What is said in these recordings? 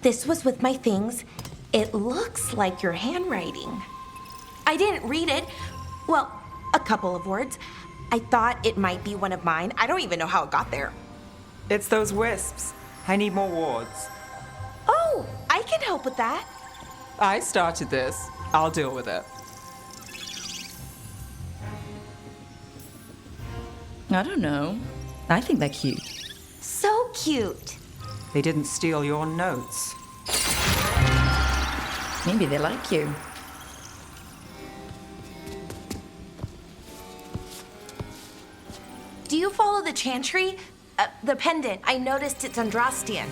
This was with my things. It looks like your handwriting. I didn't read it. Well, a couple of words. I thought it might be one of mine. I don't even know how it got there. It's those wisps. I need more wards. Oh, I can help with that. I started this. I'll deal with it. I don't know. I think they're cute. So cute. They didn't steal your notes. Maybe they like you. Do you follow the chantry? The pendant. I noticed it's Andrastian.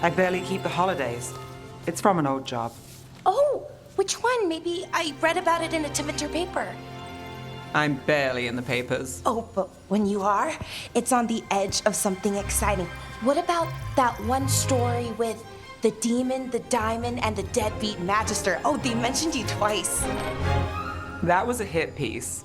I barely keep the holidays. It's from an old job. Oh, which one? Maybe I read about it in a Timiter paper. I'm barely in the papers. Oh, but when you are, it's on the edge of something exciting. What about that one story with the demon, the diamond, and the deadbeat magister? Oh, they mentioned you twice. That was a hit piece.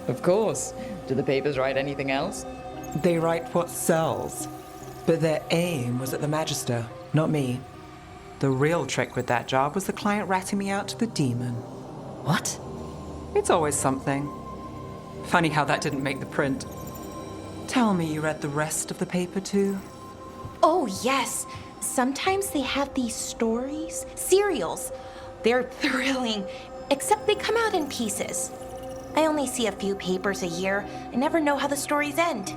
Of course. Do the papers write anything else? They write what sells. But their aim was at the Magister, not me. The real trick with that job was the client ratting me out to the demon. What? It's always something. Funny how that didn't make the print. Tell me you read the rest of the paper too? Oh, yes. Sometimes they have these stories, serials. They're thrilling, except they come out in pieces. I only see a few papers a year. I never know how the stories end.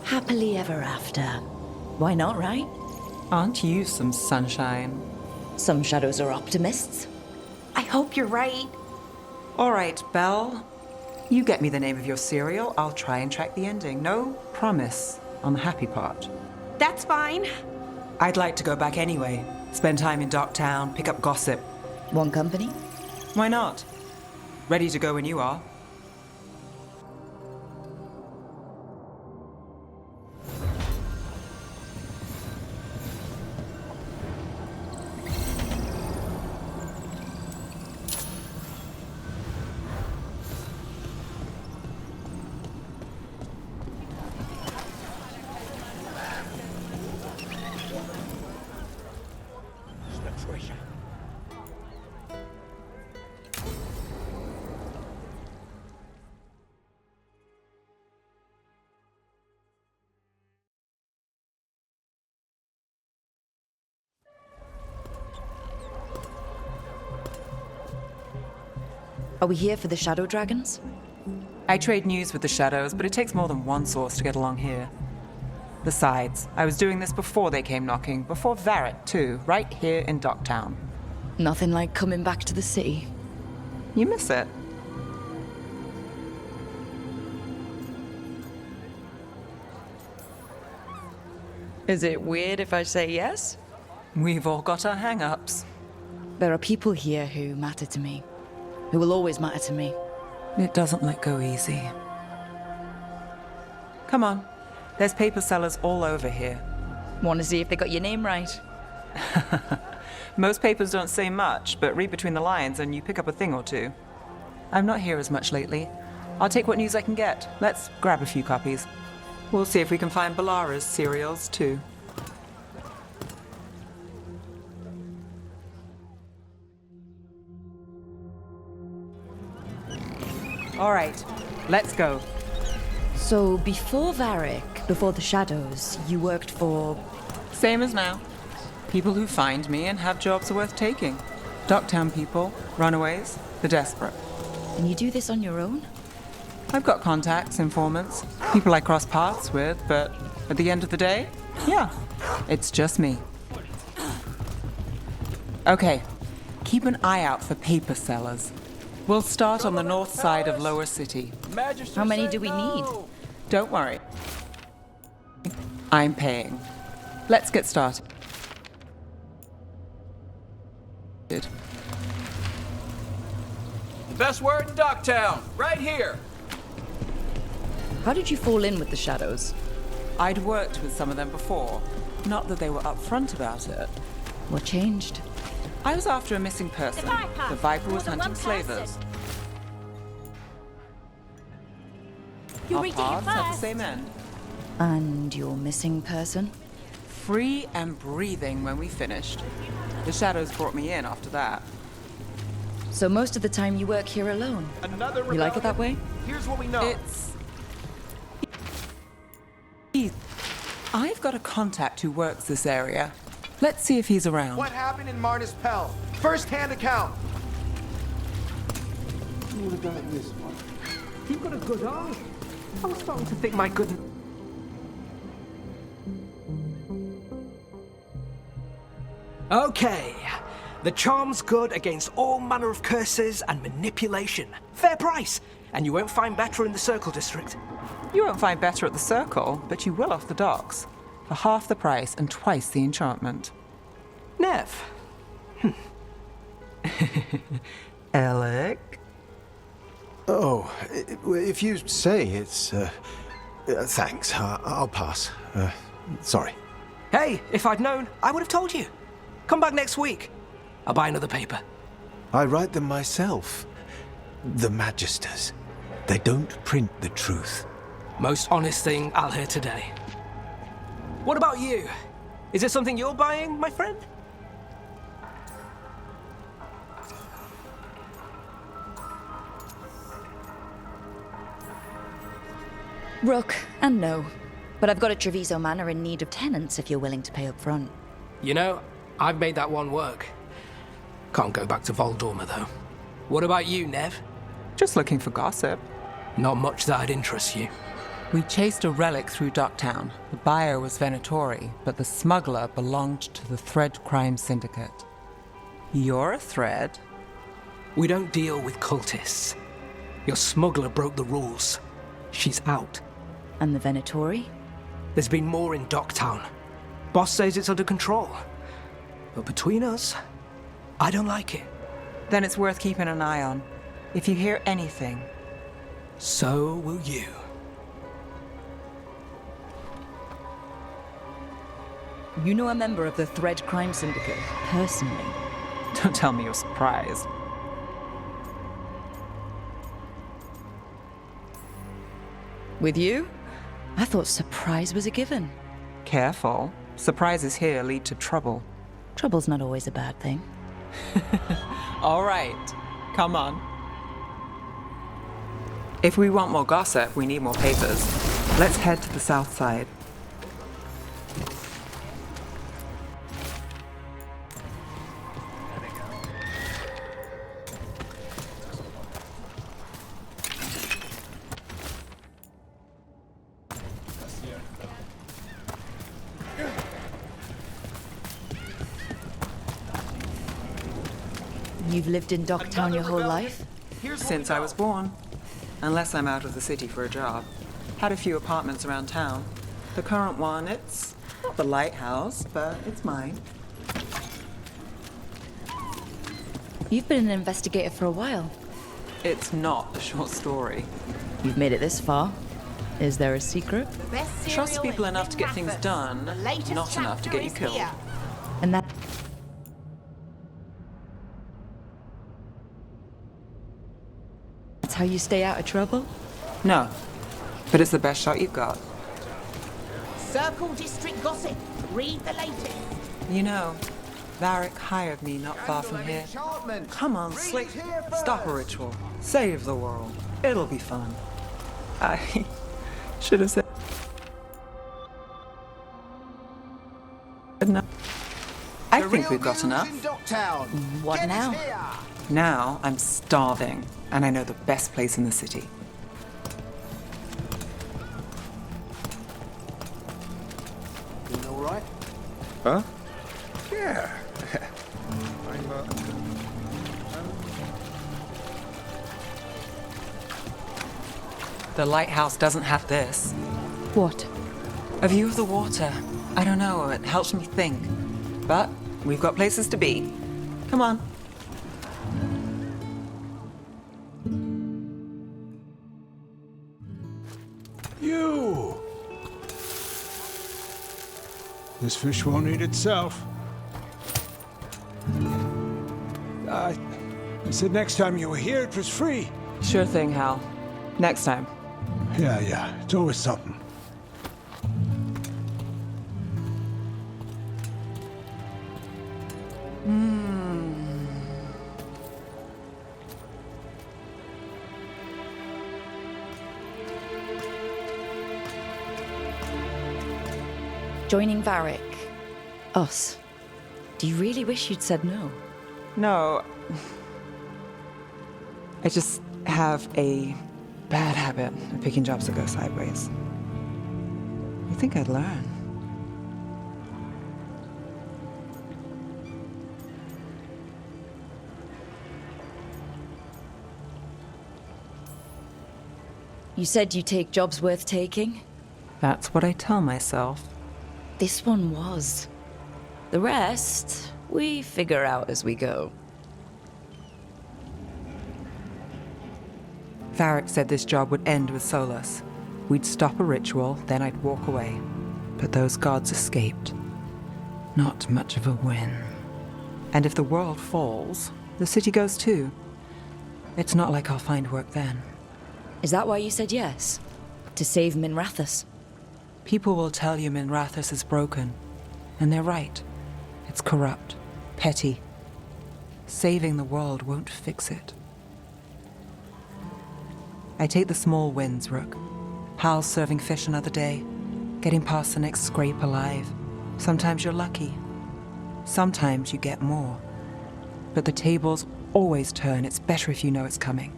Happily ever after. Why not, right? Aren't you some sunshine? Some shadows are optimists. I hope you're right. All right, Belle. You get me the name of your serial, I'll try and track the ending. No promise on the happy part. That's fine. I'd like to go back anyway. Spend time in Docktown, pick up gossip. One company? Why not? Ready to go when you are. Are we here for the Shadow Dragons? I trade news with the Shadows, but it takes more than one source to get along here. Besides, I was doing this before they came knocking, before Varret too, right here in Docktown. Nothing like coming back to the city. You miss it. Is it weird if I say yes? We've all got our hang-ups. There are people here who matter to me, who will always matter to me. It doesn't let go easy. Come on. There's paper sellers all over here. Want to see if they got your name right? Most papers don't say much, but read between the lines and you pick up a thing or two. I'm not here as much lately. I'll take what news I can get. Let's grab a few copies. We'll see if we can find Bellara's serials too. All right, let's go. So before Varric, before the Shadows, you worked for... Same as now. People who find me and have jobs worth taking. Docktown people, runaways, the desperate. And you do this on your own? I've got contacts, informants, people I cross paths with, but at the end of the day, yeah, it's just me. Okay, keep an eye out for paper sellers. We'll start on the north side of Lower City. How many do we need? Don't worry. I'm paying. Let's get started. The best word in Docktown, right here. How did you fall in with the shadows? I'd worked with some of them before. Not that they were upfront about it. What changed? I was after a missing person. The Viper was hunting slavers. Our paths had the same end. And your missing person? Free and breathing when we finished. The shadows brought me in after that. So most of the time you work here alone. You like it that way? Here's what we know. It's... I've got a contact who works this area. Let's see if he's around. What happened in Marnus Pell? First-hand account. You would have done it this one. You've got a good eye. I was starting to think my goodness. Okay. The charm's good against all manner of curses and manipulation. Fair price. And you won't find better in the Circle District. You won't find better at the Circle, but you will off the docks. For half the price and twice the enchantment. Neve. Alec? Oh, if you say it's, thanks. I'll pass. Sorry. Hey, if I'd known, I would have told you. Come back next week. I'll buy another paper. I write them myself. The Magisters. They don't print the truth. Most honest thing I'll hear today. What about you? Is it something you're buying, my friend? Rook, and no. But I've got a Treviso Manor in need of tenants if you're willing to pay up front. You know, I've made that one work. Can't go back to Voldorma, though. What about you, Neve? Just looking for gossip. Not much that'd interest you. We chased a relic through Docktown. The buyer was Venatori, but the smuggler belonged to the Thread Crime Syndicate. You're a Thread? We don't deal with cultists. Your smuggler broke the rules. She's out. And the Venatori? There's been more in Docktown. Boss says it's under control. But between us, I don't like it. Then it's worth keeping an eye on. If you hear anything. So will you. You know a member of the Thread Crime Syndicate, personally? Don't tell me you're surprised. With you? I thought surprise was a given. Careful. Surprises here lead to trouble. Trouble's not always a bad thing. All right. Come on. If we want more gossip, we need more papers. Let's head to the south side. You've lived in Docktown your whole life? Since I was born. Unless I'm out of the city for a job. Had a few apartments around town. The current one, it's not the lighthouse, but it's mine. You've been an investigator for a while. It's not a short story. You've made it this far. Is there a secret? Trust people enough to get things done, not enough to get you killed. And that... That's how you stay out of trouble? No, but it's the best shot you've got. Circle District gossip. Read the latest. You know, Varric hired me not far from here. Come on, Slick. Stop a ritual. Save the world. It'll be fun. I should have said no. I think we've got enough. What now? Now I'm starving, and I know the best place in the city. Doing all right? Huh? Yeah. The lighthouse doesn't have this. What? A view of the water. I don't know, it helps me think. But we've got places to be. Come on. you! This fish won't eat itself. I said next time you were here, it was free. Sure thing, Hal. Next time. Yeah, it's always something. Joining Varric. Us. Do you really wish you'd said no? No. I just have a bad habit of picking jobs that go sideways. You think I'd learn? You said you take jobs worth taking? That's what I tell myself. This one was. The rest, we figure out as we go. Varric said this job would end with Solus. We'd stop a ritual, then I'd walk away. But those gods escaped. Not much of a win. And if the world falls, the city goes too. It's not like I'll find work then. Is that why you said yes? To save Minrathous? People will tell you Minrathous is broken. And they're right. It's corrupt, petty. Saving the world won't fix it. I take the small wins, Rook. Hal's serving fish another day, getting past the next scrape alive. Sometimes you're lucky. Sometimes you get more. But the tables always turn. It's better if you know it's coming.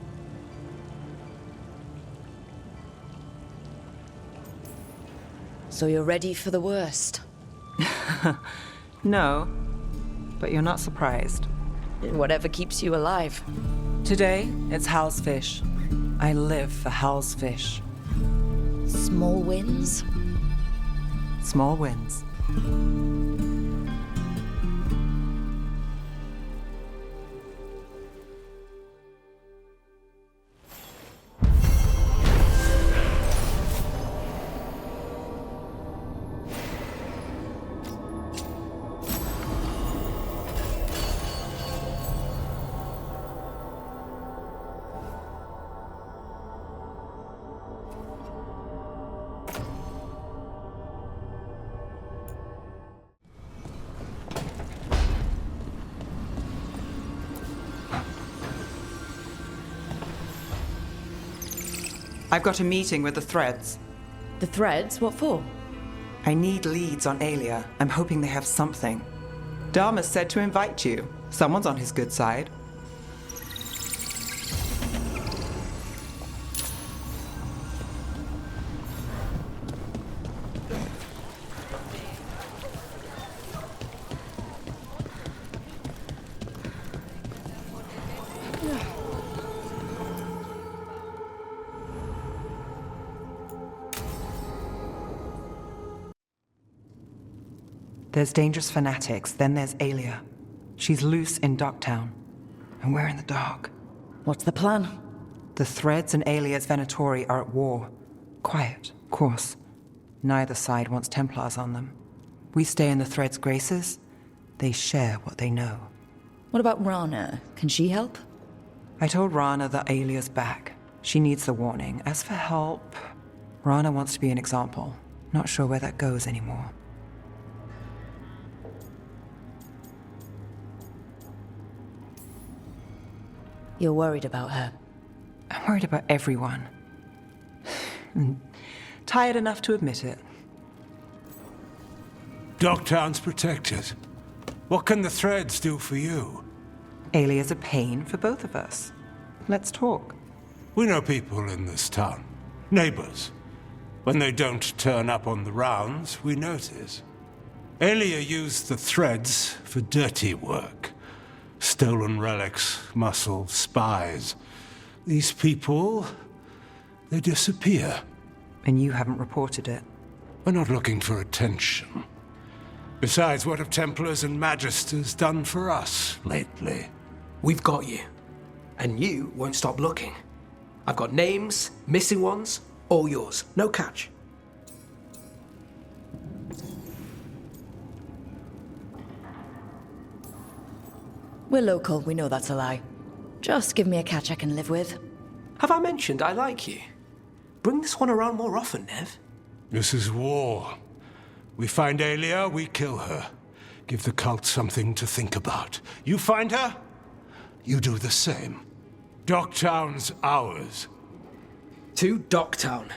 So you're ready for the worst? No, but you're not surprised. Whatever keeps you alive. Today, it's Hal's fish. I live for Hal's fish. Small wins? Small wins. I've got a meeting with the Threads. The Threads? What for? I need leads on Aelia. I'm hoping they have something. Dharma's said to invite you. Someone's on his good side. There's dangerous fanatics, then there's Aelia. She's loose in Docktown, and we're in the dark. What's the plan? The Threads and Aelia's Venatori are at war. Quiet, of course. Neither side wants Templars on them. We stay in the Threads' graces. They share what they know. What about Rana? Can she help? I told Rana that Aelia's back. She needs the warning. As for help, Rana wants to be an example. Not sure where that goes anymore. You're worried about her. I'm worried about everyone. I'm tired enough to admit it. Docktown's protected. What can the Threads do for you? Aelia's a pain for both of us. Let's talk. We know people in this town. Neighbors. When they don't turn up on the rounds, we notice. Aelia used the Threads for dirty work. Stolen relics, muscle, spies. These people, they disappear. And you haven't reported it. We're not looking for attention. Besides, what have Templars and Magisters done for us lately? We've got you. And you won't stop looking. I've got names, missing ones, All yours. No catch. We're local, we know that's a lie. Just give me a catch I can live with. Have I mentioned I like you? Bring this one around more often, Nev. This is war. We find Aelia, we kill her. Give the cult something to think about. You find her, you do the same. Docktown's ours. To Docktown.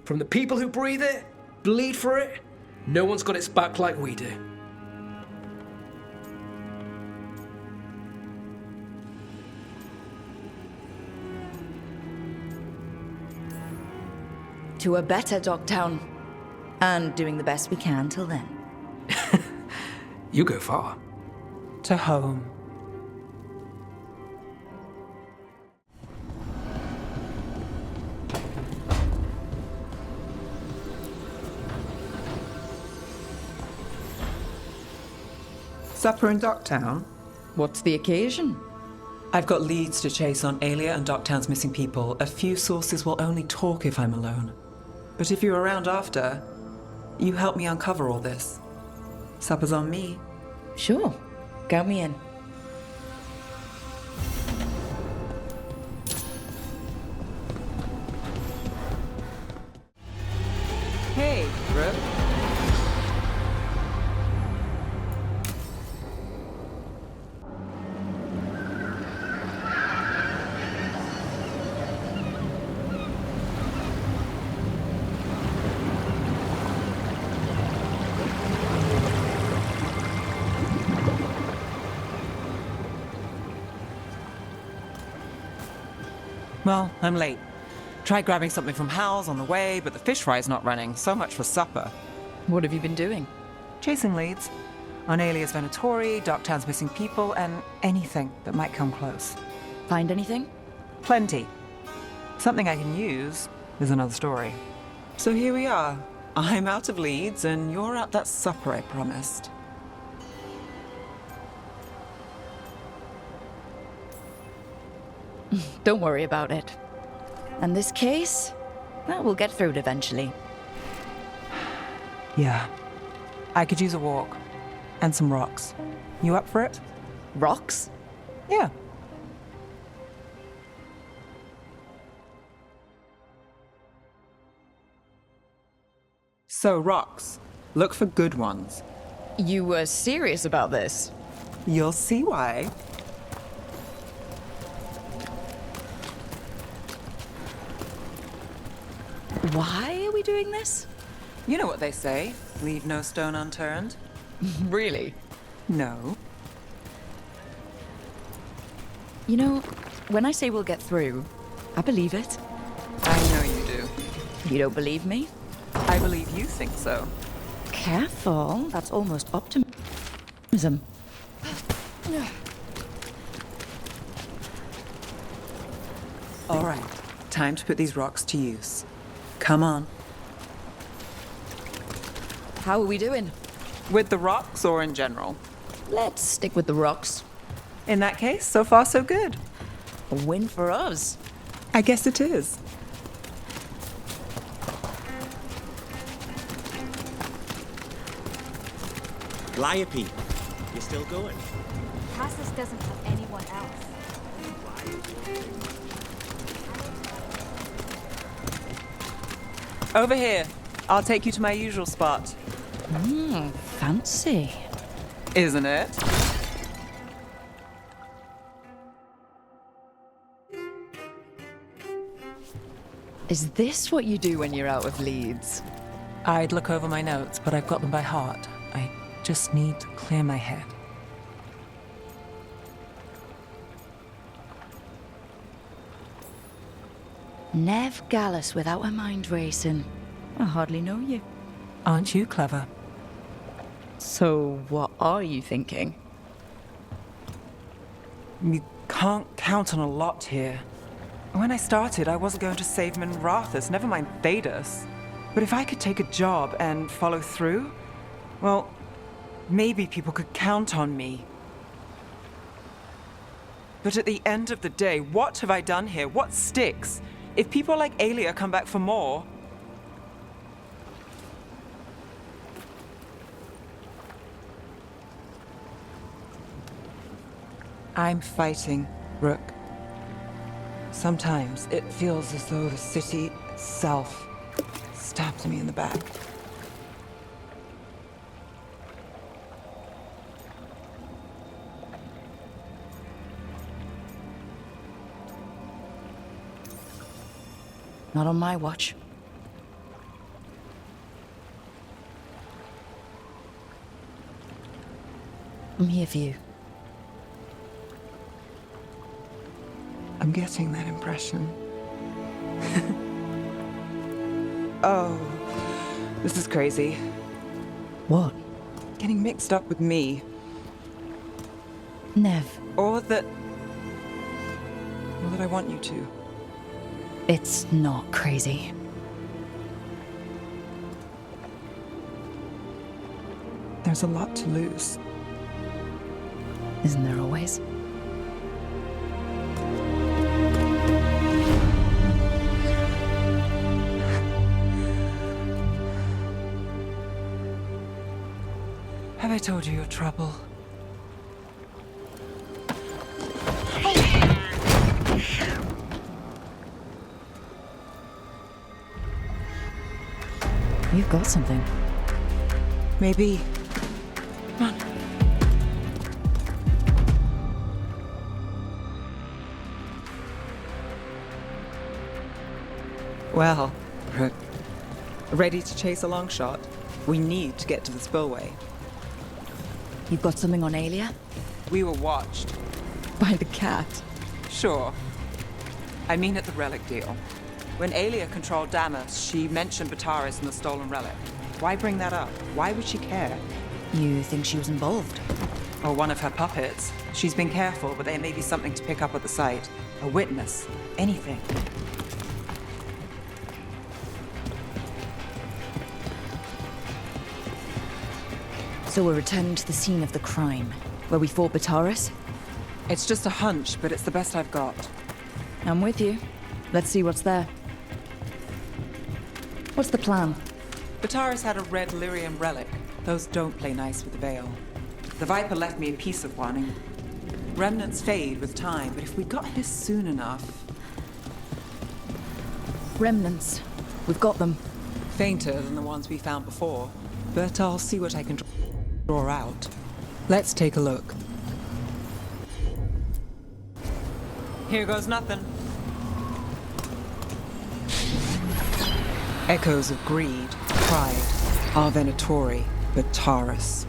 From the people who breathe it, bleed for it, no one's got its back like we do. To a better Dogtown. And doing the best we can till then. You go far. To home. Supper in Docktown? What's the occasion? I've got leads to chase on Aelia and Docktown's missing people. A few sources will only talk if I'm alone. But if you're around after, you help me uncover all this. Supper's on me. Sure. Count me in. Hey, Rip. Well, I'm late. Tried grabbing something from Hal's on the way, but the fish fry's not running. So much for supper. What have you been doing? Chasing leads. On Aelia's Venatori, Docktown's missing people, and anything that might come close. Find anything? Plenty. Something I can use is another story. So here we are. I'm out of leads, and you're at that supper I promised. Don't worry about it. And this case? Well, we'll get through it eventually. Yeah. I could use a walk. And some rocks. You up for it? Rocks? Yeah. So, rocks. Look for good ones. You were serious about this? You'll see why. Why are we doing this? You know what they say. Leave no stone unturned. Really? No. You know, when I say we'll get through, I believe it. I know you do. You don't believe me? I believe you think so. Careful, that's almost optimism. All right. Time to put these rocks to use. Come on. How are we doing? With the rocks or in general? Let's stick with the rocks. In that case, so far so good. A win for us. I guess it is. Liope, you still going? Cassis doesn't have anyone else. Over here. I'll take you to my usual spot. Fancy. Isn't it? Is this what you do when you're out of leads? I'd look over my notes, but I've got them by heart. I just need to clear my head. Neve Gallus without a mind racing. I hardly know you. Aren't you clever? So, what are you thinking? You can't count on a lot here. When I started, I wasn't going to save Minrathus, never mind Thedas. But if I could take a job and follow through, well, maybe people could count on me. But at the end of the day, what have I done here? What sticks? If people like Aelia come back for more, I'm fighting, Rook. Sometimes it feels as though the city itself stabbed me in the back. Not on my watch. I'm here for you. I'm getting that impression. Oh, this is crazy. What? Getting mixed up with me. Neve. Or that I want you to. It's not crazy. There's a lot to lose. Isn't there always? Have I told you your trouble? You've got something. Maybe. Come on. Well, ready to chase a long shot? We need to get to the spillway. You've got something on Aelia? We were watched. By the cat. Sure. I mean at the relic deal. When Aelia controlled Damas, she mentioned Bataris and the stolen relic. Why bring that up? Why would she care? You think she was involved? Or one of her puppets. She's been careful, but there may be something to pick up at the site. A witness. Anything. So we're returning to the scene of the crime, where we fought Bataris? It's just a hunch, but it's the best I've got. I'm with you. Let's see what's there. What's the plan? Bataris had a red lyrium relic. Those don't play nice with the Veil. The Viper left me a piece of one, and remnants fade with time, but if we got here soon enough... Remnants. We've got them. Fainter than the ones we found before, but I'll see what I can draw out. Let's take a look. Here goes nothing. Echoes of greed, pride, our Venatori, Bataris.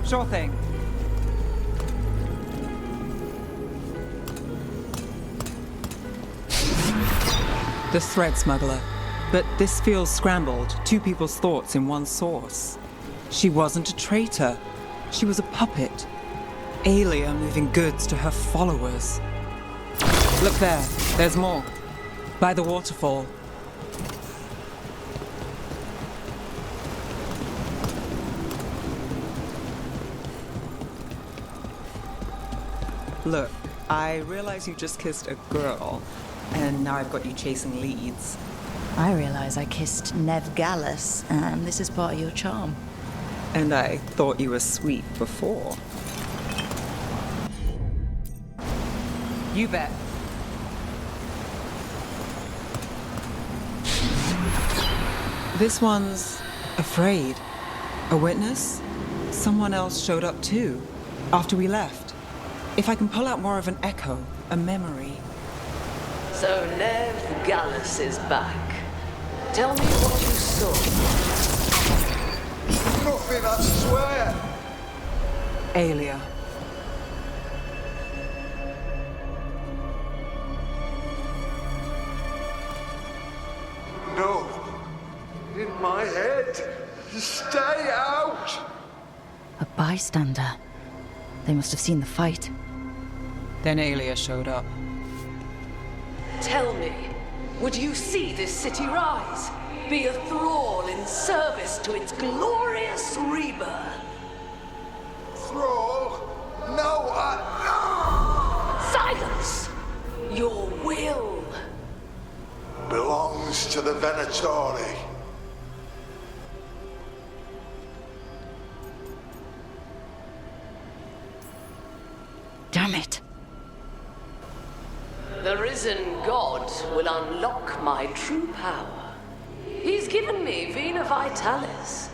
Sure thing. The thread smuggler. But this feels scrambled. Two people's thoughts in one source. She wasn't a traitor. She was a puppet. Aelia moving goods to her followers. Look there. There's more. By the waterfall. Look, I realize you just kissed a girl, and now I've got you chasing leads. I realize I kissed Neve Gallus, and this is part of your charm. And I thought you were sweet before. You bet. This one's afraid. A witness? Someone else showed up too, after we left. If I can pull out more of an echo, a memory. So Neve Gallus is back. Tell me what you saw. Nothing, I swear! Aelia. No. In my head. Stay out! A bystander. They must have seen the fight. Then Aelia showed up. Tell me, would you see this city rise? Be a thrall in service to its glorious rebirth? Thrall? No, Silence! Your will belongs to the Venatori. Damn it. The risen god will unlock my true power. He's given me Vena Vitalis.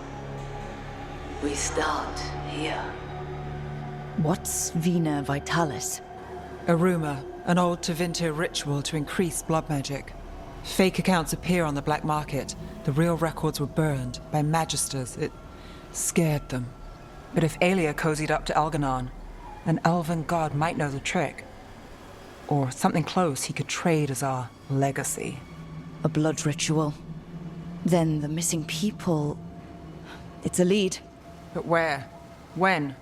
We start here. What's Vena Vitalis? A rumor, an old Tevinter ritual to increase blood magic. Fake accounts appear on the black market. The real records were burned by magisters. It scared them. But if Aelia cozied up to Algernon, an elven god might know the trick. Or something close he could trade as our legacy. A blood ritual. Then the missing people... It's a lead. But where? When?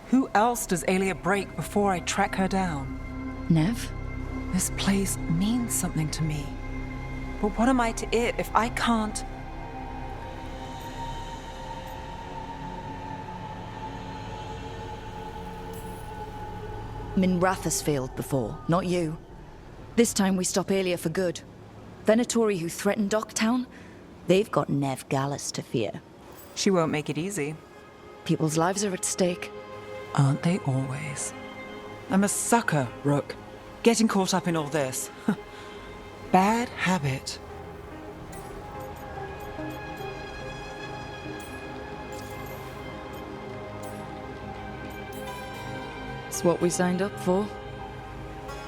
Who else does Aelia break before I track her down? Neve? This place means something to me. But what am I to it if I can't... Minrath has failed before, not you. This time we stop Aelia for good. Venatori who threatened Docktown, they've got Neve Gallus to fear. She won't make it easy. People's lives are at stake. Aren't they always? I'm a sucker, Rook. Getting caught up in all this. Bad habit. It's what we signed up for.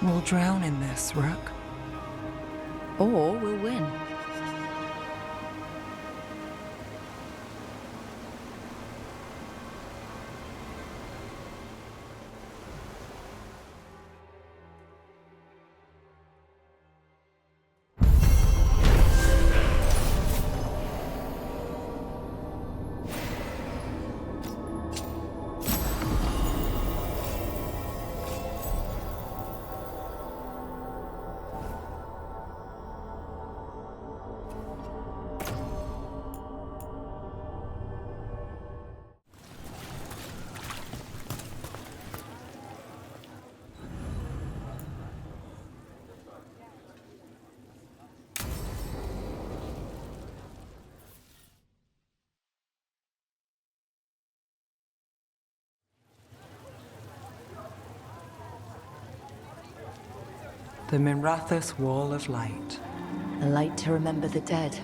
We'll drown in this, Rook. Or we'll win. The Minrathous Wall of Light. A light to remember the dead.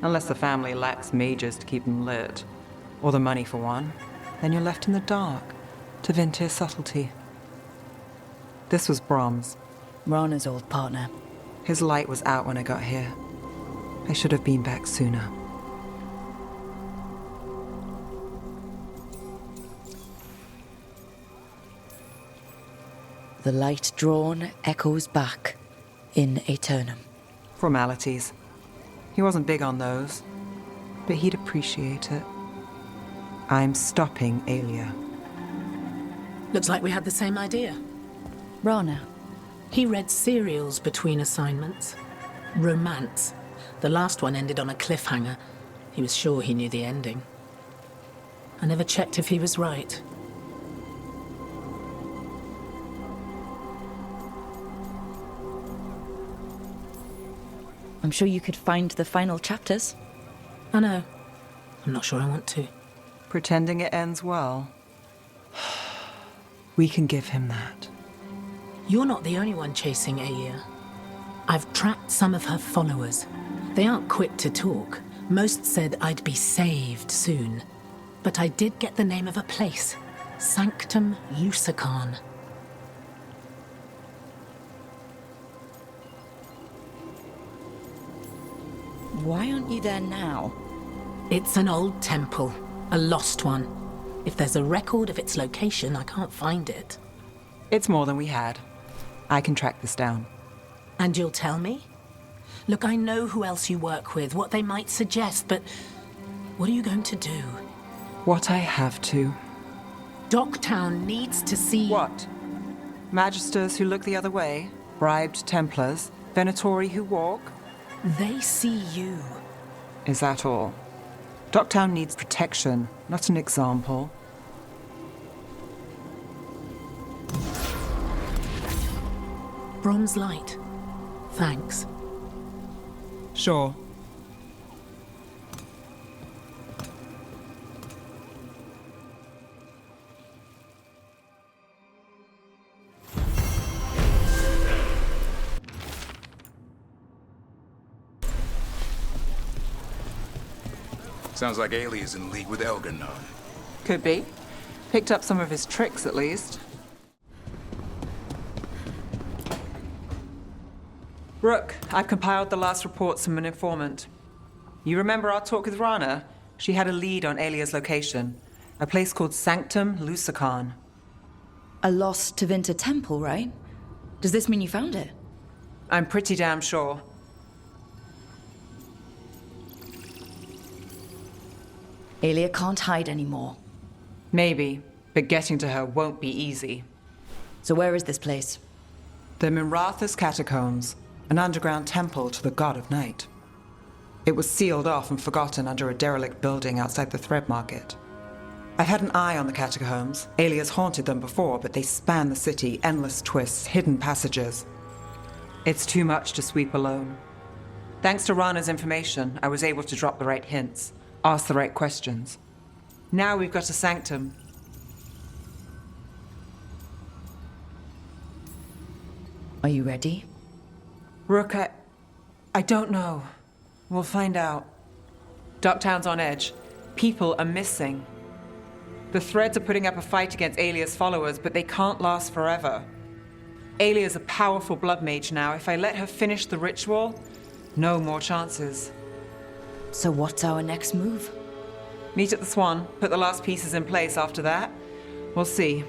Unless the family lacks mages to keep them lit. Or the money for one. Then you're left in the dark. To Vintir subtlety. This was Brahms. Rana's old partner. His light was out when I got here. I should have been back sooner. The light drawn echoes back in Aeternum. Formalities. He wasn't big on those, but he'd appreciate it. I'm stopping Aelia. Looks like we had the same idea. Rana. He read serials between assignments. Romance. The last one ended on a cliffhanger. He was sure he knew the ending. I never checked if he was right. I'm sure you could find the final chapters. I know. I'm not sure I want to. Pretending it ends well. We can give him that. You're not the only one chasing Aelia. I've tracked some of her followers. They aren't quick to talk. Most said I'd be saved soon. But I did get the name of a place. Sanctum Lucanis. Why aren't you there now? It's an old temple. A lost one. If there's a record of its location, I can't find it. It's more than we had. I can track this down. And you'll tell me? Look, I know who else you work with, what they might suggest, but what are you going to do? What I have to. Docktown needs to see... What? Magisters who look the other way? Bribed Templars? Venatori who walk? They see you. Is that all? Docktown needs protection, not an example. Bronze light. Thanks. Sure. Sounds like Ailey's in league with Elgar'non. Could be. Picked up some of his tricks, at least. Rook, I've compiled the last reports from an informant. You remember our talk with Rana? She had a lead on Aelia's location. A place called Sanctum Lucanis. A lost Tevinter temple, right? Does this mean you found it? I'm pretty damn sure. Aelia can't hide anymore. Maybe, but getting to her won't be easy. So where is this place? The Minratha's Catacombs, an underground temple to the god of night. It was sealed off and forgotten under a derelict building outside the Thread Market. I've had an eye on the catacombs. Aelia's haunted them before, but they span the city, endless twists, hidden passages. It's too much to sweep alone. Thanks to Rana's information, I was able to drop the right hints, ask the right questions. Now we've got a sanctum. Are you ready? Rook, I don't know. We'll find out. Ducktown's on edge. People are missing. The Threads are putting up a fight against Aelia's followers, but they can't last forever. Aelia's a powerful blood mage now. If I let her finish the ritual, no more chances. So what's our next move? Meet at the Swan, put the last pieces in place after that. We'll see.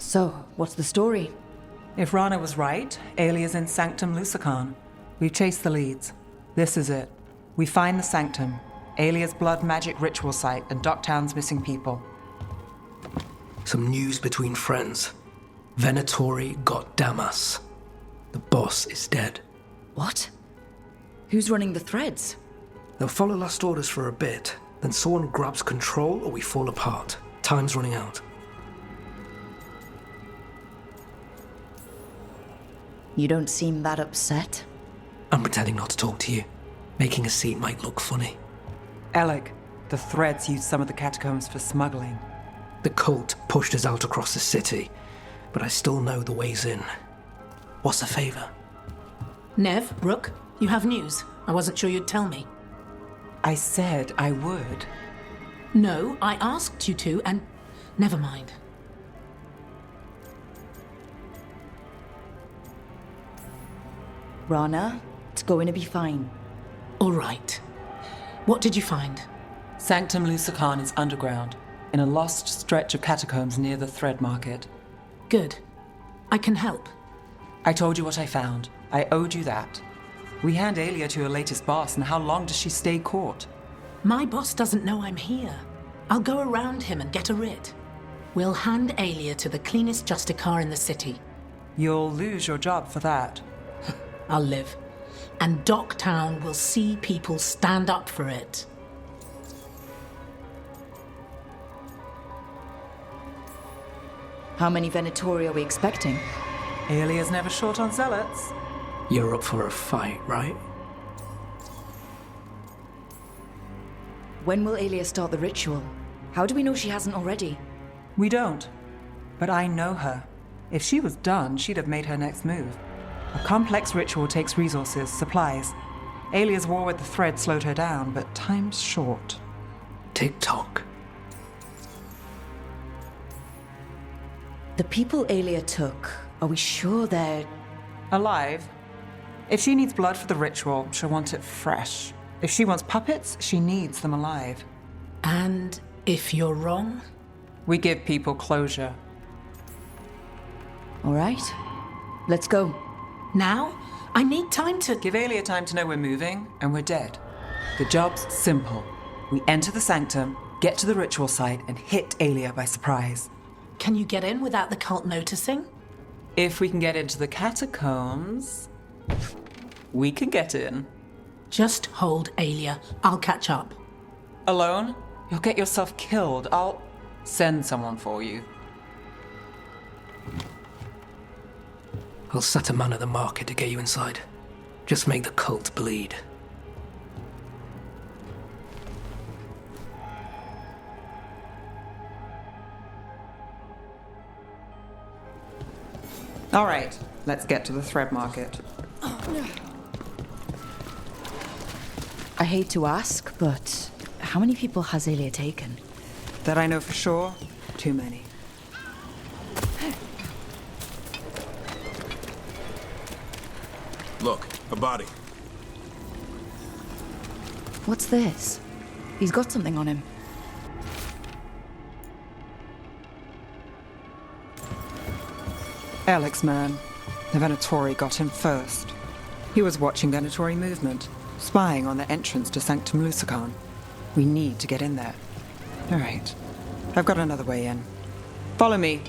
So, what's the story? If Rana was right, Aelia's in Sanctum Lucanis. We've chased the leads. This is it. We find the Sanctum, Aelia's blood magic ritual site, and Ducktown's missing people. Some news between friends. Venatori got Damas. The boss is dead. What? Who's running the Threads? They'll follow last orders for a bit, then someone grabs control or we fall apart. Time's running out. You don't seem that upset. I'm pretending not to talk to you. Making a scene might look funny. Alec, the Threads used some of the catacombs for smuggling. The cult pushed us out across the city, but I still know the ways in. What's a favor? Neve, Rook, you have news. I wasn't sure you'd tell me. I said I would. No, I asked you to, and never mind. Rana, it's going to be fine. All right. What did you find? Sanctum Lucanis is underground, in a lost stretch of catacombs near the Thread Market. Good. I can help. I told you what I found. I owed you that. We hand Aelia to her latest boss, and how long does she stay caught? My boss doesn't know I'm here. I'll go around him and get a writ. We'll hand Aelia to the cleanest Justicar in the city. You'll lose your job for that. I'll live. And Docktown will see people stand up for it. How many Venatori are we expecting? Aelia's never short on zealots. You're up for a fight, right? When will Aelia start the ritual? How do we know she hasn't already? We don't. But I know her. If she was done, she'd have made her next move. A complex ritual takes resources, supplies. Aelia's war with the Thread slowed her down, but time's short. Tick-tock. The people Aelia took, are we sure they're... alive? If she needs blood for the ritual, she'll want it fresh. If she wants puppets, she needs them alive. And if you're wrong? We give people closure. All right. Let's go. Now? I need time to... Give Aelia time to know we're moving, and we're dead. The job's simple. We enter the sanctum, get to the ritual site, and hit Aelia by surprise. Can you get in without the cult noticing? If we can get into the catacombs, we can get in. Just hold Aelia. I'll catch up. Alone? You'll get yourself killed. I'll send someone for you. I'll set a man at the market to get you inside. Just make the cult bleed. All right, let's get to the thread market. I hate to ask, but how many people has Aelia taken? That I know for sure, too many. Look, a body. What's this? He's got something on him. Alex, man. The Venatori got him first. He was watching Venatori movement, spying on the entrance to Sanctum Lucanis. We need to get in there. All right. I've got another way in. Follow me.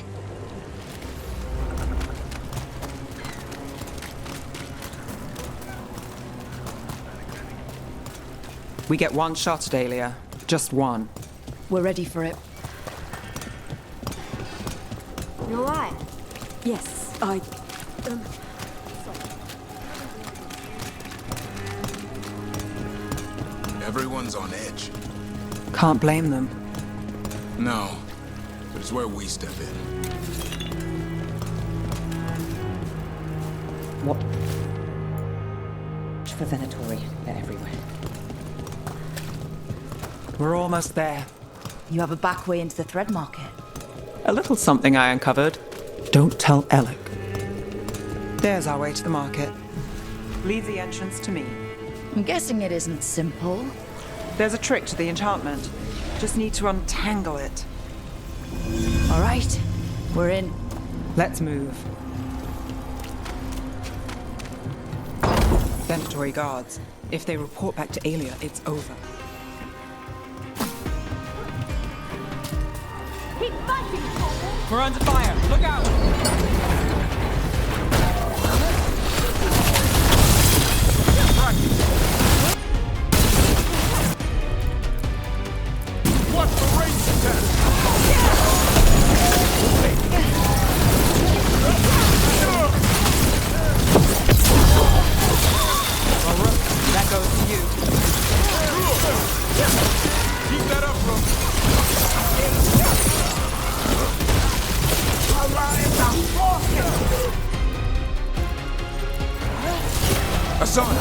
We get one shot at Aelia. Just one. We're ready for it. You alright? Yes, I... Everyone's on edge. Can't blame them. No, but it's where we step in. What? For Venatori, they're everywhere. We're almost there. You have a back way into the thread market. A little something I uncovered. Don't tell Alec. There's our way to the market. Leave the entrance to me. I'm guessing it isn't simple. There's a trick to the enchantment. Just need to untangle it. All right, we're in. Let's move. Venatori guards. If they report back to Aelia, it's over. Keep fighting, soldier! We're under fire! Look out! What's the race attack? That goes to you. Keep that up, bro. Hassan!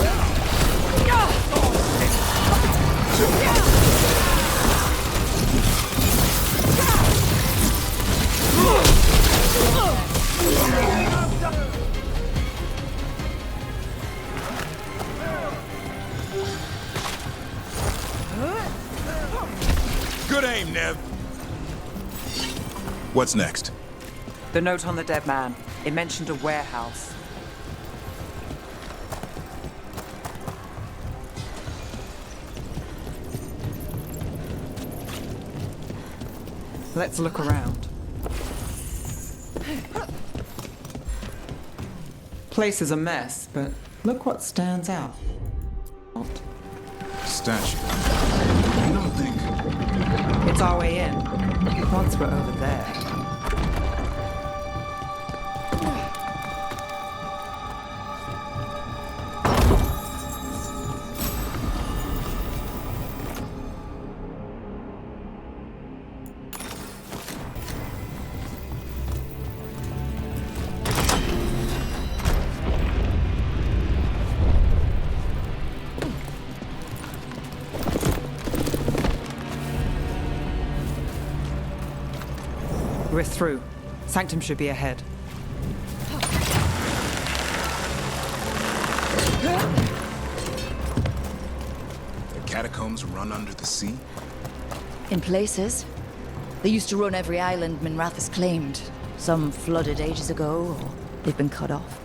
Good aim, Nev. What's next? The note on the dead man. It mentioned a warehouse. Let's look around. Place is a mess, but look what stands out. Statue. You don't think... It's our way in. Once we're over there. We're through. Sanctum should be ahead. The catacombs run under the sea? In places. They used to run every island Minrathis claimed. Some flooded ages ago, or they've been cut off.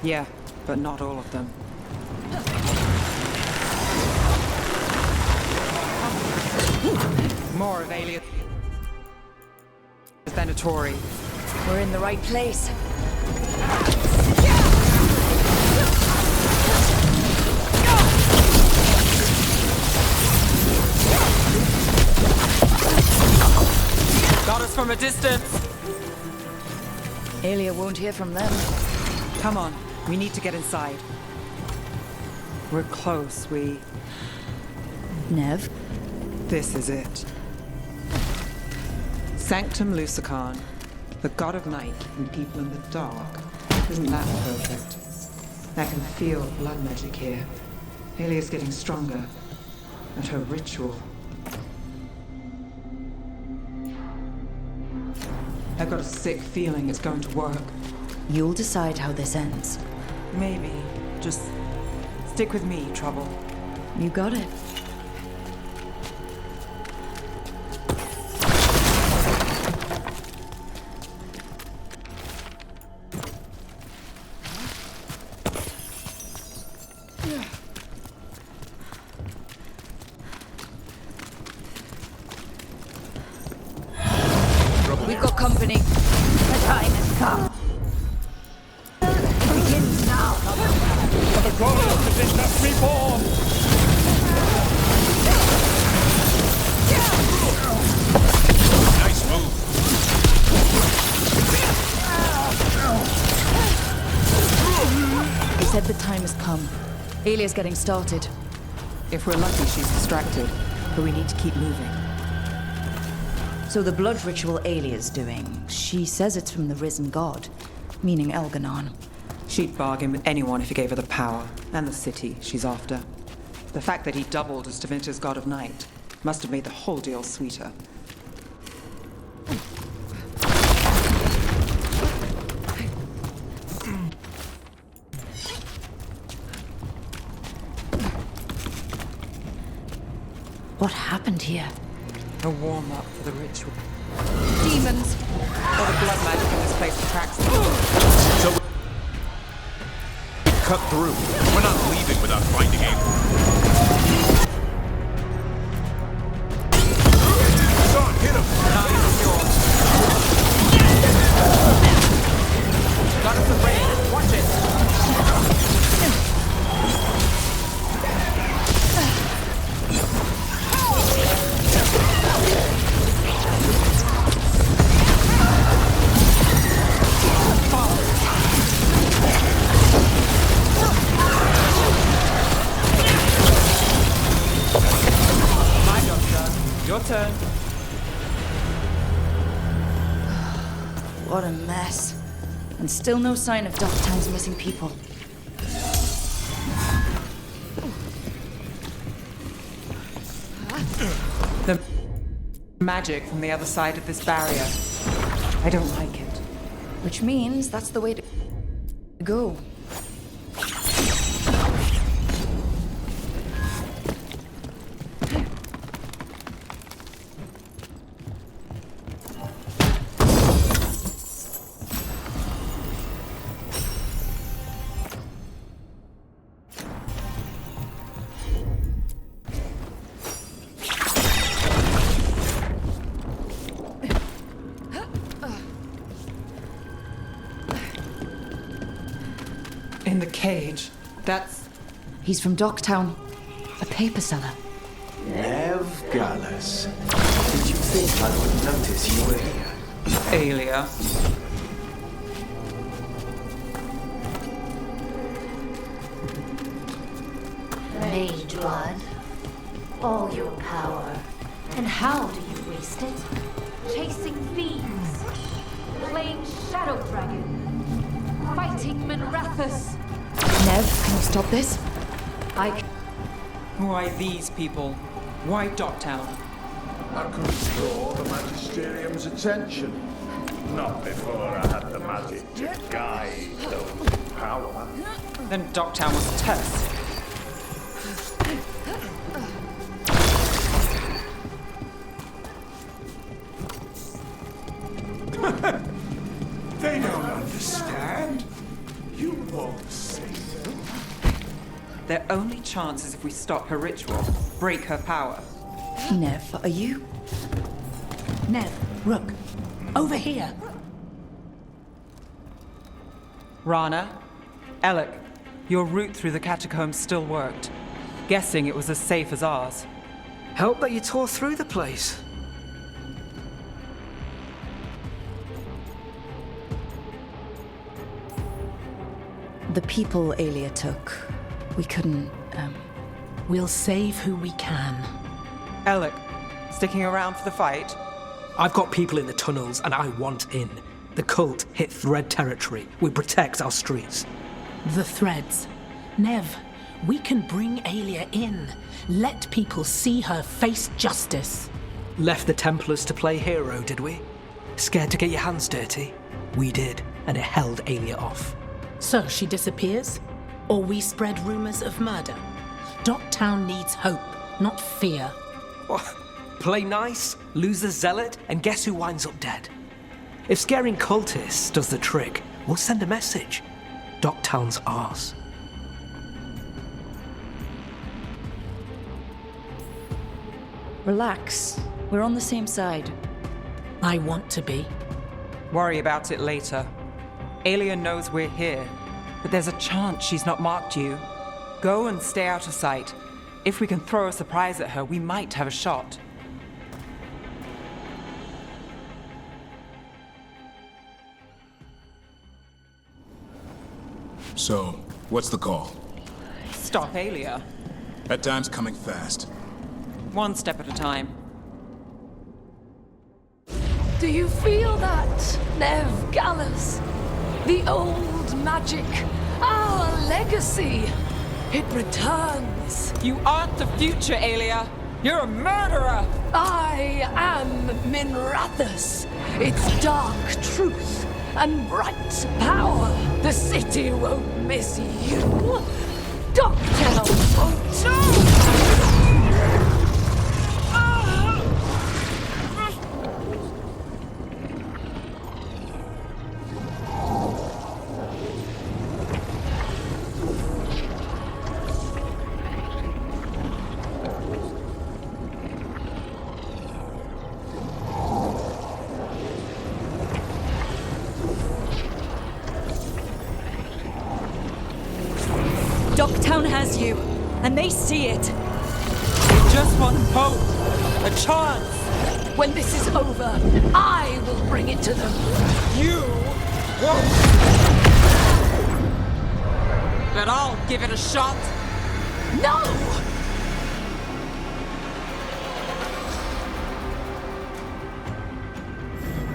Yeah, but not all of them. More of Aelia. Venatori. We're in the right place. Got us from a distance. Aelia won't hear from them. Come on, we need to get inside. We're close, Neve? This is it. Sanctum Lucanis, the god of night and people in the dark. Isn't that perfect? I can feel blood magic here. Alia's getting stronger. And her ritual. I've got a sick feeling it's going to work. You'll decide how this ends. Maybe. Just stick with me, Trouble. You got it. We've got company. The time has come. It begins now. For the gods of this reborn! Nice move. He said the time has come. Alia's getting started. If we're lucky, she's distracted. But we need to keep moving. So the blood ritual Alia's doing, she says it's from the risen god, meaning Elganon. She'd bargain with anyone if he gave her the power, and the city she's after. The fact that he doubled as Divinity's god of night must have made the whole deal sweeter. What happened here? A warm-up for the ritual. Demons! All the blood magic in this place attracts them. So cut through. We're not leaving without finding April. Son, hit him! Got us a raid. Watch it. Your turn. What a mess. And still no sign of Docktown's missing people. The magic from the other side of this barrier. I don't like it. Which means that's the way to go. In the cage. That's... He's from Docktown. A paper seller. Neve Gallus. Did you think I would notice you were here? Aelia. Mage blood. All your power. And how do you waste it? Chasing thieves. Playing Shadow Dragon. Fighting Minrathus. Neve, can you stop this? Why these people? Why Docktown? I couldn't draw the Magisterium's attention. Not before I had the magic to guide those in power. Then Docktown was a test. They don't understand. You won't save them. Their only chance is if we stop her ritual, break her power. Neve, are you? Neve, Rook, over here. Rana, Alec, your route through the catacombs still worked. Guessing it was as safe as ours. Help that you tore through the place. The people Aelia took, we couldn't, We'll save who we can. Alec, sticking around for the fight? I've got people in the tunnels and I want in. The cult hit Thread territory. We protect our streets. The threads. Neve, we can bring Aelia in. Let people see her face justice. Left the Templars to play hero, did we? Scared to get your hands dirty? We did, and it held Aelia off. So she disappears? Or we spread rumors of murder? Docktown needs hope, not fear. Play nice, lose the zealot, and guess who winds up dead? If scaring cultists does the trick, we'll send a message. Docktown's ours. Relax. We're on the same side. I want to be. Worry about it later. Aelia knows we're here, but there's a chance she's not marked you. Go and stay out of sight. If we can throw a surprise at her, we might have a shot. So, what's the call? Stop Aelia. That time's coming fast. One step at a time. Do you feel that, Neve Gallus? The old magic, our legacy. It returns. You aren't the future, Aelia. You're a murderer. I am Minrathus. Its dark truth and bright power. The city won't miss you. Docktown won't too. Docktown has you, and they see it. We just want hope, a chance. When this is over, I will bring it to them. You won't. But I'll give it a shot. No!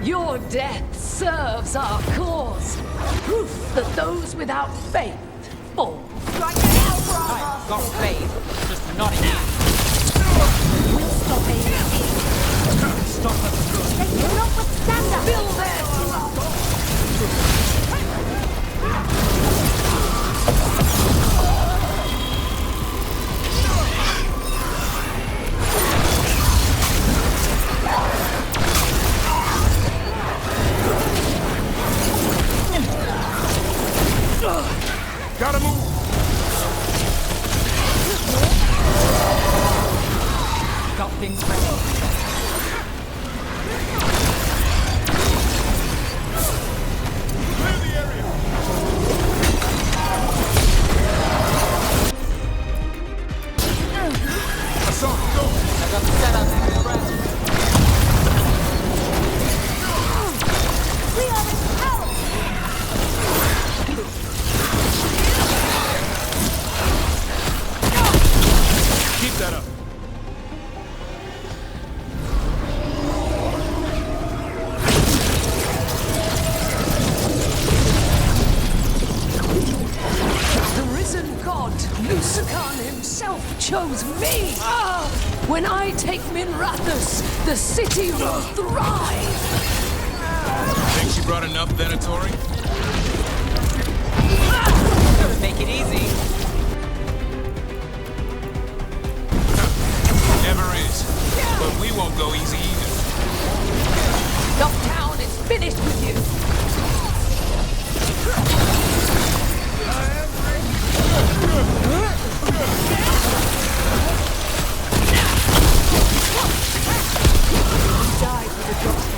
Your death serves our cause. Proof that those without faith fall. I've got faith, just not in you. We'll stop it. Stop us. They cannot withstand us. Fill their blood. Gotta move! Got things ready. Clear the area! Assault, go! I got the setup for the rest. We are in power. Keep that up. The risen god, Lucan himself, chose me. When I take Minrathus, the city will thrive. Think she brought enough, Venatori? Gotta make it easy. Never is. But we won't go easy either. Docktown is finished with you. Die for the doctor.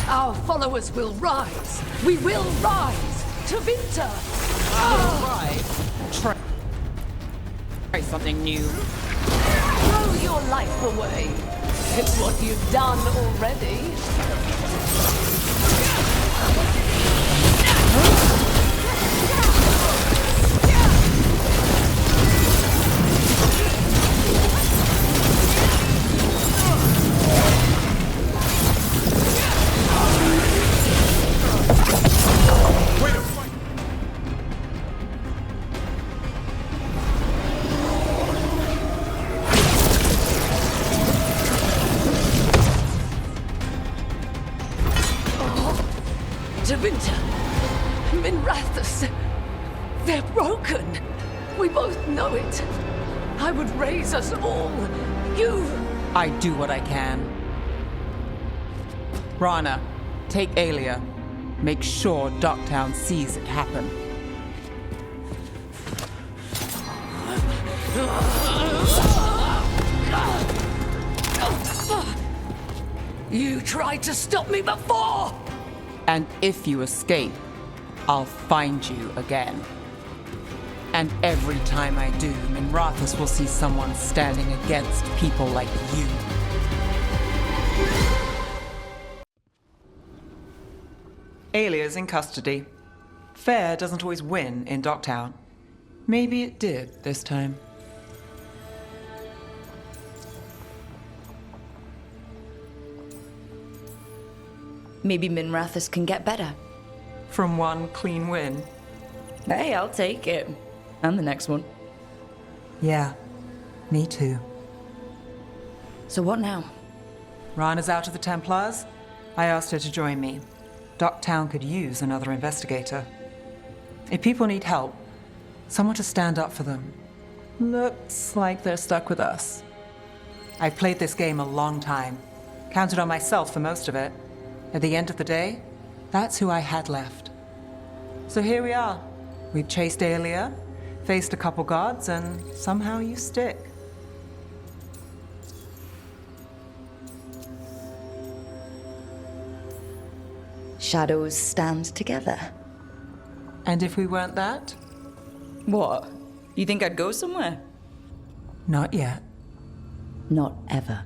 Our followers will rise. We will rise to Vinter. Try something new. Throw your life away. It's what you've done already. Winter, Minrathus, they're broken. We both know it. I would raise us all. You... I do what I can. Rana, take Aelia. Make sure Docktown sees it happen. You tried to stop me before! And if you escape, I'll find you again. And every time I do, Minrathus will see someone standing against people like you. Aelia's in custody. Fair doesn't always win in Docktown. Maybe it did this time. Maybe Minrathus can get better. From one clean win. Hey, I'll take it. And the next one. Yeah, me too. So what now? Rana's out of the Templars. I asked her to join me. Docktown could use another investigator. If people need help, someone to stand up for them. Looks like they're stuck with us. I've played this game a long time. Counted on myself for most of it. At the end of the day, that's who I had left. So here we are. We've chased Aelia, faced a couple guards, and somehow you stick. Shadows stand together. And if we weren't that? What? You think I'd go somewhere? Not yet. Not ever.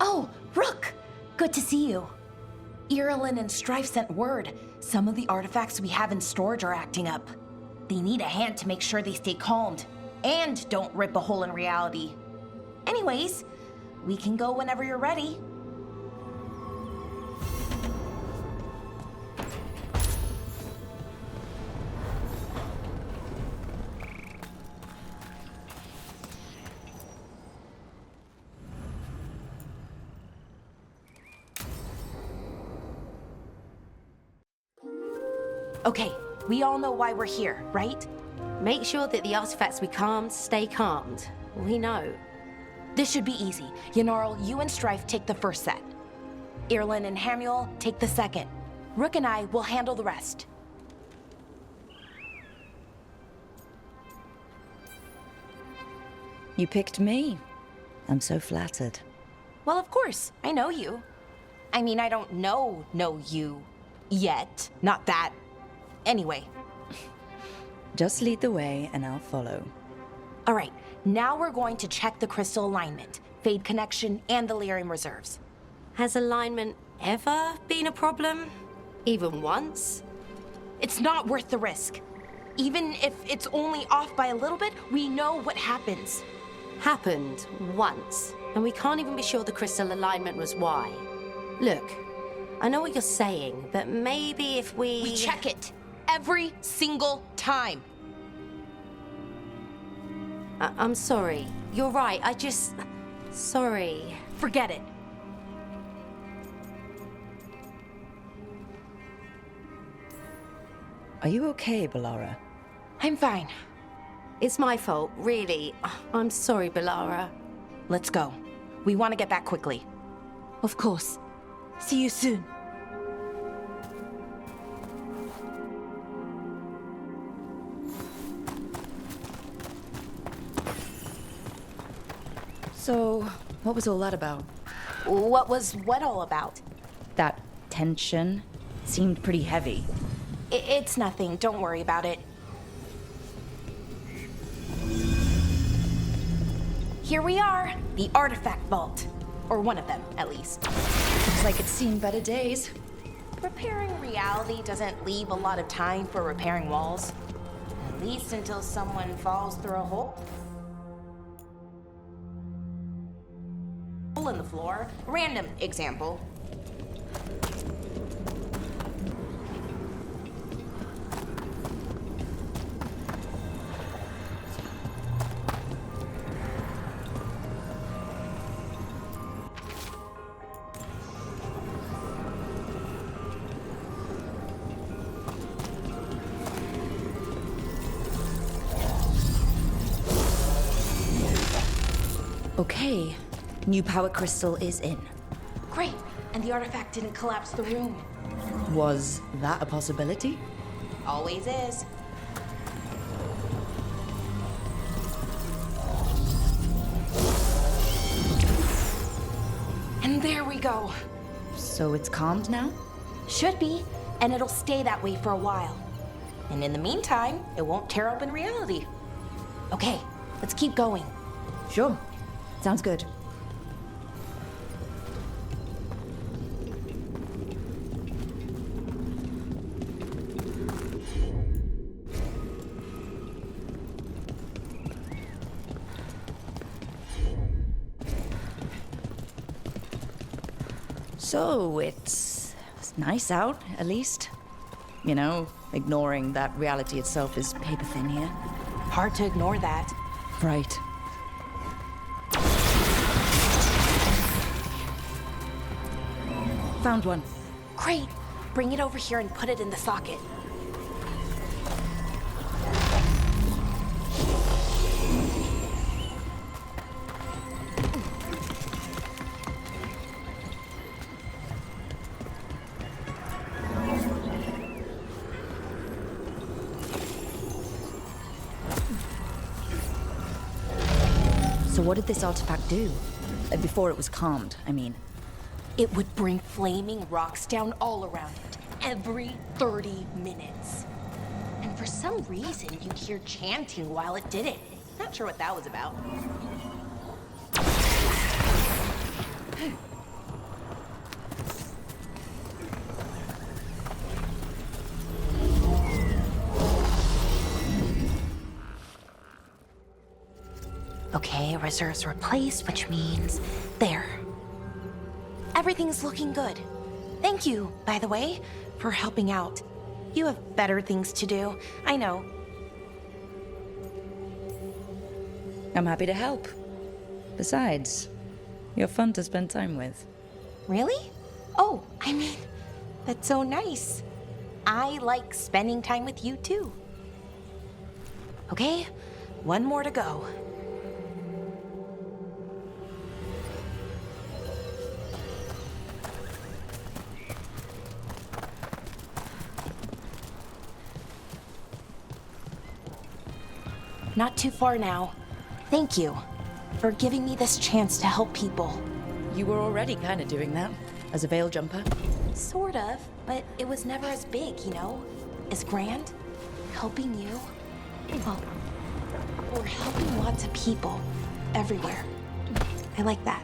Oh, Rook! Good to see you. Irulan and Strife sent word. Some of the artifacts we have in storage are acting up. They need a hand to make sure they stay calmed. And don't rip a hole in reality. Anyways, we can go whenever you're ready. Okay, we all know why we're here, right? Make sure that the artifacts we calmed stay calmed. We know. This should be easy. Yanarl, you and Strife take the first set. Irlin and Hamuel take the second. Rook and I will handle the rest. You picked me. I'm so flattered. Well, of course. I know you. I mean, I don't know you yet. Not that. Anyway. Just lead the way and I'll follow. All right, now we're going to check the crystal alignment, fade connection, and the lyrium reserves. Has alignment ever been a problem? Even once? It's not worth the risk. Even if it's only off by a little bit, we know what happens. Happened once, and we can't even be sure the crystal alignment was why. Look, I know what you're saying, but maybe if we... We check it every single time. I'm sorry. You're right, Sorry. Forget it. Are you okay, Bellara? I'm fine. It's my fault, really. I'm sorry, Bellara. Let's go. We want to get back quickly. Of course. See you soon. So, what was all that about? What was what all about? That tension seemed pretty heavy. It's nothing. Don't worry about it. Here we are, the artifact vault. Or one of them, at least. Looks like it's seen better days. Repairing reality doesn't leave a lot of time for repairing walls. At least until someone falls through a hole in the floor. Random example. Okay, new power crystal is in. Great, and the artifact didn't collapse the room. Was that a possibility? Always is. And there we go. So it's calmed now? Should be, and it'll stay that way for a while. And in the meantime, it won't tear open reality. Okay, let's keep going. Sure. Sounds good. So, it's nice out, at least. You know, ignoring that reality itself is paper thin here. Hard to ignore that. Right. Found one. Great. Bring it over here and put it in the socket. So what did this artifact do? Before it was calmed, I mean. It would bring flaming rocks down all around it, every 30 minutes. And for some reason, you'd hear chanting while it did it. Not sure what that was about. Okay, reserves replaced, which means there. Everything's looking good. Thank you, by the way, for helping out. You have better things to do, I know. I'm happy to help. Besides, you're fun to spend time with. Really? Oh, I mean, that's so nice. I like spending time with you too. Okay, one more to go. not too far now. Thank you for giving me this chance to help people. You were already kind of doing that, as a veil jumper. Sort of, but it was never as big, you know? As grand. Helping you. Well, we're helping lots of people. Everywhere. I like that.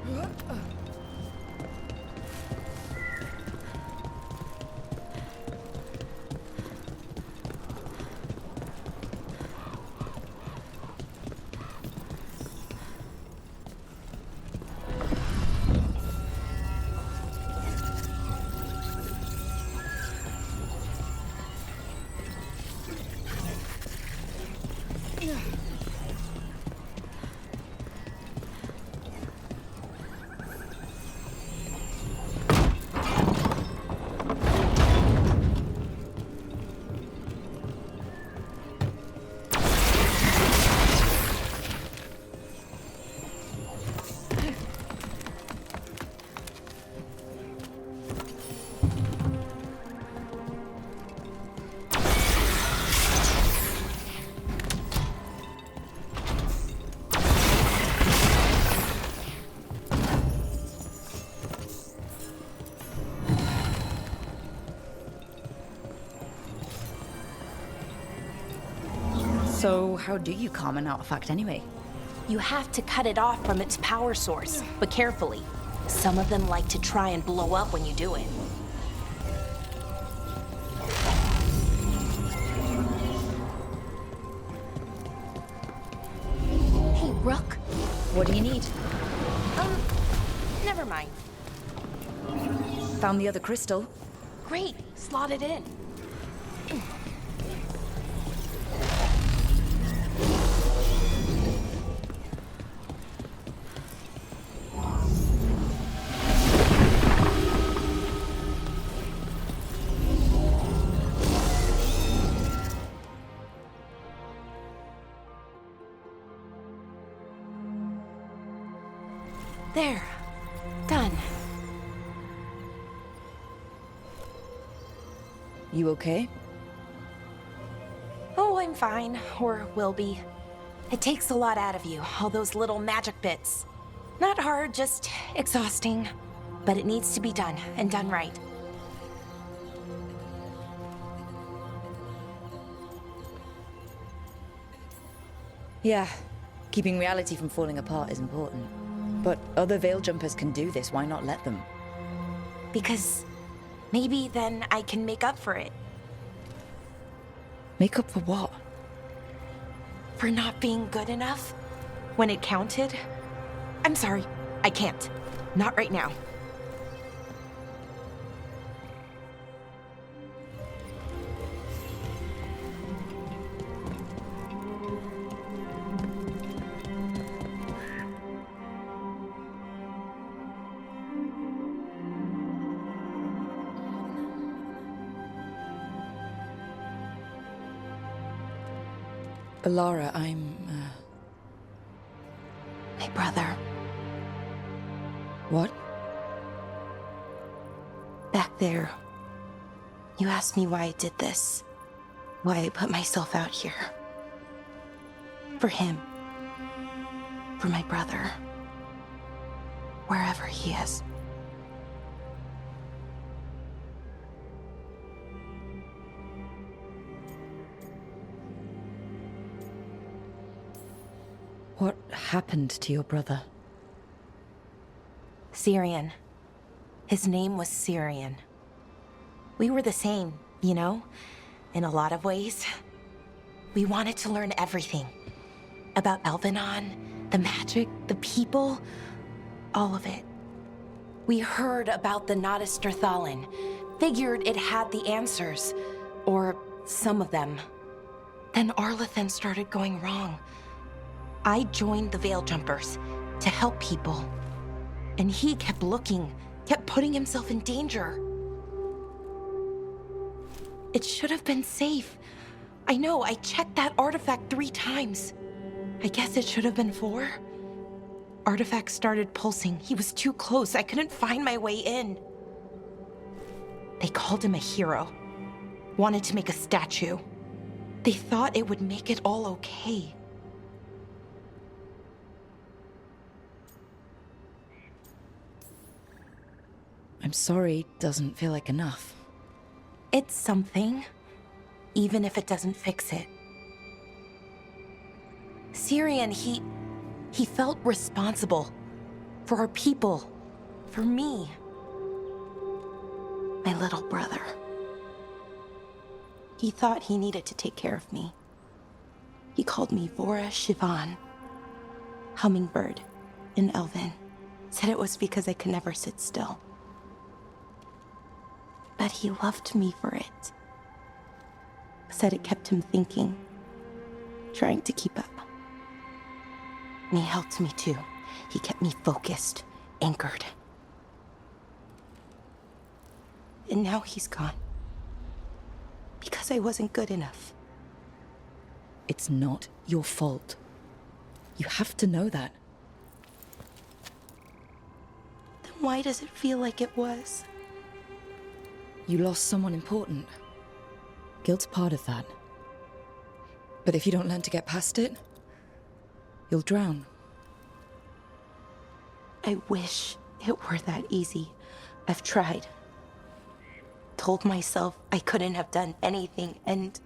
So, how do you calm an artifact anyway? You have to cut it off from its power source, but carefully. Some of them like to try and blow up when you do it. Hey, Rook. What do you need? Never mind. Found the other crystal. Great, slot it in. There. Done. You okay? Oh, I'm fine. Or will be. It takes a lot out of you, all those little magic bits. Not hard, just exhausting. But it needs to be done, and done right. Yeah. Keeping reality from falling apart is important. But other veil jumpers can do this, why not let them? Because maybe then I can make up for it. Make up for what? For not being good enough when it counted. I'm sorry, I can't. Not right now. Bellara, I'm, My brother. What? Back there. You asked me why I did this. Why I put myself out here. For him. For my brother. Wherever he is. What happened to your brother? Syrian. His name was Syrian. We were the same, you know? In a lot of ways. We wanted to learn everything. About Elvenon, the magic, the people, all of it. We heard about the Nodus Thalin, figured it had the answers, or some of them. Then Arlathan started going wrong. I joined the Veil Jumpers to help people. And he kept looking, kept putting himself in danger. It should have been safe. I know, I checked that artifact 3 times. I guess it should have been 4. Artifact started pulsing. He was too close. I couldn't find my way in. They called him a hero. Wanted to make a statue. They thought it would make it all okay. sorry doesn't feel like enough. It's something, even if it doesn't fix it. Syrian, he felt responsible for our people, for me, my little brother. He thought he needed to take care of me. He called me Vora Shivan, hummingbird in Elven. Said it was because I could never sit still. But he loved me for it. Said it kept him thinking, trying to keep up. And he helped me too. He kept me focused, anchored. And now he's gone. Because I wasn't good enough. It's not your fault. You have to know that. Then why does it feel like it was? You lost someone important. Guilt's part of that. But if you don't learn to get past it, you'll drown. I wish it were that easy. I've tried. Told myself I couldn't have done anything, and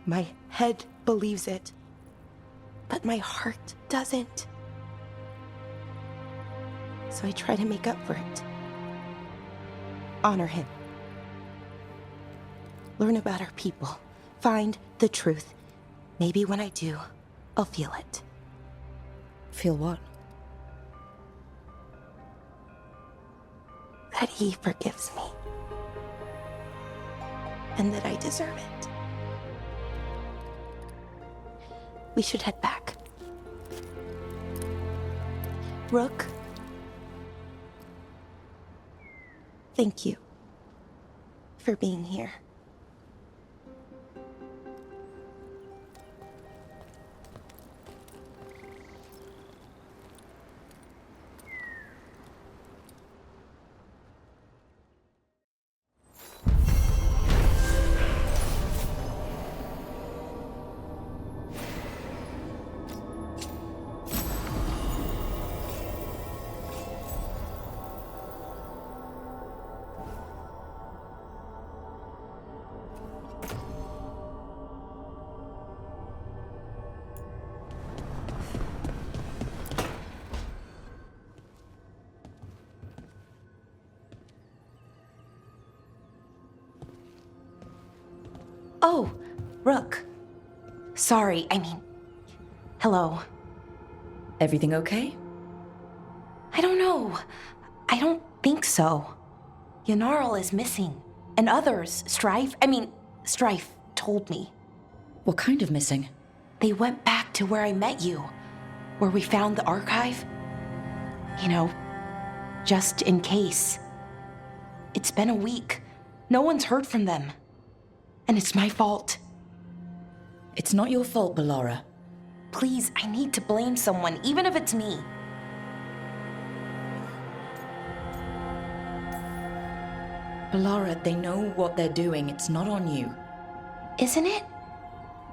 my head believes it. But my heart doesn't. So I try to make up for it. Honor him. Learn about our people. Find the truth. Maybe when I do, I'll feel it. Feel what? That he forgives me. And that I deserve it. We should head back. Rook. Thank you for being here. Oh, Rook. Sorry, hello. Everything okay? I don't know. I don't think so. Yanarl is missing. And others, Strife told me. What kind of missing? They went back to where I met you. Where we found the archive. You know, just in case. It's been a week. No one's heard from them. And it's my fault. It's not your fault, Bellara. Please, I need to blame someone, even if it's me. Bellara, they know what they're doing. It's not on you. Isn't it?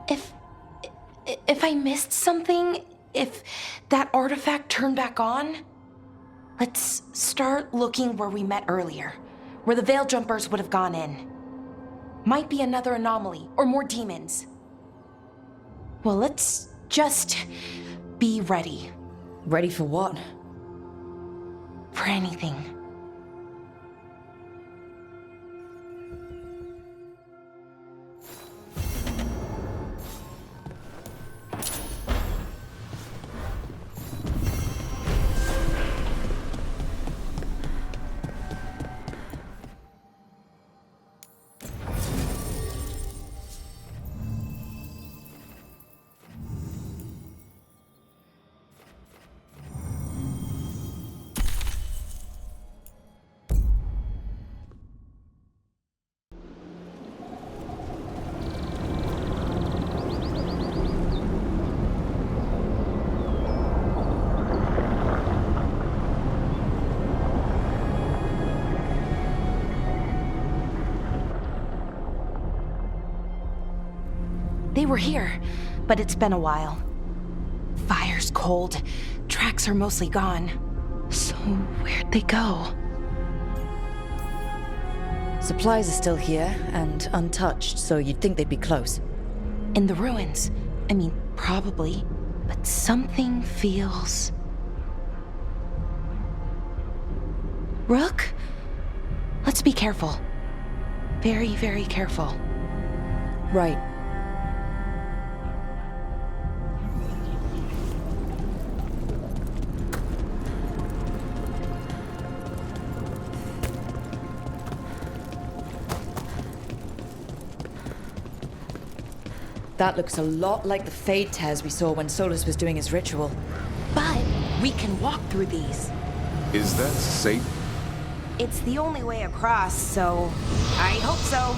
If I missed something, if that artifact turned back on, let's start looking where we met earlier, where the Veil Jumpers would have gone in. Might be another anomaly, or more demons. Well, let's just be ready. Ready for what? For anything. They were here, but it's been a while. Fire's cold, tracks are mostly gone. So where'd they go? Supplies are still here and untouched, so you'd think they'd be close. In the ruins. I mean, probably. But something feels... Rook? Let's be careful. Very, very careful. Right. That looks a lot like the Fade tears we saw when Solus was doing his ritual. But we can walk through these. Is that safe? It's the only way across, so I hope so.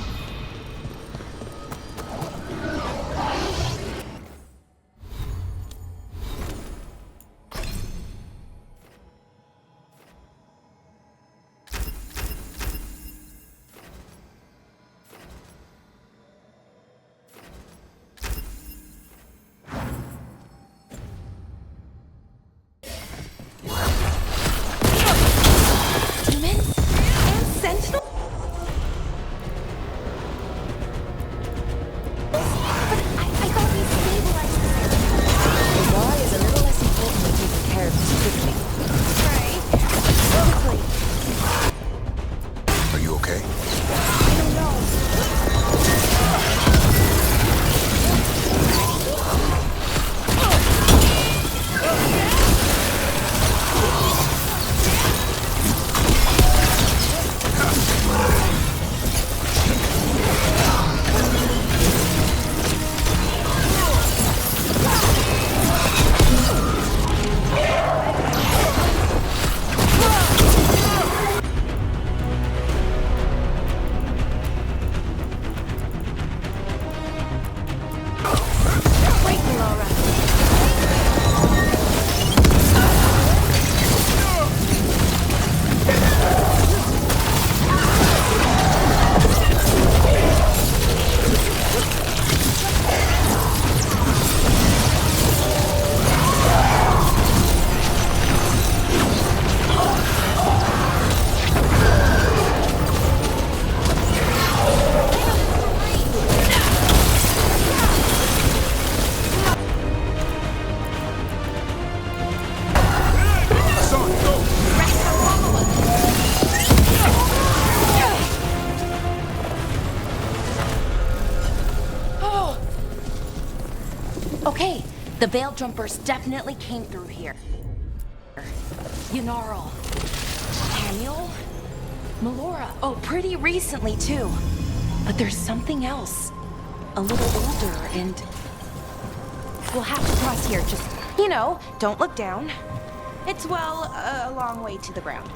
Okay, the Veil Jumpers definitely came through here. Yunarl, Daniel, Melora. Oh, pretty recently too. But there's something else. A little older and... We'll have to cross here, just, you know, don't look down. It's, well, a long way to the ground.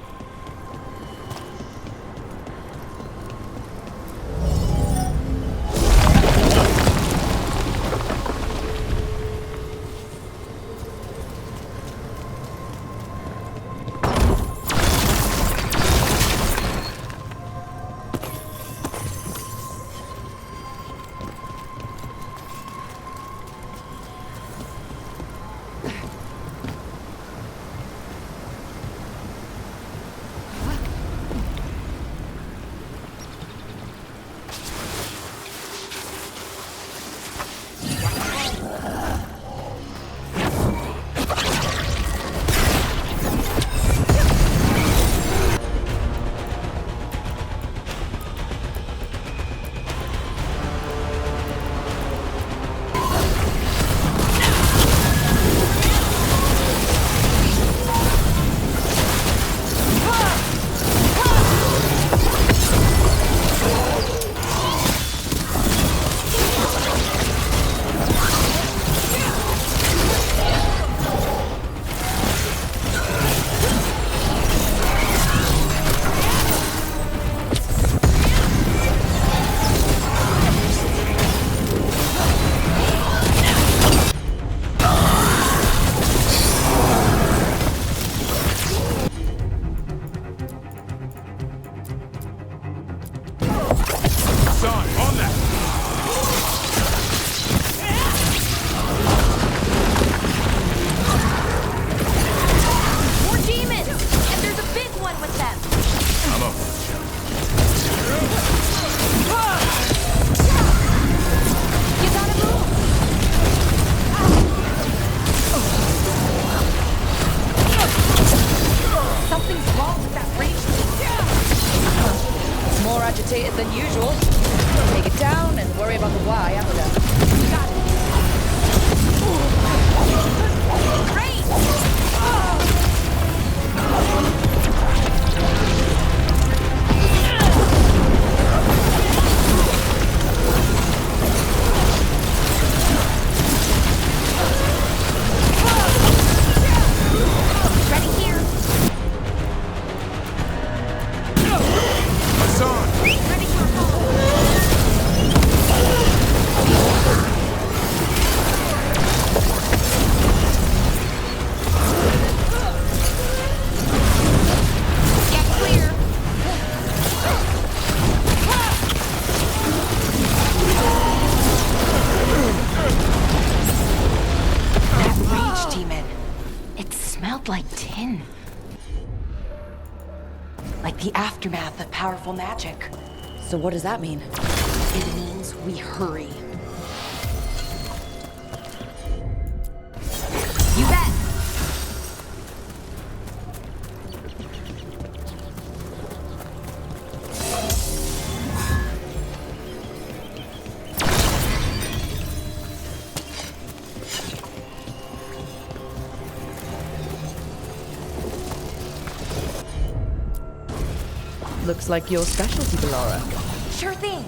agitated than usual. Take it down and worry about the why after. Got it. Great! Ready here. Hassan! Ready for a fall. Get clear. That rage demon. It smelled like tin. Like the aftermath of powerful magic. So what does that mean? It means we hurry. You bet! Looks like your specialty, Bellara. Sure thing.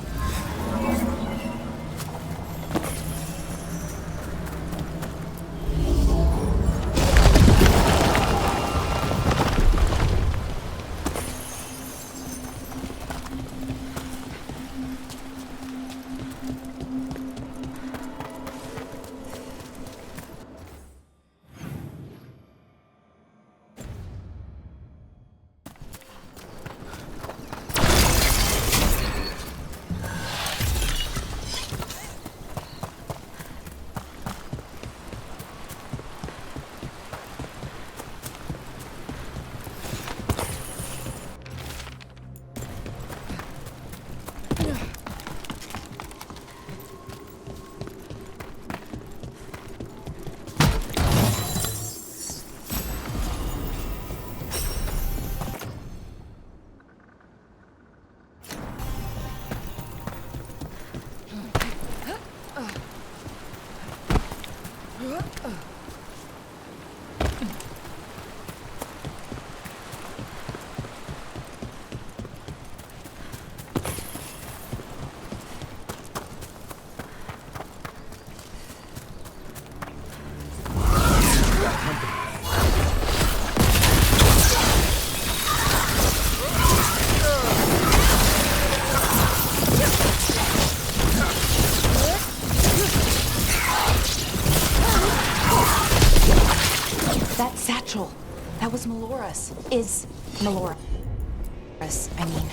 That satchel. That was Melora's. Is Melora's, I mean.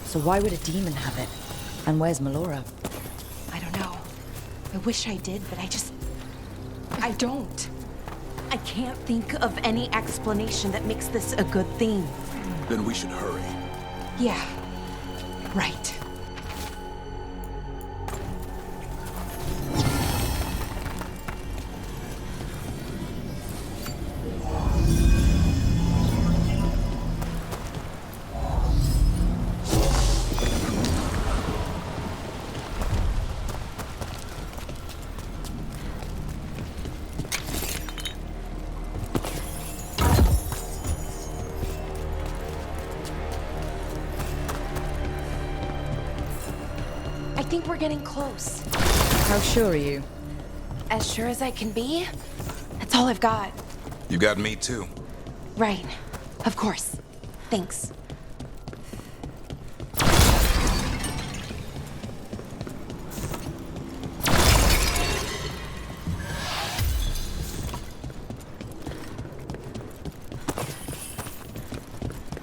So why would a demon have it? And where's Melora? I don't know. I wish I did, but I don't. I can't think of any explanation that makes this a good thing. Then we should hurry. Yeah. Right. I think we're getting close. How sure are you? As sure as I can be. That's all I've got. You got me too. Right. Of course. Thanks.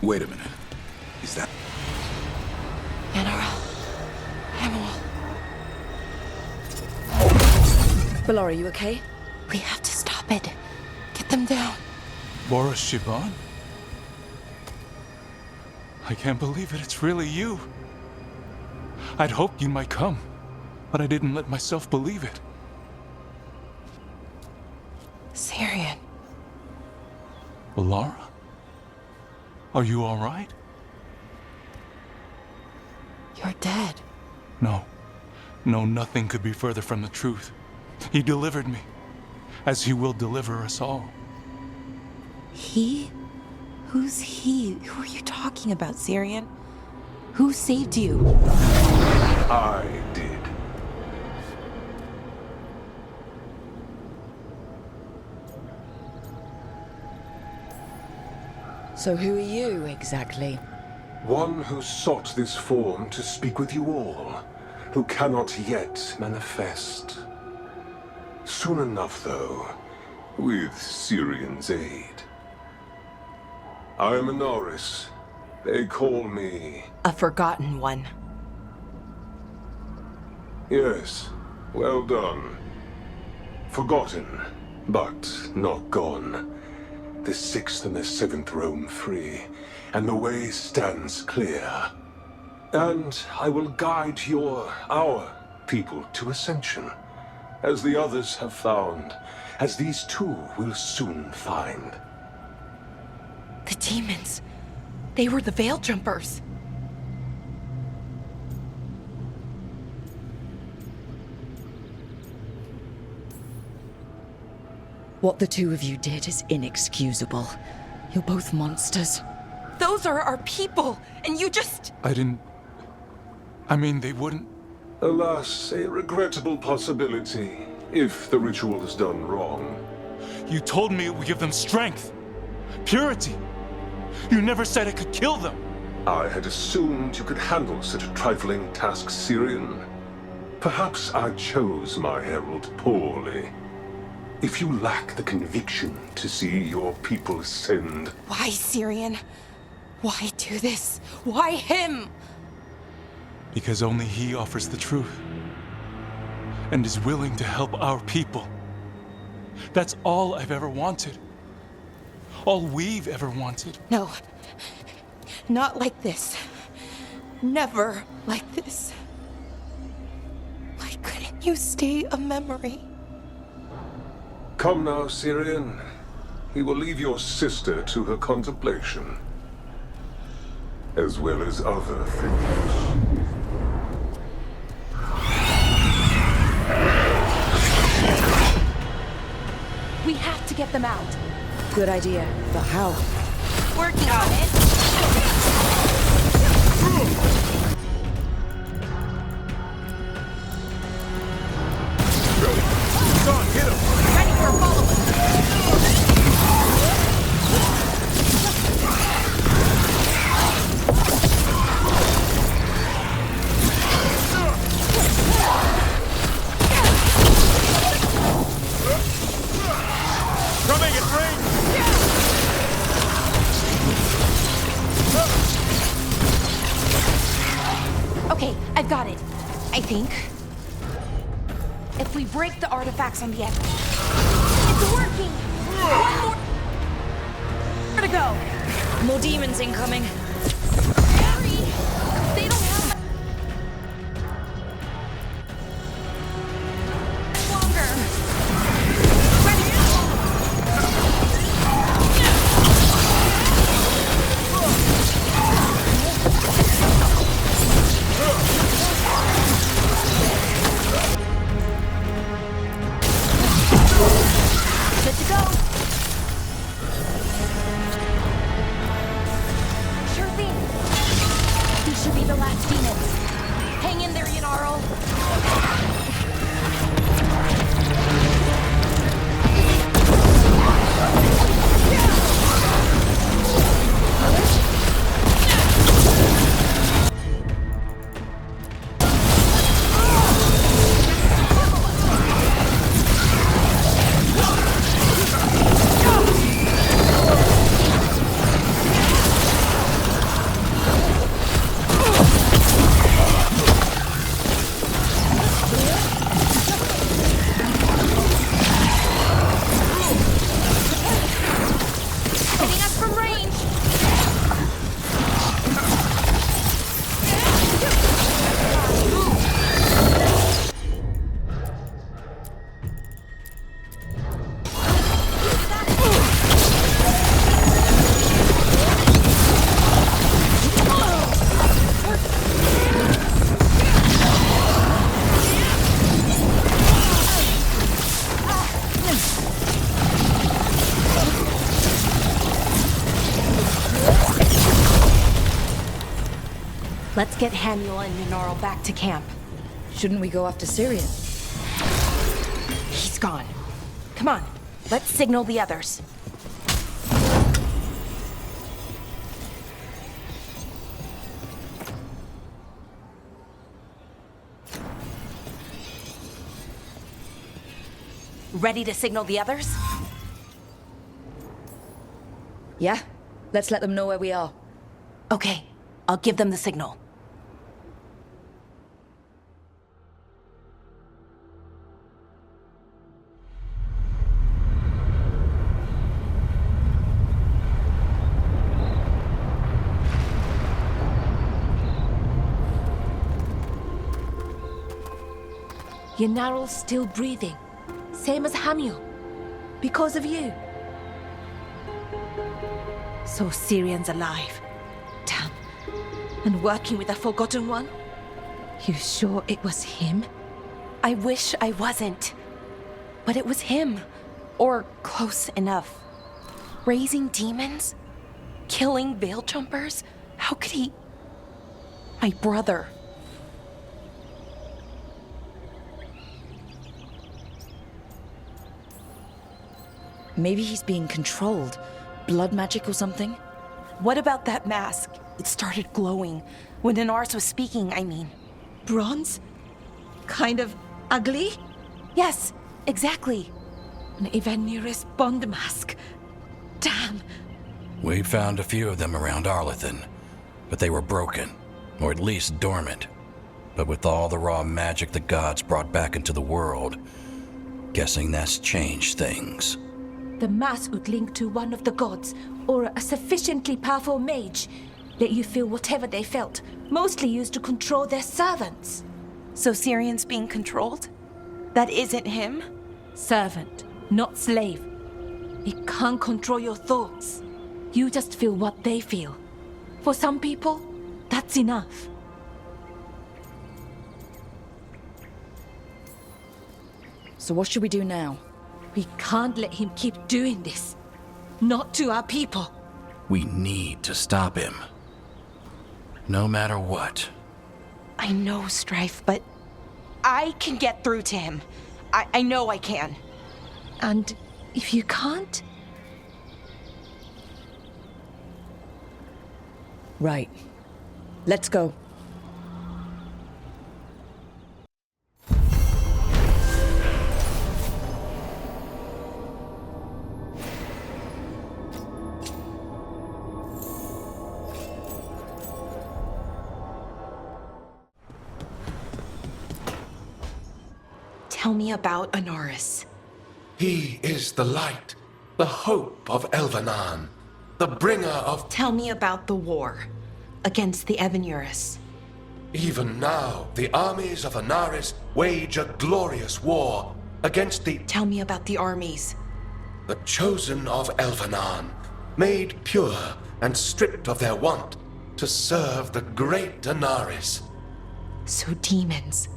Wait a minute. Is that... Bellara, you okay? We have to stop it. Get them down. Boris Shiban? I can't believe it. It's really you. I'd hoped you might come, but I didn't let myself believe it. Syrian. Bellara? Are you all right? You're dead. No. No, nothing could be further from the truth. He delivered me, as he will deliver us all. He? Who's he? Who are you talking about, Syrian? Who saved you? I did. So who are you, exactly? One who sought this form to speak with you all, who cannot yet manifest. Soon enough, though, with Syrian's aid. I am a Norris. They call me... A forgotten one. Yes, well done. Forgotten, but not gone. The 6th and the 7th roam free, and the way stands clear. And I will guide our people to ascension, as the others have found, as these two will soon find. The demons. They were the Veil Jumpers. What the two of you did is inexcusable. You're both monsters. Those are our people, and you just... I mean, they wouldn't... Alas, a regrettable possibility, if the ritual is done wrong. You told me it would give them strength, purity. You never said it could kill them. I had assumed you could handle such a trifling task, Syrian. Perhaps I chose my herald poorly. If you lack the conviction to see your people ascend... Why, Syrian? Why do this? Why him? Because only he offers the truth. And is willing to help our people. That's all I've ever wanted. All we've ever wanted. No. Not like this. Never like this. Why couldn't you stay a memory? Come now, Syrian. We will leave your sister to her contemplation, as well as other things. We have to get them out. Good idea, but how? Working on it. Son, hit him! Ready for a follow-up. Coming in range! Okay, I've got it. I think. If we break the artifacts on the edge. It's working! One more... Where to go? More demons incoming. Hurry! They don't have... longer. Good to go. Sure thing. These should be the last demons. Hang in there, Yanarl. Let's get Haniel and Minoru back to camp. Shouldn't we go after Syrian? He's gone. Come on, let's signal the others. Ready to signal the others? Yeah, let's let them know where we are. Okay, I'll give them the signal. Yenaral's still breathing. Same as Hamiel. Because of you. So Syrian's alive. Damn. And working with a Forgotten One? You sure it was him? I wish I wasn't. But it was him. Or close enough. Raising demons? Killing veil jumpers? How could he... My brother. Maybe he's being controlled. Blood magic or something? What about that mask? It started glowing. When Inaris was speaking, I mean. Bronze? Kind of ugly? Yes, exactly. An Evanurus Bond mask. Damn. We found a few of them around Arlethan, but they were broken, or at least dormant. But with all the raw magic the gods brought back into the world, guessing that's changed things. The mask would link to one of the gods, or a sufficiently powerful mage. Let you feel whatever they felt, mostly used to control their servants. So Syrian's being controlled? That isn't him? Servant, not slave. It can't control your thoughts. You just feel what they feel. For some people, that's enough. So what should we do now? We can't let him keep doing this. Not to our people. We need to stop him. No matter what. I know, Strife, but I can get through to him. I know I can. And if you can't? Right. Let's go. Tell me about Inaris. He is the light, the hope of Elvenan, the bringer of... Tell me about the war against the Evanurus. Even now, the armies of Inaris wage a glorious war against the... Tell me about the armies. The chosen of Elvenan, made pure and stripped of their want to serve the great Inaris. So demons.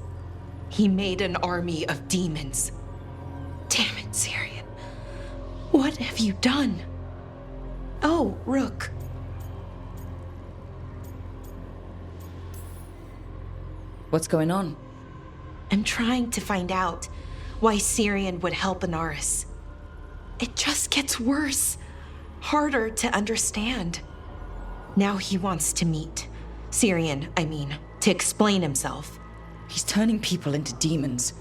He made an army of demons. Damn it, Syrian. What have you done? Oh, Rook. What's going on? I'm trying to find out why Syrian would help Inaris. It just gets worse. Harder to understand. Now he wants to meet. Syrian, I mean, to explain himself. He's turning people into demons.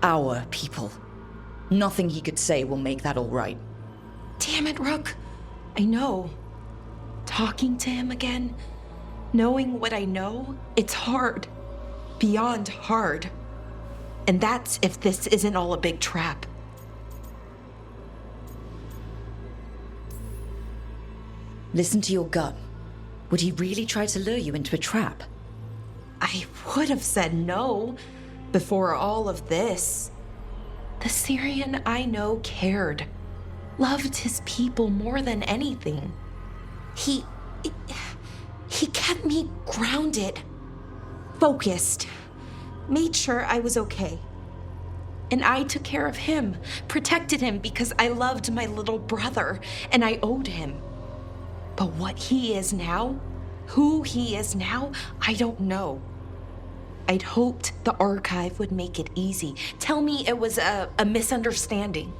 Our people. Nothing he could say will make that all right. Damn it, Rook. I know. Talking to him again, knowing what I know, it's hard. Beyond hard. And that's if this isn't all a big trap. Listen to your gut. Would he really try to lure you into a trap? I would have said no before all of this. The Syrian I know cared. Loved his people more than anything. He kept me grounded. Focused. Made sure I was okay. And I took care of him, protected him because I loved my little brother and I owed him. But what he is now, Who he is now, I don't know. I'd hoped the archive would make it easy. Tell me it was a misunderstanding.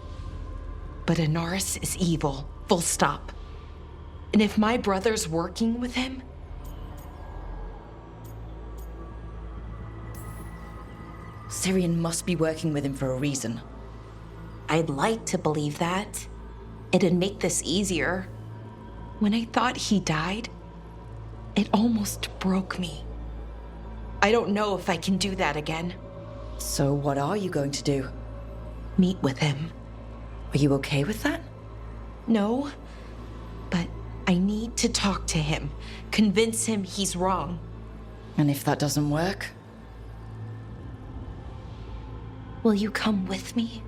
But Inaris is evil, full stop. And if my brother's working with him, Syrian must be working with him for a reason. I'd like to believe that. It'd make this easier. When I thought he died, it almost broke me. I don't know if I can do that again. So what are you going to do? Meet with him. Are you okay with that? No, but I need to talk to him, convince him he's wrong. And if that doesn't work? Will you come with me?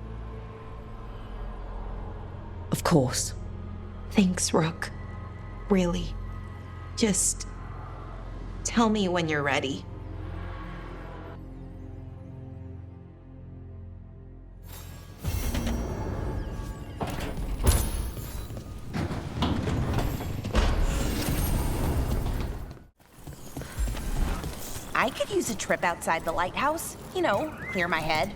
Of course. Thanks, Rook. Really. Just tell me when you're ready. I could use a trip outside the lighthouse. You know, clear my head.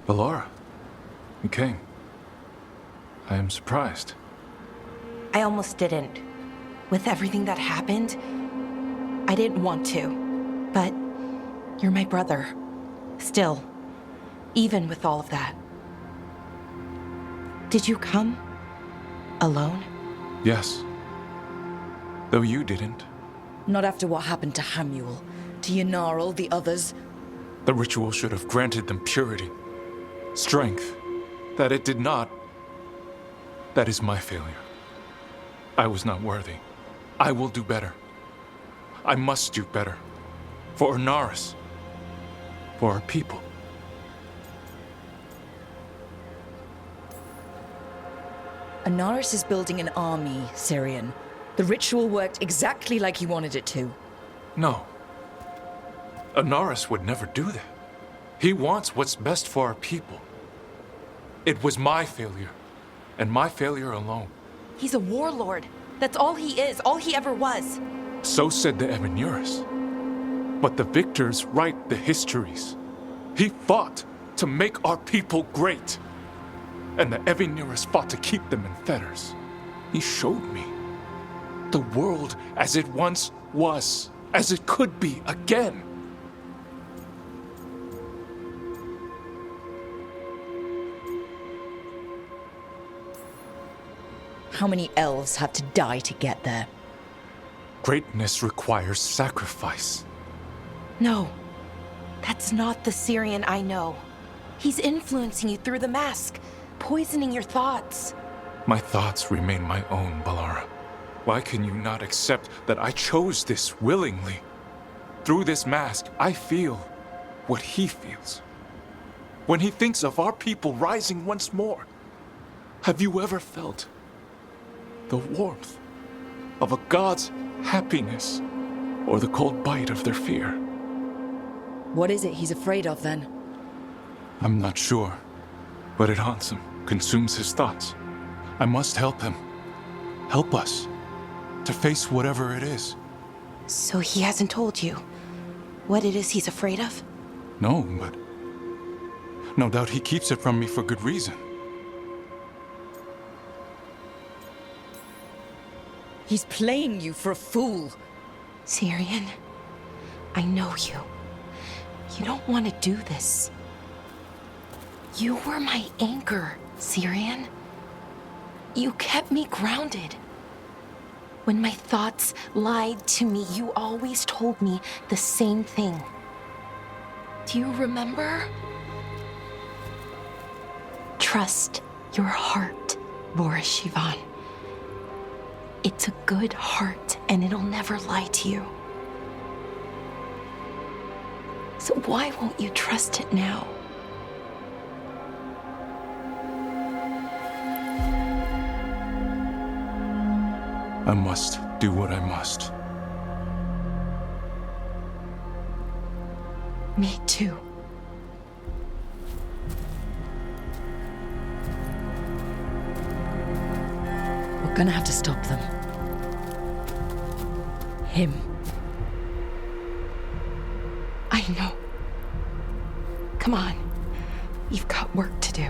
Bellara, you came. I am surprised. I almost didn't. With everything that happened, I didn't want to. But you're my brother. Still, even with all of that. Did you come? Alone? Yes. Though you didn't. Not after what happened to Hamuel, to Yanarl, the others. The ritual should have granted them purity. Strength. That it did not. That is my failure. I was not worthy. I will do better. I must do better. For Inaris. For our people. Inaris is building an army, Syrian. The ritual worked exactly like he wanted it to. No. Inaris would never do that. He wants what's best for our people. It was my failure, and my failure alone. He's a warlord. That's all he is, all he ever was. So said the EMMRICH. But the victors write the histories. He fought to make our people great. And the EMMRICH fought to keep them in fetters. He showed me the world as it once was, as it could be again. How many elves had to die to get there? Greatness requires sacrifice. No, that's not the Syrian I know. He's influencing you through the mask, poisoning your thoughts. My thoughts remain my own, Bellara. Why can you not accept that I chose this willingly? Through this mask, I feel what he feels. When he thinks of our people rising once more, have you ever felt the warmth of a god's happiness or the cold bite of their fear? What is it he's afraid of, then? I'm not sure, but it haunts him, consumes his thoughts. I must help him. Help us to face whatever it is. So he hasn't told you what it is he's afraid of? No, but no doubt he keeps it from me for good reason. He's playing you for a fool. Syrian, I know you. You don't want to do this. You were my anchor, Syrian. You kept me grounded. When my thoughts lied to me, you always told me the same thing. Do you remember? Trust your heart, Boris Shivan. It's a good heart, and it'll never lie to you. So why won't you trust it now? I must do what I must. Me too. Gonna have to stop them. Him. I know. Come on. You've got work to do.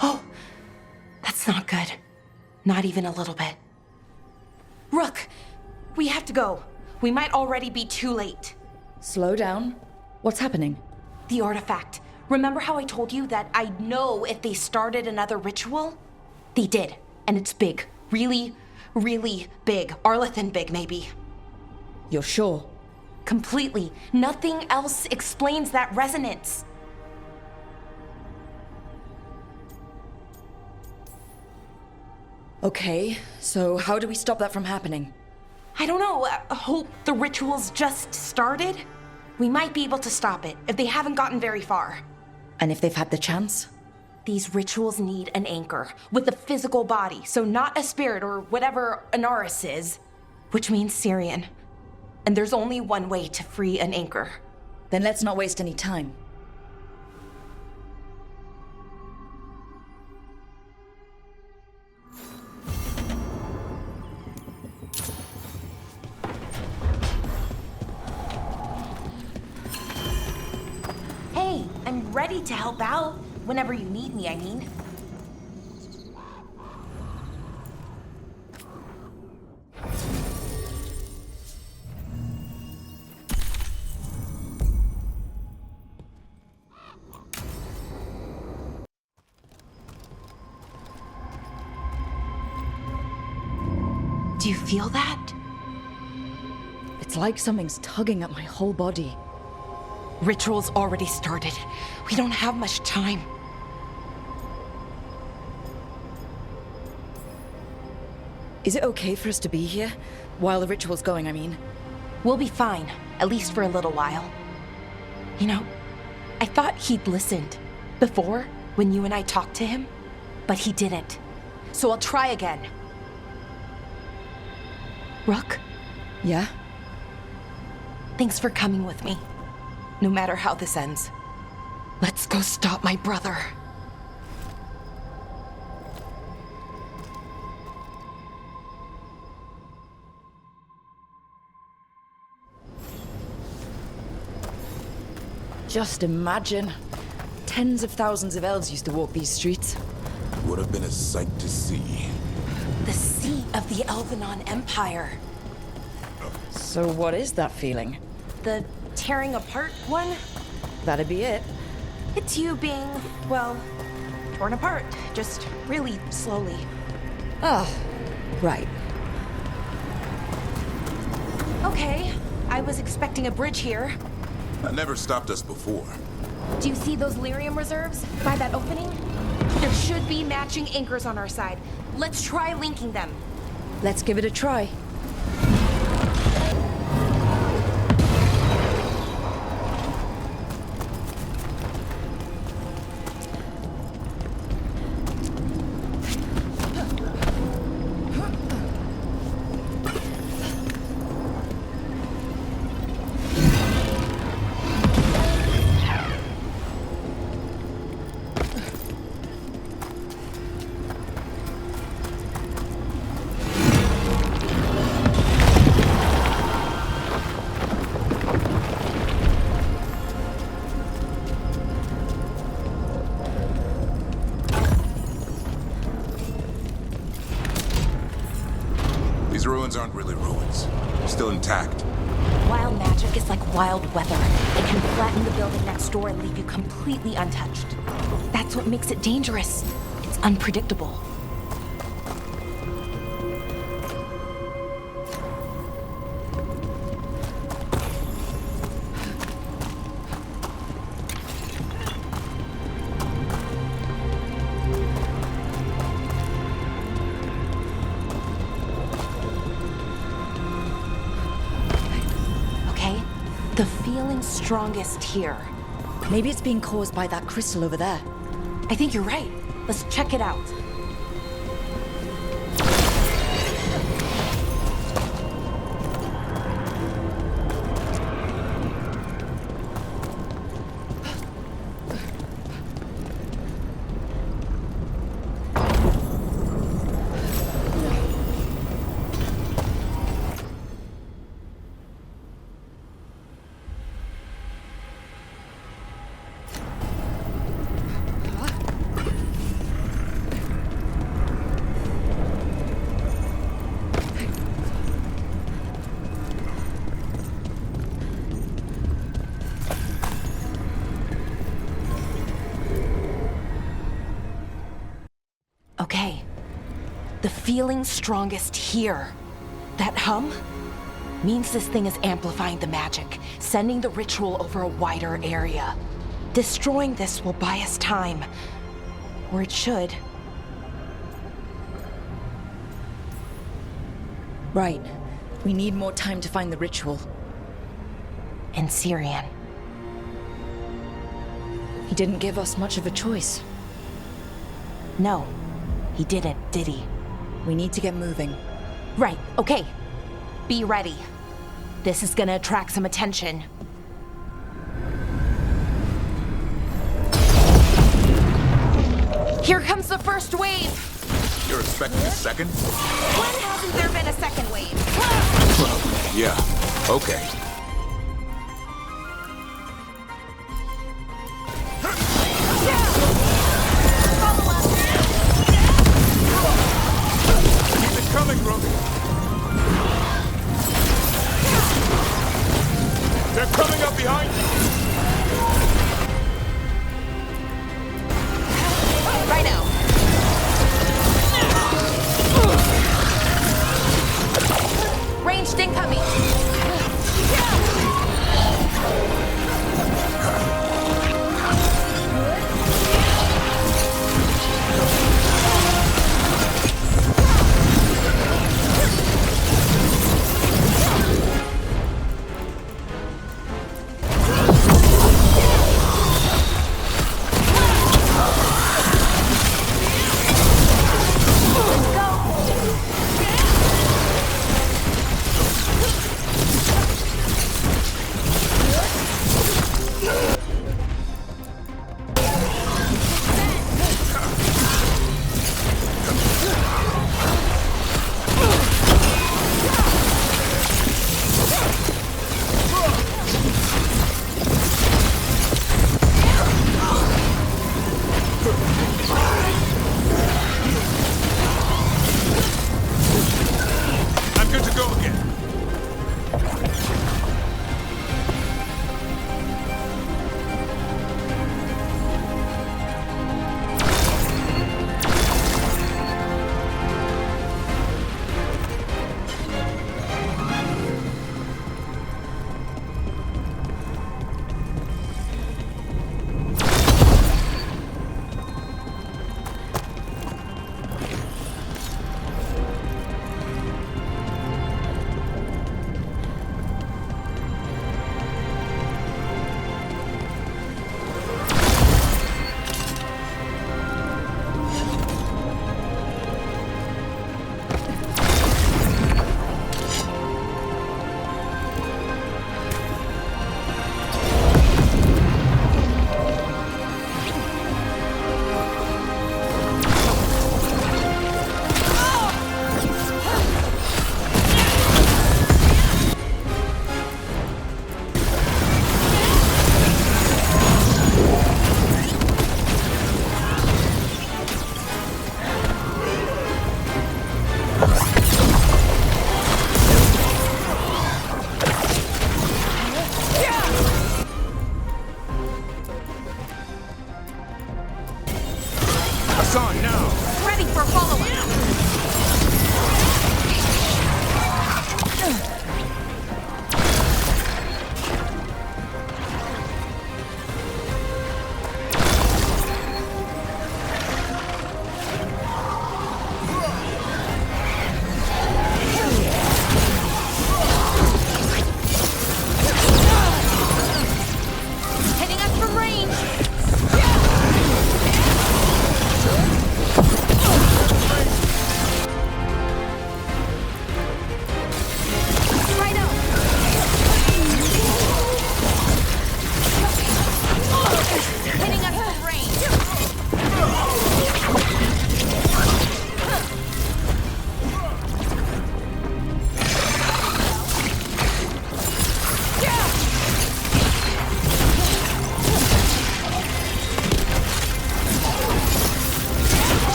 Oh, that's not good. Not even a little bit. Rook, we have to go. We might already be too late. Slow down. What's happening? The artifact. Remember how I told you that I'd know if they started another ritual? They did, and it's big. Really, really big. Arlethan big, maybe. You're sure? Completely. Nothing else explains that resonance. Okay, so how do we stop that from happening? I don't know. I hope the ritual's just started. We might be able to stop it if they haven't gotten very far. And if they've had the chance? These rituals need an anchor with a physical body, so not a spirit or whatever Anaris is, which means Syrian. And there's only one way to free an anchor. Then let's not waste any time. Hey, I'm ready to help out. Whenever you need me, I mean. Do you feel that? It's like something's tugging at my whole body. Ritual's already started. We don't have much time. Is it okay for us to be here? While the ritual's going, I mean. We'll be fine, at least for a little while. You know, I thought he'd listened before when you and I talked to him, but he didn't. So I'll try again. Rook? Yeah? Thanks for coming with me. No matter how this ends. Let's go stop my brother. Just imagine. Tens of thousands of elves used to walk these streets. Would have been a sight to see. The seat of the Elvenon Empire. So what is that feeling? The tearing apart one? That'd be it. It's you being, well, torn apart. Just really slowly. Ah, right. Okay, I was expecting a bridge here. That never stopped us before. Do you see those lyrium reserves by that opening? There should be matching anchors on our side. Let's try linking them. Let's give it a try. These ruins aren't really ruins. They're still intact. Wild magic is like wild weather. It can flatten the building next door and leave you completely untouched. That's what makes it dangerous. It's unpredictable. The feeling's strongest here. Maybe it's being caused by that crystal over there. I think you're right. Let's check it out. The feeling's strongest here. That hum means this thing is amplifying the magic, sending the ritual over a wider area. Destroying this will buy us time. Or it should. Right. We need more time to find the ritual. And Syrian. He didn't give us much of a choice. No, he didn't, did he? We need to get moving. Right, okay. Be ready. This is gonna attract some attention. Here comes the first wave! You're expecting a second? When hasn't there been a second wave? Well, yeah. Okay. Keep it coming, Roby. They're coming up behind you. Righto. Ranged incoming.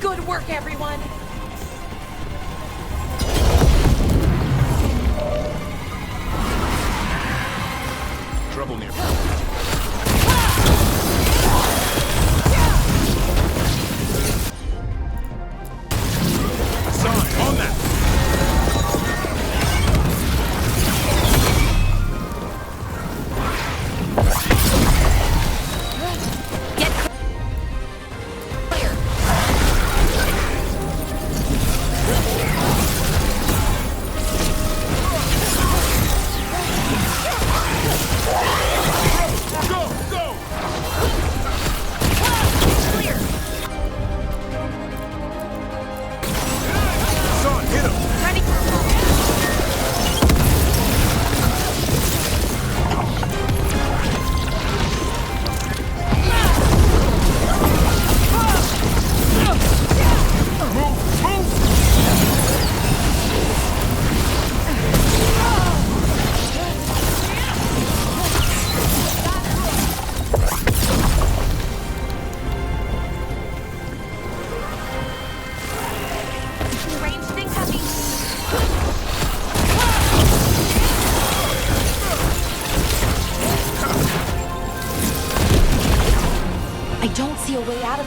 Good work, everyone! Trouble near. Sign on that.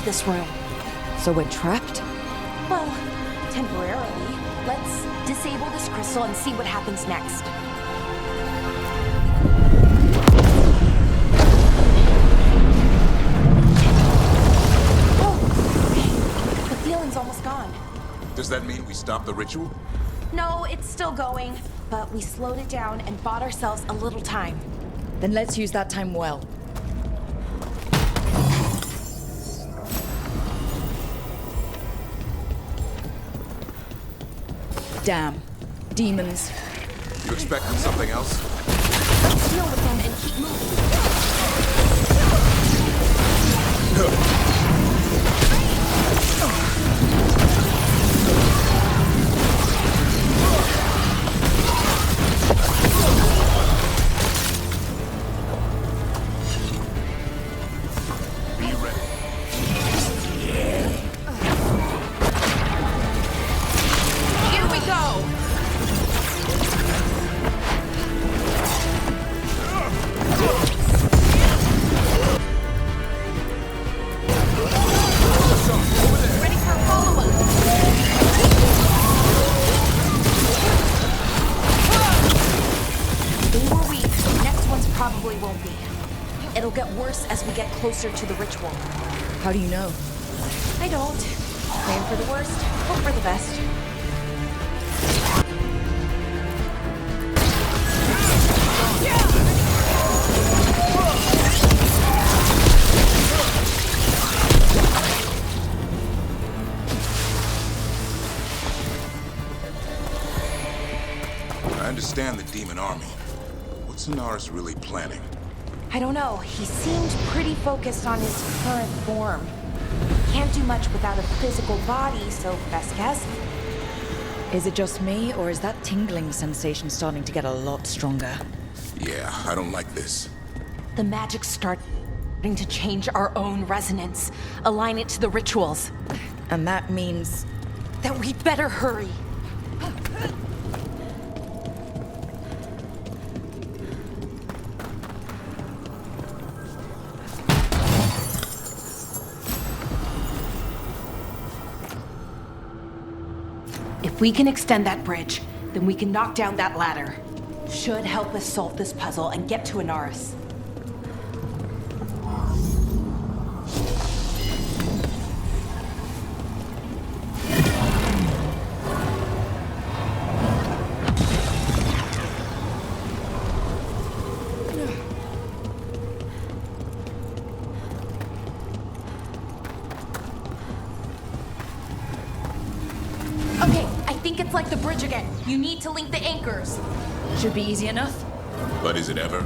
This room. So we're trapped? Well, temporarily. Let's disable this crystal and see what happens next. Oh, the feeling's almost gone. Does that mean we stop the ritual? No, it's still going, but we slowed it down and bought ourselves a little time. Then let's use that time well. Damn. Demons. You expected something else? Let's deal with them and keep moving. Closer to the ritual. How do you know? I don't. Plan for the worst, hope for the best. I understand the demon army. What's Inaris really planning? I don't know. He seemed pretty focused on his current form. Can't do much without a physical body, so best guess. Is it just me, or is that tingling sensation starting to get a lot stronger? Yeah, I don't like this. The magic's starting to change our own resonance, align it to the rituals. And that means... that we'd better hurry. If we can extend that bridge, then we can knock down that ladder. Should help us solve this puzzle and get to Inaris. It's like the bridge again. You need to link the anchors. Should be easy enough. But is it ever?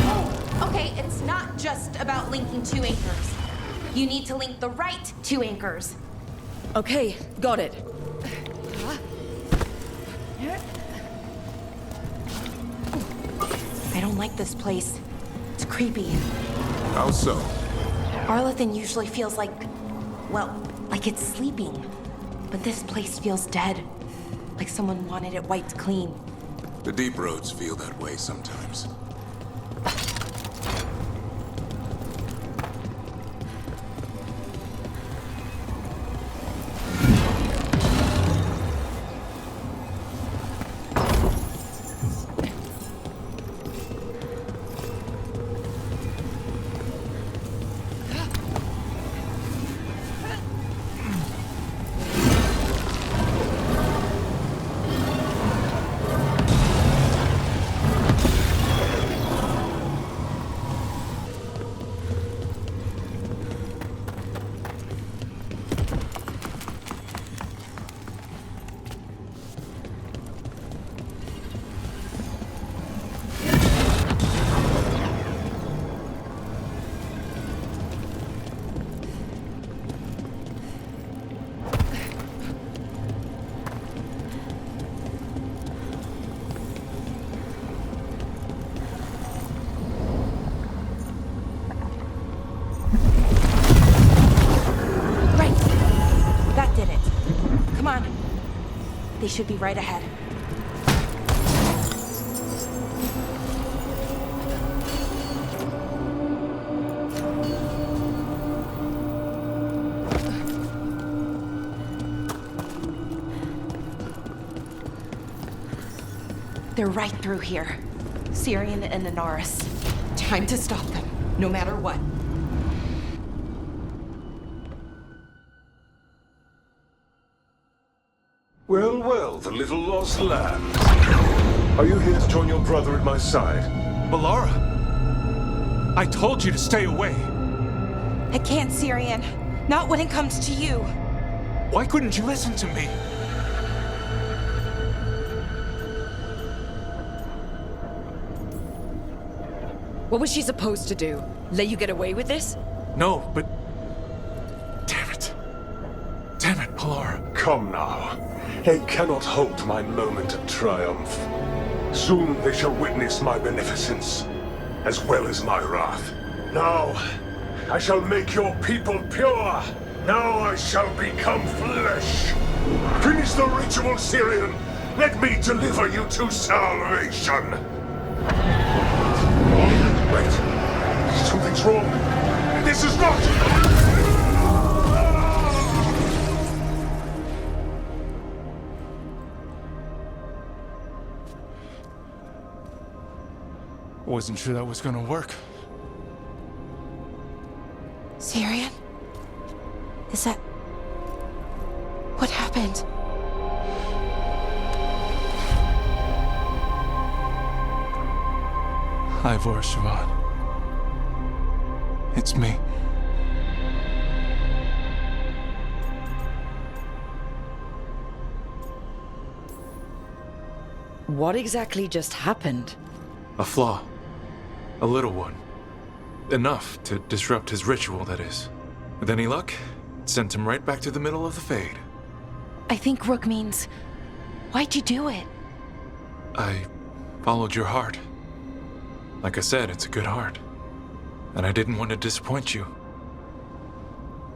Oh, okay, it's not just about linking two anchors. You need to link the right two anchors. Okay, got it. I don't like this place. It's creepy. How so? Arlethan usually feels like, well, like it's sleeping. But this place feels dead. Like someone wanted it wiped clean. The deep roads feel that way sometimes. They should be right ahead. They're right through here. Syrian and Inaris. Time to stop them, no matter what. Well, well, the little lost lamb. Are you here to join your brother at my side? Bellara! I told you to stay away! I can't, Syrian. Not when it comes to you. Why couldn't you listen to me? What was she supposed to do? Let you get away with this? No, but... Damn it. Damn it, Bellara. Come now. They cannot halt my moment of triumph. Soon they shall witness my beneficence, as well as my wrath. Now, I shall make your people pure. Now I shall become flesh. Finish the ritual, Syrian. Let me deliver you to salvation. Wait. Something's wrong. This is not... Wasn't sure that was gonna work. Syrian? Is that... What happened? Ivor Siobhan. It's me. What exactly just happened? A flaw. A little one. Enough to disrupt his ritual, that is. With any luck, it sent him right back to the middle of the Fade. I think Rook means... Why'd you do it? I followed your heart. Like I said, it's a good heart. And I didn't want to disappoint you.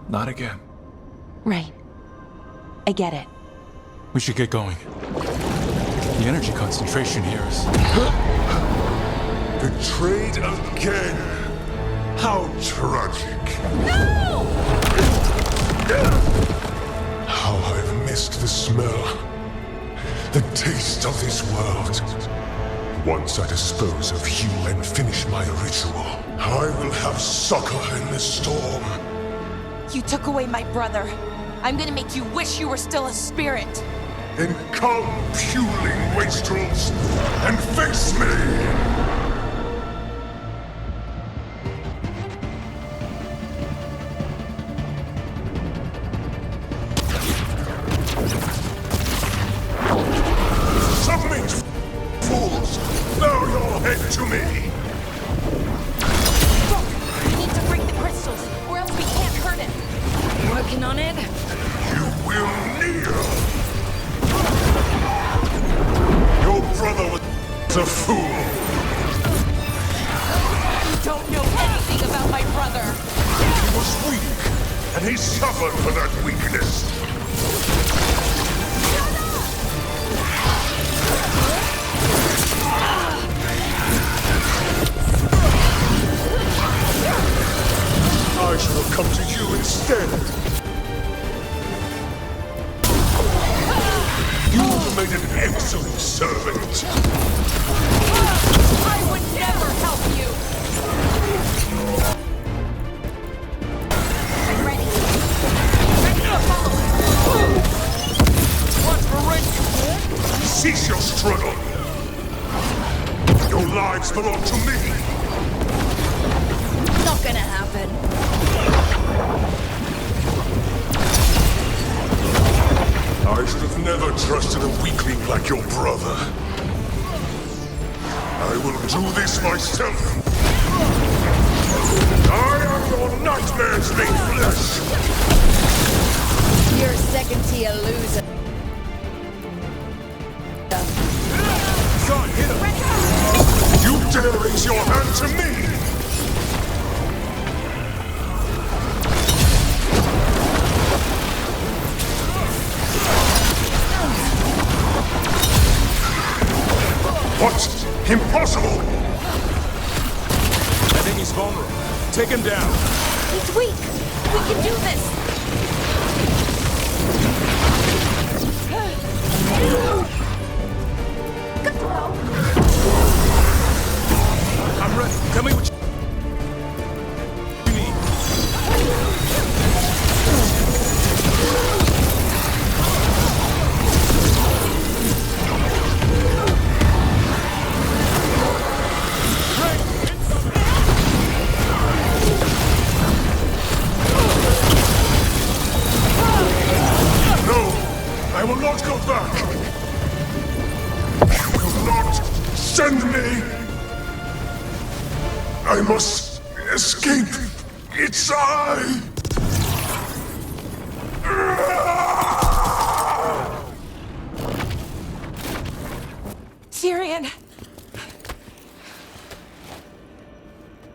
Not again. Right. I get it. We should get going. The energy concentration here is... Betrayed again! How tragic! No! How I've missed the smell, the taste of this world. Once I dispose of you and finish my ritual, I will have succor in the storm. You took away my brother. I'm gonna make you wish you were still a spirit. Then come, puling wastrels, and face me! Submit, fools! Bow your head to me! and he suffered for that weakness. I shall come to you instead. You have made an excellent servant. I would never help you! I'm ready. Ready to follow. Watch for Rick! Cease your struggle. Your lives belong to me. Not gonna happen. I should have never trusted a weakling like your brother. I will do this myself. I am your nightmares made flesh. You're a second-tier loser. Son, hit him! You dare raise your hand to me! What? Impossible! I think he's vulnerable. Take him down. He's weak. We can do this. I'm ready. Tell me what you need. No! I will not go back! You will not send me! I must escape! It's I! Syrian!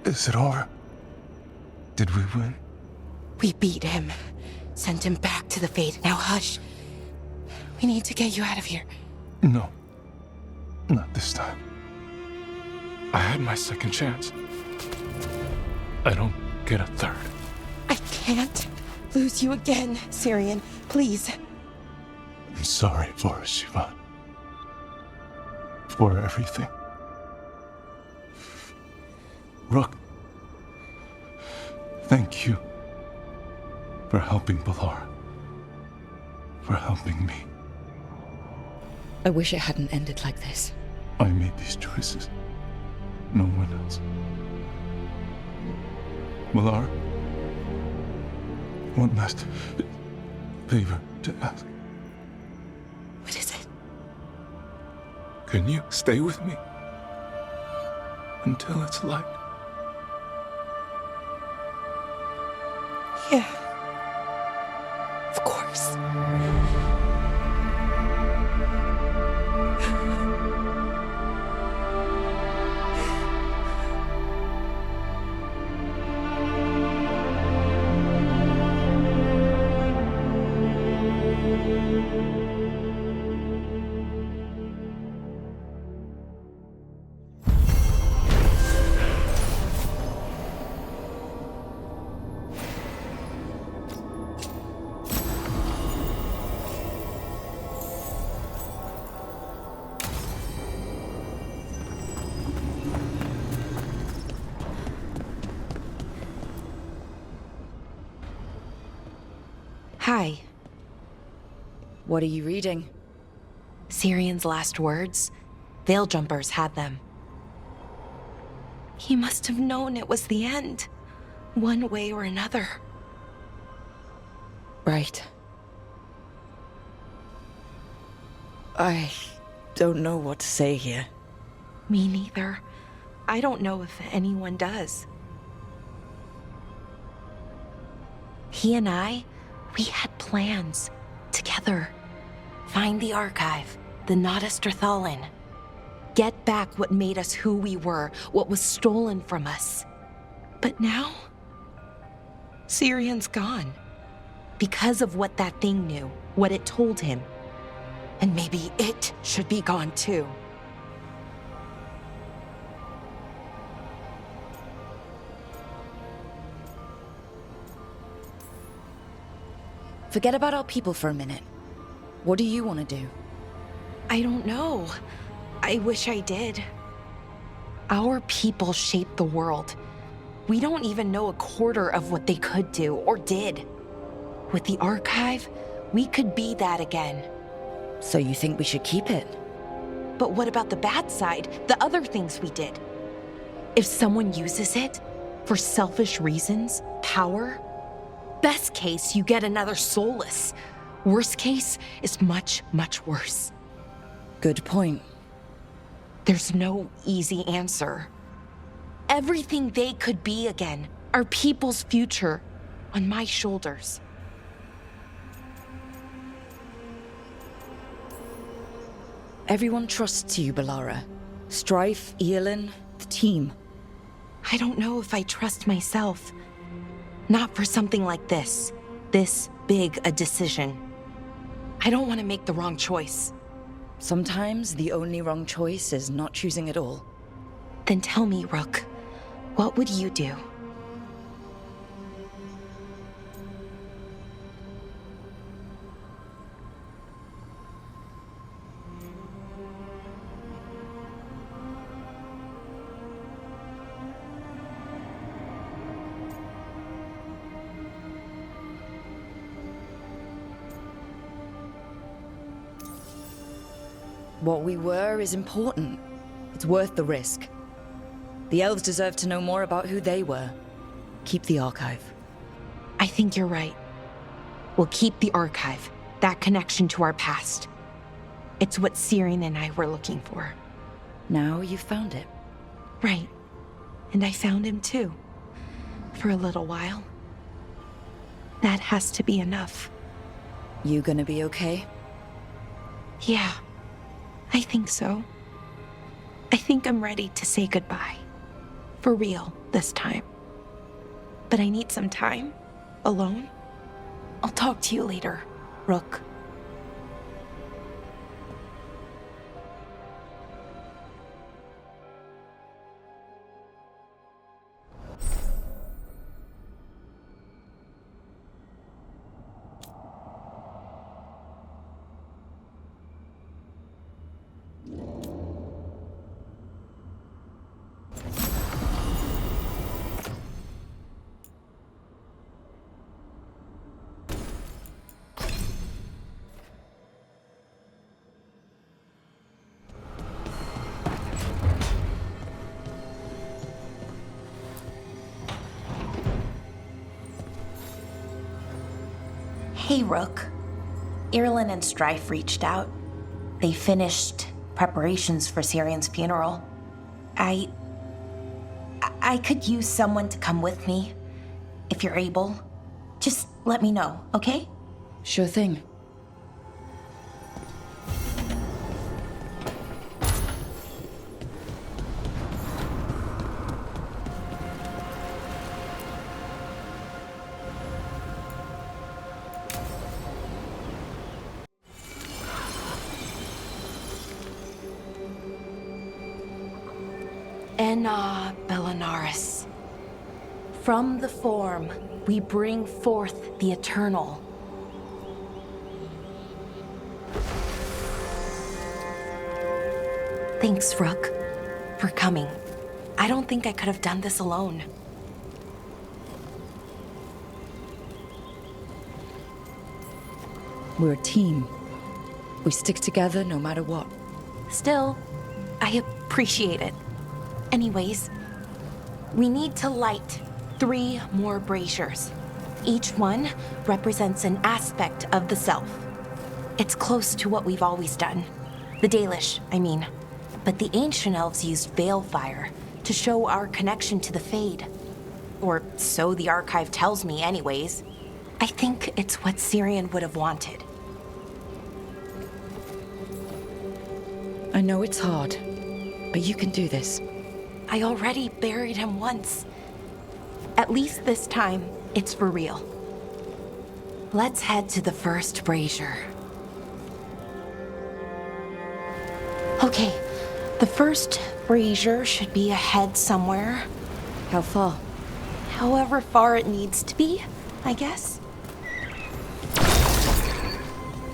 Is it over? Did we win? We beat him. Sent him back to the Fate. Now hush. We need to get you out of here. No. Not this time. I had my second chance. I don't get a third. I can't lose you again, Syrian. Please. I'm sorry for us, Siobhan. For everything. Rook, thank you for helping Bellara. For helping me. I wish it hadn't ended like this. I made these choices. No one else. Bellara, one last favor to ask. What is it? Can you stay with me until it's light? Yeah. Of course. Hi. What are you reading? Syrian's last words. Veil Jumpers had them. He must have known it was the end. One way or another. Right. I don't know what to say here. Me neither. I don't know if anyone does. He and I, we had plans. Together. Find the archive, the Nodasterthalin. Get back what made us who we were, what was stolen from us. But now, Syrian's gone. because of what that thing knew, what it told him. And maybe it should be gone too. Forget about our people for a minute. What do you want to do? I don't know. I wish I did. Our people shaped the world. We don't even know a quarter of what they could do or did. With the archive, we could be that again. So you think we should keep it? But what about the bad side, the other things we did? If someone uses it for selfish reasons, power, best case, you get another soulless. Worst case is much, much worse. Good point. There's no easy answer. Everything they could be again, our people's future, on my shoulders. Everyone trusts you, Bellara. Strife, Eolin, the team. I don't know if I trust myself. Not for something like this. This big a decision. I don't want to make the wrong choice. Sometimes the only wrong choice is not choosing at all. Then tell me, Rook, what would you do? What we were is important. It's worth the risk. The elves deserve to know more about who they were. Keep the archive. I think you're right. We'll keep the archive, that connection to our past. It's what Syrian and I were looking for. Now you've found it. Right. And I found him too. For a little while. That has to be enough. You gonna be okay? Yeah. I think so. I think I'm ready to say goodbye. For real, this time. But I need some time. Alone. I'll talk to you later, Rook. Hey, Rook. Irulan and Strife reached out. They finished preparations for Syrian's funeral. I could use someone to come with me, if you're able. Just let me know, okay? Sure thing. Enna Bellanaris. From the form, we bring forth the eternal. Thanks, Rook, for coming. I don't think I could have done this alone. We're a team. We stick together no matter what. Still, I appreciate it. Anyways, we need to light 3 more braziers. Each one represents an aspect of the self. It's close to what we've always done. The Dalish, I mean. But the ancient elves used Veilfire to show our connection to the Fade. Or so the archive tells me anyways. I think it's what Syrian would have wanted. I know it's hard, but you can do this. I already buried him once. At least this time, it's for real. Let's head to the first brazier. Okay, the first brazier should be ahead somewhere. How far? However far it needs to be, I guess.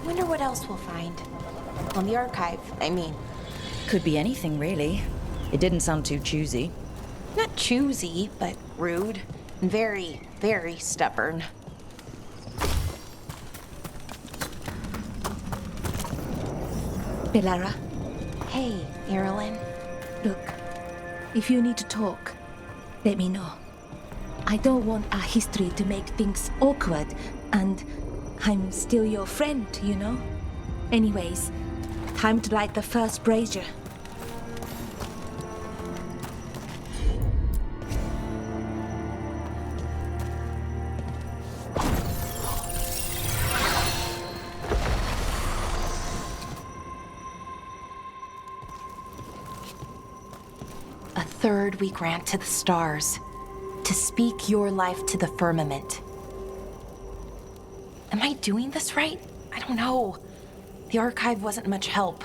Wonder what else we'll find. On the archive, I mean. Could be anything, really. It didn't sound too choosy. Not choosy, but rude. And very, very stubborn. Bellara. Hey, Irulan. Look, if you need to talk, let me know. I don't want our history to make things awkward, and I'm still your friend, you know? Anyways, time to light the first brazier. A third we grant to the stars, to speak your life to the firmament. Am I doing this right? I don't know. The archive wasn't much help.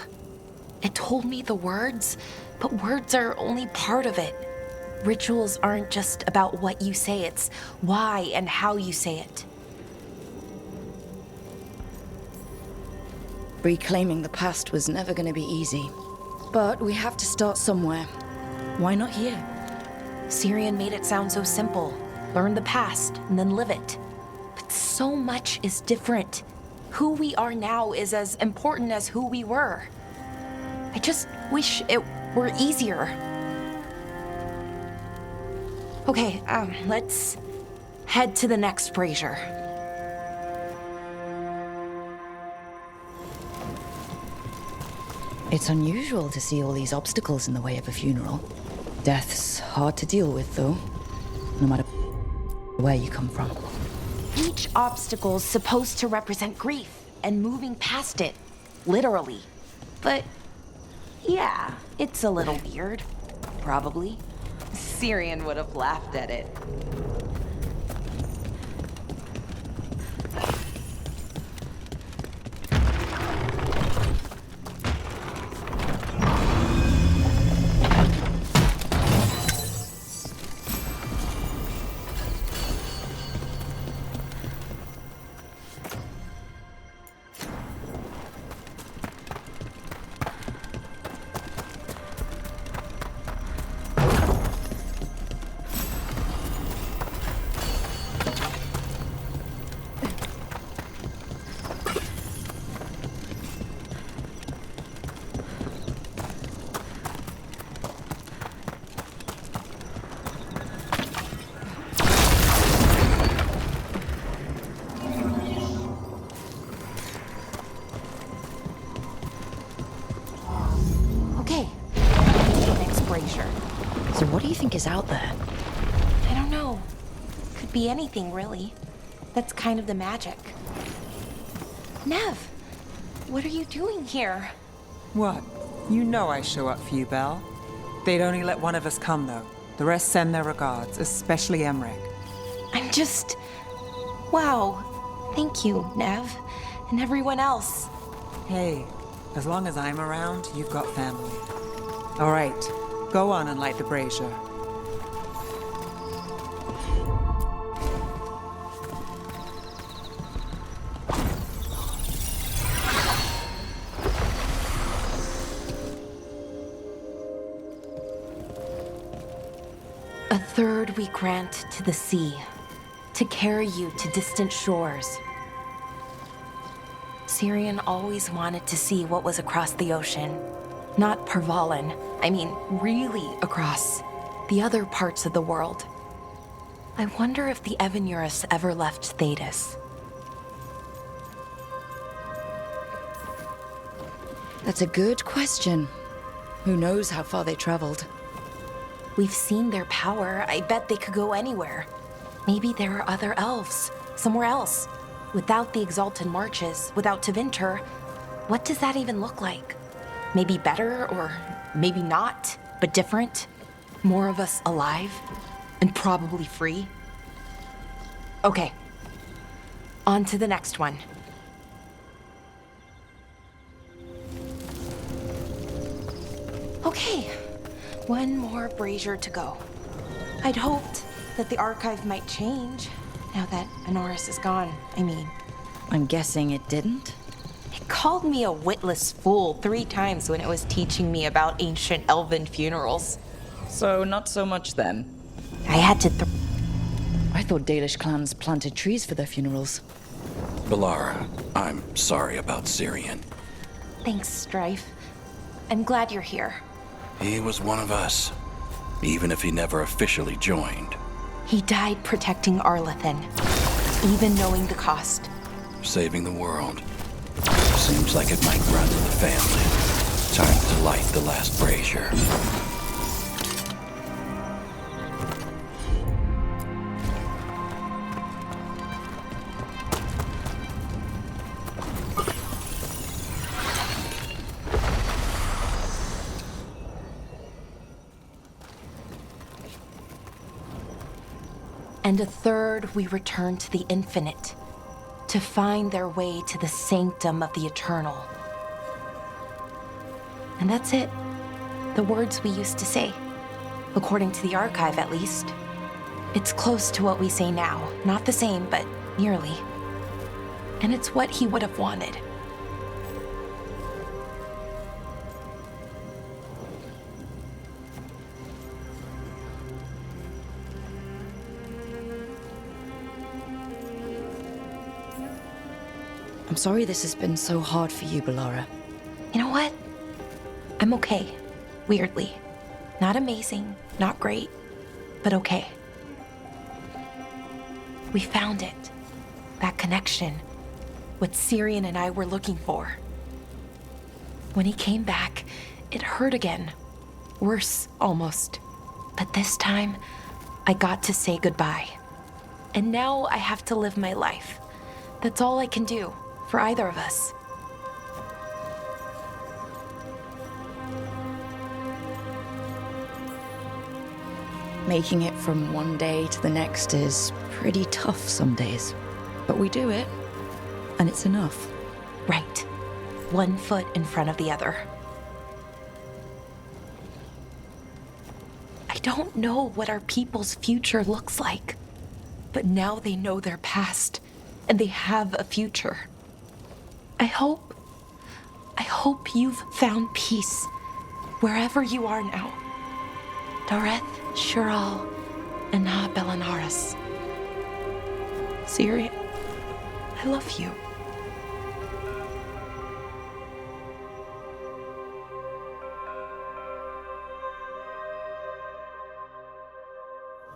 It told me the words, but words are only part of it. Rituals aren't just about what you say, it's why and how you say it. Reclaiming the past was never going to be easy. But we have to start somewhere. Why not here? Syrian made it sound so simple. Learn the past and then live it. But so much is different. Who we are now is as important as who we were. I just wish it were easier. Okay, let's head to the next brazier. It's unusual to see all these obstacles in the way of a funeral. Death's hard to deal with, though, no matter where you come from. Each obstacle's supposed to represent grief and moving past it, literally. But yeah, it's a little weird, probably. Syrian would have laughed at it. So what do you think is out there? I don't know. Could be anything, really. That's kind of the magic. Neve, what are you doing here? What? You know I show up for you, Belle. They'd only let one of us come, though. The rest send their regards, especially EMMRICH. I'm just... Wow. Thank you, Neve. And everyone else. Hey, as long as I'm around, you've got family. All right, go on and light the brazier. A third we grant to the sea, to carry you to distant shores. Syrian always wanted to see what was across the ocean. Not Pervalin, I mean really across the other parts of the world. I wonder if the Evanurus ever left Thedas. That's a good question. Who knows how far they traveled? We've seen their power. I bet they could go anywhere. Maybe there are other elves, somewhere else. Without the Exalted Marches, without Tevinter, what does that even look like? Maybe better, or maybe not, but different? More of us alive, and probably free? Okay. On to the next one. Okay, one more brazier to go. I'd hoped that the archive might change now that Honoris is gone, I mean. I'm guessing it didn't? It called me a witless fool 3 times when it was teaching me about ancient elven funerals. So, not so much then. I had to I thought Dalish clans planted trees for their funerals. Bellara, I'm sorry about Syrian. Thanks, Strife. I'm glad you're here. He was one of us, even if he never officially joined. He died protecting Arlethan, even knowing the cost. Saving the world. Seems like it might run in the family. Time to light the last brazier. And a third we return to the infinite, to find their way to the sanctum of the eternal. And that's it. The words we used to say. According to the archive, at least. It's close to what we say now. Not the same, but nearly. And it's what he would have wanted. I'm sorry this has been so hard for you, Bellara. You know what? I'm okay. Weirdly. Not amazing, not great, but okay. We found it. That connection. What Syrian and I were looking for. When he came back, it hurt again. Worse, almost. But this time, I got to say goodbye. And now I have to live my life. That's all I can do. For either of us. Making it from one day to the next is pretty tough some days. But we do it, and it's enough. Right. One foot in front of the other. I don't know what our people's future looks like, but now they know their past, and they have a future. I hope you've found peace wherever you are now. Dareth, Shural, and Na Belanaris. Syrian, I love you.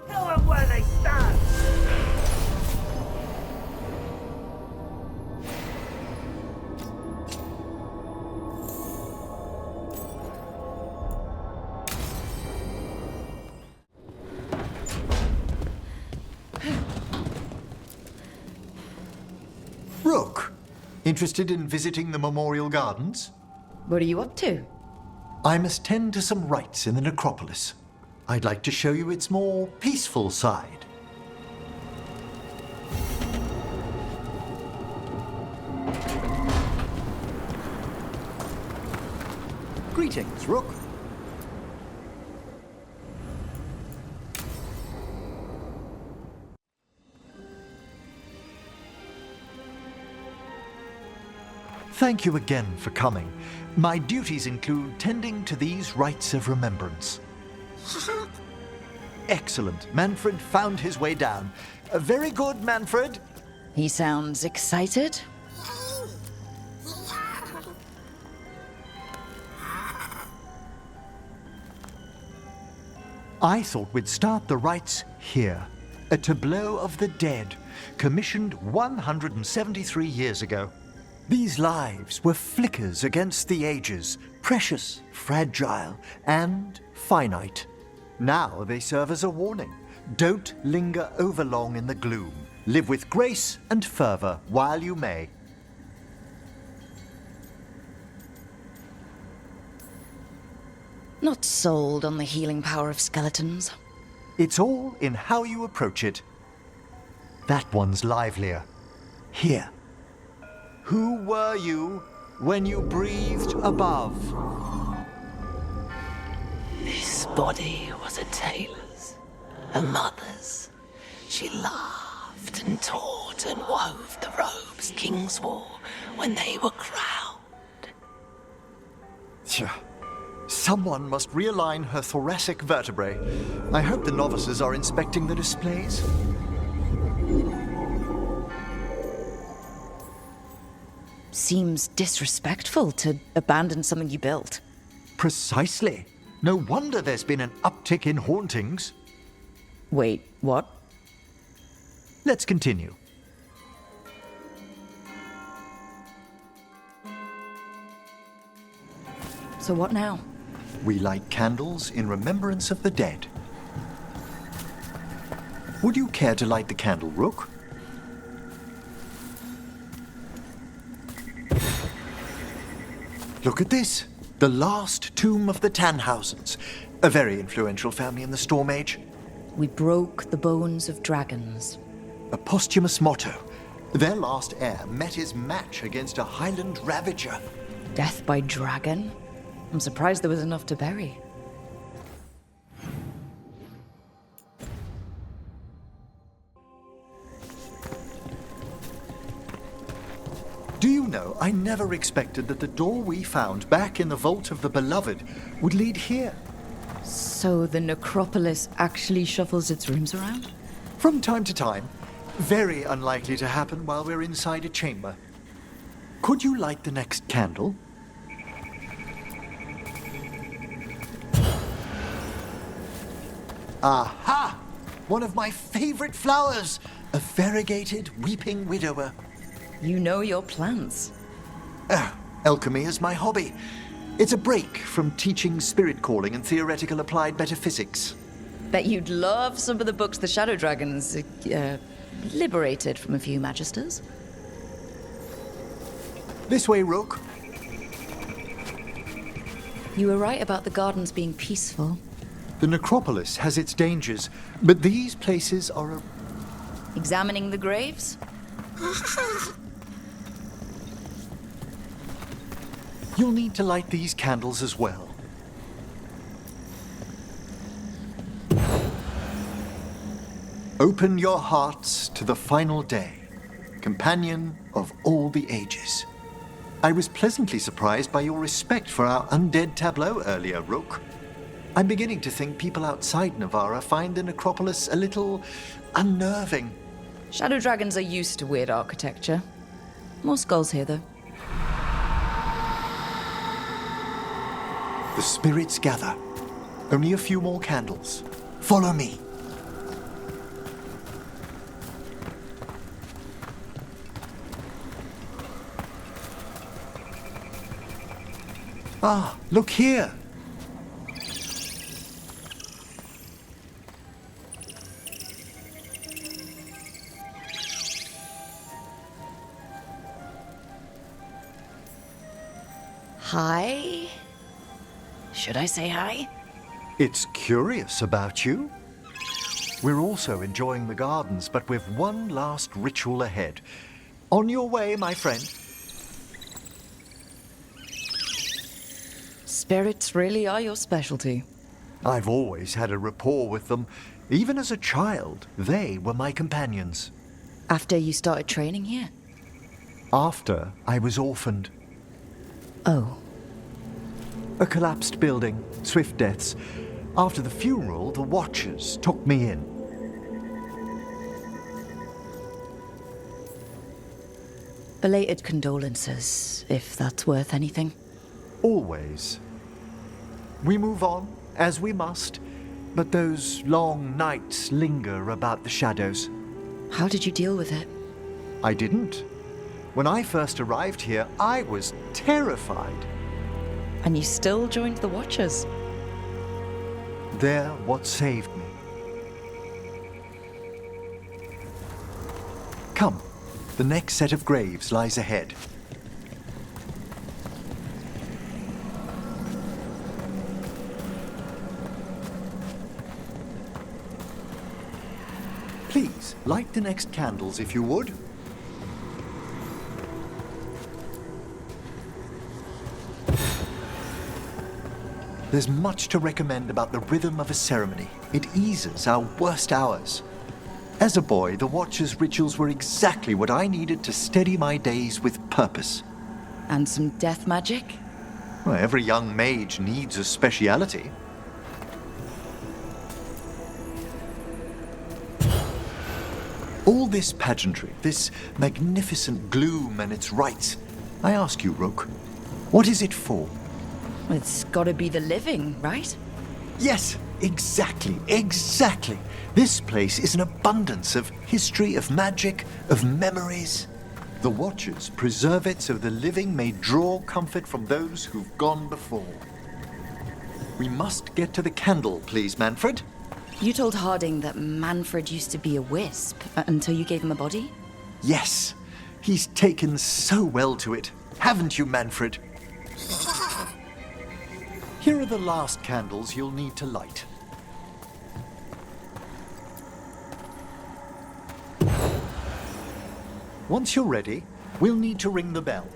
Tell them where they stand! Rook, interested in visiting the Memorial Gardens? What are you up to? I must tend to some rites in the necropolis. I'd like to show you its more peaceful side. Greetings, Rook. Thank you again for coming. My duties include tending to these rites of remembrance. Excellent. Manfred found his way down. Very good, Manfred. He sounds excited. I thought we'd start the rites here. A tableau of the dead, commissioned 173 years ago. These lives were flickers against the ages, precious, fragile, and finite. Now they serve as a warning. Don't linger overlong in the gloom. Live with grace and fervor while you may. Not sold on the healing power of skeletons. It's all in how you approach it. That one's livelier. here. Who were you when you breathed above? This body was a tailor's, a mother's. She laughed and taught and wove the robes kings wore when they were crowned. Someone must realign her thoracic vertebrae. I hope the novices are inspecting the displays. Seems disrespectful to abandon something you built. Precisely. No wonder there's been an uptick in hauntings. Wait, what? Let's continue. So what now? We light candles in remembrance of the dead. Would you care to light the candle, Rook? Look at this. The last tomb of the Tannhausens. A very influential family in the Storm Age. We broke the bones of dragons. A posthumous motto. Their last heir met his match against a Highland Ravager. Death by dragon? I'm surprised there was enough to bury. Do you know, I never expected that the door we found back in the Vault of the Beloved would lead here. So the necropolis actually shuffles its rooms around? From time to time. Very unlikely to happen while we're inside a chamber. Could you light the next candle? Aha! One of my favorite flowers! A variegated weeping widower. You know your plants. Alchemy is my hobby. It's a break from teaching spirit calling and theoretical applied metaphysics. Bet you'd love some of the books the Shadow Dragons liberated from a few magisters. This way, Rook. You were right about the gardens being peaceful. The necropolis has its dangers, but these places are Examining the graves? You'll need to light these candles as well. Open your hearts to the final day, companion of all the ages. I was pleasantly surprised by your respect for our undead tableau earlier, Rook. I'm beginning to think people outside Navarra find the necropolis a little unnerving. Shadow dragons are used to weird architecture. More skulls here, though. The spirits gather. Only a few more candles. Follow me. Ah, look here. Hi? Should I say hi? It's curious about you. We're also enjoying the gardens, but with one last ritual ahead. On your way, my friend. Spirits really are your specialty. I've always had a rapport with them. Even as a child, they were my companions. After you started training here? After I was orphaned. Oh. A collapsed building, swift deaths. After the funeral, the Watchers took me in. Belated condolences, if that's worth anything. Always. We move on, as we must, but those long nights linger about the shadows. How did you deal with it? I didn't. When I first arrived here, I was terrified. And you still joined the Watchers? They're what saved me. Come, the next set of graves lies ahead. Please, light the next candles if you would. There's much to recommend about the rhythm of a ceremony. It eases our worst hours. As a boy, the Watcher's rituals were exactly what I needed to steady my days with purpose. And some death magic? Well, every young mage needs a speciality. All this pageantry, this magnificent gloom and its rites, I ask you, Rook, what is it for? It's gotta be the living, right? Yes, exactly. This place is an abundance of history, of magic, of memories. The Watchers preserve it so the living may draw comfort from those who've gone before. We must get to the candle, please, Manfred. You told Harding that Manfred used to be a wisp until you gave him a body? Yes, he's taken so well to it. Haven't you, Manfred? Here are the last candles you'll need to light. Once you're ready, we'll need to ring the bell.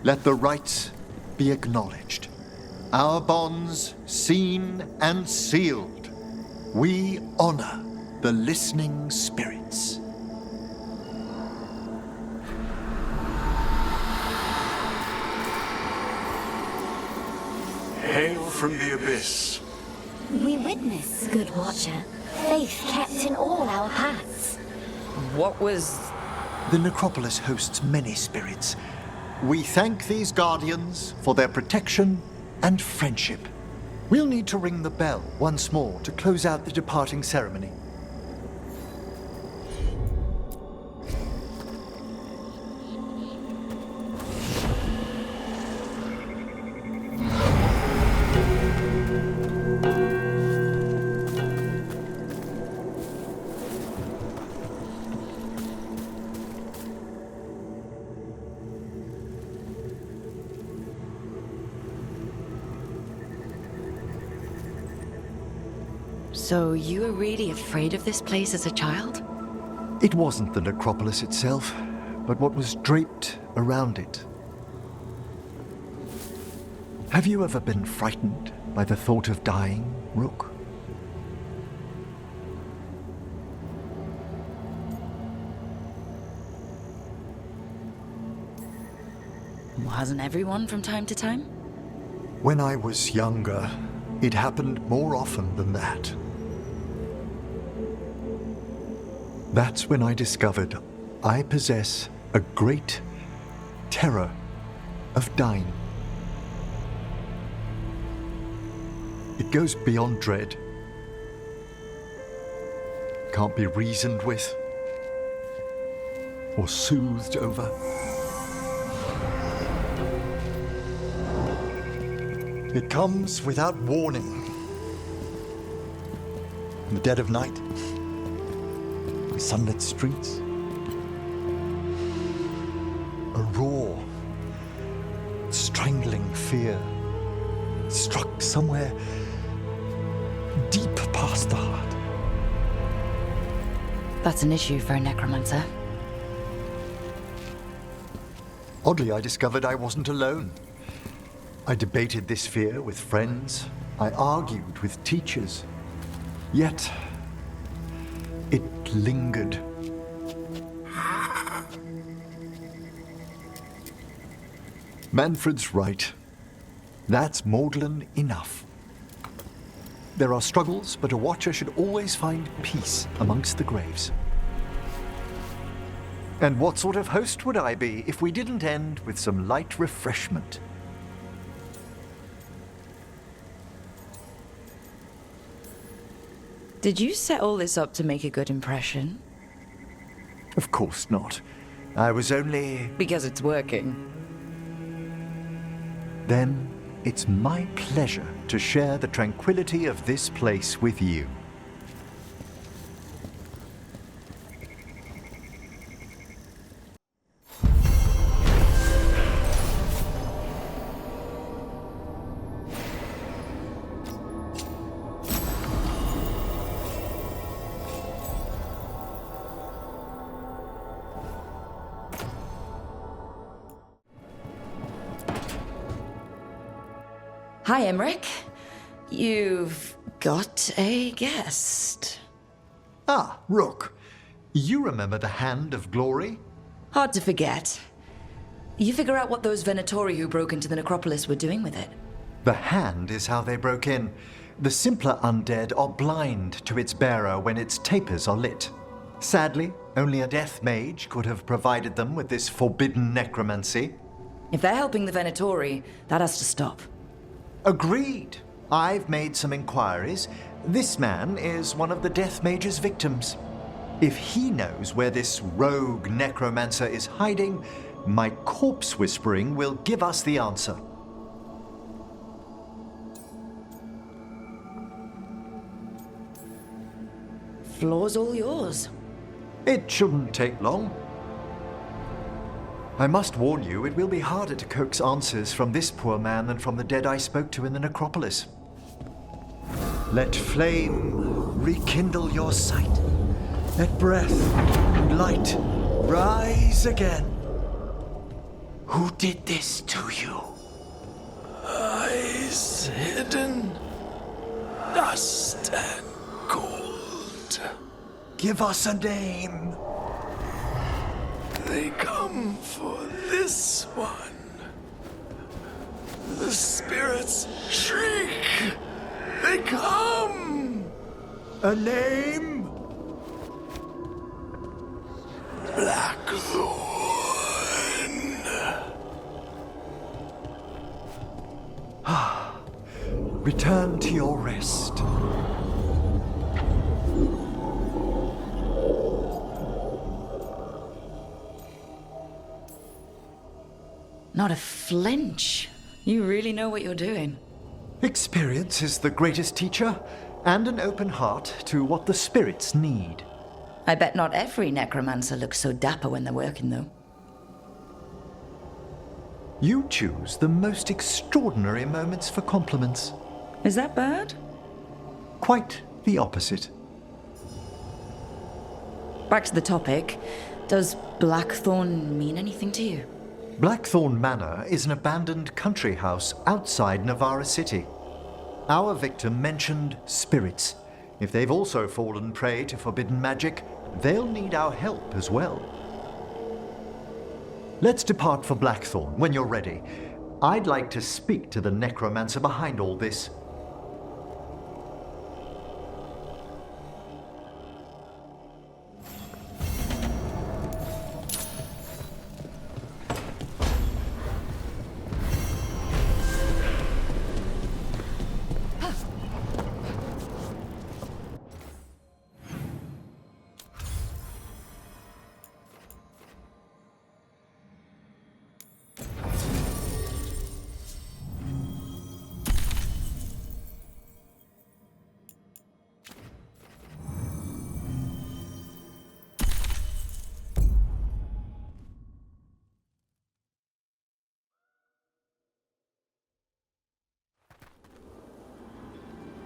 Let the rites be acknowledged. Our bonds seen and sealed. We honor the listening spirits. Hail from the abyss. We witness, good Watcher, faith kept in all our paths. What was... The necropolis hosts many spirits. We thank these guardians for their protection and friendship. We'll need to ring the bell once more to close out the departing ceremony. So you were really afraid of this place as a child? It wasn't the necropolis itself, but what was draped around it. Have you ever been frightened by the thought of dying, Rook? Hasn't everyone from time to time? When I was younger, it happened more often than that. That's when I discovered I possess a great terror of dying. It goes beyond dread. Can't be reasoned with or soothed over. It comes without warning. In the dead of night, sunlit streets, a raw, strangling fear struck somewhere deep past the heart. That's an issue for a necromancer. Oddly, I discovered I wasn't alone. I debated this fear with friends. I argued with teachers. Yet, it lingered. Manfred's right. That's maudlin enough. There are struggles, but a Watcher should always find peace amongst the graves. And what sort of host would I be if we didn't end with some light refreshment? Did you set all this up to make a good impression? Of course not. I was only... Because it's working. Then it's my pleasure to share the tranquility of this place with you. Hi, Emmerich. You've got a guest. Ah, Rook. You remember the Hand of Glory? Hard to forget. You figure out what those Venatori who broke into the necropolis were doing with it. The hand is how they broke in. The simpler undead are blind to its bearer when its tapers are lit. Sadly, only a death mage could have provided them with this forbidden necromancy. If they're helping the Venatori, that has to stop. Agreed. I've made some inquiries. This man is one of the death mage's victims. If he knows where this rogue necromancer is hiding, my corpse whispering will give us the answer. Floor's all yours. It shouldn't take long. I must warn you, it will be harder to coax answers from this poor man than from the dead I spoke to in the necropolis. Let flame rekindle your sight. Let breath and light rise again. Who did this to you? Eyes hidden, dust and gold. Give us a name. They come for this one. The spirits shriek. They come. A name? Blackthorn. Return to your rest. Not a flinch. You really know what you're doing. Experience is the greatest teacher, and an open heart to what the spirits need. I bet not every necromancer looks so dapper when they're working, though. You choose the most extraordinary moments for compliments. Is that bad? Quite the opposite. Back to the topic. Does Blackthorn mean anything to you? Blackthorn Manor is an abandoned country house outside Navarra City. Our victim mentioned spirits. If they've also fallen prey to forbidden magic, they'll need our help as well. Let's depart for Blackthorn when you're ready. I'd like to speak to the necromancer behind all this.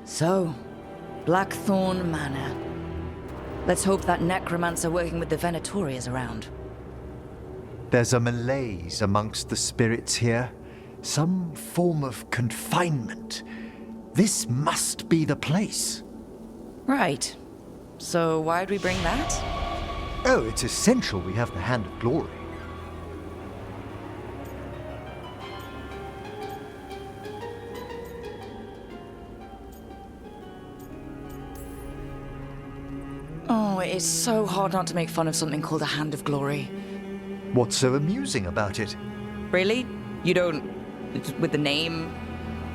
So, Blackthorn Manor. Let's hope that necromancer working with the Venatori is around. There's a malaise amongst the spirits here. Some form of confinement. This must be the place. Right. So why'd we bring that? Oh, it's essential we have the Hand of Glory. Oh, it is so hard not to make fun of something called a Hand of Glory. What's so amusing about it? Really? You don't... with the name?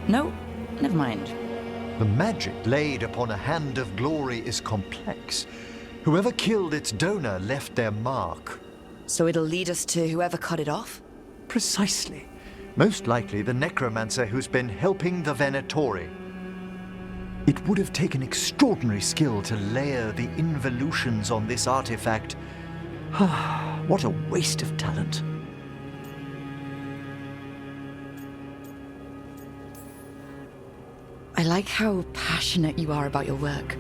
No, never mind. The magic laid upon a Hand of Glory is complex. Whoever killed its donor left their mark. So it'll lead us to whoever cut it off? Precisely. Most likely the necromancer who's been helping the Venatori. It would have taken extraordinary skill to layer the involutions on this artifact. What a waste of talent. I like how passionate you are about your work.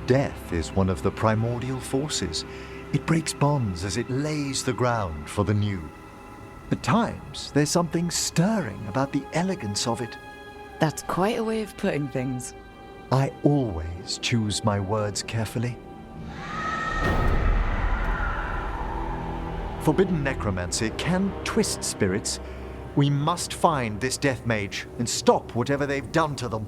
Death is one of the primordial forces. It breaks bonds as it lays the ground for the new. At times, there's something stirring about the elegance of it. That's quite a way of putting things. I always choose my words carefully. Forbidden necromancy can twist spirits. We must find this death mage and stop whatever they've done to them.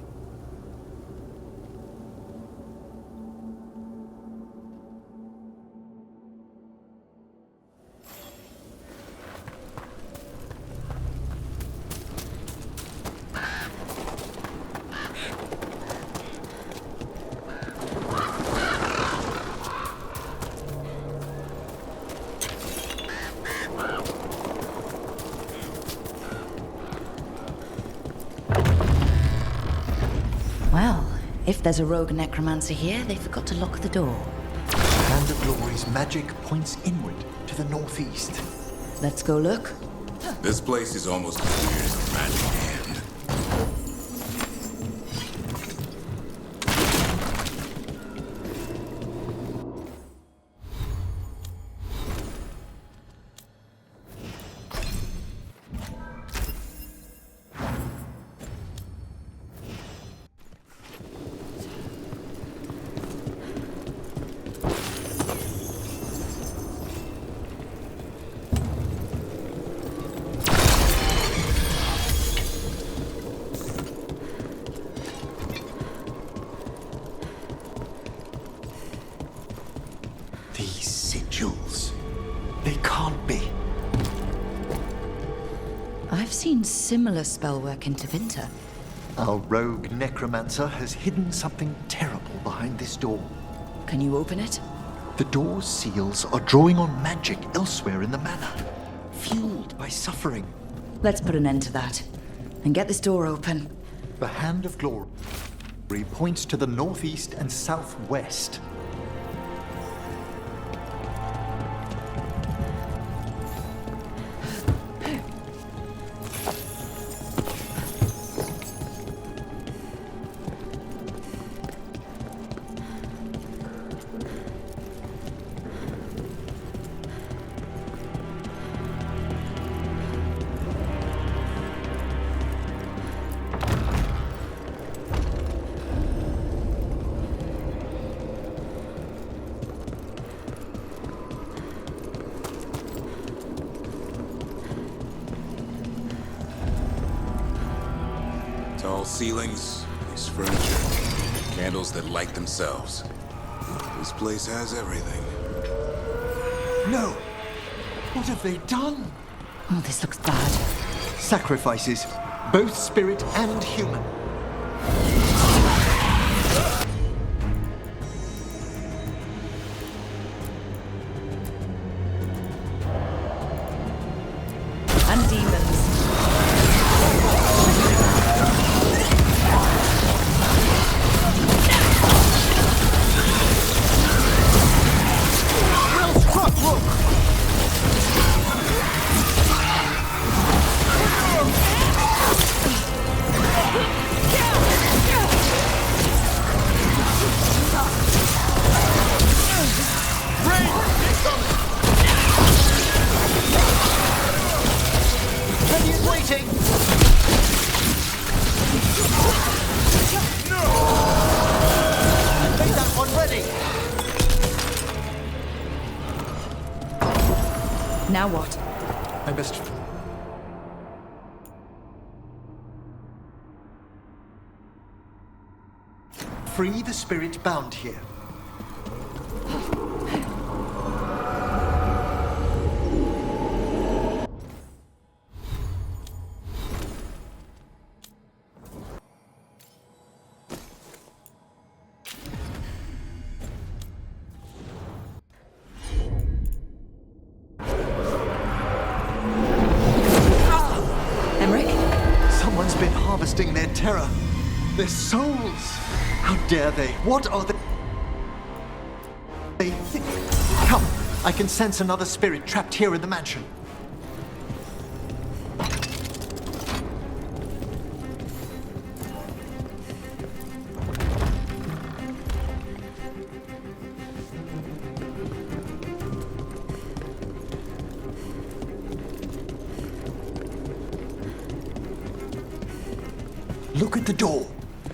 Well, if there's a rogue necromancer here, they forgot to lock the door. Hand of Glory's magic points inward to the northeast. Let's go look. This place is almost as weird as a magic hand. They can't be. I've seen similar spellwork in Tevinter. Our rogue necromancer has hidden something terrible behind this door. Can you open it? The door's seals are drawing on magic elsewhere in the manor, fueled by suffering. Let's put an end to that and get this door open. The Hand of Glory points to the northeast and southwest. Tall ceilings, nice furniture, candles that light themselves. This place has everything. No! What have they done? Oh, this looks bad. Sacrifices, both spirit and human. And demons. Waiting! No! I made that one ready! Now what? I must... free the spirit bound here. Someone's been harvesting their terror. Their souls. How dare they? What are they think? Come, I can sense another spirit trapped here in the mansion. Look at the door.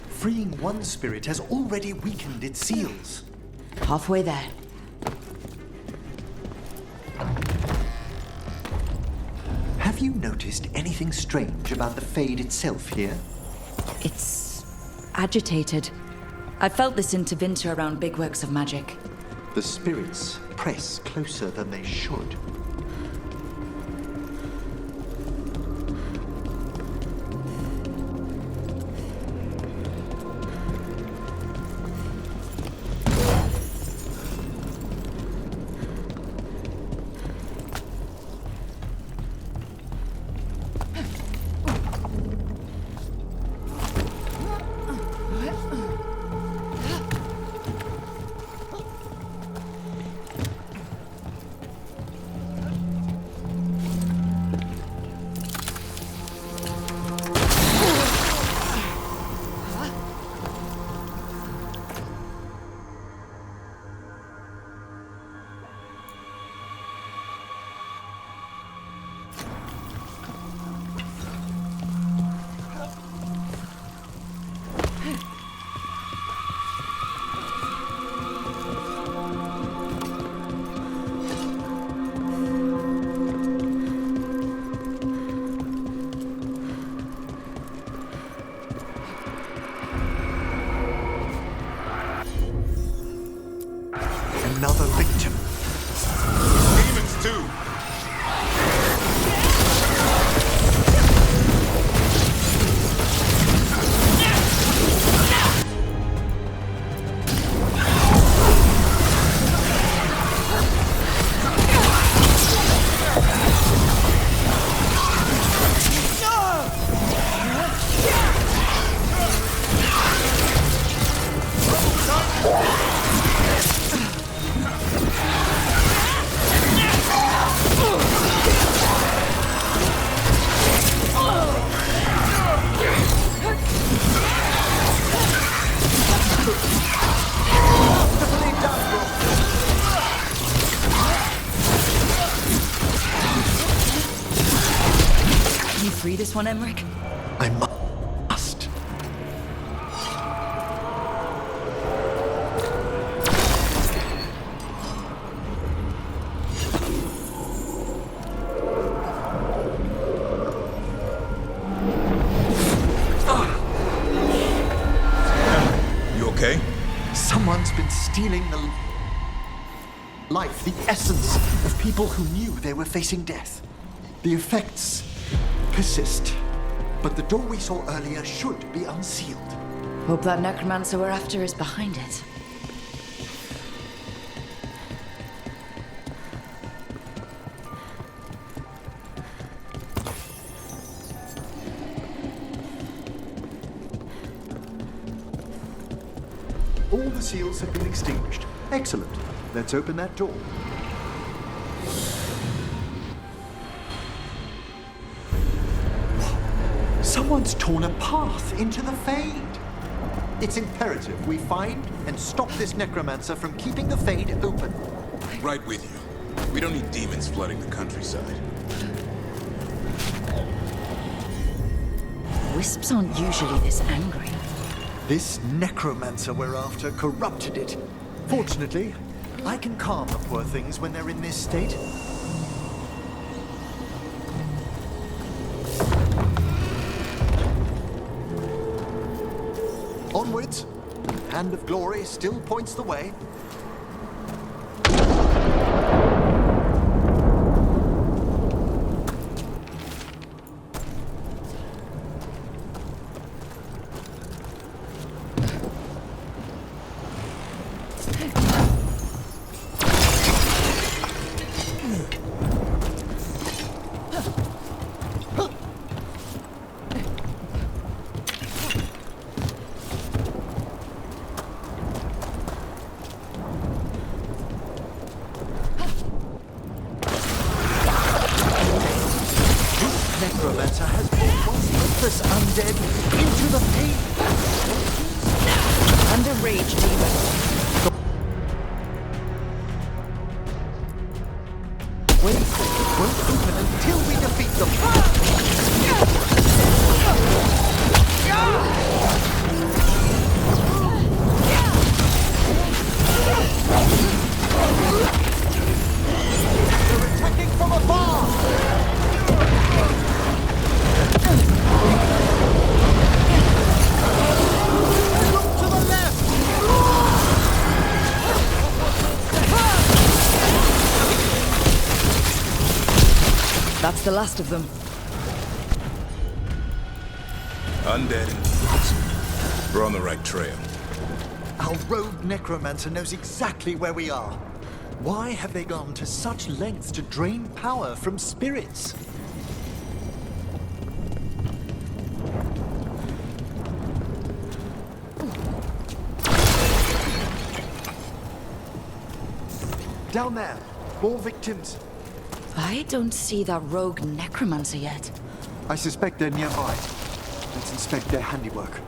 Freeing one spirit has already weakened its seals. Halfway there. Have you noticed anything strange about the Fade itself here? It's agitated. I've felt this intervinter around big works of magic. The spirits press closer than they should. Another victim. Demons too. Can you free this one, EMMRICH? I must. You okay? Someone's been stealing the life, the essence of people who knew they were facing death. The effects persist, but the door we saw earlier should be unsealed. Hope that necromancer we're after is behind it. All the seals have been extinguished. Excellent. Let's open that door. Someone's torn a path into the Fade. It's imperative we find and stop this necromancer from keeping the Fade open. Right with you. We don't need demons flooding the countryside. Wisps aren't usually this angry. This necromancer we're after corrupted it. Fortunately, I can calm the poor things when they're in this state. Onwards. Hand of Glory still points the way. Necromancer has brought one's helpless undead into the Fade. And a rage demon. Way forward won't open until we defeat them. the last of them. Undead and fools. We're on the right trail. Our rogue necromancer knows exactly where we are. Why have they gone to such lengths to drain power from spirits? Down there, more victims. I don't see that rogue necromancer yet. I suspect they're nearby. Let's inspect their handiwork.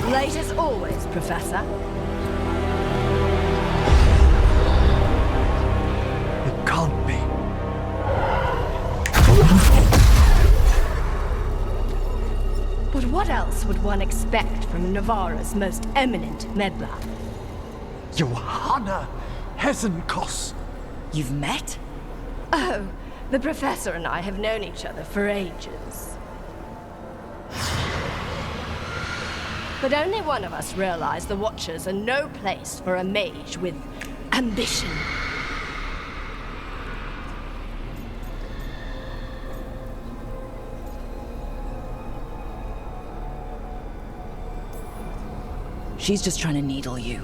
Late as always, Professor. It can't be. But what else would one expect from Navarra's most eminent meddler? Johanna Hesenkos. You've met? Oh, the Professor and I have known each other for ages. But only one of us realized the Watchers are no place for a mage with ambition. She's just trying to needle you.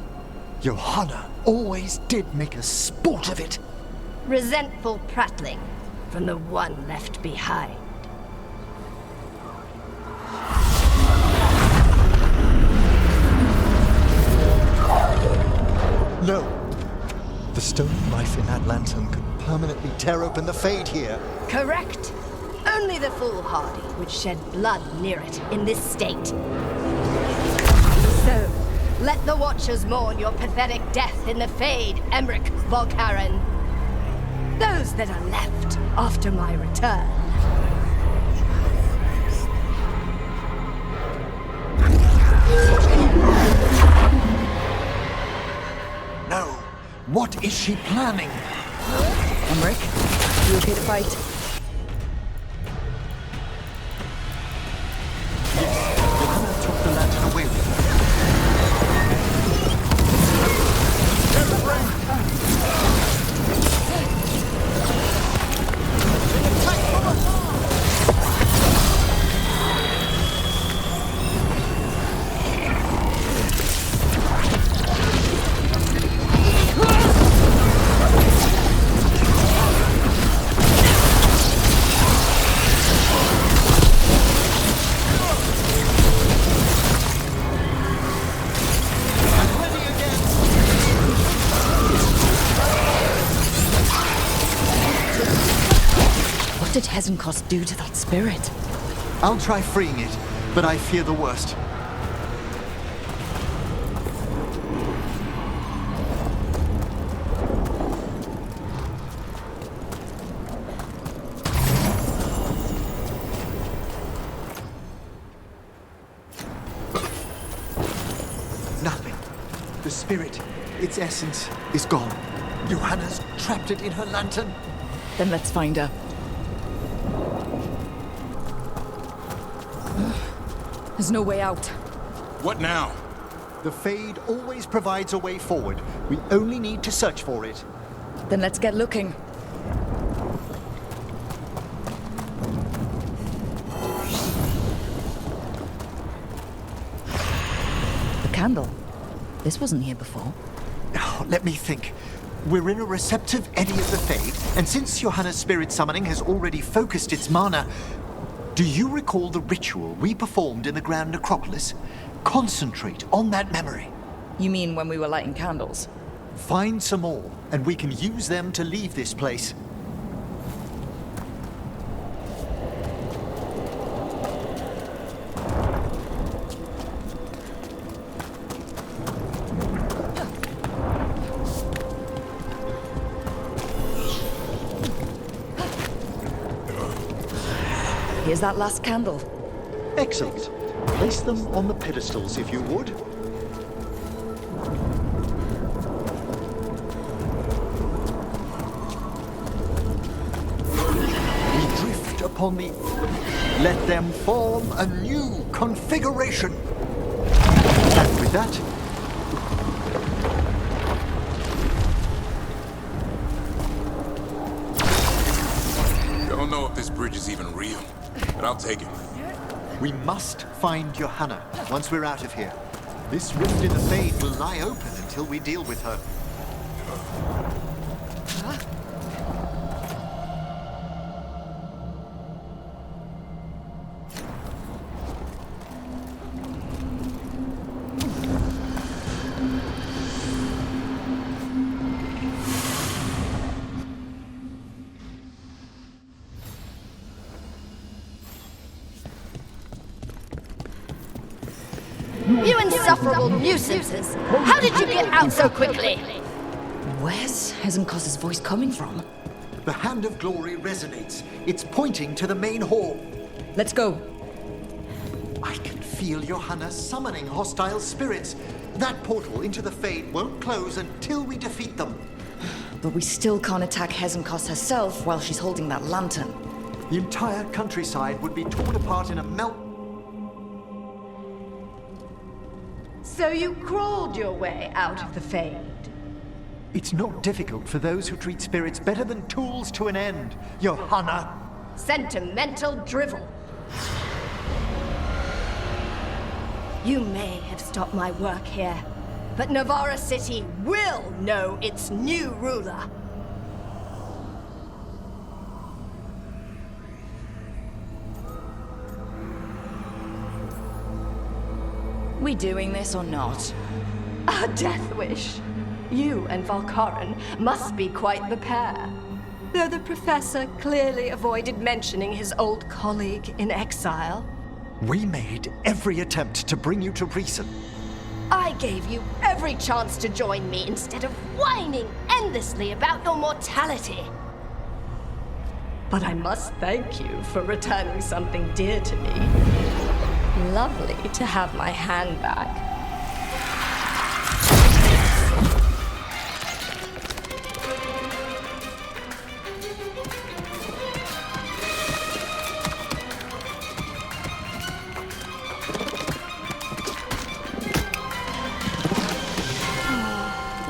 Johanna always did make a sport of it. Resentful prattling from the one left behind. No. The stone knife in that lantern could permanently tear open the Fade here. Correct. Only the foolhardy would shed blood near it in this state. So, let the Watchers mourn your pathetic death in the Fade, EMMRICH Volkaren. Those that are left after my return. No. What is she planning? Emmerich, you okay to fight? Johanna took the lantern away with her. What did Hesenkos do to that spirit? I'll try freeing it, but I fear the worst. Nothing. The spirit, its essence, is gone. Johanna's trapped it in her lantern. Then let's find her. There's no way out. What now? The Fade always provides a way forward. We only need to search for it. Then let's get looking. The candle. This wasn't here before. Oh, let me think. We're in a receptive eddy of the Fade, and since Johanna's spirit summoning has already focused its mana, do you recall the ritual we performed in the Grand Necropolis? Concentrate on that memory. You mean when we were lighting candles? Find some more, and we can use them to leave this place. Here's that last candle. Excellent. Place them on the pedestals if you would. upon the... Let them form a new configuration. And with that... Don't know if this bridge is even real, but I'll take it. We must find Johanna once we're out of here. This rift in the Fade will lie open until we deal with her. You insufferable nuisances! How did you get out so quickly? Where's Hezenkos's voice coming from? The Hand of Glory resonates. It's pointing to the main hall. Let's go. I can feel Johanna summoning hostile spirits. That portal into the Fade won't close until we defeat them. But we still can't attack Hezenkos herself while she's holding that lantern. The entire countryside would be torn apart in a melt... So you crawled your way out of the Fade? It's not difficult for those who treat spirits better than tools to an end, Johanna. Sentimental drivel. You may have stopped my work here, but Navarra City will know its new ruler. We doing this or not? A death wish. You and Valkaran must be quite the pair. Though the professor clearly avoided mentioning his old colleague in exile. We made every attempt to bring you to reason. I gave you every chance to join me instead of whining endlessly about your mortality. But I must thank you for returning something dear to me. Lovely to have my hand back.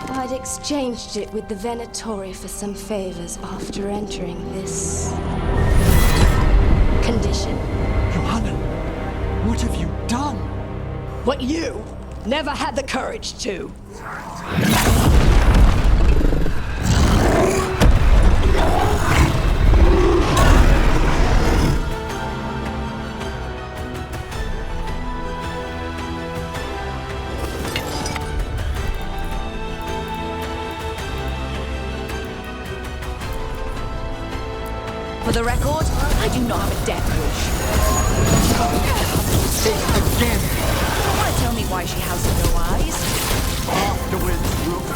I'd exchanged it with the Venatori for some favors after entering this condition. Johanna, what have you done? What you never had the courage to. For the record, I do not have a death wish. Again. You don't want to tell me why she has no eyes? Afterwards, Rook.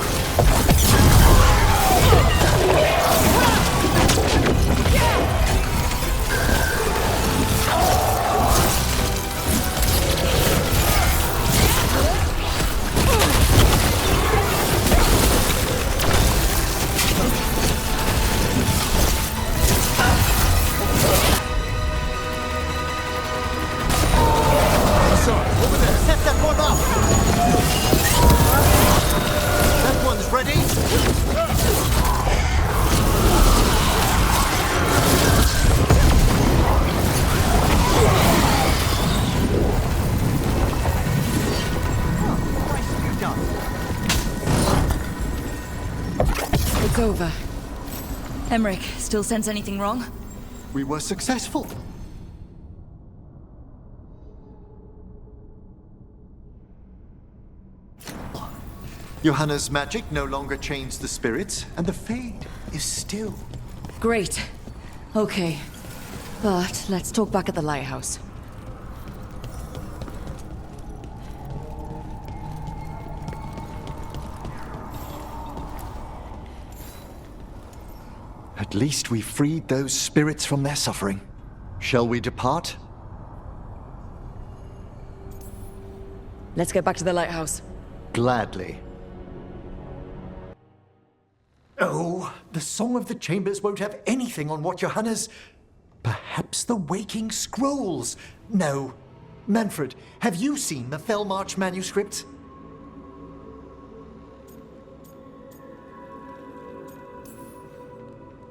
Set that one up! That one's ready. It's over. Emmerich, still sense anything wrong? We were successful. Johanna's magic no longer chains the spirits, and the Fade is still. Great. Okay. But let's talk back at the lighthouse. At least we freed those spirits from their suffering. Shall we depart? Let's get back to the lighthouse. Gladly. Oh, the Song of the Chambers won't have anything on what Johanna's Perhaps the Waking Scrolls? No. Manfred, have you seen the Felmarch manuscripts?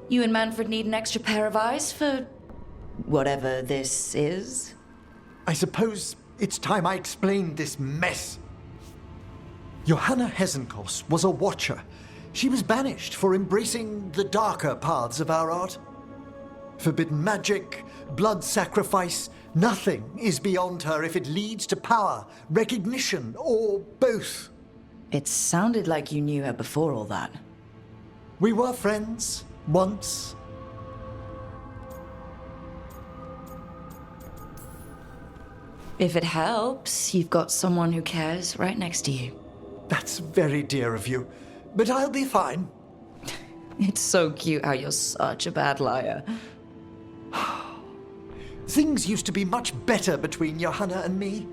You and Manfred need an extra pair of eyes for whatever this is? I suppose it's time I explained this mess. Johanna Hesenkos was a watcher. She was banished for embracing the darker paths of our art. Forbidden magic, blood sacrifice, nothing is beyond her if it leads to power, recognition, or both. It sounded like you knew her before all that. We were friends, once. If it helps, you've got someone who cares right next to you. That's very dear of you, but I'll be fine. It's so cute how you're such a bad liar. Things used to be much better between Johanna and me.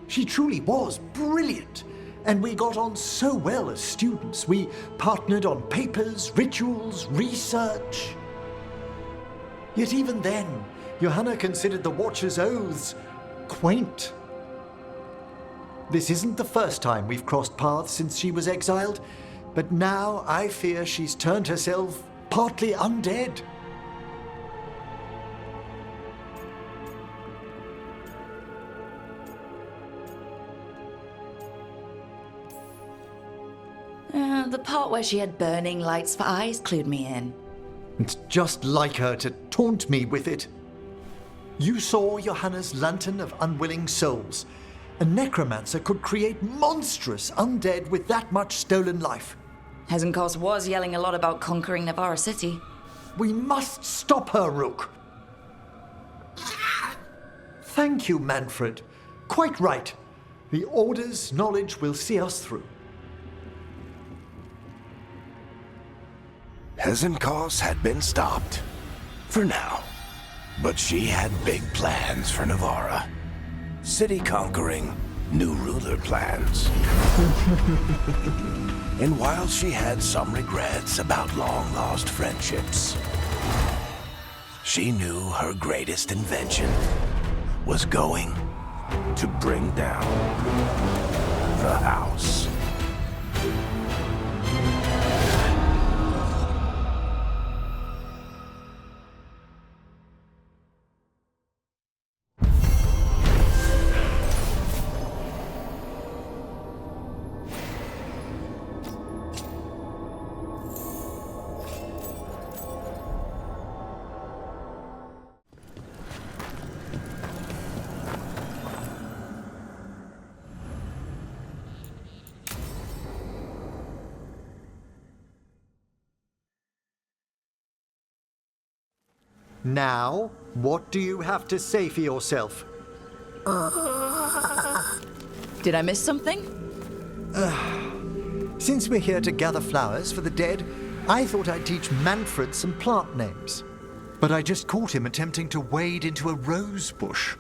She truly was brilliant, and we got on so well as students. We partnered on papers, rituals, research. Yet even then, Johanna considered the Watcher's oaths quaint. This isn't the first time we've crossed paths since she was exiled, but now I fear she's turned herself partly undead. The part where she had burning lights for eyes clued me in. It's just like her to taunt me with it. You saw Johanna's Lantern of Unwilling Souls. A necromancer could create monstrous undead with that much stolen life. Hesenkos was yelling a lot about conquering Navarra City. We must stop her, Rook. Thank you, Manfred. Quite right. The Order's knowledge will see us through. Hesenkos had been stopped. For now. But she had big plans for Navarra. City conquering, new ruler plans. And while she had some regrets about long-lost friendships, she knew her greatest invention was going to bring down the house. Now, what do you have to say for yourself? Did I miss something? Since we're here to gather flowers for the dead, I thought I'd teach Manfred some plant names. But I just caught him attempting to wade into a rose bush.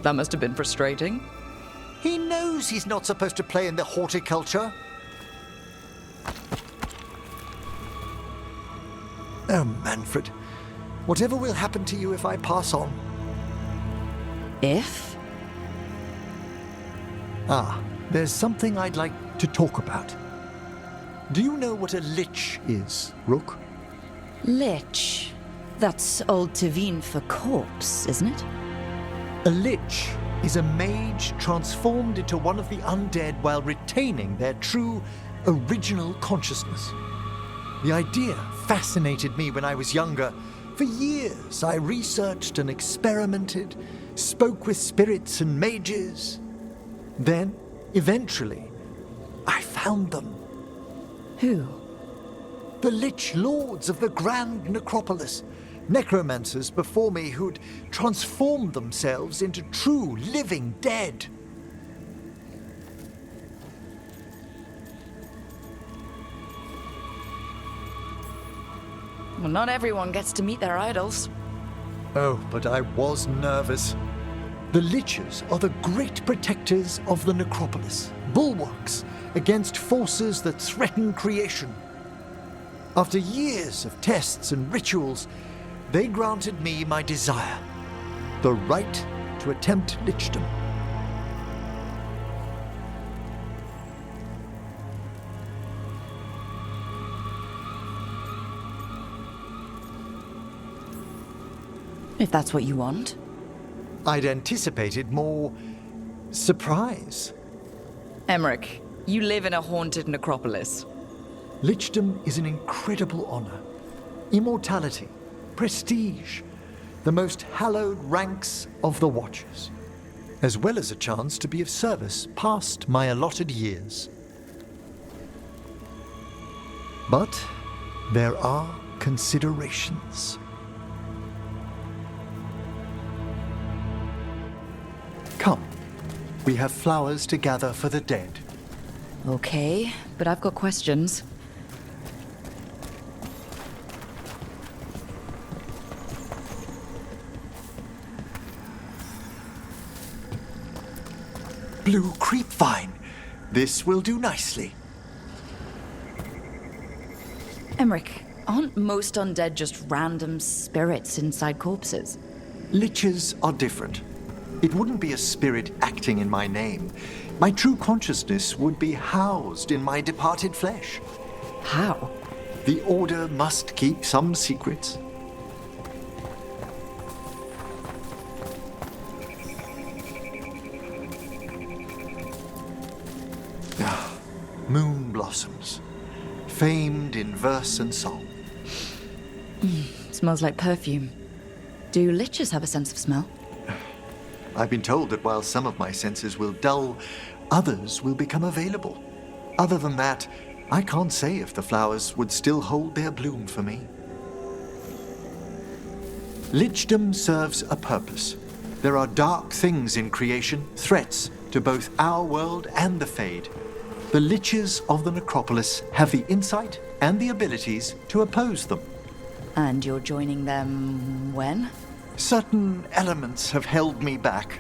That must have been frustrating. He knows he's not supposed to play in the horticulture. Oh, Manfred. Whatever will happen to you if I pass on? If? There's something I'd like to talk about. Do you know what a lich is, Rook? Lich? That's Old Tevin for corpse, isn't it? A lich is a mage transformed into one of the undead while retaining their true, original consciousness. The idea fascinated me when I was younger. For years, I researched and experimented, spoke with spirits and mages. Then, eventually, I found them. Who? The Lich Lords of the Grand Necropolis. Necromancers before me who'd transformed themselves into true living dead. Well, not everyone gets to meet their idols. Oh, but I was nervous. The Liches are the great protectors of the necropolis, bulwarks against forces that threaten creation. After years of tests and rituals, they granted me my desire, the right to attempt lichdom. If that's what you want. I'd anticipated more surprise. Emmerich, you live in a haunted necropolis. Lichdom is an incredible honor. Immortality, prestige, the most hallowed ranks of the Watchers, as well as a chance to be of service past my allotted years. But there are considerations. Come, we have flowers to gather for the dead. Okay, but I've got questions. Blue creepvine. This will do nicely. Emmerich, aren't most undead just random spirits inside corpses? Liches are different. It wouldn't be a spirit acting in my name. My true consciousness would be housed in my departed flesh. How? The Order must keep some secrets. Moon blossoms, famed in verse and song. Smells like perfume. Do liches have a sense of smell? I've been told that while some of my senses will dull, others will become available. Other than that, I can't say if the flowers would still hold their bloom for me. Lichdom serves a purpose. There are dark things in creation, threats to both our world and the Fade. The Liches of the Necropolis have the insight and the abilities to oppose them. And you're joining them when? Certain elements have held me back.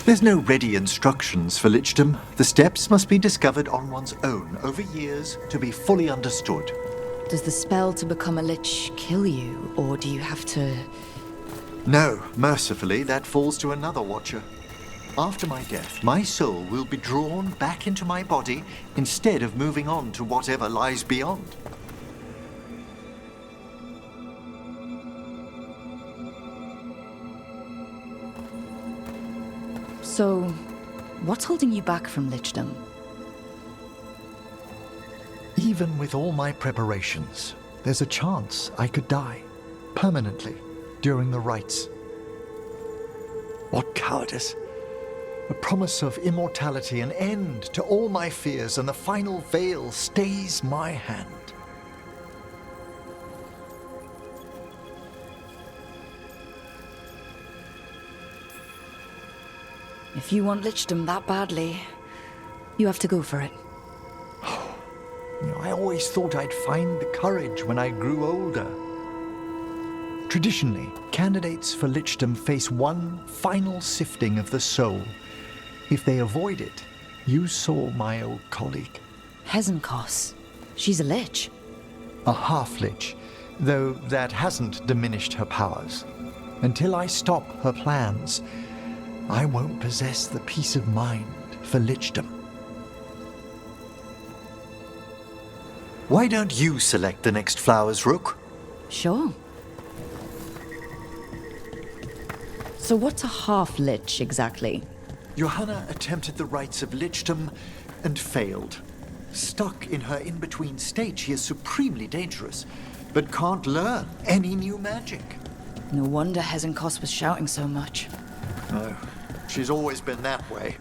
There's no ready instructions for lichdom. The steps must be discovered on one's own over years to be fully understood. Does the spell to become a lich kill you, or do you have to... No, mercifully, that falls to another Watcher. After my death, my soul will be drawn back into my body instead of moving on to whatever lies beyond. So, what's holding you back from lichdom? Even with all my preparations, there's a chance I could die permanently during the rites. What cowardice! A promise of immortality, an end to all my fears, and the final veil stays my hand. If you want lichdom that badly, you have to go for it. I always thought I'd find the courage when I grew older. Traditionally, candidates for lichdom face one final sifting of the soul. If they avoid it, you saw my old colleague. Hezenkos. She's a lich. A half-lich, though that hasn't diminished her powers. Until I stop her plans, I won't possess the peace of mind for lichdom. Why don't you select the next flowers, Rook? Sure. So what's a half-lich exactly? Johanna attempted the rites of lichdom and failed. Stuck in her in-between state, she is supremely dangerous, but can't learn any new magic. No wonder Hezenkos was shouting so much. No, she's always been that way.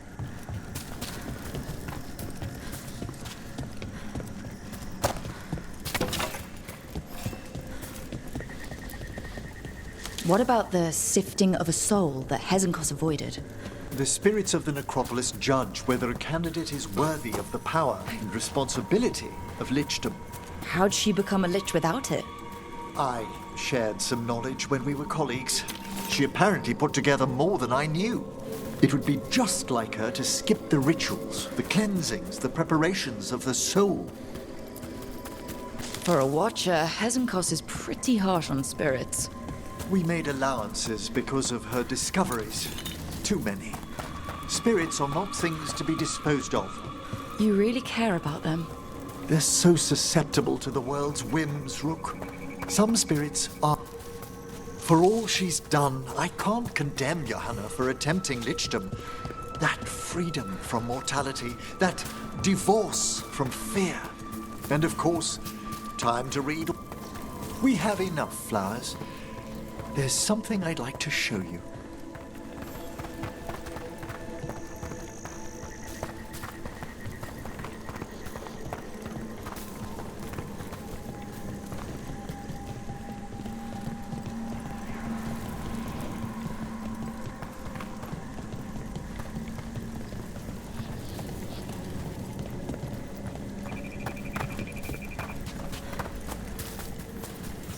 What about the sifting of a soul that Hezenkos avoided? The spirits of the necropolis judge whether a candidate is worthy of the power and responsibility of lichdom. How'd she become a lich without it? I shared some knowledge when we were colleagues. She apparently put together more than I knew. It would be just like her to skip the rituals, the cleansings, the preparations of the soul. For a Watcher, Hezenkos is pretty harsh on spirits. We made allowances because of her discoveries. Too many. Spirits are not things to be disposed of. You really care about them? They're so susceptible to the world's whims, Rook. Some spirits are... For all she's done, I can't condemn Johanna for attempting lichdom. That freedom from mortality, that divorce from fear. And of course, time to read. We have enough flowers. There's something I'd like to show you.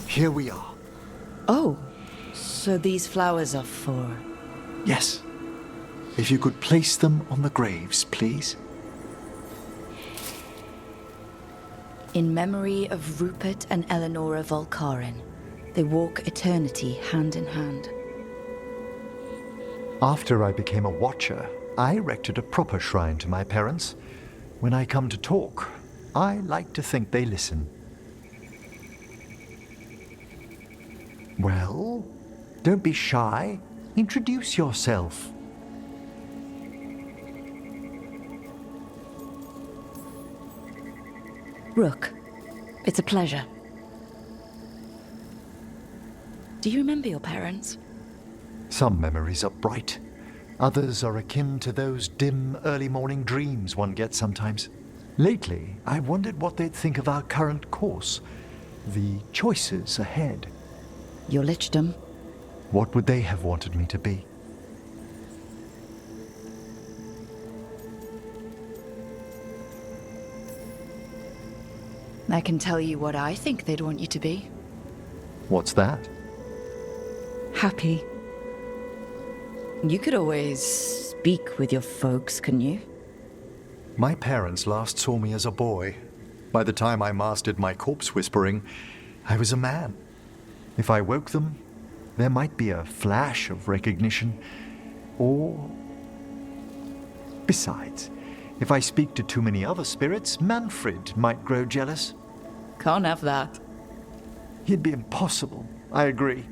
Here we are. Oh, so these flowers are for... Yes. If you could place them on the graves, please. In memory of Rupert and Eleonora Volcarin, they walk eternity hand in hand. After I became a Watcher, I erected a proper shrine to my parents. When I come to talk, I like to think they listen. Well, don't be shy. Introduce yourself. Rook, it's a pleasure. Do you remember your parents? Some memories are bright. Others are akin to those dim, early morning dreams one gets sometimes. Lately, I wondered what they'd think of our current course, the choices ahead. Your lichdom? What would they have wanted me to be? I can tell you what I think they'd want you to be. What's that? Happy. You could always speak with your folks, couldn't you? My parents last saw me as a boy. By the time I mastered my corpse whispering, I was a man. If I woke them, there might be a flash of recognition, or... Besides, if I speak to too many other spirits, Manfred might grow jealous. Can't have that. He'd be impossible, I agree.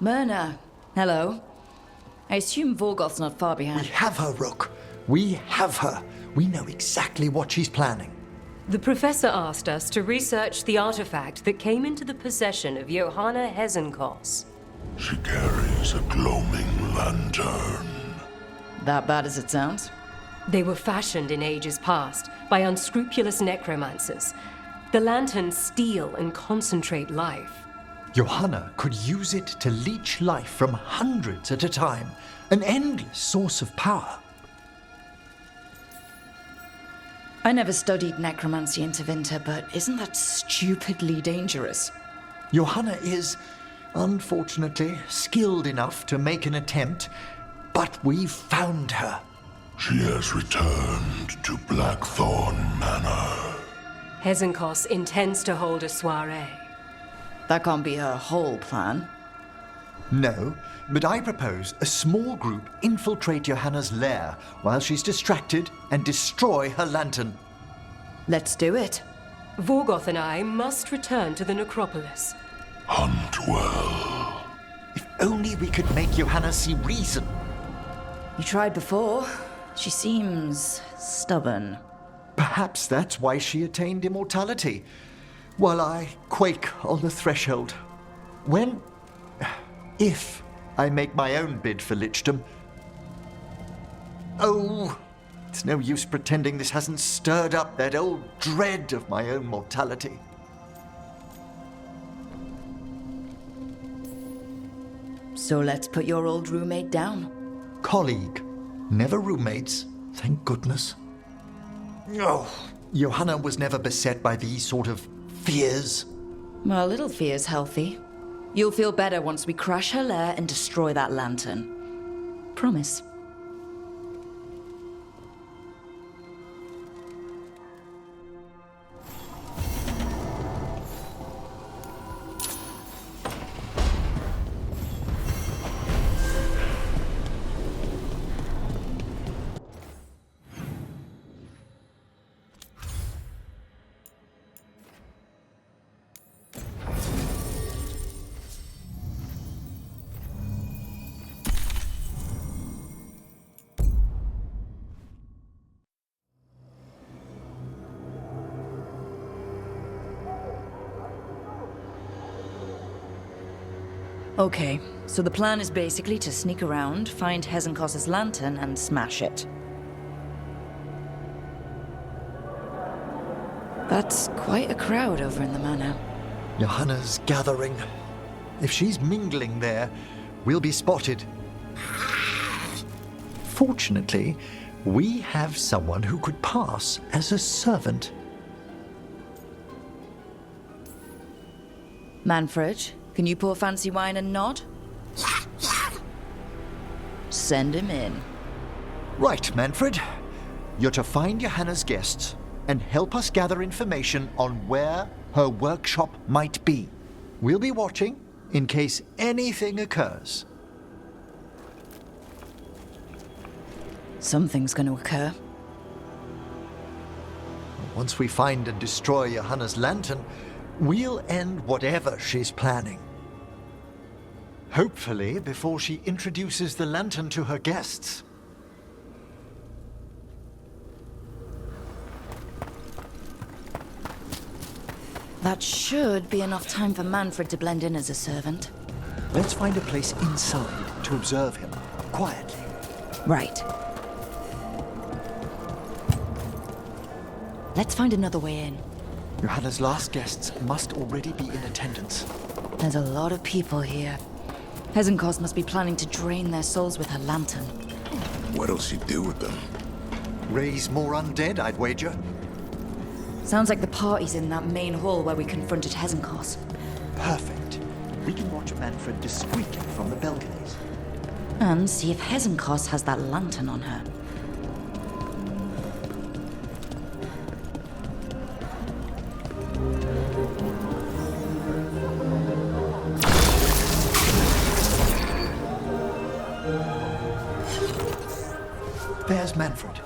Myrna, hello. I assume Vorgoth's not far behind. We have her, Rook. We have her. We know exactly what she's planning. The professor asked us to research the artifact that came into the possession of Johanna Hezenkos. She carries a gloaming lantern. That bad as it sounds? They were fashioned in ages past by unscrupulous necromancers. The lanterns steal and concentrate life. Johanna could use it to leech life from hundreds at a time. An endless source of power. I never studied necromancy in Tevinter, but isn't that stupidly dangerous? Johanna is, unfortunately, skilled enough to make an attempt, but we've found her. She has returned to Blackthorn Manor. Hezenkos intends to hold a soiree. That can't be her whole plan. No, but I propose a small group infiltrate Johanna's lair while she's distracted and destroy her lantern. Let's do it. Vorgoth and I must return to the necropolis. Hunt well. If only we could make Johanna see reason. You tried before. She seems stubborn. Perhaps that's why she attained immortality, while I quake on the threshold. If I make my own bid for lichdom... Oh, it's no use pretending this hasn't stirred up that old dread of my own mortality. So let's put your old roommate down. Colleague, never roommates, thank goodness. Oh, Johanna was never beset by these sort of fears. Well, a little fear's healthy. You'll feel better once we crash her lair and destroy that lantern. Promise. Okay, so the plan is basically to sneak around, find Hezenkos's lantern, and smash it. That's quite a crowd over in the manor. Johanna's gathering. If she's mingling there, we'll be spotted. Fortunately, we have someone who could pass as a servant. Manfred, can you pour fancy wine and nod? Send him in. Right, Manfred. You're to find Johanna's guests and help us gather information on where her workshop might be. We'll be watching in case anything occurs. Something's going to occur. Once we find and destroy Johanna's lantern, we'll end whatever she's planning. Hopefully before she introduces the lantern to her guests. That should be enough time for Manfred to blend in as a servant. Let's find a place inside to observe him, quietly. Right. Let's find another way in. Johanna's last guests must already be in attendance. There's a lot of people here. Hezenkos must be planning to drain their souls with her lantern. What'll she do with them? Raise more undead, I'd wager. Sounds like the party's in that main hall where we confronted Hezenkos. Perfect. We can watch Manfred discreetly from the balconies. And see if Hezenkos has that lantern on her. There's Manfred.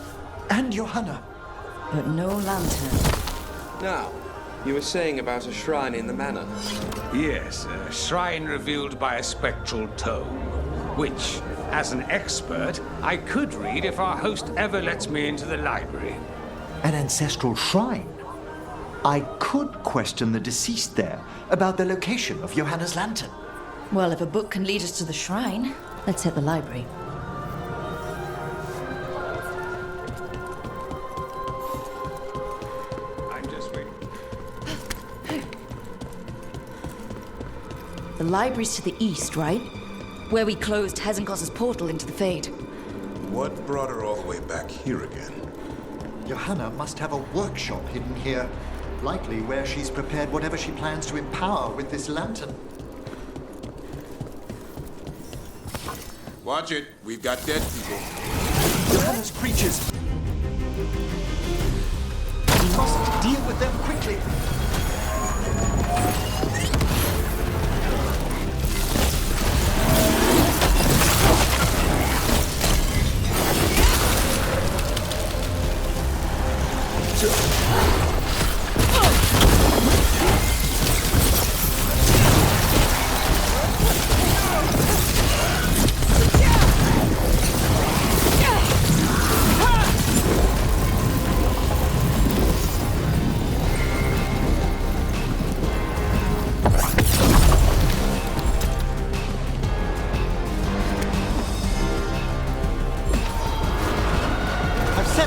And Johanna. But no lantern. Now, you were saying about a shrine in the manor. Yes, a shrine revealed by a spectral tome, which, as an expert, I could read if our host ever lets me into the library. An ancestral shrine? I could question the deceased there about the location of Johanna's lantern. Well, if a book can lead us to the shrine, let's hit the library. The library's to the east, right? Where we closed Hezenkos's portal into the Fade. What brought her all the way back here again? Johanna must have a workshop hidden here. Likely where she's prepared whatever she plans to empower with this lantern. Watch it. We've got dead people. Johanna's creatures. We must deal with them quickly.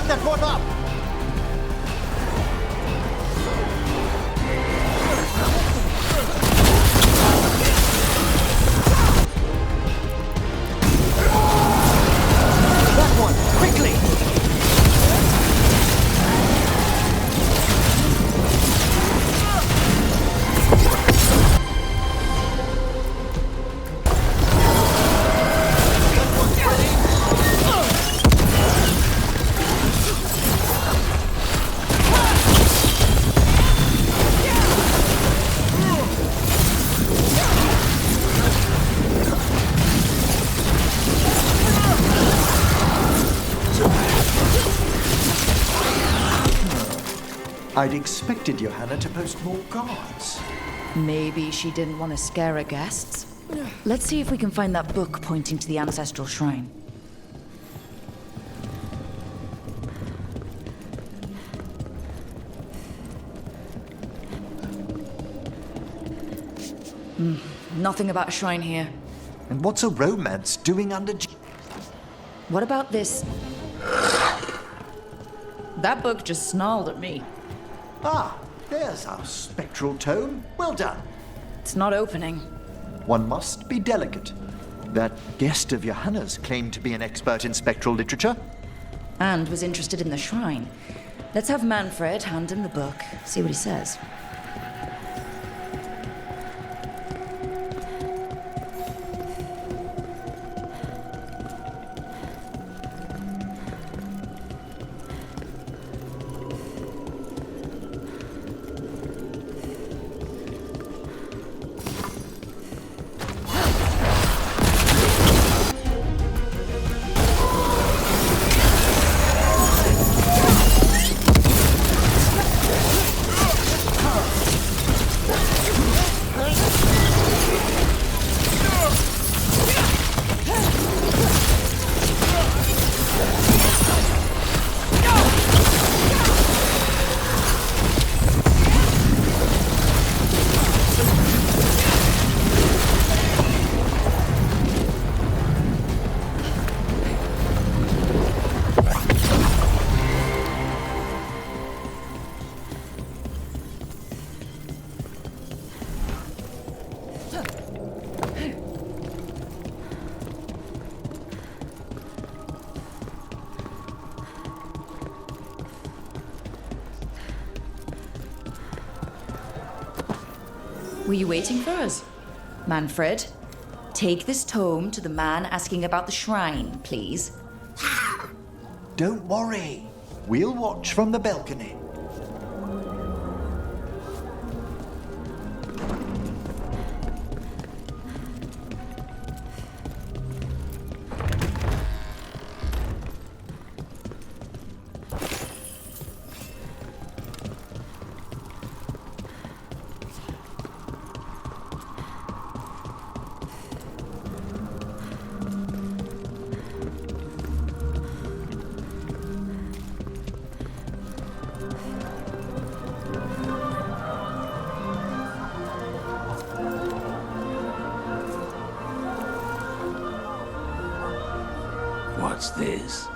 that one up! That one, quickly! I'd expected Johanna to post more guards. Maybe she didn't want to scare her guests. Let's see if we can find that book pointing to the ancestral shrine. Nothing about a shrine here. And what's a romance doing under... What about this? That book just snarled at me. Ah, there's our spectral tome. Well done. It's not opening. One must be delicate. That guest of Johanna's claimed to be an expert in spectral literature. And was interested in the shrine. Let's have Manfred hand him the book, see what he says. Were you waiting for us? Manfred, take this tome to the man asking about the shrine, please. Don't worry. We'll watch from the balcony. What's this?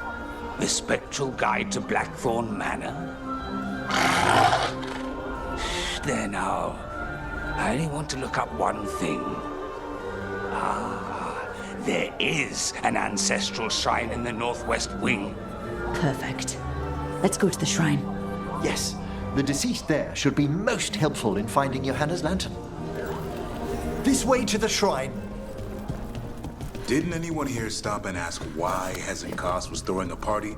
The Spectral Guide to Blackthorn Manor? There now. I only want to look up one thing. Ah, there is an ancestral shrine in the northwest wing. Perfect. Let's go to the shrine. Yes, the deceased there should be most helpful in finding Johanna's lantern. This way to the shrine. Didn't anyone here stop and ask why Hezekiah was throwing a party?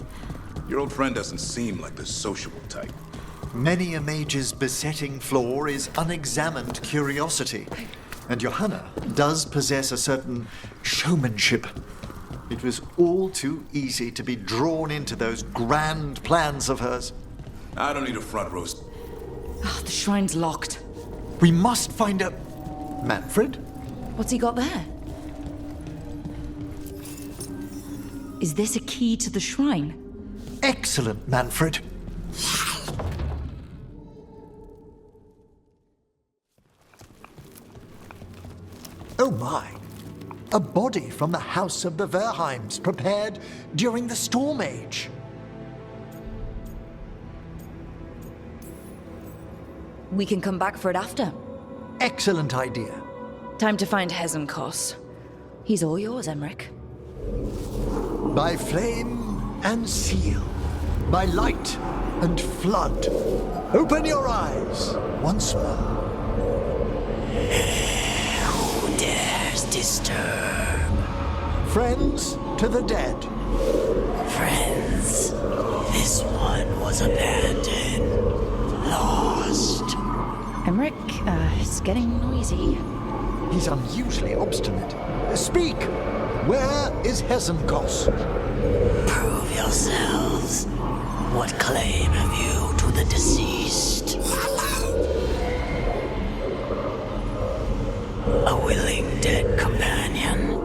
Your old friend doesn't seem like the sociable type. Many a mage's besetting flaw is unexamined curiosity. And Johanna does possess a certain showmanship. It was all too easy to be drawn into those grand plans of hers. I don't need a front row. Oh, the shrine's locked. We must find a... Manfred? What's he got there? Is this a key to the shrine? Excellent, Manfred. Oh my! A body from the house of the Verheims, prepared during the Storm Age. We can come back for it after. Excellent idea. Time to find Hezenkos. He's all yours, Emmerich. By flame and seal, by light and flood, open your eyes once more. Who dares disturb? Friends to the dead. Friends, this one was abandoned, lost. Emmerich, it's getting noisy. He's unusually obstinate. Speak! Where is Hezenkos? Prove yourselves. What claim have you to the deceased? A willing dead companion.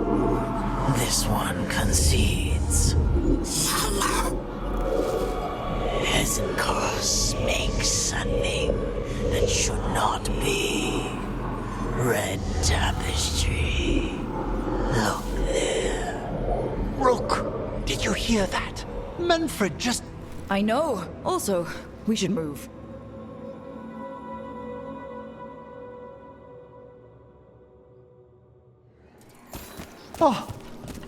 This one concedes. Hezenkos makes a thing that should not be. Red tapestry. Look there. Rook, did you hear that? Manfred just... I know. Also, we should move. Oh,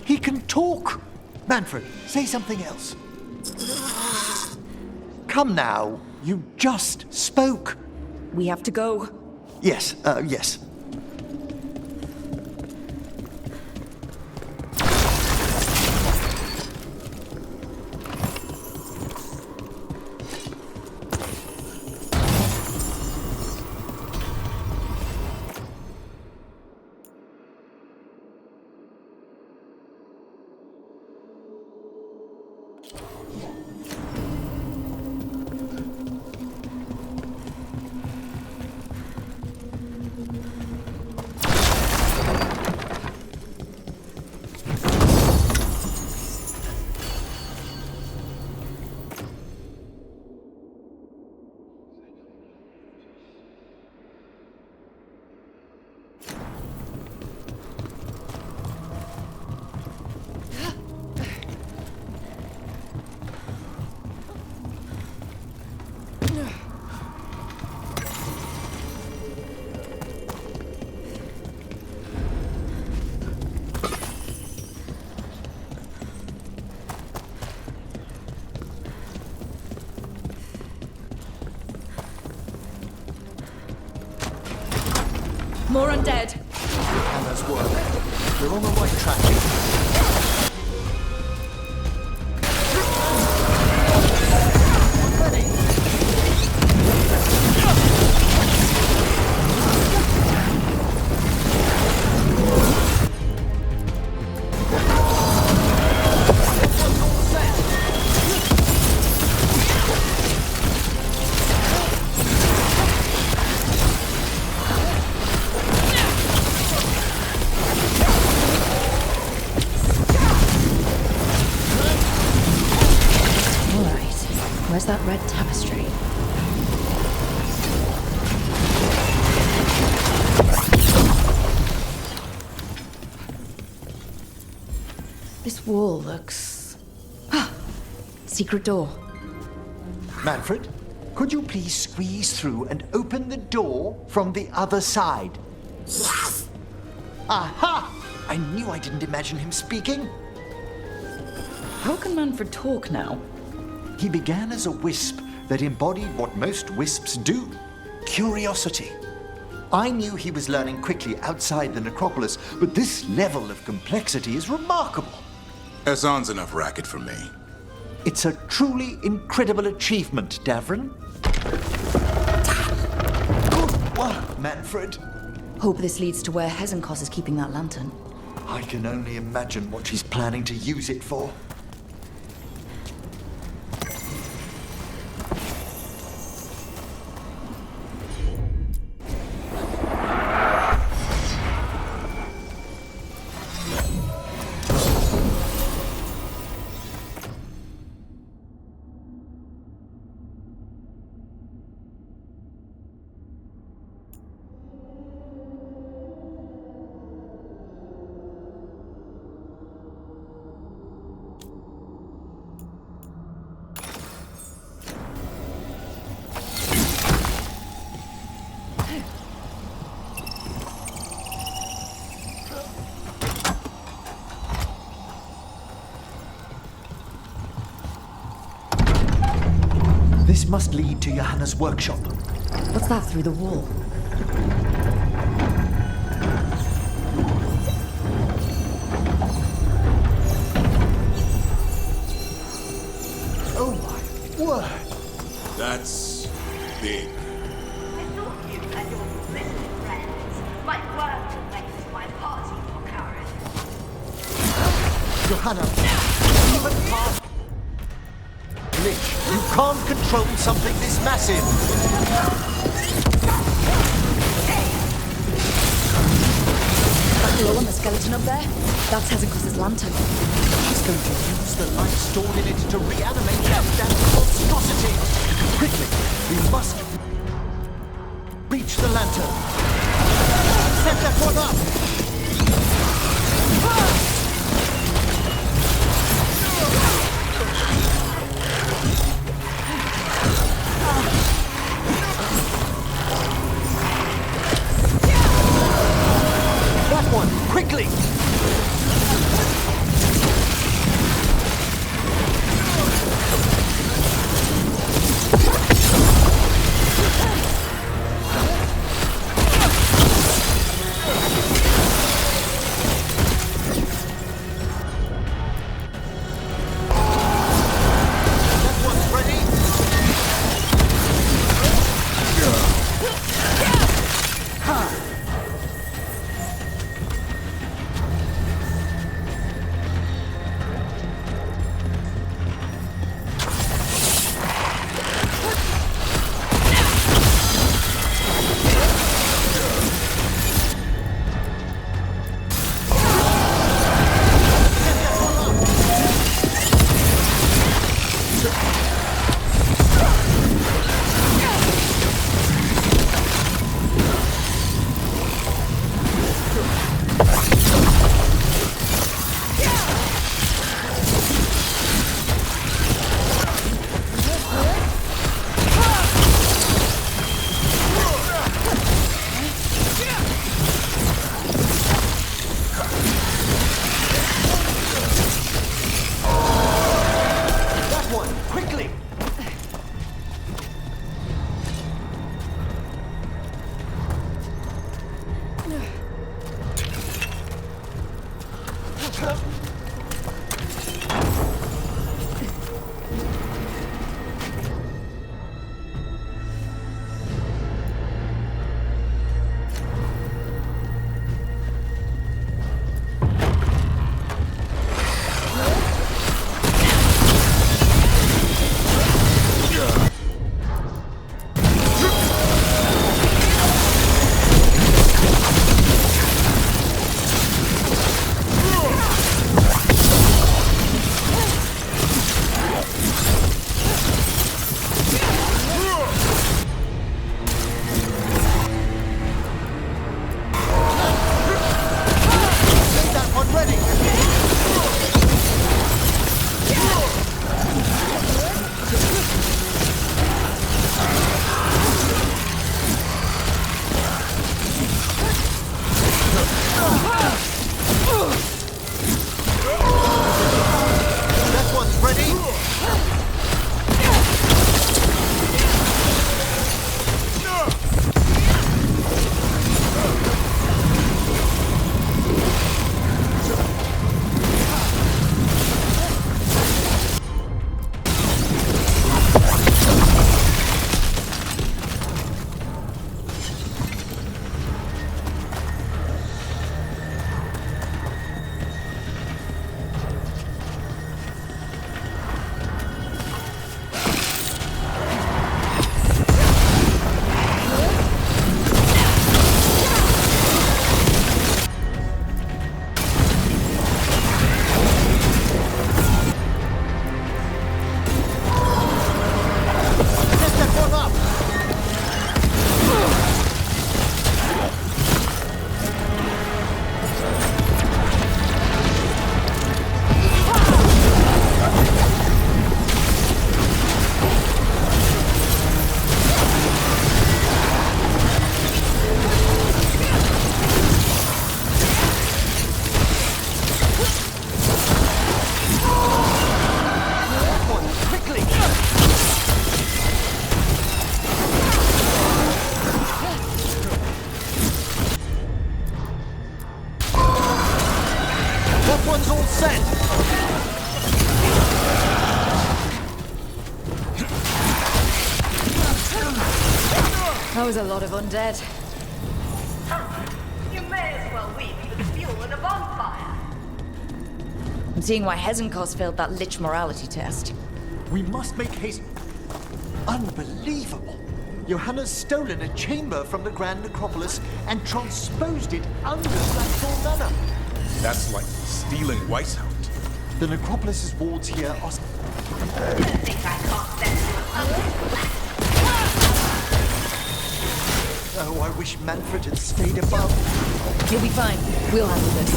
he can talk. Manfred, say something else. Come now, you just spoke. We have to go. Yes, yes. More undead. Hammer's work. We're on the right track. Where's that red tapestry? This wall looks... Secret door. Manfred, could you please squeeze through and open the door from the other side? Yes! Aha! I knew I didn't imagine him speaking. How can Manfred talk now? He began as a wisp that embodied what most wisps do, curiosity. I knew he was learning quickly outside the necropolis, but this level of complexity is remarkable. Hassan's enough racket for me. It's a truly incredible achievement, DAVRIN. Good work, Manfred. Hope this leads to where Hezenkos is keeping that lantern. I can only imagine what she's planning to use it for. This must lead to Johanna's workshop. What's that through the wall? Oh my word! That's big. I thought you and your listening friends might work to waste my party for Karen. Johanna, even past... Lich, you can't control something this massive! That glow on the skeleton up there? That's Hezekiah's lantern. He's going to use the light stored in it to reanimate that damn monstrosity! Quickly, we must reach the lantern. Set that one up! That one, quickly! That one's all set! That was a lot of undead. You may as well weave for the fuel in a bonfire. I'm seeing why Hezenkos failed that lich morality test. We must make haste. Unbelievable! Johanna's stolen a chamber from the Grand Necropolis and transposed it under Blackthorn Manor. That's like stealing Weishaupt. The Necropolis's wards here are... Oh, I wish Manfred had stayed above. You'll be fine. We'll handle this.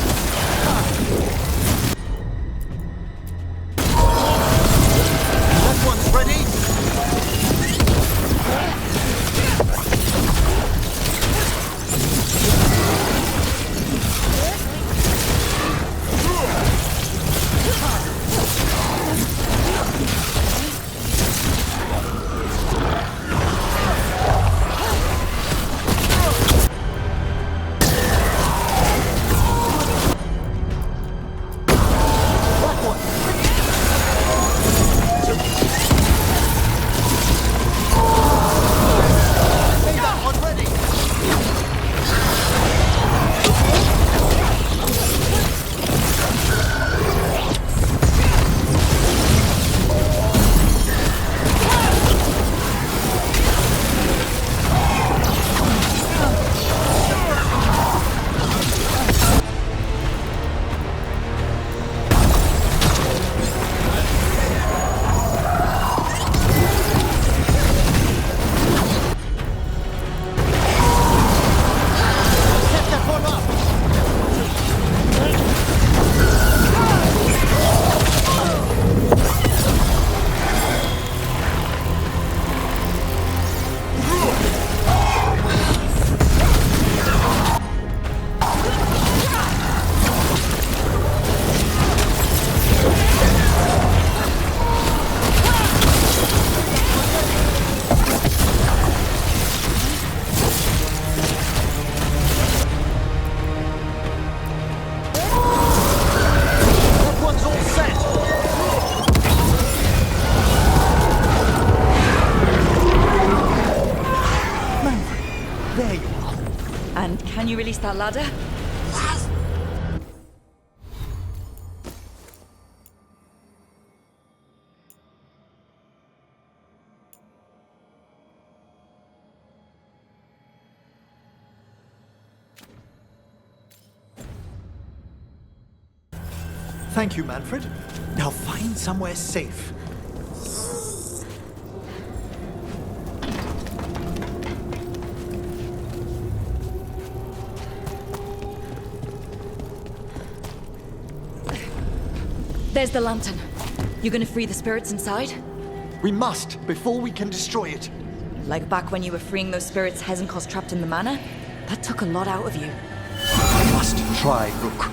That one's ready! Can you release that ladder? Thank you, Manfred. Now find somewhere safe. There's the lantern. You gonna free the spirits inside? We must, before we can destroy it. Like back when you were freeing those spirits Hezenkos trapped in the manor? That took a lot out of you. I must try, Rook.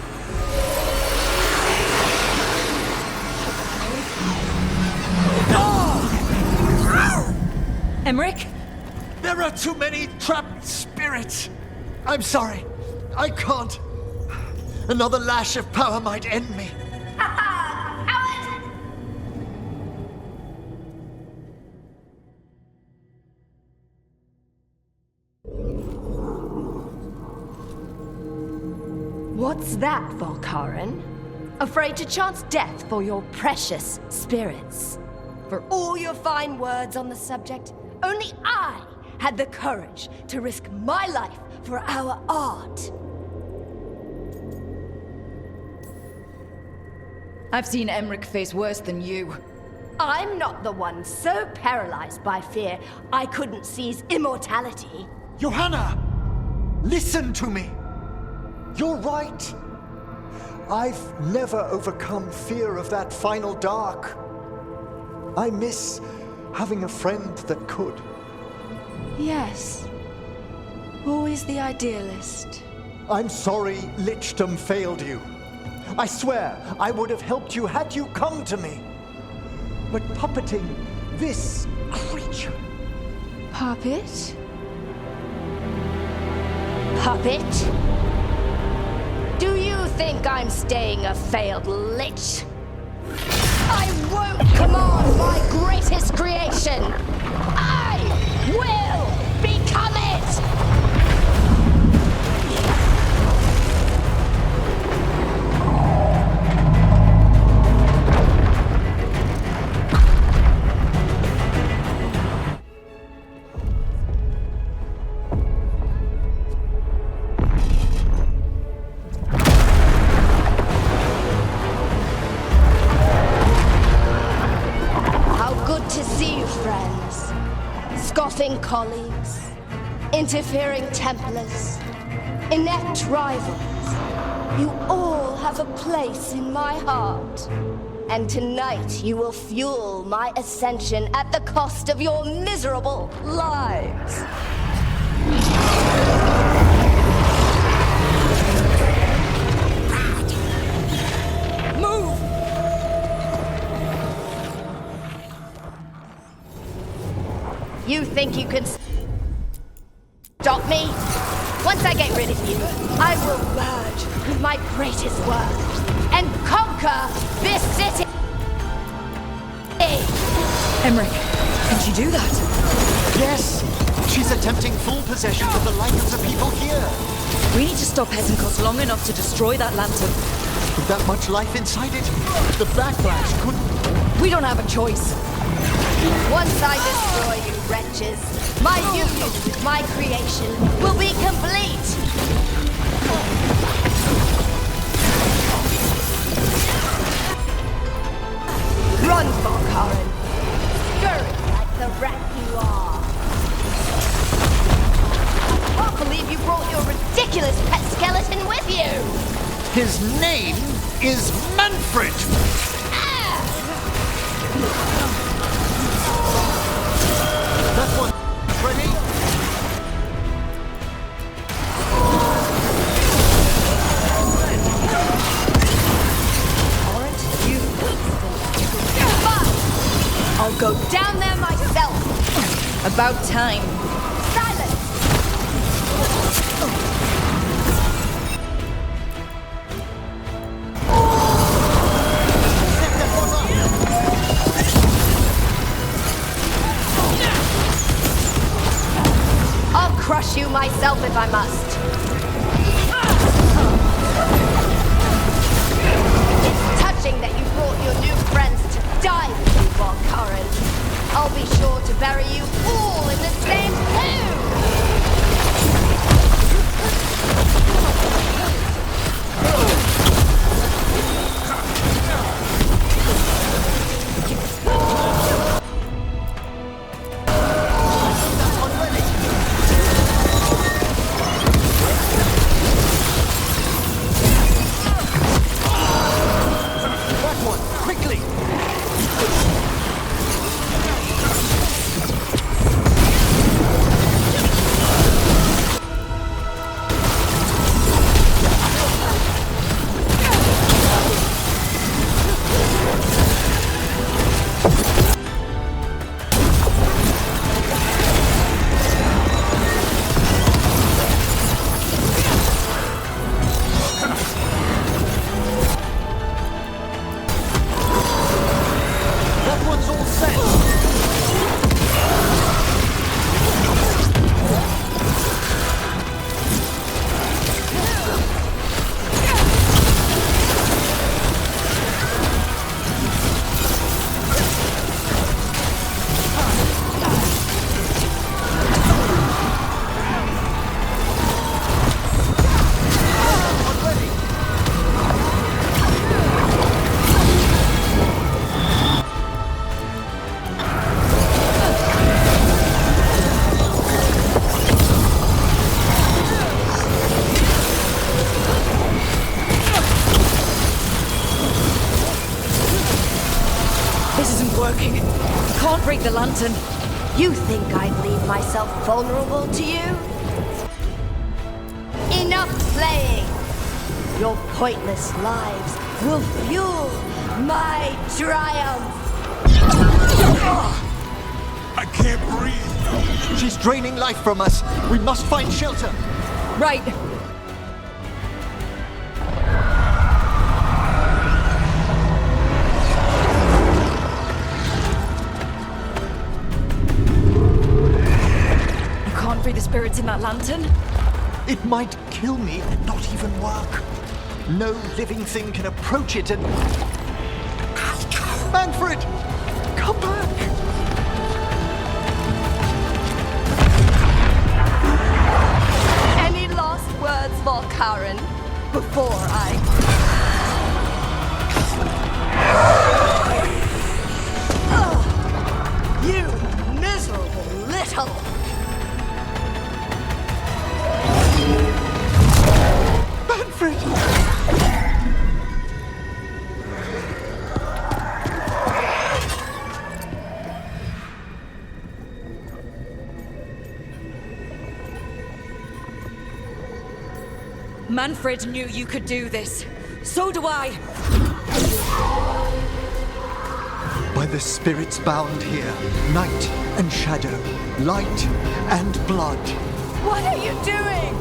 Emmerich? There are too many trapped spirits. I'm sorry. I can't. Another lash of power might end me. What's that, Volkaren? Afraid to chance death for your precious spirits? For all your fine words on the subject, only I had the courage to risk my life for our art. I've seen Emmerich face worse than you. I'm not the one so paralyzed by fear I couldn't seize immortality. Johanna! Listen to me! You're right. I've never overcome fear of that final dark. I miss having a friend that could. Yes. Always the idealist. I'm sorry Lichdom failed you. I swear I would have helped you had you come to me. But puppeting this creature... Puppet? Puppet? Do you think I'm staying a failed lich? I won't command my greatest creation! I will become it! Colleagues, interfering Templars, inept rivals, you all have a place in my heart. And tonight you will fuel my ascension at the cost of your miserable lives. You think you can stop me? Once I get rid of you, I will merge with my greatest work and conquer this city! Emmerich, can she do that? Yes! She's attempting full possession of the life of the people here! We need to stop Hesenkost long enough to destroy that lantern. With that much life inside it, the backlash couldn't... We don't have a choice. Once I destroy you wretches, my union with my creation will be complete! Run, Volkaren! Scurry like the rat you are! I can't believe you brought your ridiculous pet skeleton with you! His name is Manfred! That one ready? Aren't you? Fine! I'll go down there myself! About time. Silence! Crush you myself if I must. It's touching that you brought your new friends to die with you, Volkaren. I'll be sure to bury you all in the same tomb! The lantern. You think I'd leave myself vulnerable to you? Enough playing! Your pointless lives will fuel my triumph! I can't breathe! She's draining life from us! We must find shelter! Right! spirits in that lantern? It might kill me and not even work. No living thing can approach it and... Manfred! Come back! Any last words, Volkaren, before I... You miserable little... Manfred! Manfred knew you could do this. So do I. By the spirits bound here, night and shadow, light and blood. What are you doing?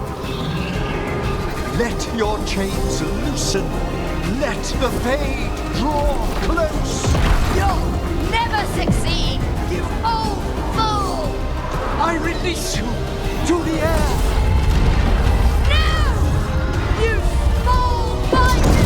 Let your chains loosen. Let the fade draw close. You'll never succeed, you old fool! I release you to the air. You small bite!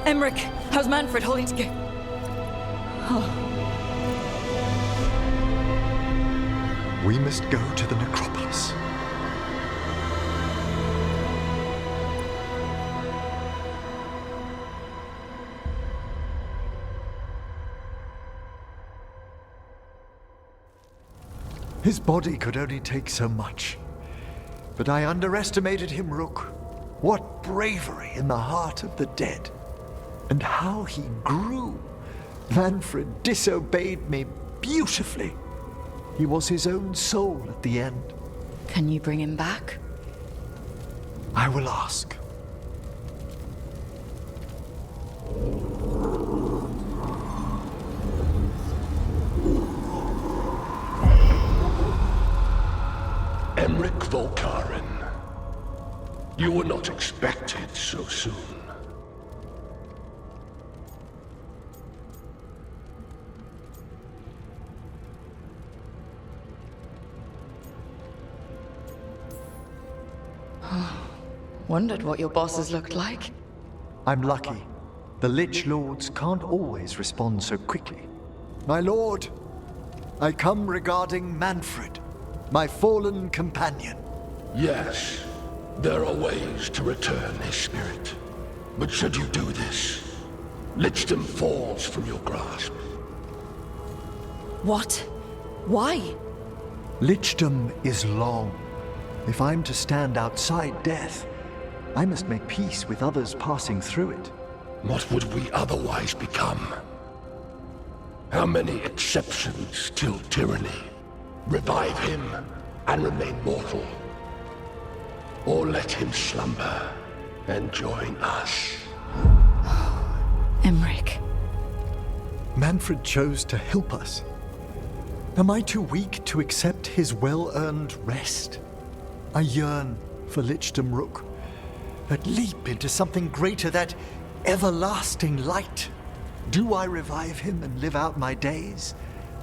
Emmerich, how's Manfred holding together? We must go to the necropolis. His body could only take so much. But I underestimated him, Rook. What bravery in the heart of the dead. And how he grew. Manfred disobeyed me beautifully. He was his own soul at the end. Can you bring him back? I will ask. Emmerich Volkaren. You were not expected so soon. Wondered what your bosses looked like. I'm lucky. The Lich Lords can't always respond so quickly. My lord, I come regarding Manfred, my fallen companion. Yes, there are ways to return his spirit. But should you do this, Lichdom falls from your grasp. What? Why? Lichdom is long. If I'm to stand outside death, I must make peace with others passing through it. What would we otherwise become? How many exceptions till tyranny? Revive him and remain mortal. Or let him slumber and join us. Emmerich. Manfred chose to help us. Am I too weak to accept his well-earned rest? I yearn for Lichdom Rook. That leap into something greater, that everlasting light. Do I revive him and live out my days?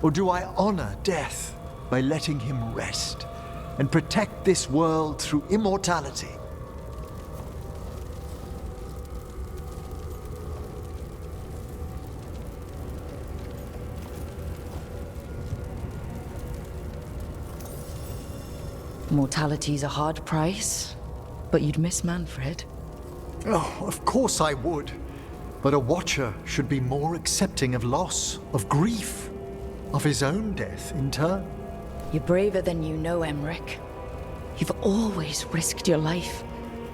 Or do I honor death by letting him rest and protect this world through immortality? Mortality's a hard price, but you'd miss Manfred. Oh, of course I would. But a Watcher should be more accepting of loss, of grief, of his own death in turn. You're braver than you know, Emmerich. You've always risked your life.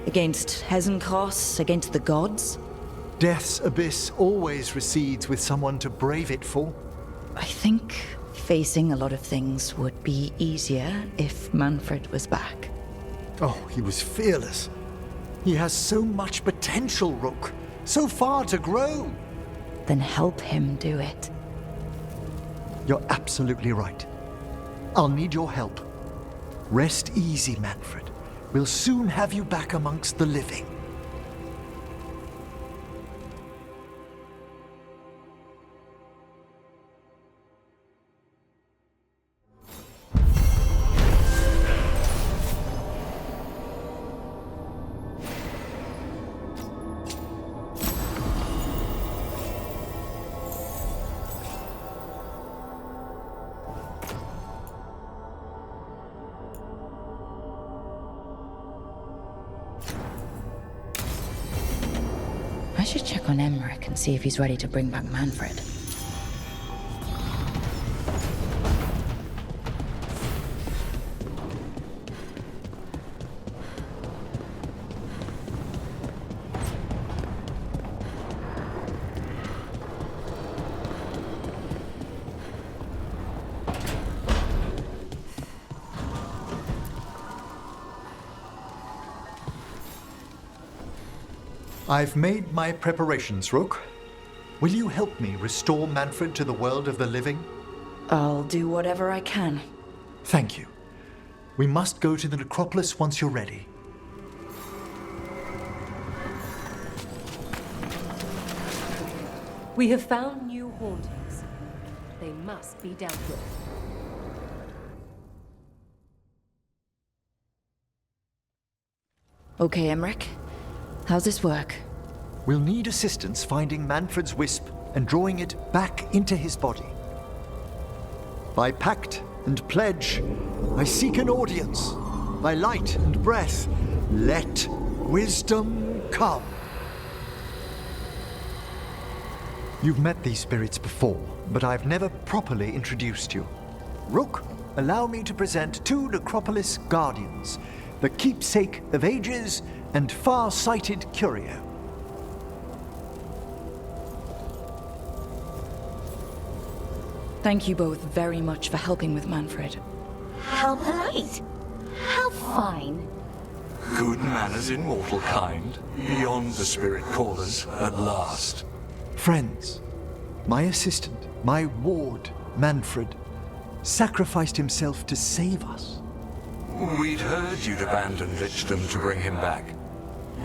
Against Hezenkos, against the gods. Death's abyss always recedes with someone to brave it for. I think facing a lot of things would be easier if Manfred was back. Oh, he was fearless. He has so much potential, Rook. So far to grow. Then help him do it. You're absolutely right. I'll need your help. Rest easy, Manfred. We'll soon have you back amongst the living. I should check on EMMRICH and see if he's ready to bring back Manfred. I've made my preparations, Rook. Will you help me restore Manfred to the world of the living? I'll do whatever I can. Thank you. We must go to the necropolis once you're ready. We have found new hauntings. They must be dealt with. Okay, EMMRICH. How's this work? We'll need assistance finding Manfred's wisp and drawing it back into his body. By pact and pledge, I seek an audience. By light and breath, let wisdom come. You've met these spirits before, but I've never properly introduced you. Rook, allow me to present two Necropolis Guardians, the keepsake of ages and far-sighted curio. Thank you both very much for helping with Manfred. How polite. How fine. Good manners in mortal kind, beyond the spirit callers at last. Friends, my assistant, my ward, Manfred, sacrificed himself to save us. We'd heard you'd abandoned Lichdom to bring him back.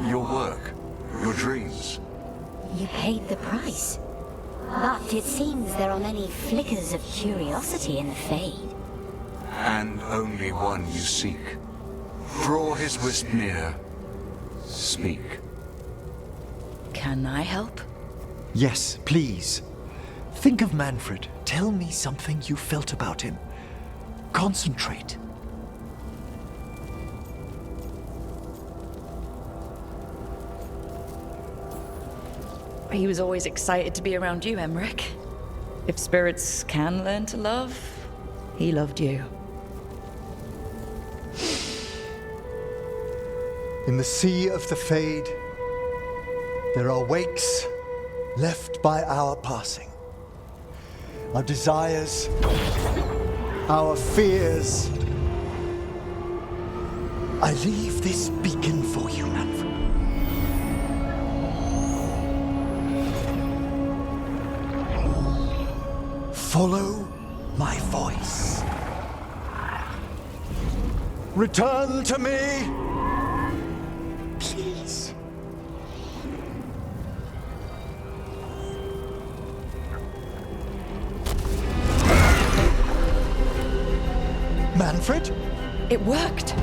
Your work, your dreams. You paid the price. But it seems there are many flickers of curiosity in the Fade. And only one you seek. Draw his wisp near. Speak. Can I help? Yes, please. Think of Manfred. Tell me something you felt about him. Concentrate. He was always excited to be around you, EMMRICH. If spirits can learn to love, he loved you. In the sea of the Fade, there are wakes left by our passing. Our desires, our fears. I leave this beacon for you, Manfred. Follow my voice. Return to me, please. Manfred? It worked.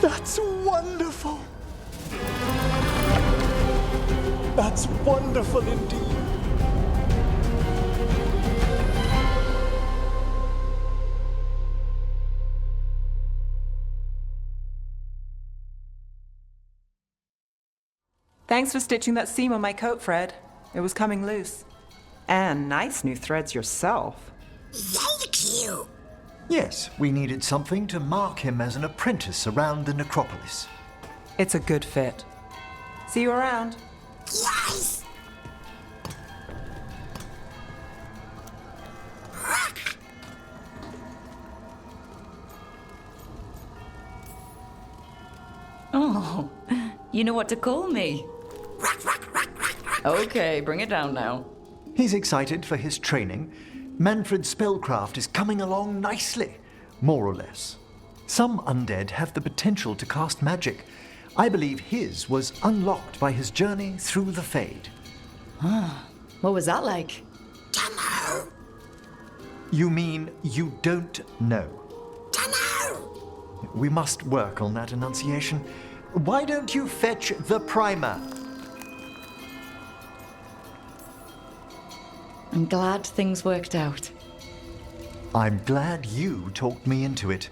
That's wonderful. That's wonderful indeed. Thanks for stitching that seam on my coat, Fred. It was coming loose. And nice new threads yourself. Thank you. Yes, we needed something to mark him as an apprentice around the necropolis. It's a good fit. See you around. Yes! Oh, you know what to call me. Okay, bring it down now. He's excited for his training. Manfred's spellcraft is coming along nicely, more or less. Some undead have the potential to cast magic. I believe his was unlocked by his journey through the Fade. What was that like? Dunno. You mean you don't know? Dunno. We must work on that enunciation. Why don't you fetch the primer? I'm glad things worked out. I'm glad you talked me into it.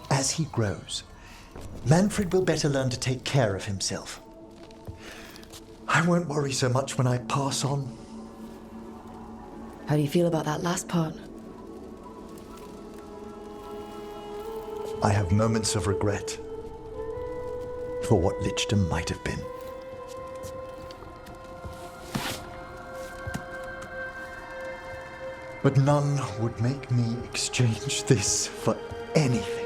As he grows, Manfred will better learn to take care of himself. I won't worry so much when I pass on. How do you feel about that last part? I have moments of regret for what Lichdom might have been. But none would make me exchange this for anything.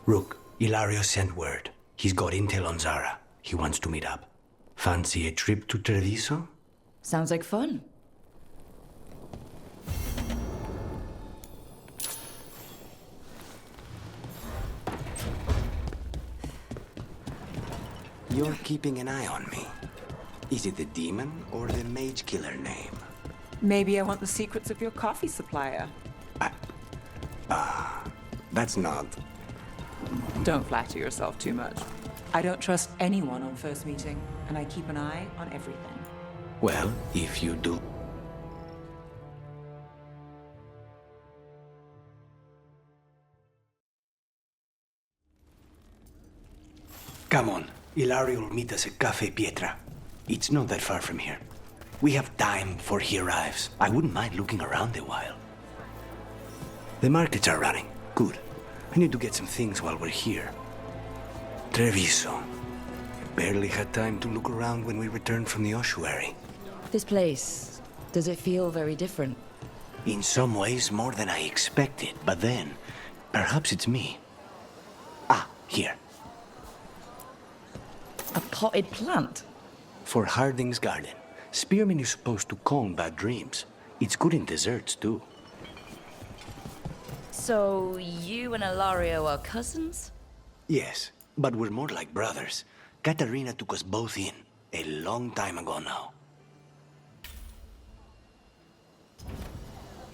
Rook, Ilario sent word. He's got intel on Zara. He wants to meet up. Fancy a trip to Treviso? Sounds like fun. You're keeping an eye on me. Is it the demon or the mage killer name? Maybe I want the secrets of your coffee supplier. That's not... Don't flatter yourself too much. I don't trust anyone on first meeting, and I keep an eye on everything. Well, if you do... Come on. Ilario will meet us at Cafe Pietra. It's not that far from here. We have time before he arrives. I wouldn't mind looking around a while. The markets are running. Good. I need to get some things while we're here. Treviso. Barely had time to look around when we returned from the ossuary. This place, does it feel very different? In some ways, more than I expected. But then, perhaps it's me. Ah, here. A potted plant? For Harding's garden. Spearmint is supposed to calm bad dreams. It's good in desserts, too. So, you and Ilario are cousins? Yes, but we're more like brothers. Katarina took us both in, a long time ago now.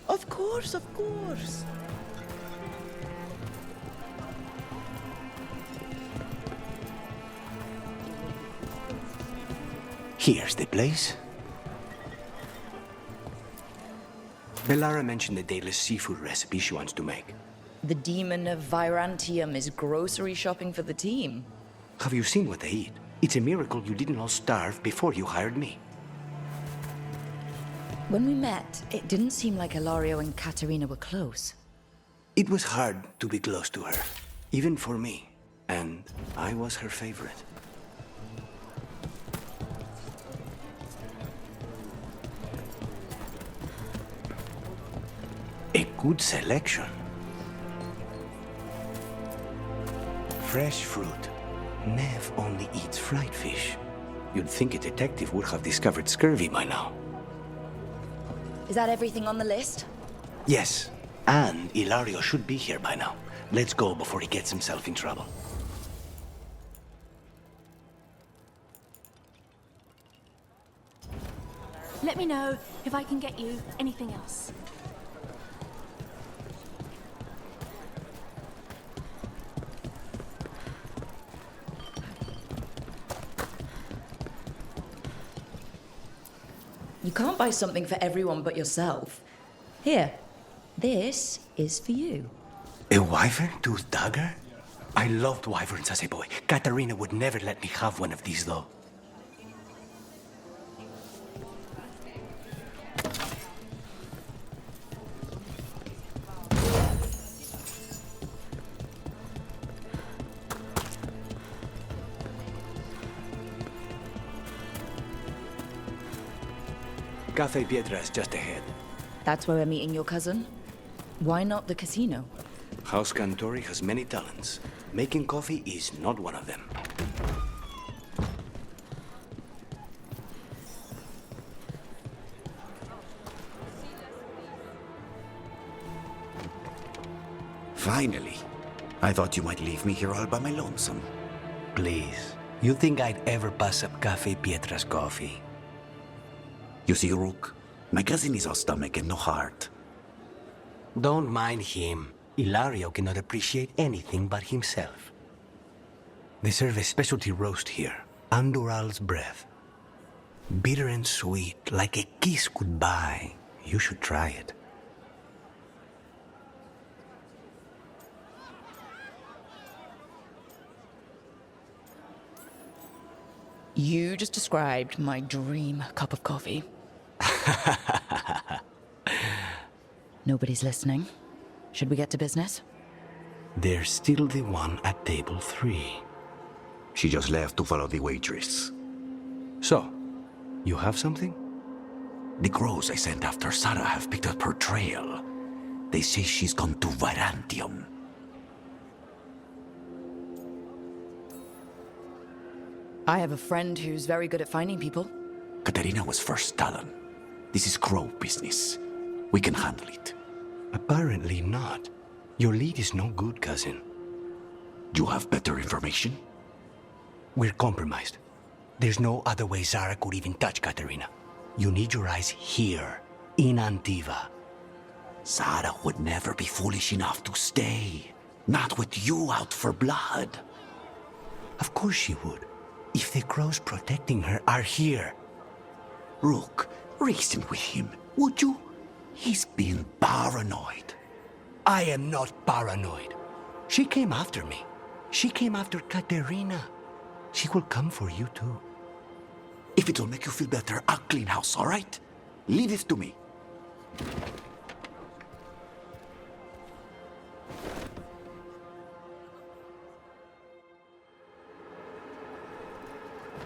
Of course, of course. Here's the place. Bellara mentioned the dayless seafood recipe she wants to make. The demon of Virantium is grocery shopping for the team. Have you seen what they eat? It's a miracle you didn't all starve before you hired me. When we met, it didn't seem like Ilario and Katerina were close. It was hard to be close to her, even for me, and I was her favorite. A good selection. Fresh fruit. Neve only eats fried fish. You'd think a detective would have discovered scurvy by now. Is that everything on the list? Yes, and Ilario should be here by now. Let's go before he gets himself in trouble. Let me know if I can get you anything else. You can't buy something for everyone but yourself. Here, this is for you. A wyvern-toothed dagger? I loved wyverns as a boy. Katerina would never let me have one of these, though. Cafe Pietra is just ahead. That's where we're meeting your cousin? Why not the casino? House Cantori has many talents. Making coffee is not one of them. Finally. I thought you might leave me here all by my lonesome. Please. You think I'd ever pass up Cafe Pietra's coffee? You see, Rook, my cousin is all stomach and no heart. Don't mind him. Ilario cannot appreciate anything but himself. They serve a specialty roast here, Andoral's breath. Bitter and sweet, like a kiss goodbye. You should try it. You just described my dream cup of coffee. Nobody's listening. Should we get to business? There's still the one at table 3. She just left to follow the waitress. So, you have something? The crows I sent after Sarah have picked up her trail. They say she's gone to Varantium. I have a friend who's very good at finding people. Katerina was first Talon. This is crow business. We can handle it. Apparently not. Your lead is no good, cousin. You have better information? We're compromised. There's no other way Zara could even touch Katerina. You need your eyes here, in Antiva. Zara would never be foolish enough to stay. Not with you out for blood. Of course she would. If the crows protecting her are here. Rook, reason with him, would you? He's being paranoid. I am not paranoid. She came after me. She came after Katerina. She will come for you too. If it'll make you feel better, I'll clean house, all right? Leave this to me.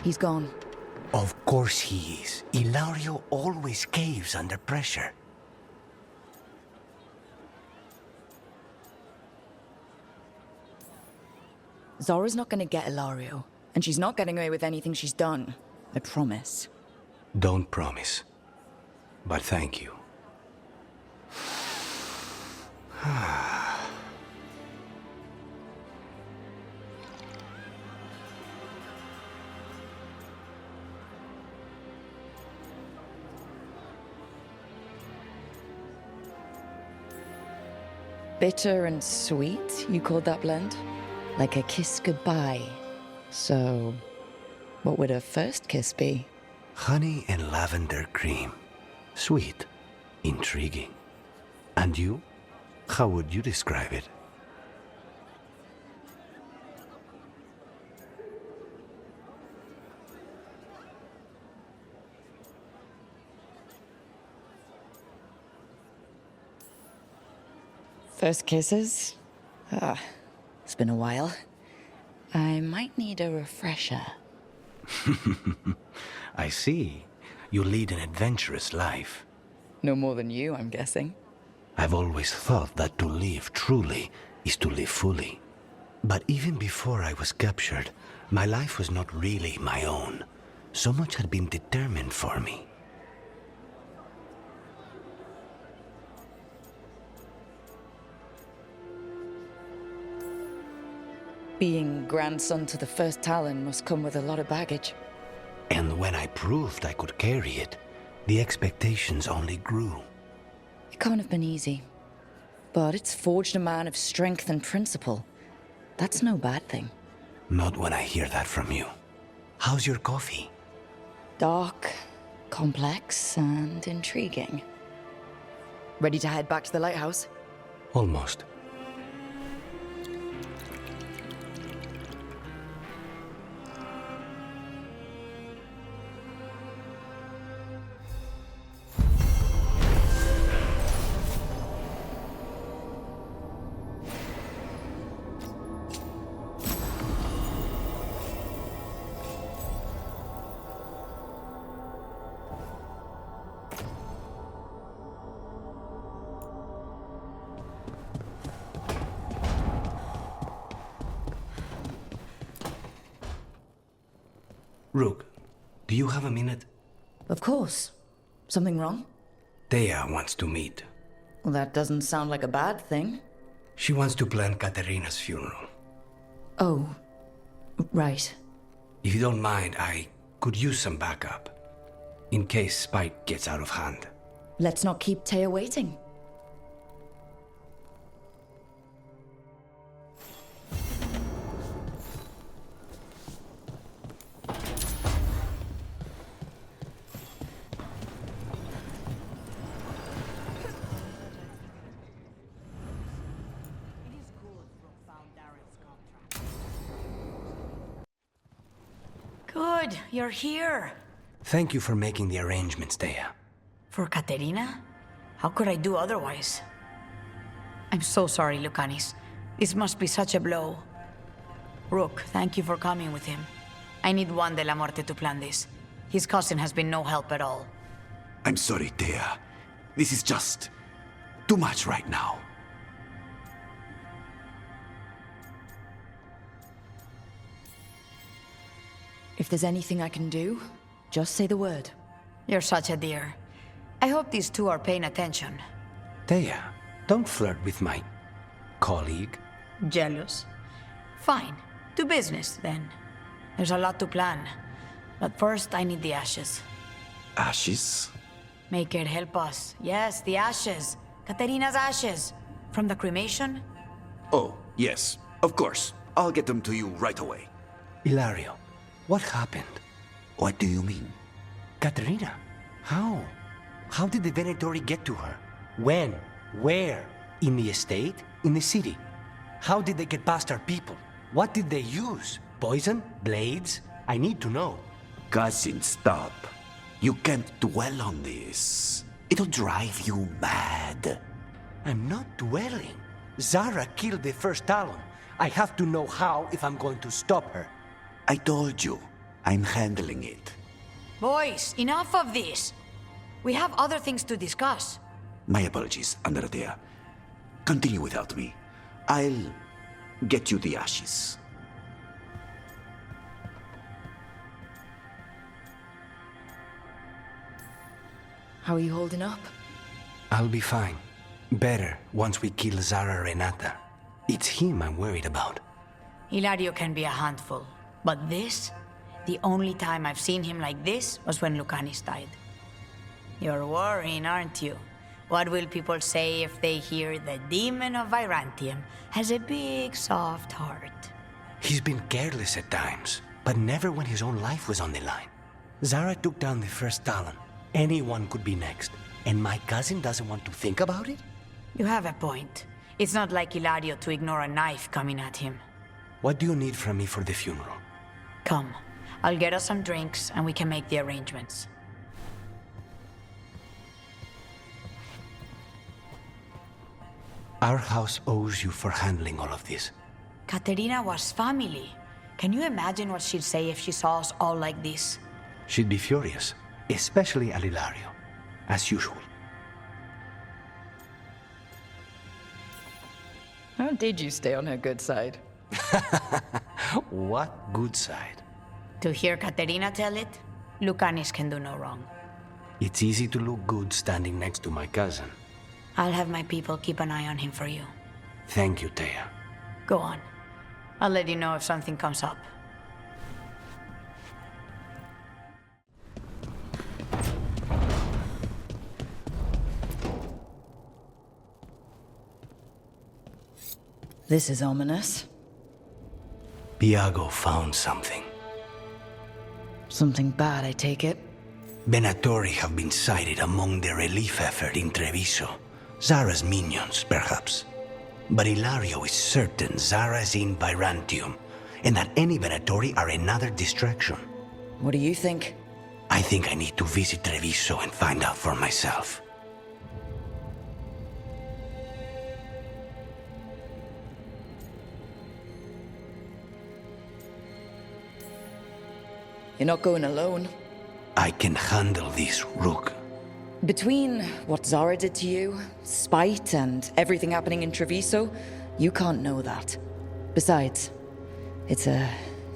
He's gone. Of course he is. Ilario always caves under pressure. Zora's not going to get Ilario, and she's not getting away with anything she's done. I promise. Don't promise. But thank you. Bitter and sweet, you called that blend? Like a kiss goodbye. So, what would a first kiss be? Honey and lavender cream. Sweet. Intriguing. And you? How would you describe it? First kisses? It's been a while. I might need a refresher. I see. You lead an adventurous life. No more than you, I'm guessing. I've always thought that to live truly is to live fully. But even before I was captured, my life was not really my own. So much had been determined for me. Being grandson to the first Talon must come with a lot of baggage. And when I proved I could carry it, the expectations only grew. It can't have been easy. But it's forged a man of strength and principle. That's no bad thing. Not when I hear that from you. How's your coffee? Dark, complex, and intriguing. Ready to head back to the lighthouse? Almost. Rook, do you have a minute? Of course. Something wrong? Thea wants to meet. Well, that doesn't sound like a bad thing. She wants to plan Katerina's funeral. Oh, right. If you don't mind, I could use some backup. In case Spike gets out of hand. Let's not keep Taya waiting. Good, you're here. Thank you for making the arrangements, Thea. For Katerina? How could I do otherwise? I'm so sorry, Lucanis. This must be such a blow. Rook, thank you for coming with him. I need Juan de la Muerte to plan this. His cousin has been no help at all. I'm sorry, Thea. This is just too much right now. If there's anything I can do, just say the word. You're such a dear. I hope these two are paying attention. Thea, don't flirt with my colleague. Jealous? Fine. To business, then. There's a lot to plan. But first, I need the ashes. Ashes? Make it help us. Yes, the ashes. Katerina's ashes. From the cremation? Oh, yes, of course. I'll get them to you right away. Ilario, what happened? What do you mean? Katerina, how? How did the Venatori get to her? When? Where? In the estate? In the city? How did they get past our people? What did they use? Poison? Blades? I need to know. Cousin, stop. You can't dwell on this. It'll drive you mad. I'm not dwelling. Zara killed the first Talon. I have to know how if I'm going to stop her. I told you, I'm handling it. Boys, enough of this. We have other things to discuss. My apologies, Andrea. Continue without me. I'll get you the ashes. How are you holding up? I'll be fine. Better once we kill Zara Renata. It's him I'm worried about. Hilario can be a handful. But this? The only time I've seen him like this was when Lucanis died. You're worrying, aren't you? What will people say if they hear the demon of Virantium has a big, soft heart? He's been careless at times, but never when his own life was on the line. Zara took down the first Talon. Anyone could be next. And my cousin doesn't want to think about it? You have a point. It's not like Hilario to ignore a knife coming at him. What do you need from me for the funeral? Come. I'll get us some drinks and we can make the arrangements. Our house owes you for handling all of this. Katerina was family. Can you imagine what she'd say if she saw us all like this? She'd be furious, especially at Ilario, as usual. How did you stay on her good side? What good side? To hear Katerina tell it, Lucanis can do no wrong. It's easy to look good standing next to my cousin. I'll have my people keep an eye on him for you. Thank you, Thea. Go on. I'll let you know if something comes up. This is ominous. Biago found something. Something bad, I take it? Venatori have been sighted among the relief effort in Treviso. Zara's minions, perhaps. But Ilario is certain Zara is in Byrantium, and that any Venatori are another distraction. What do you think? I think I need to visit Treviso and find out for myself. You're not going alone. I can handle this, Rook. Between what Zara did to you, spite, and everything happening in Treviso, you can't know that. Besides, it's a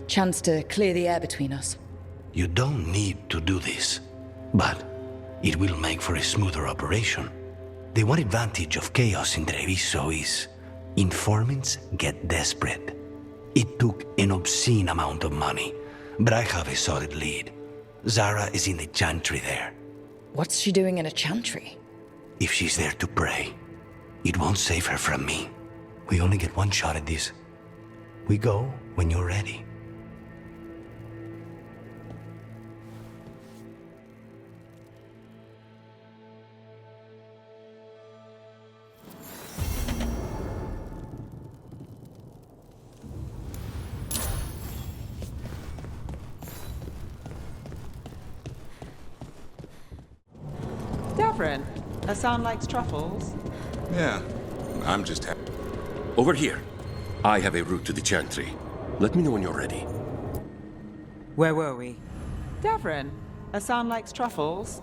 chance to clear the air between us. You don't need to do this, but it will make for a smoother operation. The one advantage of chaos in Treviso is informants get desperate. It took an obscene amount of money, but I have a solid lead. Zara is in the chantry there. What's she doing in a chantry? If she's there to pray, it won't save her from me. We only get one shot at this. We go when you're ready. DAVRIN, a sound likes truffles. Yeah, I'm just happy. Over here. I have a route to the chantry. Let me know when you're ready. Where were we? DAVRIN, a sound likes truffles.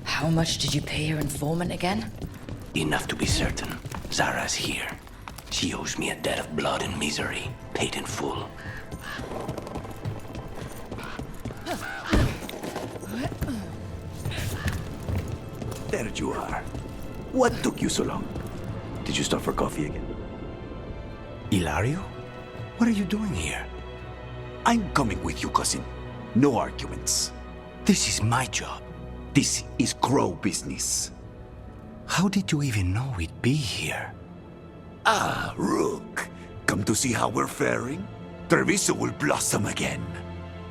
How much did you pay your informant again? Enough to be certain. Zara's here. She owes me a debt of blood and misery, paid in full. There you are. What took you so long? Did you stop for coffee again? Ilario? What are you doing here? I'm coming with you, cousin. No arguments. This is my job. This is Crow business. How did you even know we'd be here? Ah, Rook. Come to see how we're faring? Treviso will blossom again.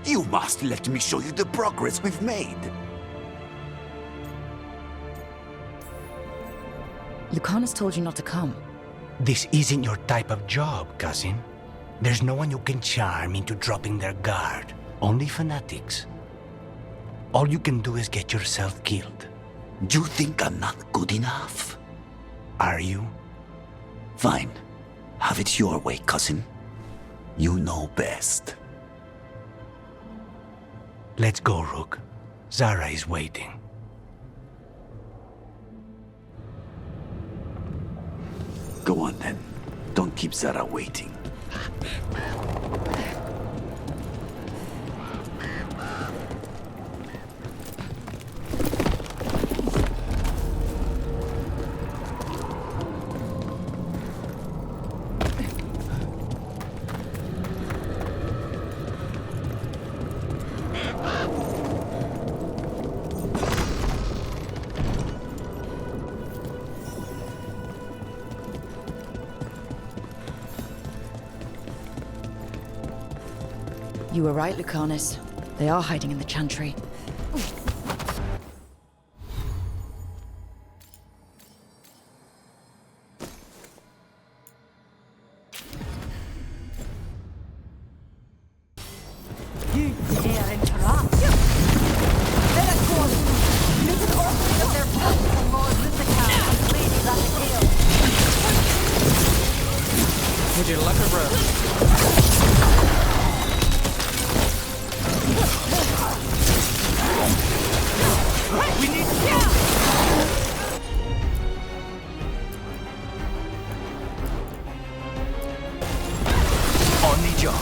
You must let me show you the progress we've made. Lucanis told you not to come. This isn't your type of job, cousin. There's no one you can charm into dropping their guard. Only fanatics. All you can do is get yourself killed. You think I'm not good enough? Are you? Fine. Have it your way, cousin. You know best. Let's go, Rook. Zara is waiting. Go on then. Don't keep Zara waiting. You were right, Lucanis. They are hiding in the chantry. Would you like a rope? We need On the job.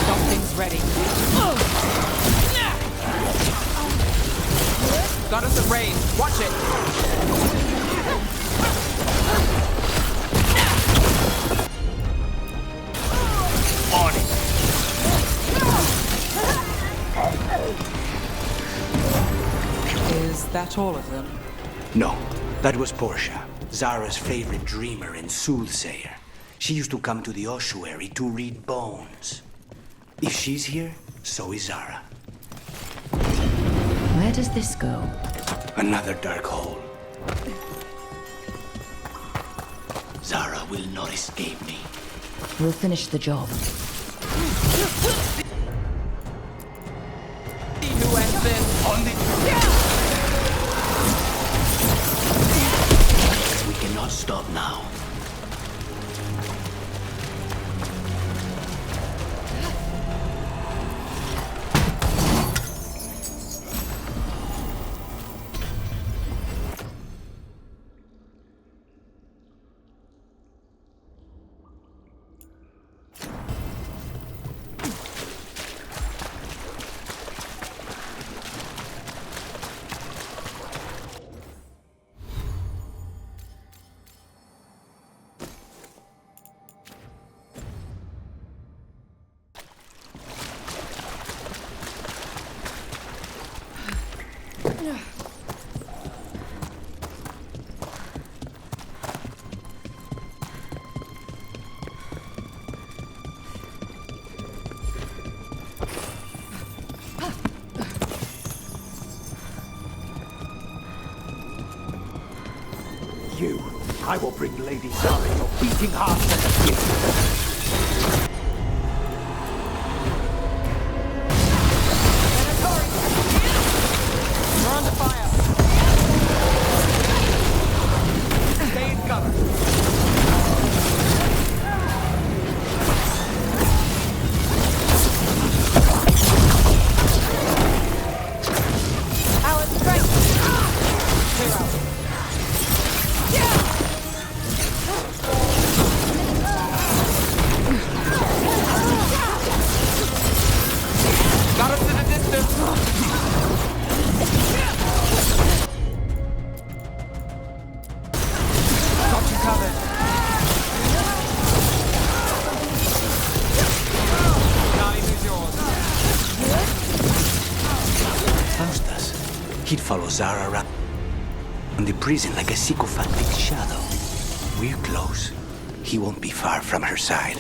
Something's ready. Got us at range. Watch it. On it. Is that all of them? No, that was Portia, Zara's favorite dreamer and soothsayer. She used to come to the ossuary to read bones. If she's here, so is Zara. Where does this go? Another dark hole. Zara will not escape me. We'll finish the job. Who ends this? On the... We cannot stop now. I will bring Lady Zara your beating heart as a gift. We're under fire. Stay in cover. Our strength. Clear out. Got us in the distance. Got you covered. Charlie, who's yours? Faustus. He'd follow Zara around the prison like a sycophantic shadow. We're close. He won't be far from her side.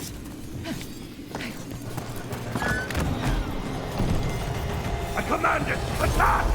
I command it! Attack!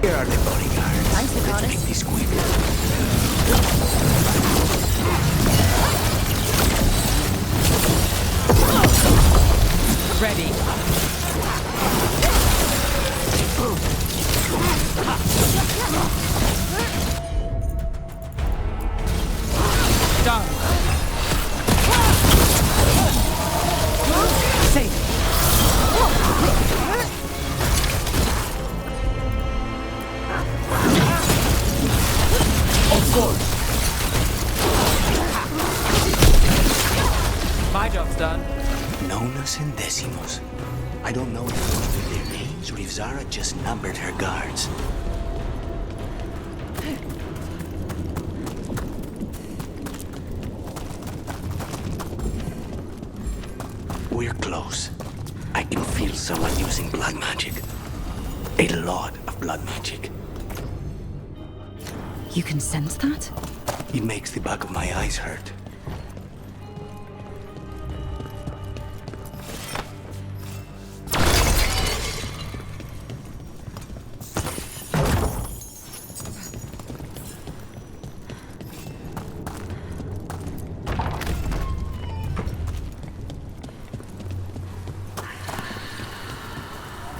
Here are the bodyguards. Thanks, Let's Lucanis. make this quick. Ready. Done. Safe. Of course. My job's done. Nonas and Decimos. I don't know if those were their names or if Zara just numbered her guards. We're close. I can feel someone using blood magic. A lot of blood magic. You can sense that? It makes the back of my eyes hurt.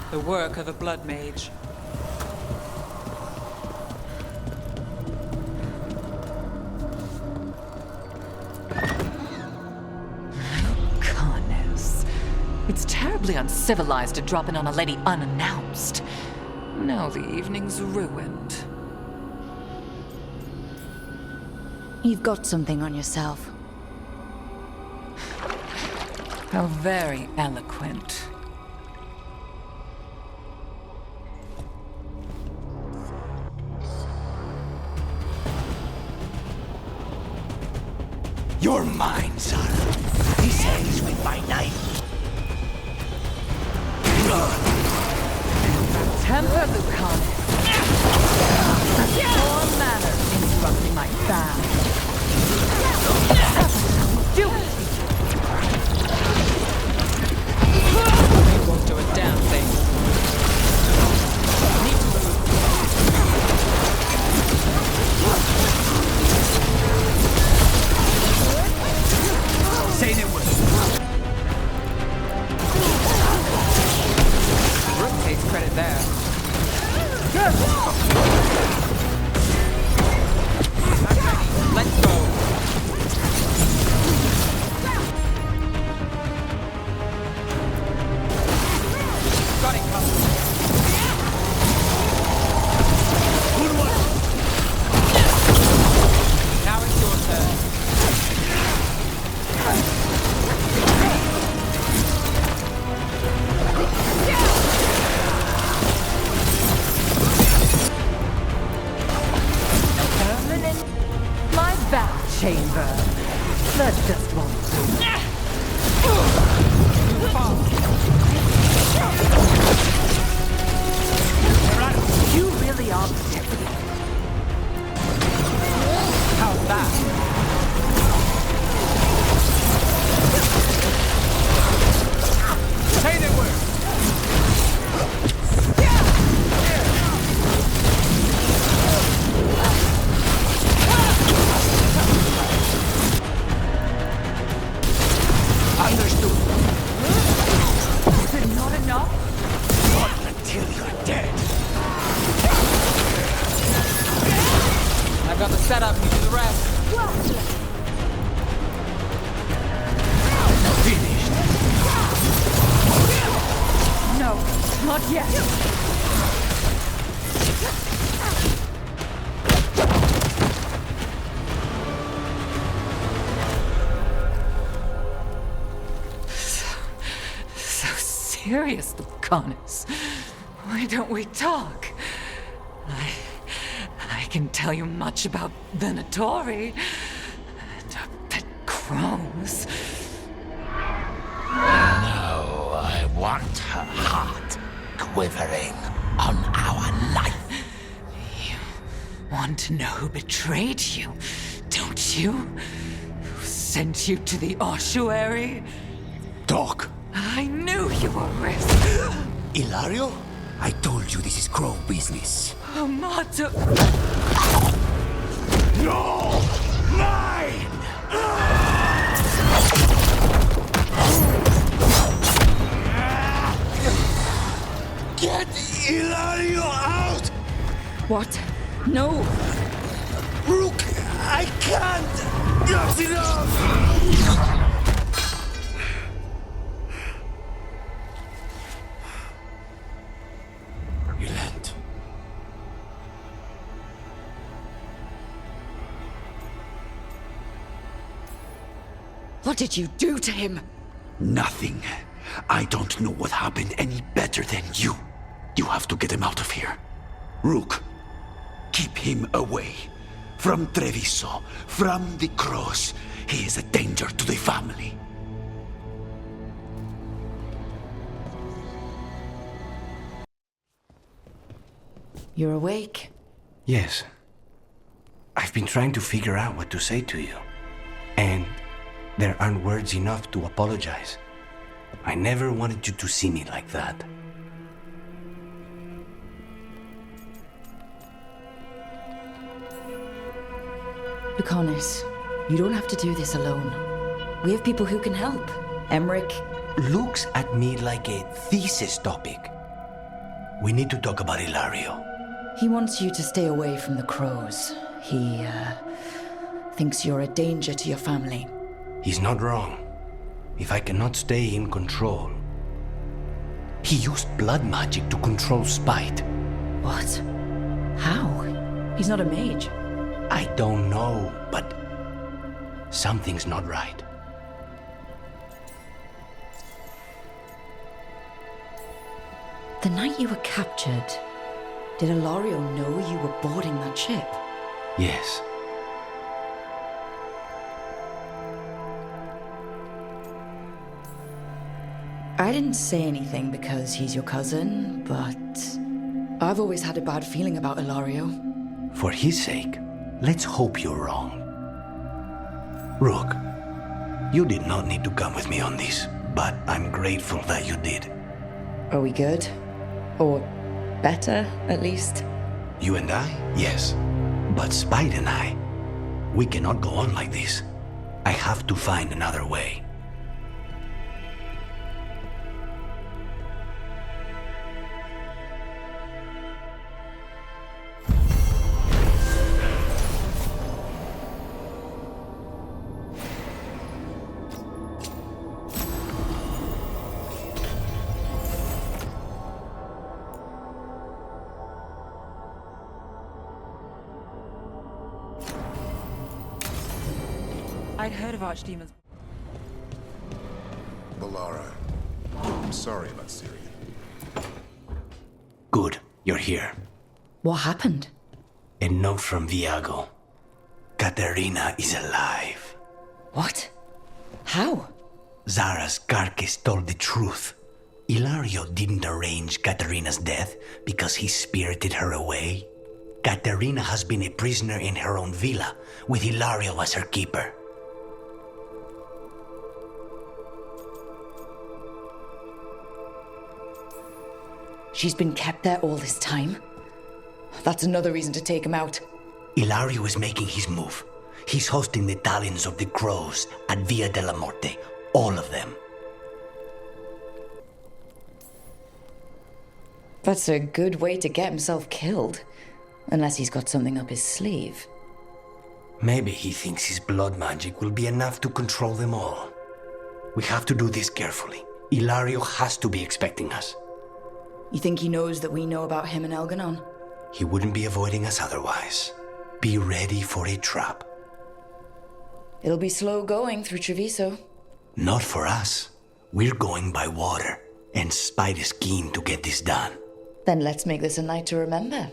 The work of a blood mage. LUCANIS. It's terribly uncivilized to drop in on a lady unannounced. Now the evening's ruined. You've got something on yourself. How very eloquent. You're mine, Zara. This ends with my knife. Temper, LUCANIS. Poor manners interrupting my bath. Do it! They won't do a damn thing. Need to move. Say the word. Rook takes credit there. Let's go. Got it covered. Good one. Now it's your turn. Permanent? My bath chamber. That just won't do. You really are different. How's that? Say the word. Understood. Is it not enough? Not until you're dead. I've got the setup, you do the rest. Finished. No, not yet. So serious, LUCANIS. Why don't we talk? I can tell you much about the Notori and our pet crows. No, I want her heart quivering on our life. You want to know who betrayed you, don't you? Who sent you to the ossuary? Doc. I knew you were risk. Ilario? I told you this is Crow business. Amato! No! Mine! Get Ilario out! What? No! Rook, I can't! That's enough! Relent. What did you do to him? Nothing. I don't know what happened any better than you. You have to get him out of here. Rook, keep him away. From Treviso, from the cross. He is a danger to the family. You're awake. Yes. I've been trying to figure out what to say to you. And there aren't words enough to apologize. I never wanted you to see me like that. Lucanis, you don't have to do this alone. We have people who can help. EMMRICH looks at me like a thesis topic. We need to talk about Ilario. He wants you to stay away from the crows. He, thinks you're a danger to your family. He's not wrong. If I cannot stay in control... He used blood magic to control Spite. What? How? He's not a mage. I don't know, but... something's not right. The night you were captured, did Ilario know you were boarding that ship? Yes. I didn't say anything because he's your cousin, but I've always had a bad feeling about Ilario. For his sake, let's hope you're wrong. Rook, you did not need to come with me on this, but I'm grateful that you did. Are we good? Or better, at least? You and I? Yes. But Spite and I, we cannot go on like this. I have to find another way. I'd heard of archdemons. Bellara, I'm sorry about Syria. Good, you're here. What happened? A note from Viago. Katerina is alive. What? How? Zara's carcass told the truth. Ilario didn't arrange Katerina's death because he spirited her away. Katerina has been a prisoner in her own villa, with Ilario as her keeper. She's been kept there all this time? That's another reason to take him out. Ilario is making his move. He's hosting the talons of the crows at Via della Morte. All of them. That's a good way to get himself killed. Unless he's got something up his sleeve. Maybe he thinks his blood magic will be enough to control them all. We have to do this carefully. Ilario has to be expecting us. You think he knows that we know about him and Elganon? He wouldn't be avoiding us otherwise. Be ready for a trap. It'll be slow going through Treviso. Not for us. We're going by water, and Spite is keen to get this done. Then let's make this a night to remember.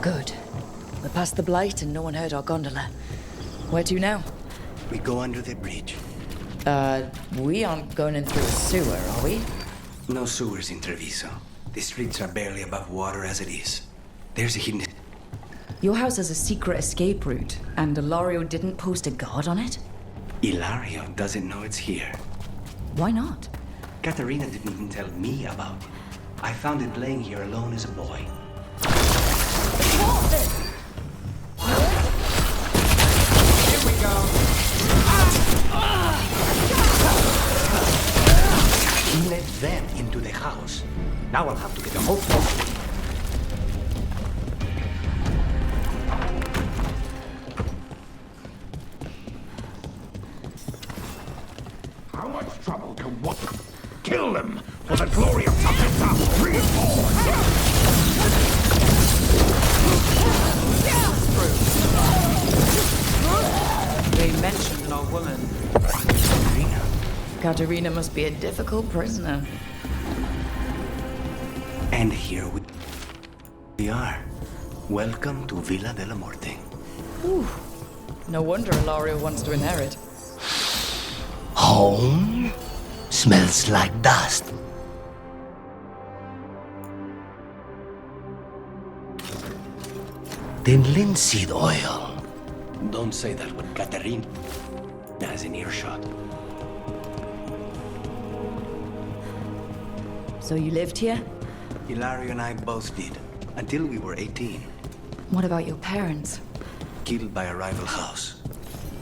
Good. We're past the blight and no one heard our gondola. Where to now? We go under the bridge. We aren't going in through a sewer, are we? No sewers in Treviso. The streets are barely above water as it is. There's a hidden... Your house has a secret escape route, and Ilario didn't post a guard on it? Ilario doesn't know it's here. Why not? Katerina didn't even tell me about it. I found it laying here alone as a boy. Here we go. He let them into the house. Now I'll have to get a whole floor. How much trouble can what? Kill them for the glory of Tapeta reborn! They mentioned an old woman. Katerina must be a difficult prisoner. And here we are. Welcome to Villa della Morte. Ooh. No wonder Ilario wants to inherit. Home? Smells like dust. Then linseed oil. Don't say that with Katerina as an earshot. So you lived here? Ilario and I both did, until we were 18. What about your parents? Killed by a rival house.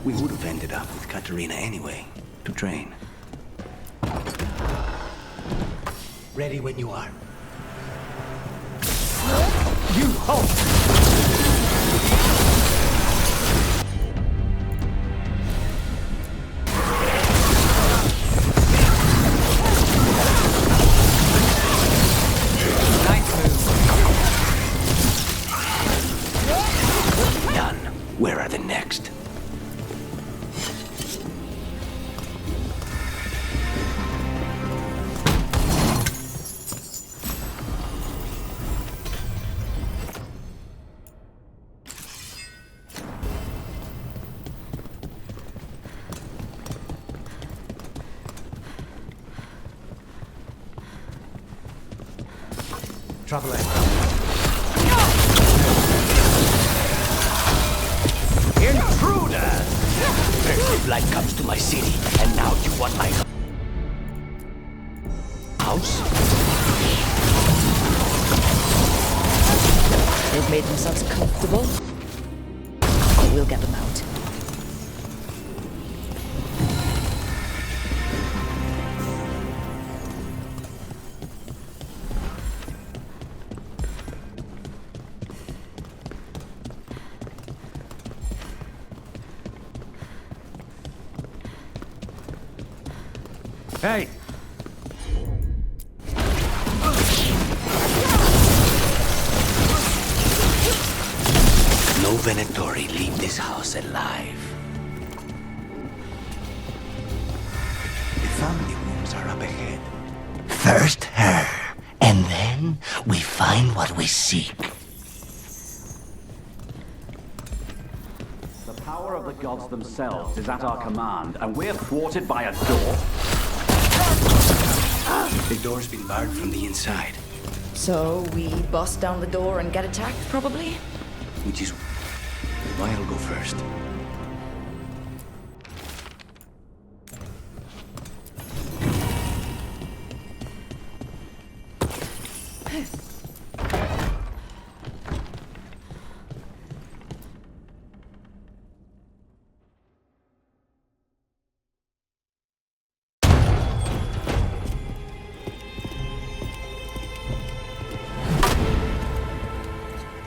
We would have ended up with Katerina anyway, to train. Ready when you are. You halt! Done. Where are the next? Traveler. Intruder! First blight comes to my city, and now you want my house? They've made themselves comfortable. Oh, we'll get them out. Hey! No Venatori leave this house alive. The family rooms are up ahead. First her, and then we find what we seek. The power of the gods themselves is at our command, and we're thwarted by a door. The door's been barred from the inside. So we bust down the door and get attacked, probably? Which is why I'll go first.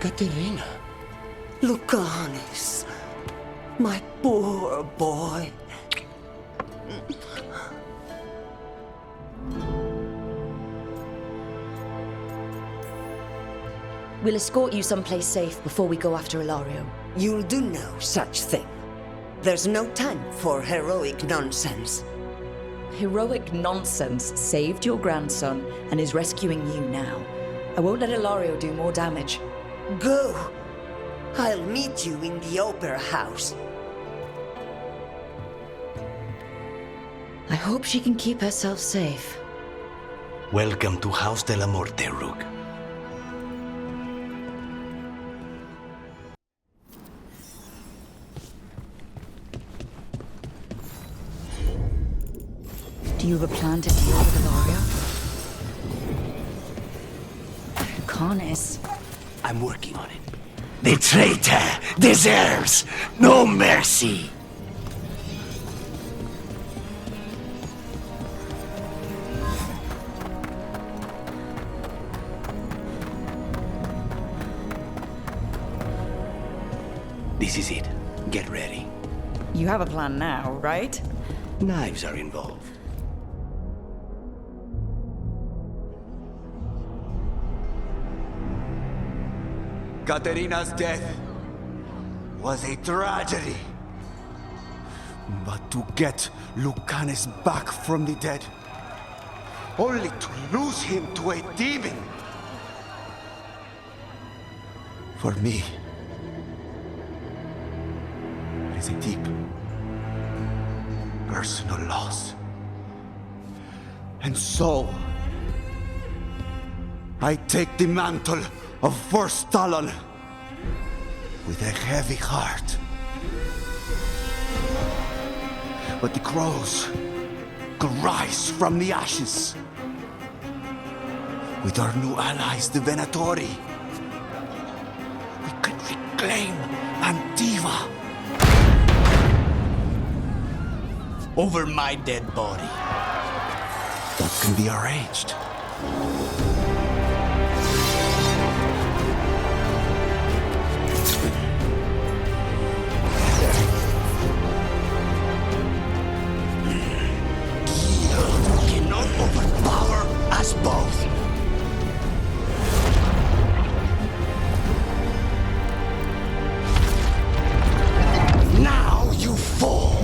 Katerina. Lucanis. My poor boy. We'll escort you someplace safe before we go after Ilario. You'll do no such thing. There's no time for heroic nonsense. Heroic nonsense saved your grandson and is rescuing you now. I won't let Ilario do more damage. Go I'll meet you in the Opera House. I hope she can keep herself safe. Welcome to House de la Morte, Rook. Do you have a plan to deal with Ilaria? LUCANIS. I'm working on it. The traitor deserves no mercy. This is it. Get ready. You have a plan now, right? Knives are involved. Katerina's death was a tragedy. But to get LUCANIS back from the dead, only to lose him to a demon. For me, it is a deep, personal loss. And so, I take the mantle of First Talon with a heavy heart. But the crows could rise from the ashes. With our new allies, the Venatori, we could reclaim Antiva. Over my dead body. That can be arranged. Cannot overpower us both. Now you fall.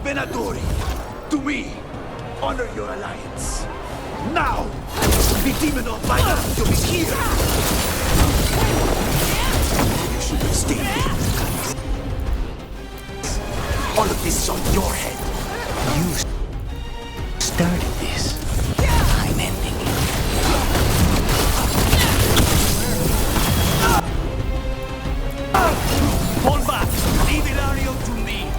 Venatori, to me, honor your alliance. Now, the demon of Veilguard is here. You should have stayed here. All of this is on your head. You started this. I'm ending it. Hold back! Leave Ilario to me!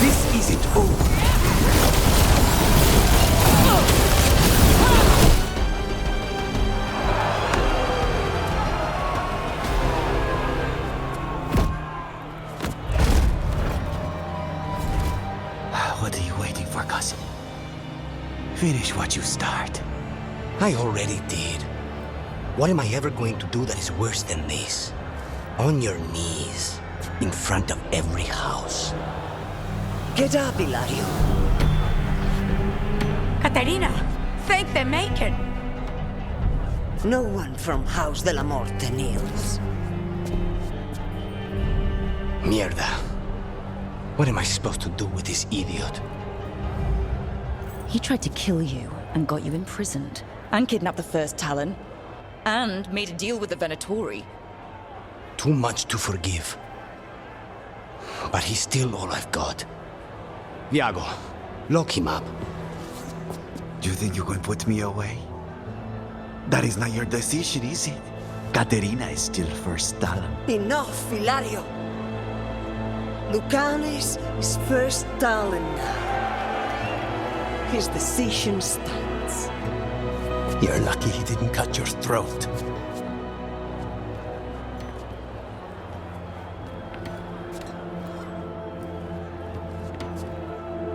This isn't over. What are you waiting for, cousin? Finish what you start. I already did. What am I ever going to do that is worse than this? On your knees, in front of every house. Get up, Ilario. Caterina, thank the Maker. No one from House de la Morte kneels. Mierda. What am I supposed to do with this idiot? He tried to kill you and got you imprisoned, and kidnapped the First Talon, and made a deal with the Venatori. Too much to forgive. But he's still all I've got. Viago, lock him up. You think you can put me away? That is not your decision, is it? Caterina is still First Talon. Enough, Ilario. LUCANIS is First Talon now. His decision stands. You're lucky he didn't cut your throat.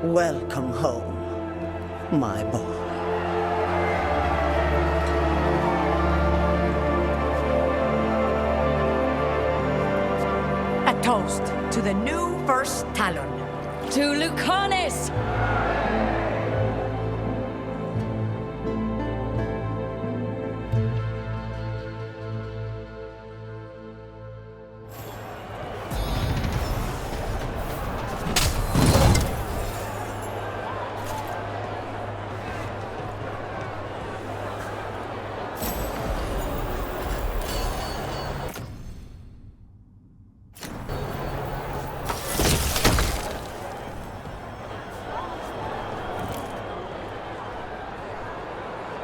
Welcome home, my boy. A toast to the new First Talon. To LUCANIS!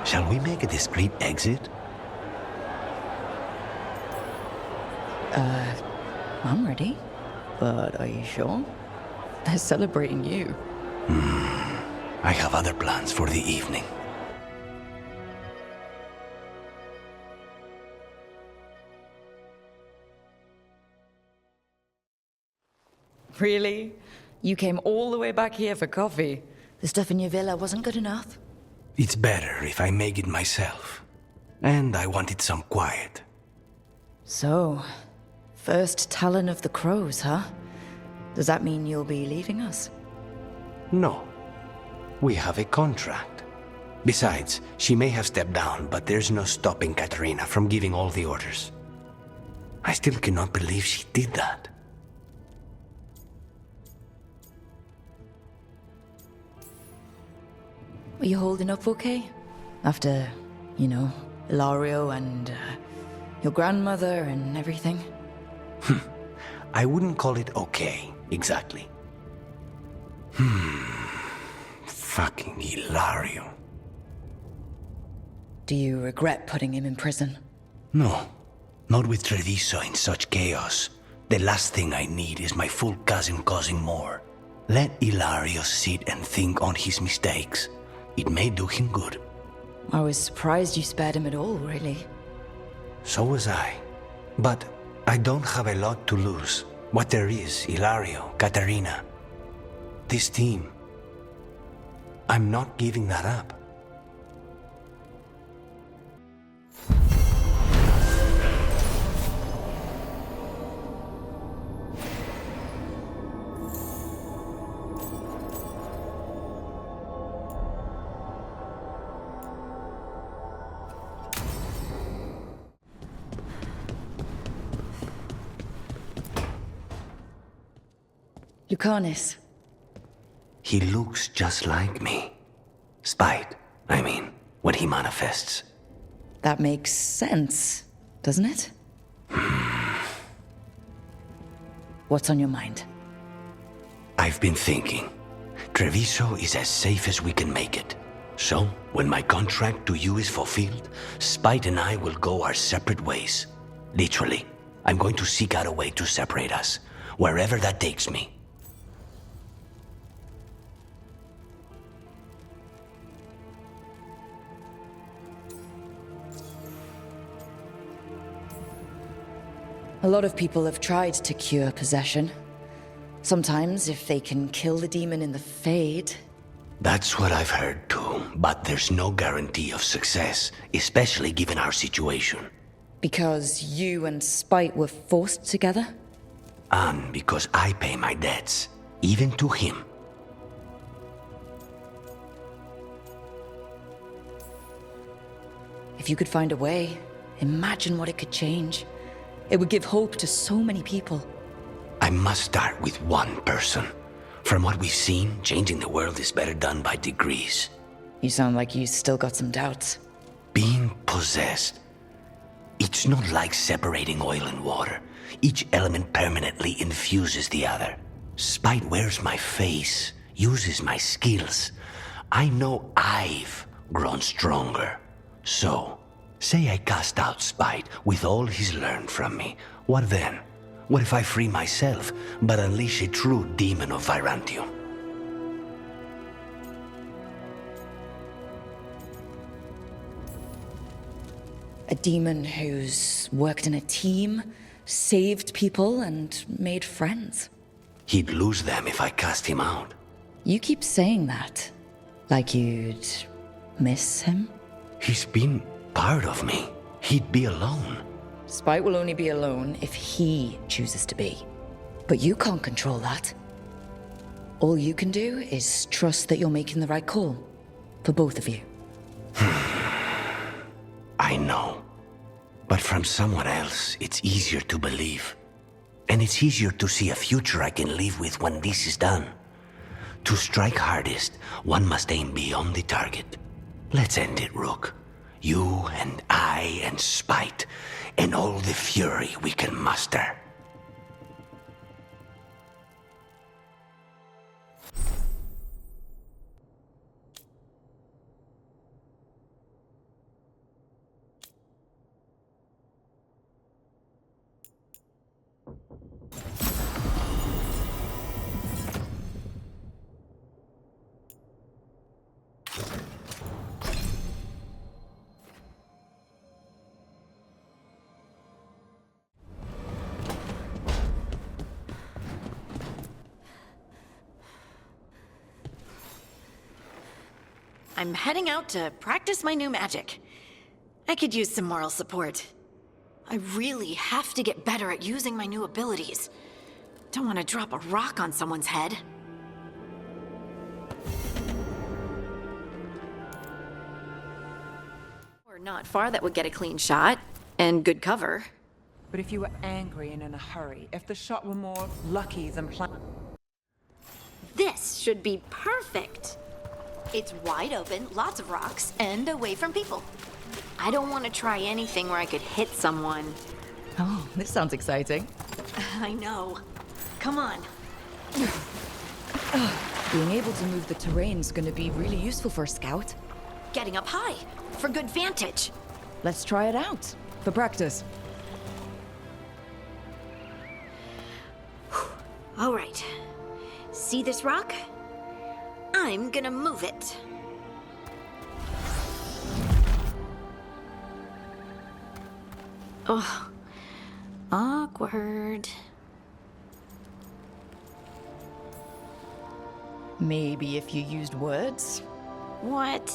Shall we make a discreet exit? I'm ready. But are you sure? They're celebrating you. I have other plans for the evening. Really? You came all the way back here for coffee? The stuff in your villa wasn't good enough? It's better if I make it myself. And I wanted some quiet. So, first Talon of the Crows, huh? Does that mean you'll be leaving us? No. We have a contract. Besides, she may have stepped down, but there's no stopping Katarina from giving all the orders. I still cannot believe she did that. Are you holding up okay? After, Ilario and your grandmother and everything? I wouldn't call it okay, exactly. Fucking Ilario. Do you regret putting him in prison? No, not with Treviso in such chaos. The last thing I need is my full cousin causing more. Let Ilario sit and think on his mistakes. It may do him good. I was surprised you spared him at all, really. So was I. But I don't have a lot to lose. What there is, Ilario, Katarina. This team. I'm not giving that up. LUCANIS. He looks just like me. Spite, I mean, when he manifests. That makes sense, doesn't it? What's on your mind? I've been thinking. Treviso is as safe as we can make it. So, when my contract to you is fulfilled, Spite and I will go our separate ways. Literally, I'm going to seek out a way to separate us, wherever that takes me. A lot of people have tried to cure possession. Sometimes, if they can kill the demon in the Fade... That's what I've heard too, but there's no guarantee of success, especially given our situation. Because you and Spite were forced together? And because I pay my debts, even to him. If you could find a way, imagine what it could change. It would give hope to so many people. I must start with one person. From what we've seen, changing the world is better done by degrees. You sound like you still got some doubts. Being possessed. It's not like separating oil and water. Each element permanently infuses the other. Spite wears my face, uses my skills. I know I've grown stronger. So, say I cast out Spite with all he's learned from me. What then? What if I free myself, but unleash a true demon of Virantium? A demon who's worked in a team, saved people, and made friends. He'd lose them if I cast him out. You keep saying that. Like you'd miss him? He's been part of me. He'd be alone. Spite will only be alone if he chooses to be. But you can't control that. All you can do is trust that you're making the right call. For both of you. I know. But from someone else, it's easier to believe. And it's easier to see a future I can live with when this is done. To strike hardest, one must aim beyond the target. Let's end it, Rook. You and I and Spite, and all the fury we can muster. I'm heading out to practice my new magic. I could use some moral support. I really have to get better at using my new abilities. Don't want to drop a rock on someone's head. Or not far that would get a clean shot, and good cover. But if you were angry and in a hurry, if the shot were more lucky than planned... This should be perfect. It's wide open, lots of rocks, and away from people. I don't want to try anything where I could hit someone. Oh, this sounds exciting. I know. Come on. Being able to move the terrain's gonna be really useful for a scout. Getting up high, for good vantage. Let's try it out, for practice. All right. See this rock? I'm gonna move it. Oh, awkward. Maybe if you used words? What?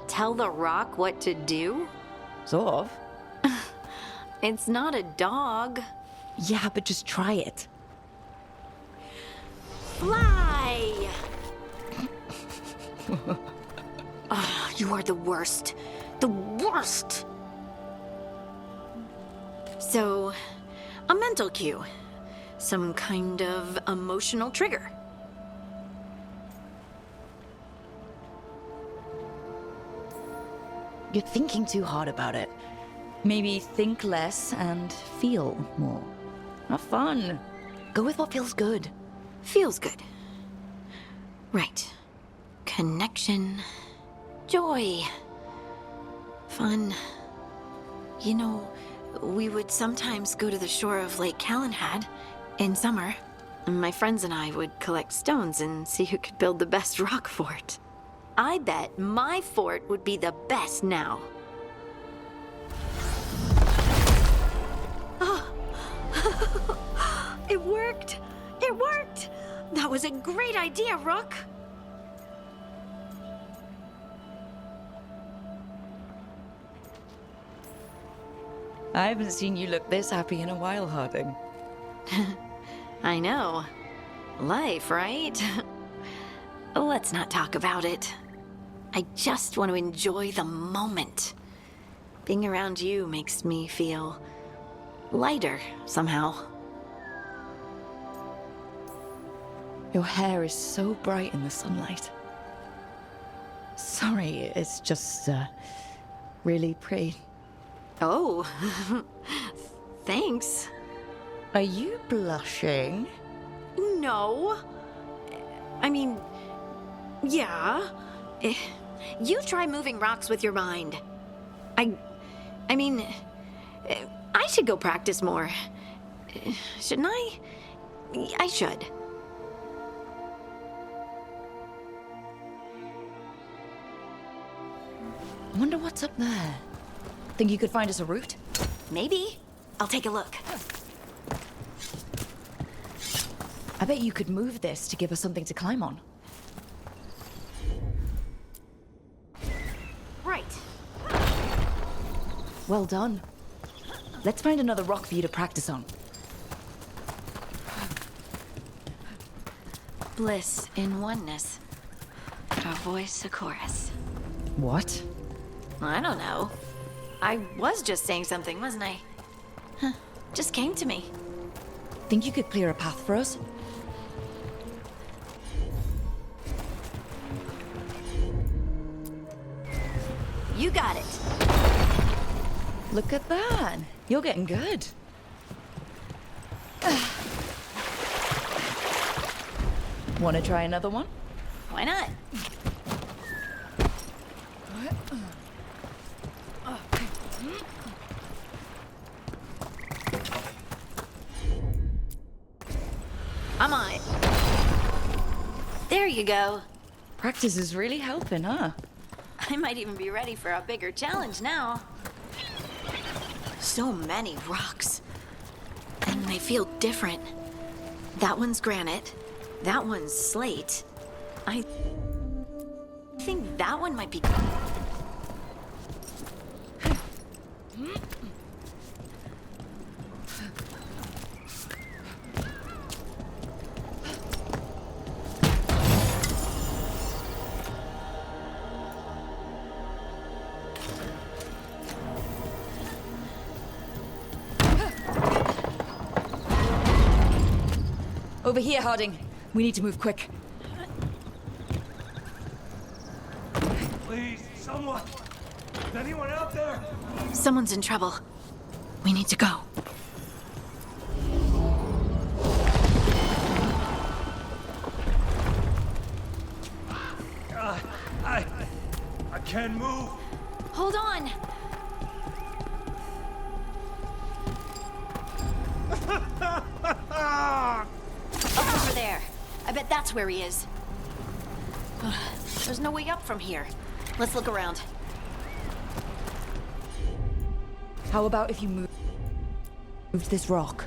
Tell the rock what to do? Sort of. It's not a dog. Yeah, but just try it. Fly! Oh, you are the worst. The worst! So, a mental cue. Some kind of emotional trigger. You're thinking too hard about it. Maybe think less and feel more. Have fun. Go with what feels good. Feels good. Right. Connection. Joy. Fun. You know, we would sometimes go to the shore of Lake Calenhad in summer. My friends and I would collect stones and see who could build the best rock fort. I bet my fort would be the best now. Oh. It worked! It worked! That was a great idea, Rook! I haven't seen you look this happy in a while, Harding. I know. Life, right? Let's not talk about it. I just want to enjoy the moment. Being around you makes me feel lighter somehow. Your hair is so bright in the sunlight. Sorry, it's just, really pretty. Oh, thanks. Are you blushing? No. I mean, yeah. You try moving rocks with your mind. I mean, I should go practice more. Shouldn't I? I should. I wonder what's up there. Think you could find us a route? Maybe. I'll take a look. I bet you could move this to give us something to climb on. Right. Well done. Let's find another rock for you to practice on. Bliss in oneness. A voice, a chorus. What? I don't know. I was just saying something, wasn't I? Huh. Just came to me. Think you could clear a path for us? You got it. Look at that. You're getting good. Want to try another one? Why not? I'm on it. There you go. Practice is really helping, huh? I might even be ready for a bigger challenge now. So many rocks. And they feel different. That one's granite. That one's slate. I think that one might be... Over here, Harding. We need to move quick. Please, someone! Is anyone out there? Someone's in trouble. We need to go. I can't move. Hold on! Up over there. I bet that's where he is. There's no way up from here. Let's look around. How about if you move this rock?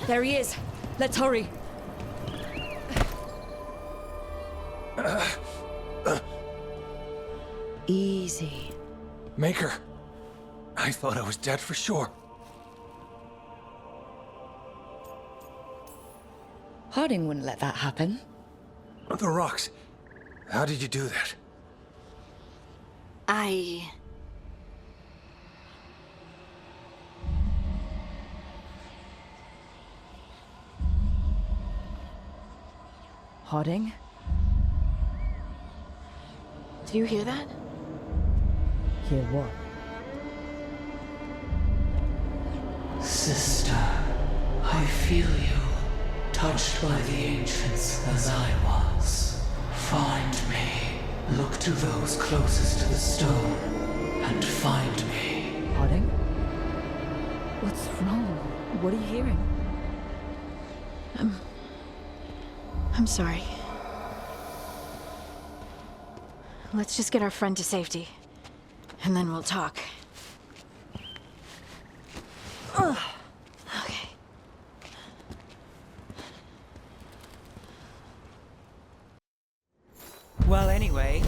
There he is. Let's hurry. Easy. Maker. I thought I was dead for sure. Harding wouldn't let that happen. The rocks. How did you do that? Harding? Do you hear that? Hear what? Sister, I feel you, touched by the ancients as I was. Find me. Look to those closest to the stone, and find me. Harding? What's wrong? What are you hearing? I'm sorry. Let's just get our friend to safety, and then we'll talk. Okay. Well, anyway...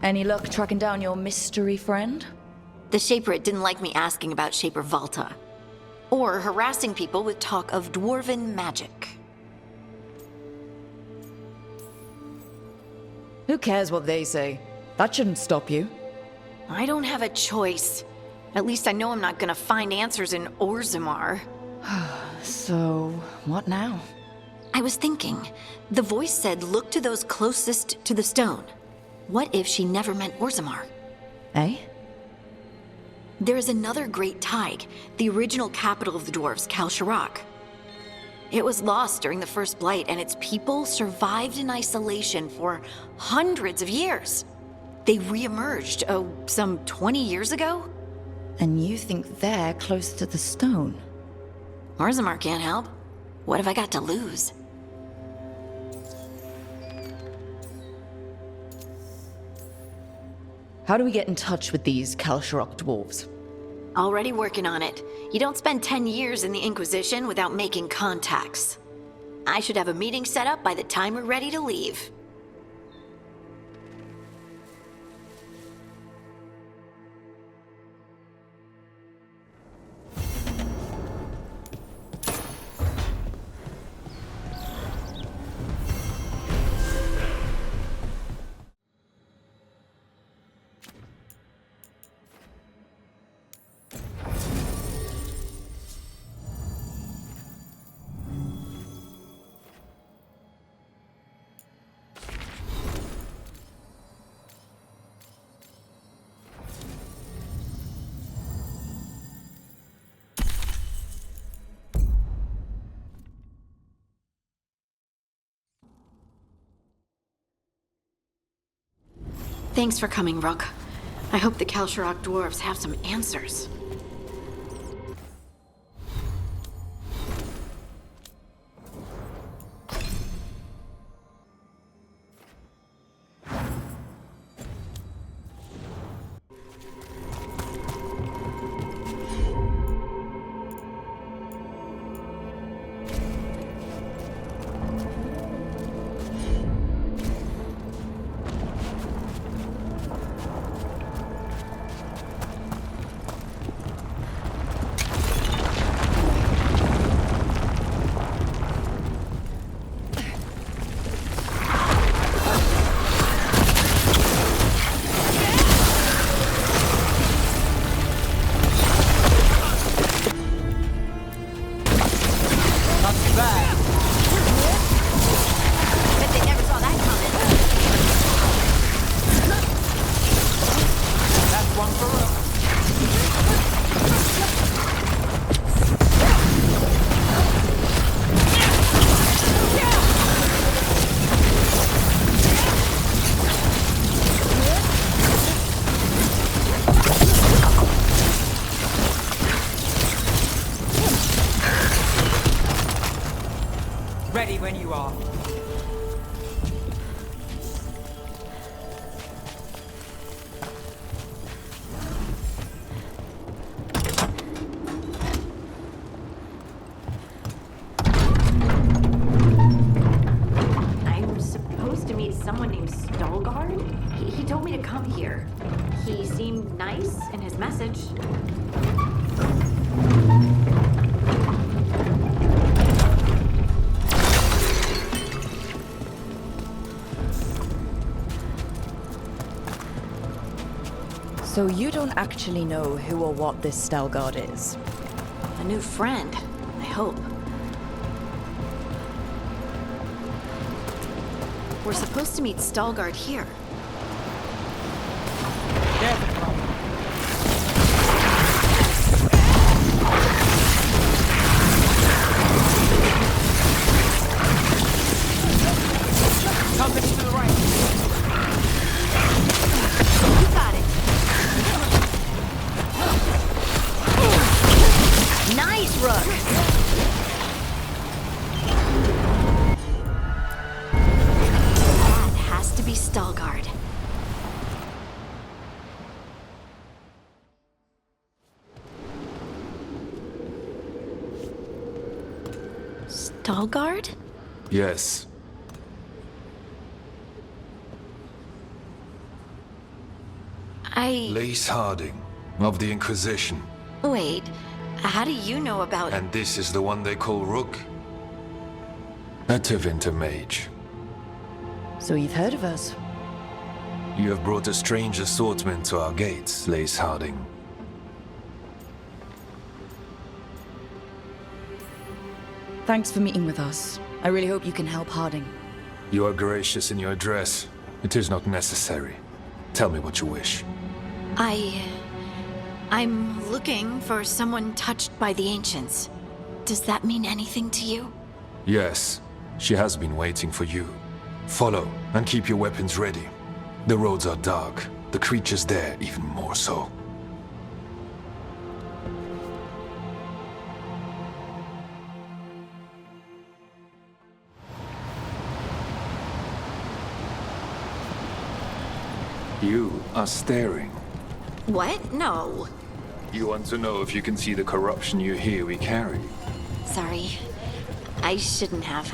Any luck tracking down your mystery friend? The Shaper didn't like me asking about Shaper Valta, or harassing people with talk of dwarven magic. Who cares what they say? That shouldn't stop you. I don't have a choice. At least I know I'm not gonna find answers in Orzammar. So, what now? I was thinking, the voice said look to those closest to the stone. What if she never meant Orzammar? Eh? There is another great Tig, the original capital of the dwarves, Kalsharak. It was lost during the First Blight, and its people survived in isolation for hundreds of years. They re-emerged, some 20 years ago? And you think they're close to the stone? Orzammar can't help. What have I got to lose? How do we get in touch with these Kalsharak dwarves? Already working on it. You don't spend 10 years in the Inquisition without making contacts. I should have a meeting set up by the time we're ready to leave. Thanks for coming, Rook. I hope the Kalsharok dwarves have some answers. Ready when you are. I'm supposed to meet someone named Stalgard? He told me to come here. He seemed nice in his message. So you don't actually know who or what this Stalgard is? A new friend, I hope. We're supposed to meet Stalgard here. Company to the right. You got it. Nice, Rook. That has to be Stalgard. Stalgard? Yes. Lace Harding, of the Inquisition. Wait, how do you know about... And this is the one they call Rook? A Tevinter mage. So you've heard of us? You have brought a strange assortment to our gates, Lace Harding. Thanks for meeting with us. I really hope you can help Harding. You are gracious in your address. It is not necessary. Tell me what you wish. I'm looking for someone touched by the Ancients. Does that mean anything to you? Yes, she has been waiting for you. Follow, and keep your weapons ready. The roads are dark, the creatures there even more so. You are staring. What? No. You want to know if you can see the corruption you hear we carry? Sorry. I shouldn't have.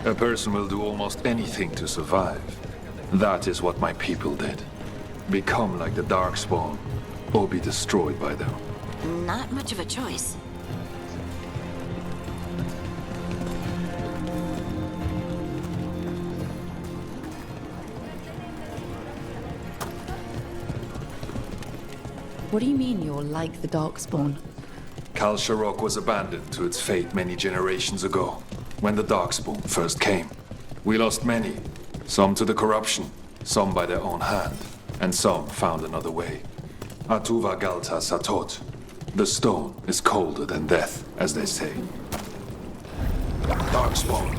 A person will do almost anything to survive. That is what my people did. Become like the Darkspawn, or be destroyed by them. Not much of a choice. What do you mean you're like the Darkspawn? Kalsharok was abandoned to its fate many generations ago, when the Darkspawn first came. We lost many, some to the corruption, some by their own hand, and some found another way. Atuva Galta Satot. The stone is colder than death, as they say. Darkspawn.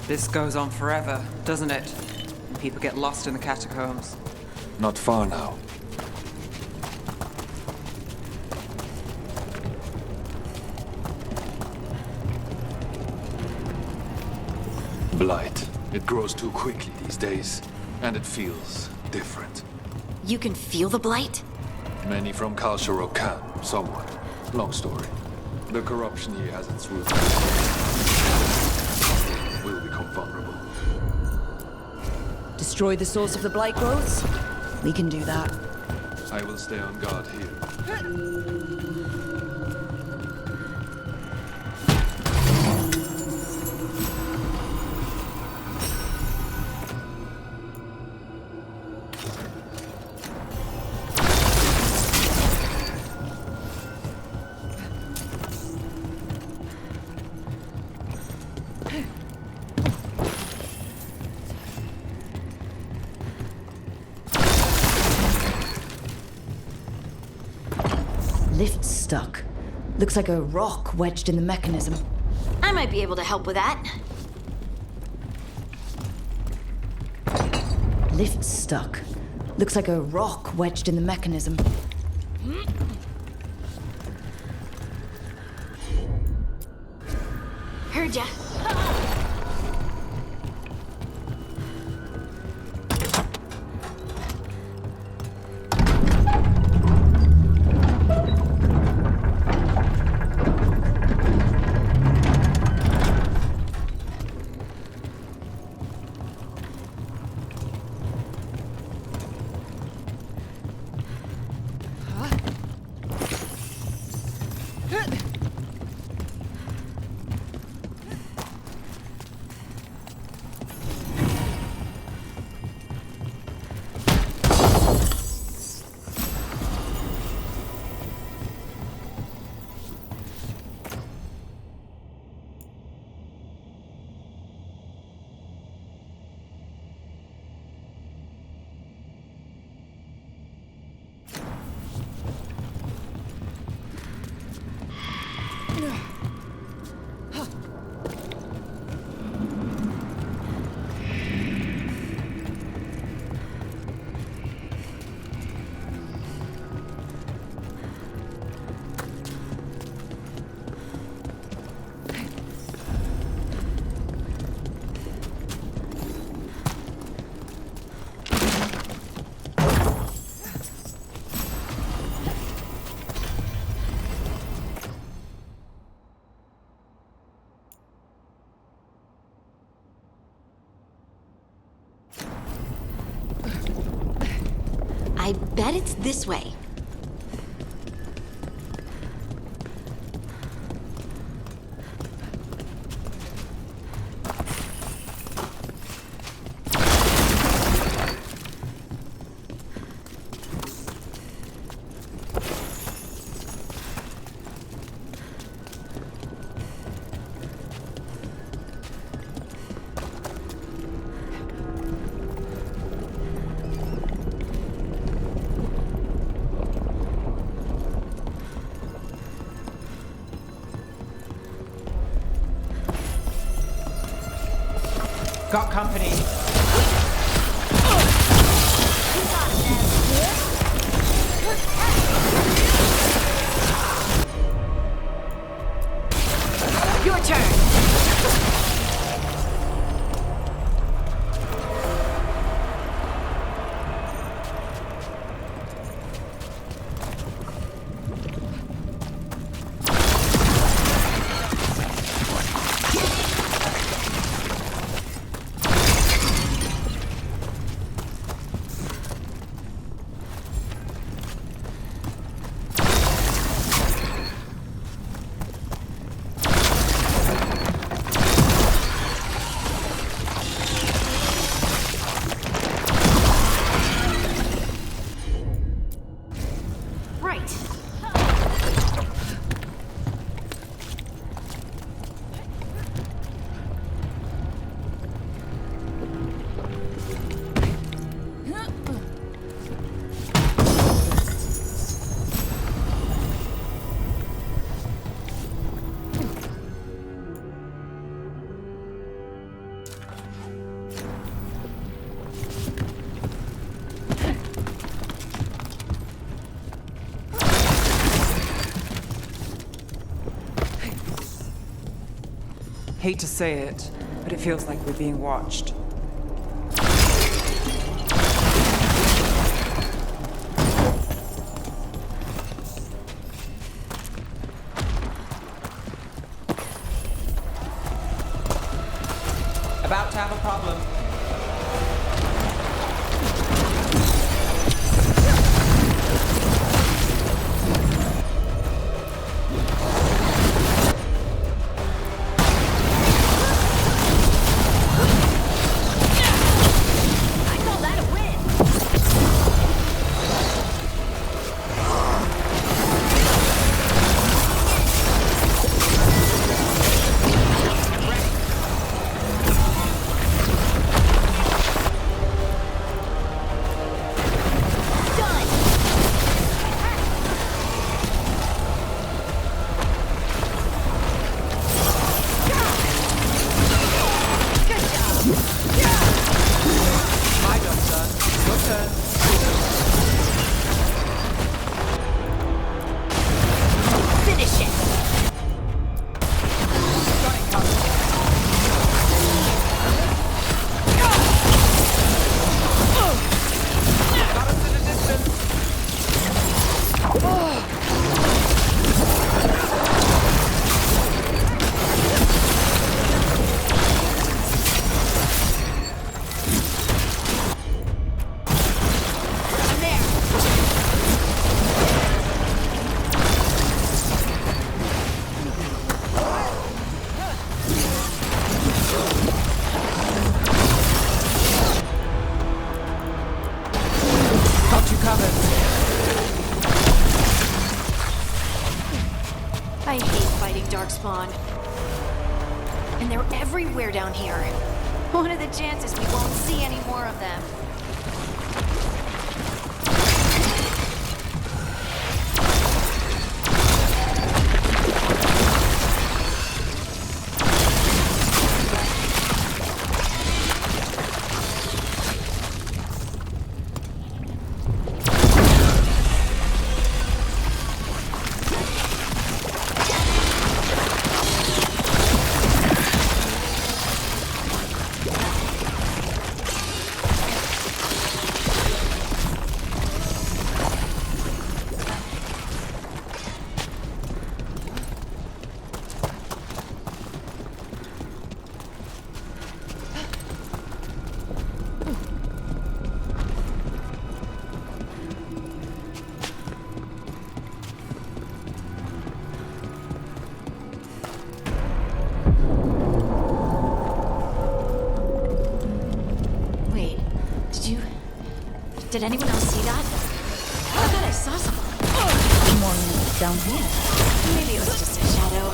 This goes on forever, doesn't it? People get lost in the catacombs. Not far now. Blight. It grows too quickly these days, and it feels different. You can feel the blight? Many from Kalsharok can, somewhat. Long story. The corruption here has its roots. We'll become vulnerable. Destroy the source of the blight growths? We can do that. I will stay on guard here. Lift's stuck. Looks like a rock wedged in the mechanism. I might be able to help with that. Lift's stuck. Looks like a rock wedged in the mechanism. Heard ya. I bet it's this way. Got company. Your turn. Hate to say it, but it feels like we're being watched. About to have a problem. I hate fighting Darkspawn. And they're everywhere down here. What are the chances we won't see any more of them? Did anyone else see that? I thought I saw someone. Someone down here? Maybe it was just a shadow.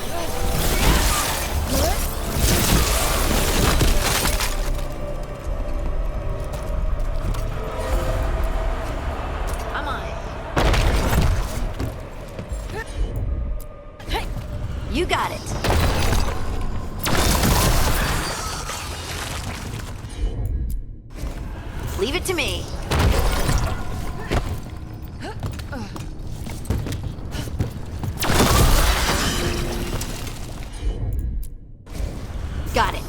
Come on. Hey, you got it. Leave it to me. Got it.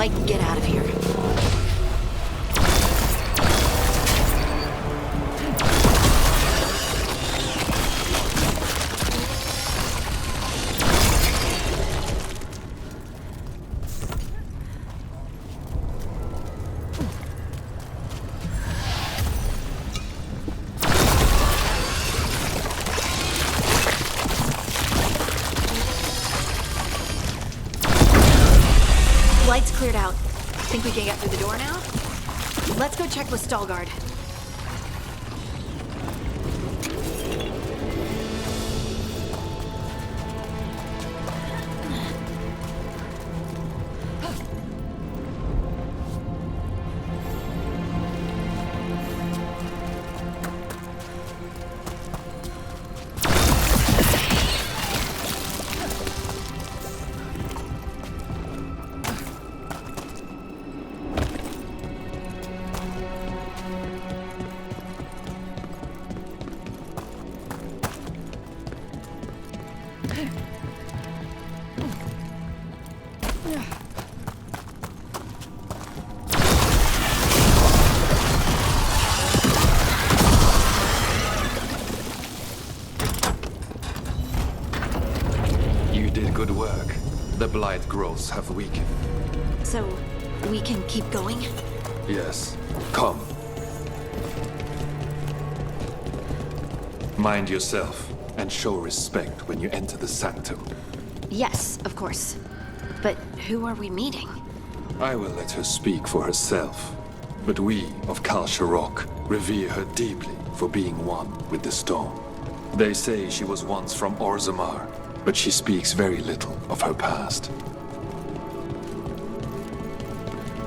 like get out of here. Lights cleared out. Think we can get through the door now? Let's go check with Stalguard. Good work. The blight growths have weakened. So, we can keep going? Yes. Come. Mind yourself, and show respect when you enter the sanctum. Yes, of course. But who are we meeting? I will let her speak for herself. But we of Kal Sharok revere her deeply for being one with the storm. They say she was once from Orzammar, but she speaks very little of her past.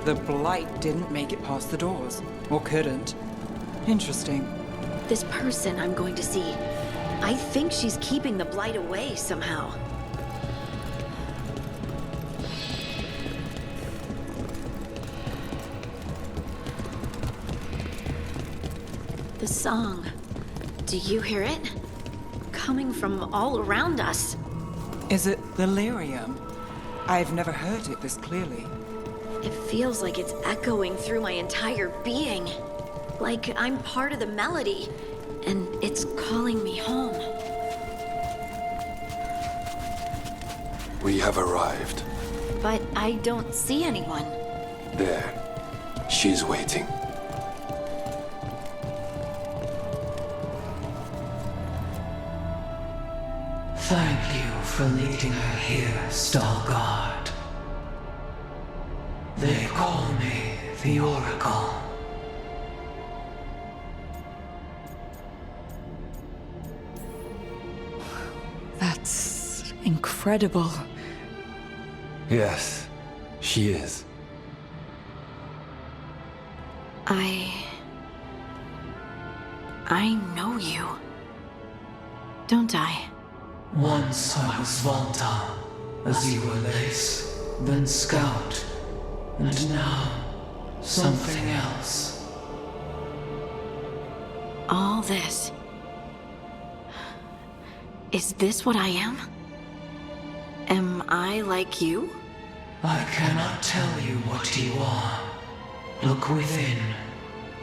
The blight didn't make it past the doors. Or couldn't. Interesting. This person I'm going to see, I think she's keeping the blight away somehow. The song. Do you hear it? Coming from all around us. Is it delirium? I've never heard it this clearly. It feels like it's echoing through my entire being. Like I'm part of the melody, and it's calling me home. We have arrived. But I don't see anyone. There. She's waiting. Thank you for leading her here, Stalguard. They call me the Oracle. That's incredible. Yes, she is. I know you. Don't I? Once I was Volta, as you were Lace, then Scout, and now something else. All this. Is this what I am? Am I like you? I cannot tell you what you are. Look within,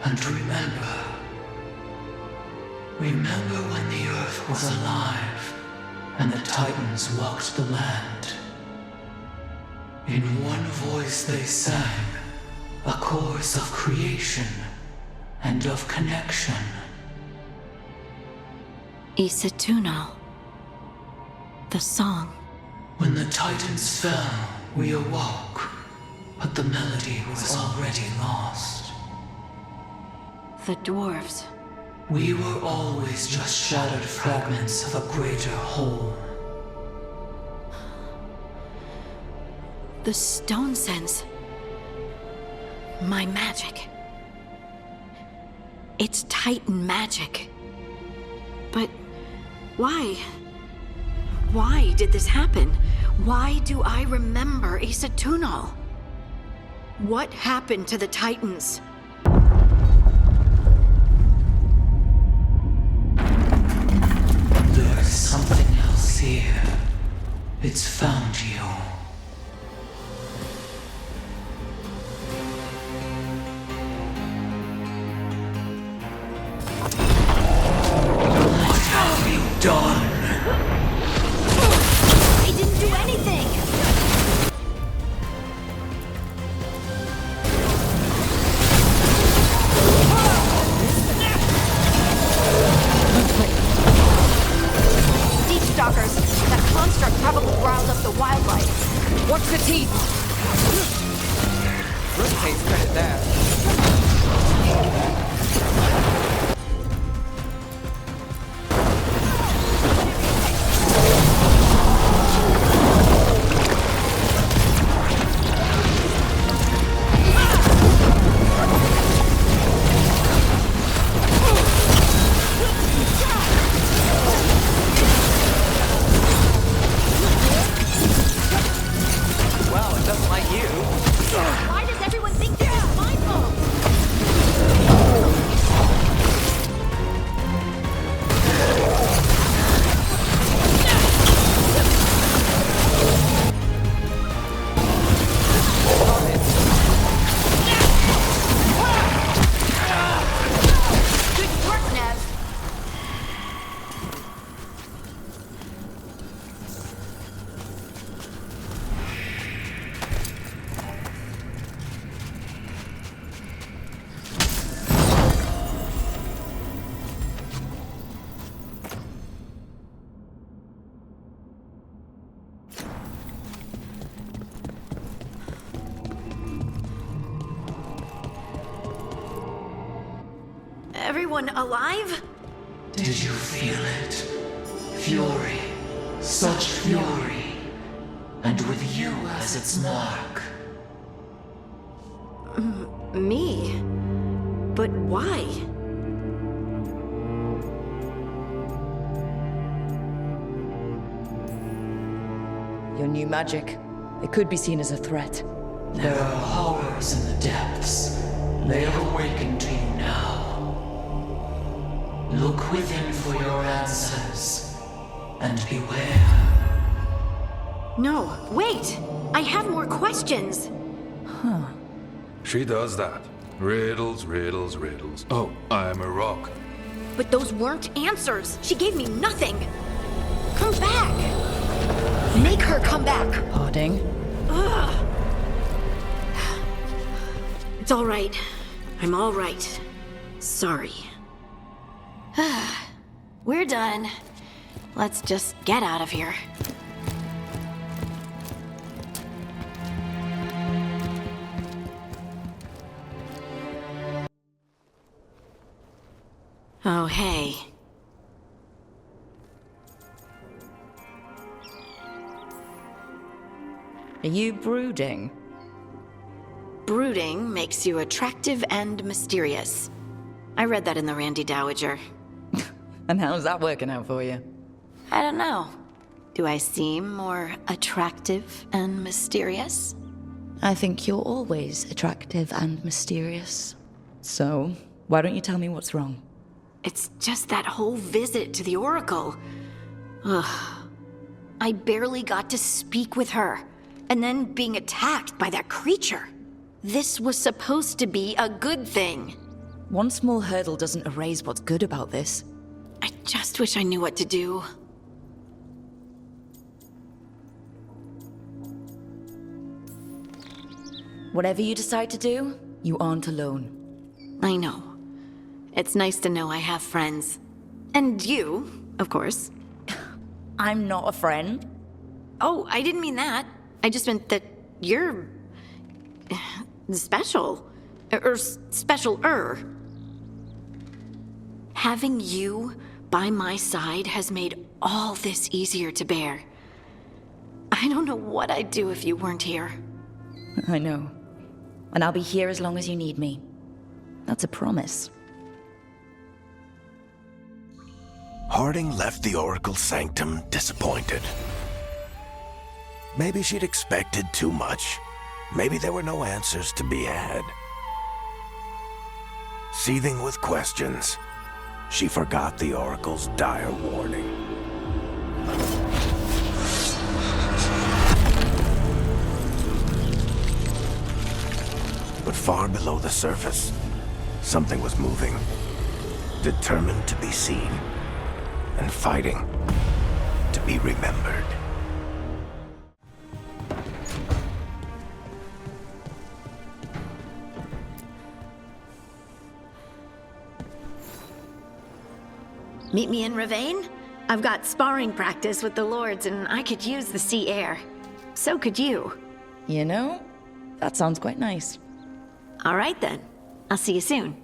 and remember. Remember when the Earth was alive, and the Titans walked the land. In one voice they sang, a chorus of creation and of connection. Isatuno. The song. When the Titans fell, we awoke, but the melody was already lost. The dwarves. We were always just shattered fragments of a greater whole. The stone sense. My magic. It's Titan magic. But why? Why did this happen? Why do I remember Isatuno? What happened to the Titans? There's something else here. It's found you. done. They didn't do anything! Deep stalkers. That construct probably riled up the wildlife. Watch the teeth! Brooke takes credit there. Well, it doesn't like you. Why does everyone think this is my fault? Good work, Nev. Everyone alive? Did you feel it? Fury. Such fury. And with you as its mark. Me? But why? Your new magic. It could be seen as a threat. There are horrors in the depths. They have awakened to you now. Look within for your answers. And beware. No, wait! I have more questions! She does that. Riddles, riddles, riddles. Oh, I'm a rock. But those weren't answers! She gave me nothing! Come back! Make her come back! Harding? Ugh. It's all right. I'm all right. Sorry. We're done. Let's just get out of here. Oh, hey. Are you brooding? Brooding makes you attractive and mysterious. I read that in the Randy Dowager. And how's that working out for you? I don't know. Do I seem more attractive and mysterious? I think you're always attractive and mysterious. So, why don't you tell me what's wrong? It's just that whole visit to the Oracle. Ugh. I barely got to speak with her, and then being attacked by that creature. This was supposed to be a good thing. One small hurdle doesn't erase what's good about this. I just wish I knew what to do. Whatever you decide to do, you aren't alone. I know. It's nice to know I have friends. And you, of course. I'm not a friend. Oh, I didn't mean that. I just meant that you're... special. Or special-er. Having you by my side has made all this easier to bear. I don't know what I'd do if you weren't here. I know. And I'll be here as long as you need me. That's a promise. Harding left the Oracle's sanctum disappointed. Maybe she'd expected too much. Maybe there were no answers to be had. Seething with questions, she forgot the Oracle's dire warning. But far below the surface, something was moving, determined to be seen. and fighting to be remembered. Meet me in Ravane? I've got sparring practice with the Lords and I could use the sea air. So could you. You know, that sounds quite nice. All right then. I'll see you soon.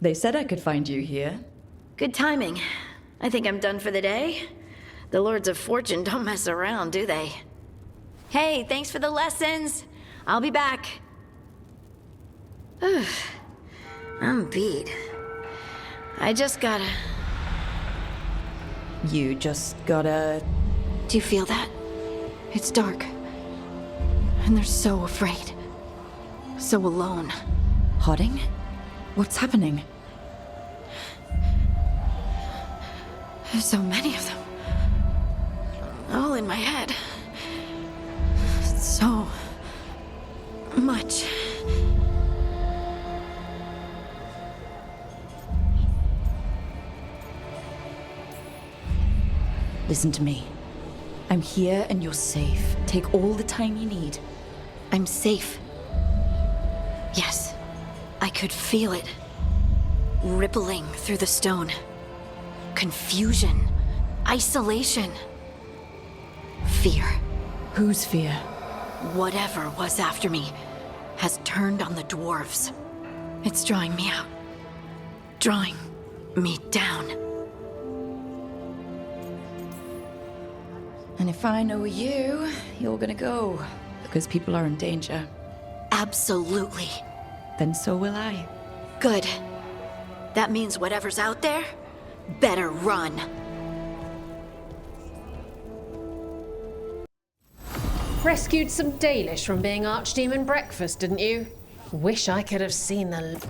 They said I could find you here. Good timing. I think I'm done for the day. The Lords of Fortune don't mess around, do they? Hey, thanks for the lessons. I'll be back. I'm beat. I just gotta... You just gotta... Do you feel that? It's dark. And they're so afraid. So alone. Hodding? What's happening? There's so many of them. All in my head. So much. Listen to me. I'm here and you're safe. Take all the time you need. I'm safe. Yes. I could feel it. Rippling through the stone. Confusion. Isolation. Fear. Whose fear? Whatever was after me has turned on the dwarves. It's drawing me out. Drawing me down. And if I know you, you're gonna go. Because people are in danger. Absolutely. Then so will I. Good. That means whatever's out there better run. Rescued some Dalish from being Archdemon breakfast, didn't you? Wish I could have seen the...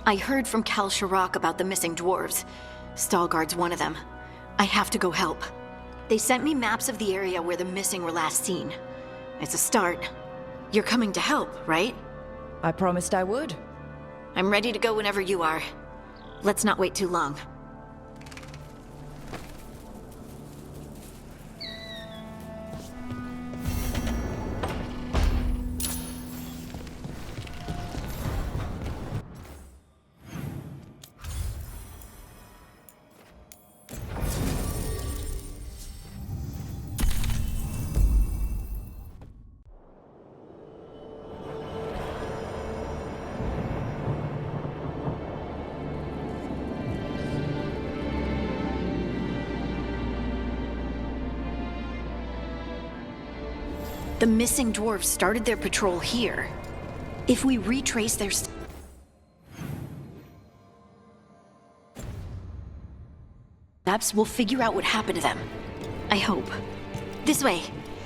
I heard from Kal Sharok about the missing dwarves. Stalguard's one of them. I have to go help. They sent me maps of the area where the missing were last seen. It's a start. You're coming to help, right? I promised I would. I'm ready to go whenever you are. Let's not wait too long. The missing dwarves started their patrol here. If we retrace their steps, we'll figure out what happened to them. I hope. This way,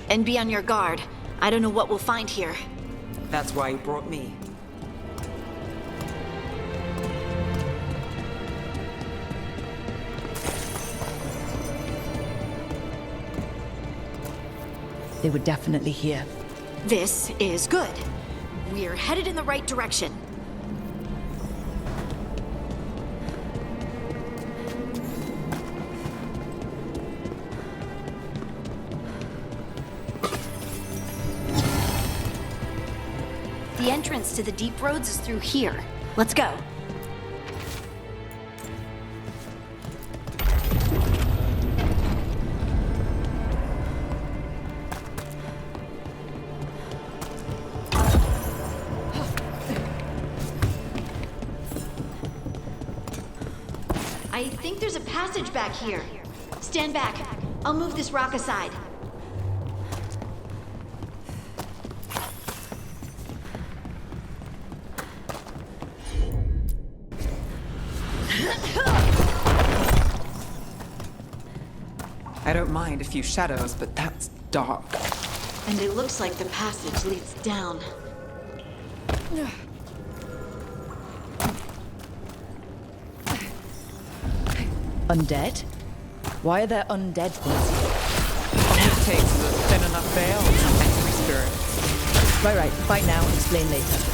and be on your guard. I don't know what we'll find here. That's why you brought me. They were definitely here. This is good. We're headed in the right direction. The entrance to the deep roads is through here. Let's go. I think there's a passage back here. Stand back. I'll move this rock aside. I don't mind a few shadows, but that's dark. And it looks like the passage leads down. Undead? Why are there undead things here? All it takes is a thin enough veil and some angry spirits. Right. Fight now, explain later.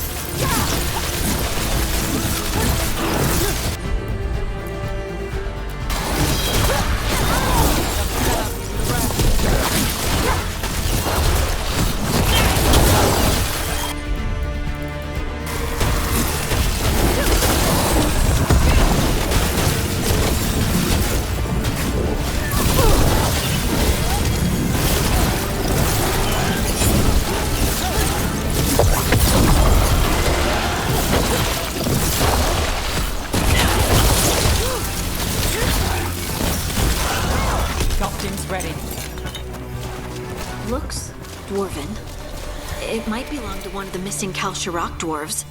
Ready. Looks dwarven. It might belong to one of the missing Kalsharok dwarves.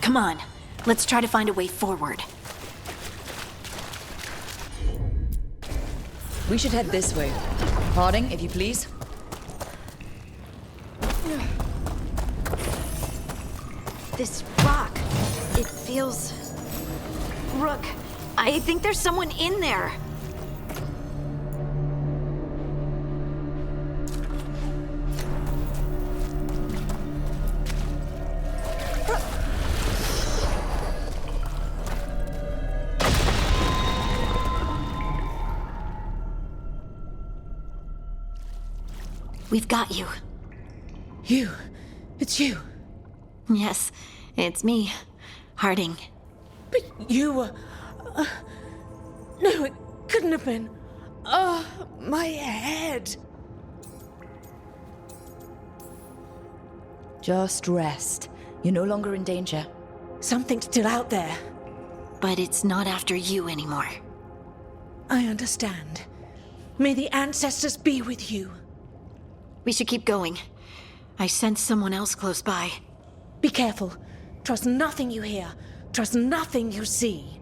Come on, let's try to find a way forward. We should head this way. Harding, if you please. This rock, it feels... Rook, I think there's someone in there. We've got you. You? It's you? Yes, it's me, Harding. But you were... no, it couldn't have been. Oh, my head. Just rest. You're no longer in danger. Something's still out there. But it's not after you anymore. I understand. May the ancestors be with you. We should keep going. I sense someone else close by. Be careful. Trust nothing you hear. Trust nothing you see.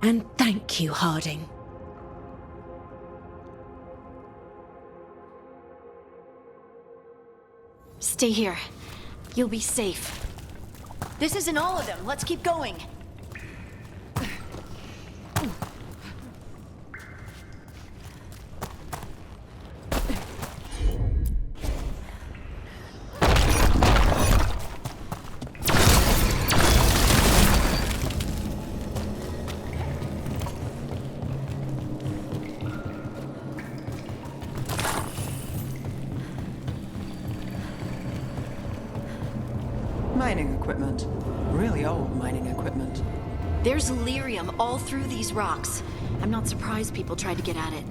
And thank you, Harding. Stay here. You'll be safe. This isn't all of them. Let's keep going. Mining equipment. Really old mining equipment. There's lyrium all through these rocks. I'm not surprised people tried to get at it.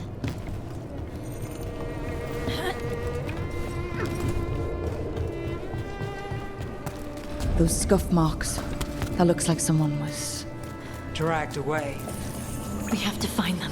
Those scuff marks. That looks like someone was... dragged away. We have to find them.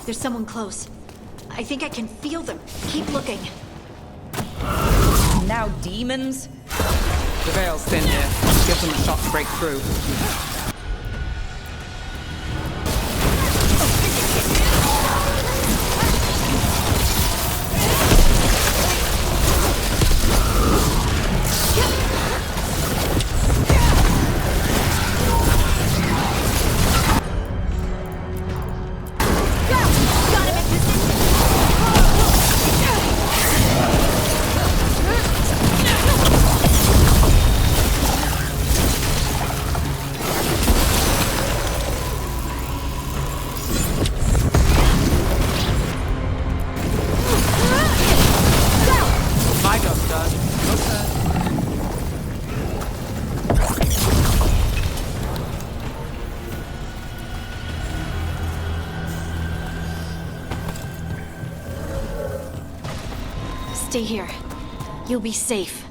There's someone close. I think I can feel them. Keep looking. Now demons? The veil's thin here. Give them a shot to break through. Stay here. You'll be safe.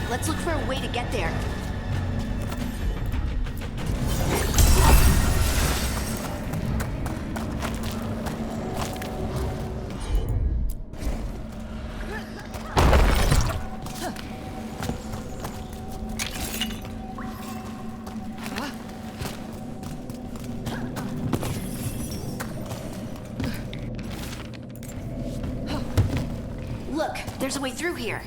Let's look for a way to get there. Look, there's a way through here.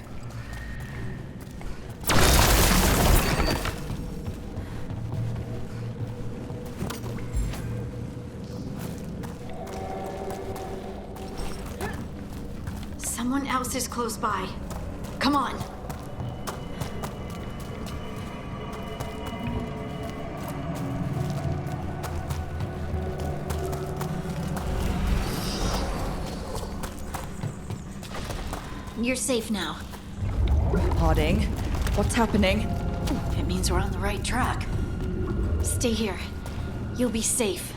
Someone else is close by. Come on. You're safe now. Harding, what's happening? It means we're on the right track. Stay here. You'll be safe.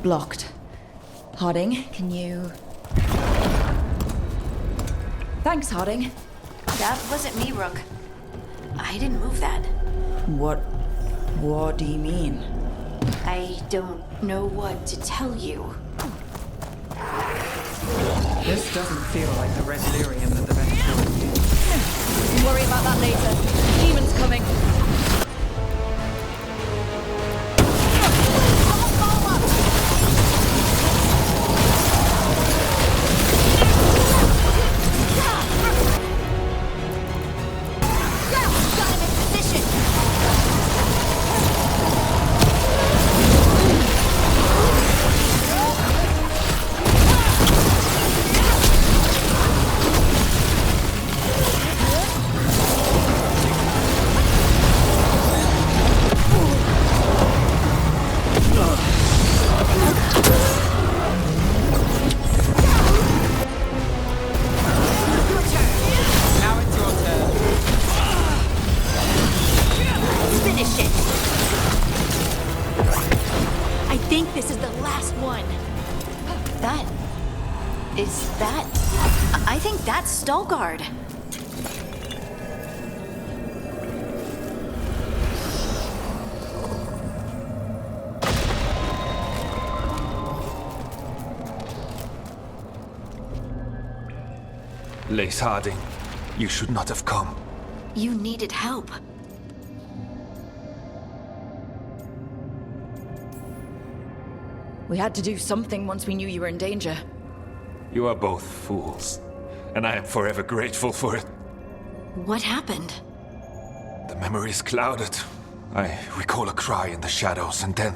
blocked. Harding, can you... Thanks, Harding. That wasn't me, Rook. I didn't move that. What do you mean? I don't know what to tell you. This doesn't feel like the red lyrium that the Veilguard did. Worry about that later. Demon's coming. I think that's Veilguard. Lace Harding, you should not have come. You needed help. We had to do something once we knew you were in danger. You are both fools, and I am forever grateful for it. What happened? The memory is clouded. I recall a cry in the shadows, and then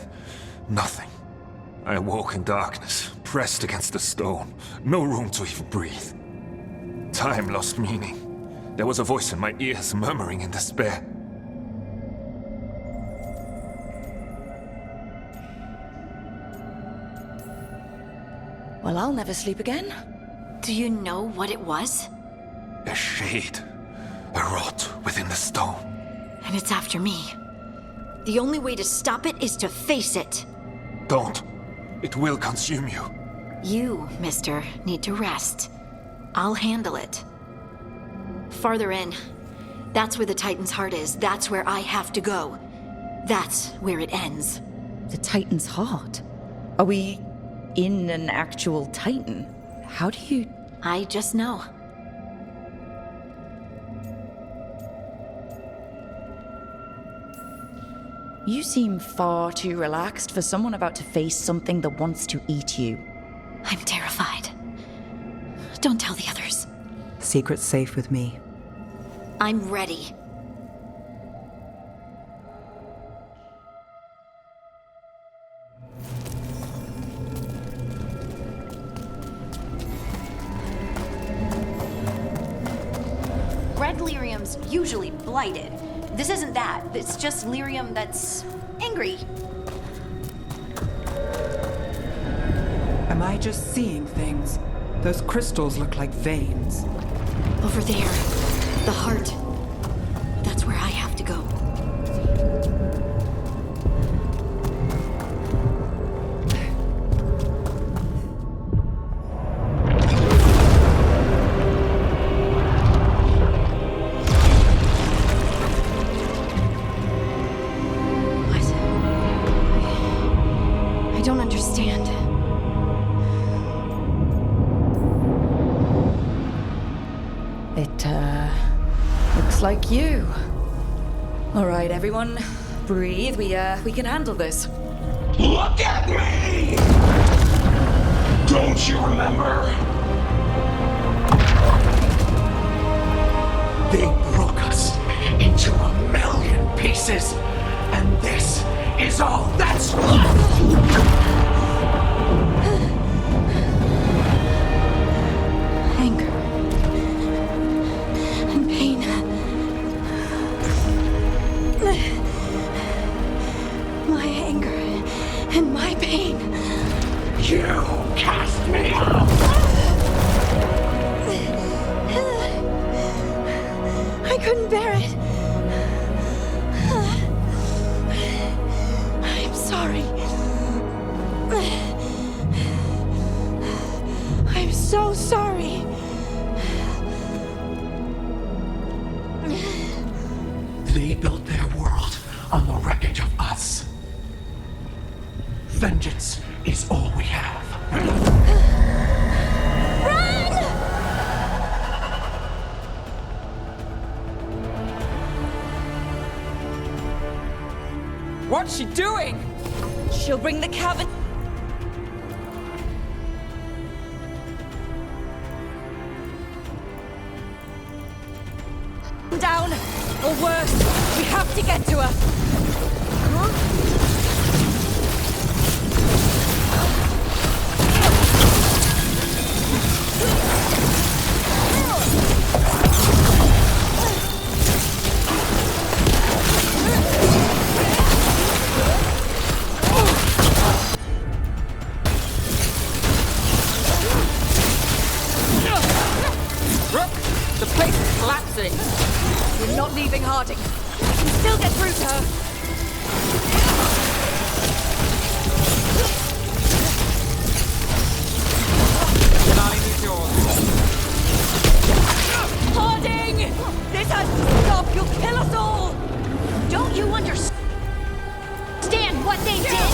nothing. I awoke in darkness, pressed against the stone. No room to even breathe. Time lost meaning. There was a voice in my ears murmuring in despair. Well, I'll never sleep again. Do you know what it was? A shade. A rot within the stone. And it's after me. The only way to stop it is to face it. Don't. It will consume you. You, mister, need to rest. I'll handle it. Farther in. That's where the Titan's heart is. That's where I have to go. That's where it ends. The Titan's heart? Are we in an actual Titan? How do you... I just know. You seem far too relaxed for someone about to face something that wants to eat you. I'm terrified. Don't tell the others. Secret's safe with me. I'm ready. Red lyrium's usually blighted. This isn't that. It's just lyrium that's angry. Am I just seeing things? Those crystals look like veins. Over there. The heart. That's where I have to go. I don't understand. It, looks like you. All right, everyone, breathe. We can handle this. Look at me! Don't you remember? They broke us into 1,000,000 pieces, and this is all that's left! Anger. And pain. My anger and my pain. You cast me out! I couldn't bear it. I'm sorry. They built their world on the wreckage of us. Vengeance is all we have. What's she doing? She'll bring the cavern. Down, or worse, we have to get to her. The place is collapsing. We're not leaving Harding. We can still get through to her. Denali is yours. Harding! This has to stop. You'll kill us all. Don't you understand what they did?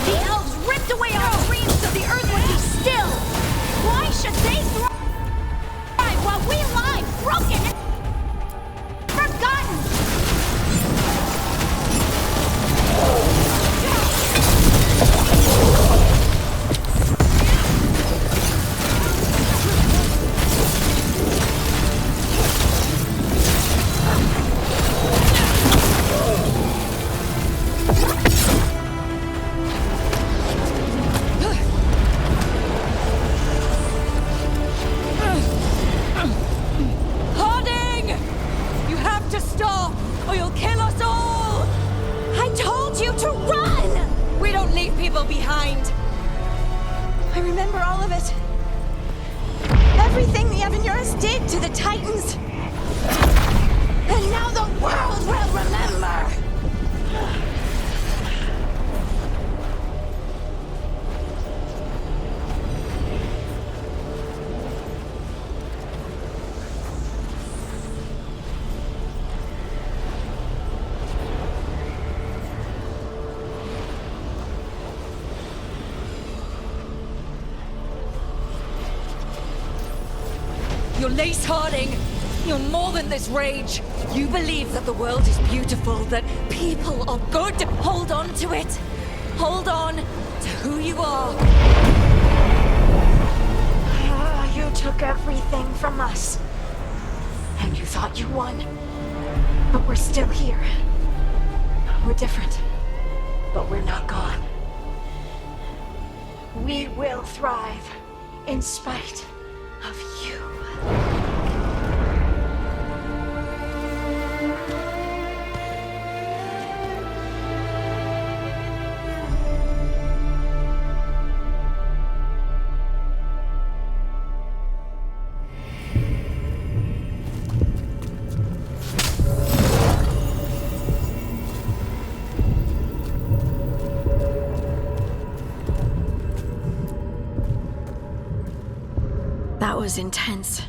The elves ripped away our dreams so the earth would be still. Why should they thrive while we lie broken and forgotten? Harding! You have to stop, or you'll kill us all! I told you to run! We don't leave people behind. I remember all of it. Everything the EMMRICH did to the Titans. And now the world will remember! You're Lace Harding. You're more than this rage. You believe that the world is beautiful, that people are good. Hold on to it. Hold on to who you are. You took everything from us. And you thought you won. But we're still here. We're different. But we're not gone. We will thrive in spite of you. That was intense.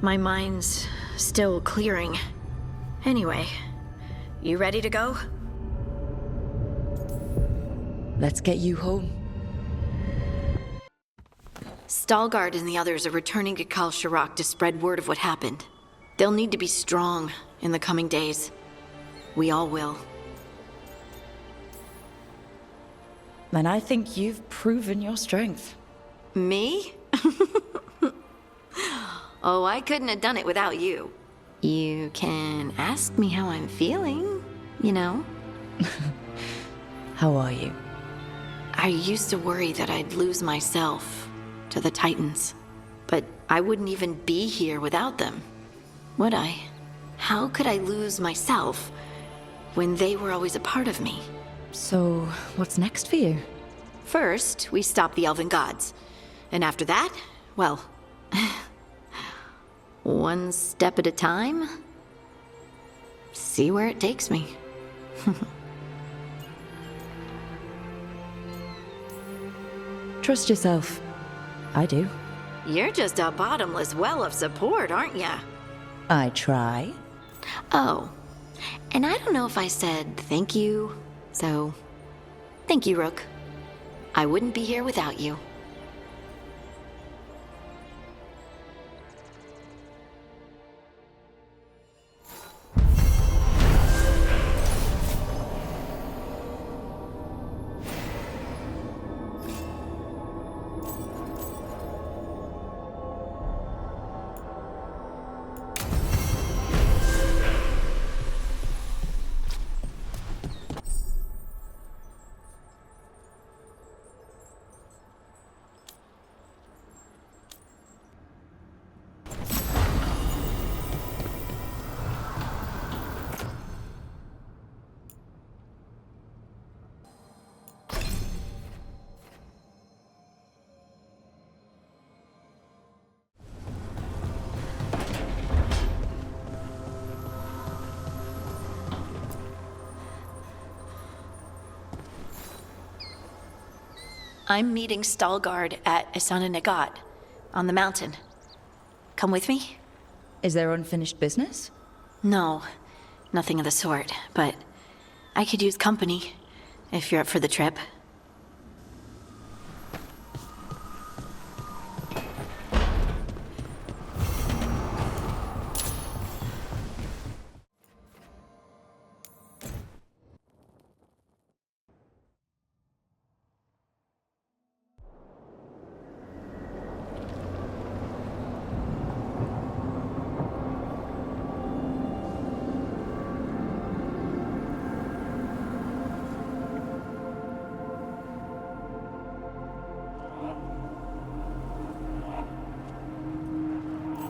My mind's still clearing. Anyway, you ready to go? Let's get you home. Stalgard and the others are returning to Kal Shirak to spread word of what happened. They'll need to be strong in the coming days. We all will. And I think you've proven your strength. Me? Oh, I couldn't have done it without you. You can ask me how I'm feeling, you know? How are you? I used to worry that I'd lose myself to the Titans. But I wouldn't even be here without them, would I? How could I lose myself when they were always a part of me? So, what's next for you? First, we stop the Elven Gods. And after that, well, one step at a time. See where it takes me. Trust yourself. I do. You're just a bottomless well of support, aren't ya? I try. Oh, And I don't know if I said thank you, so thank you, Rook. I wouldn't be here without you. I'm meeting Stalgard at Isana Nagat on the mountain. Come with me? Is there unfinished business? No, nothing of the sort, but I could use company if you're up for the trip.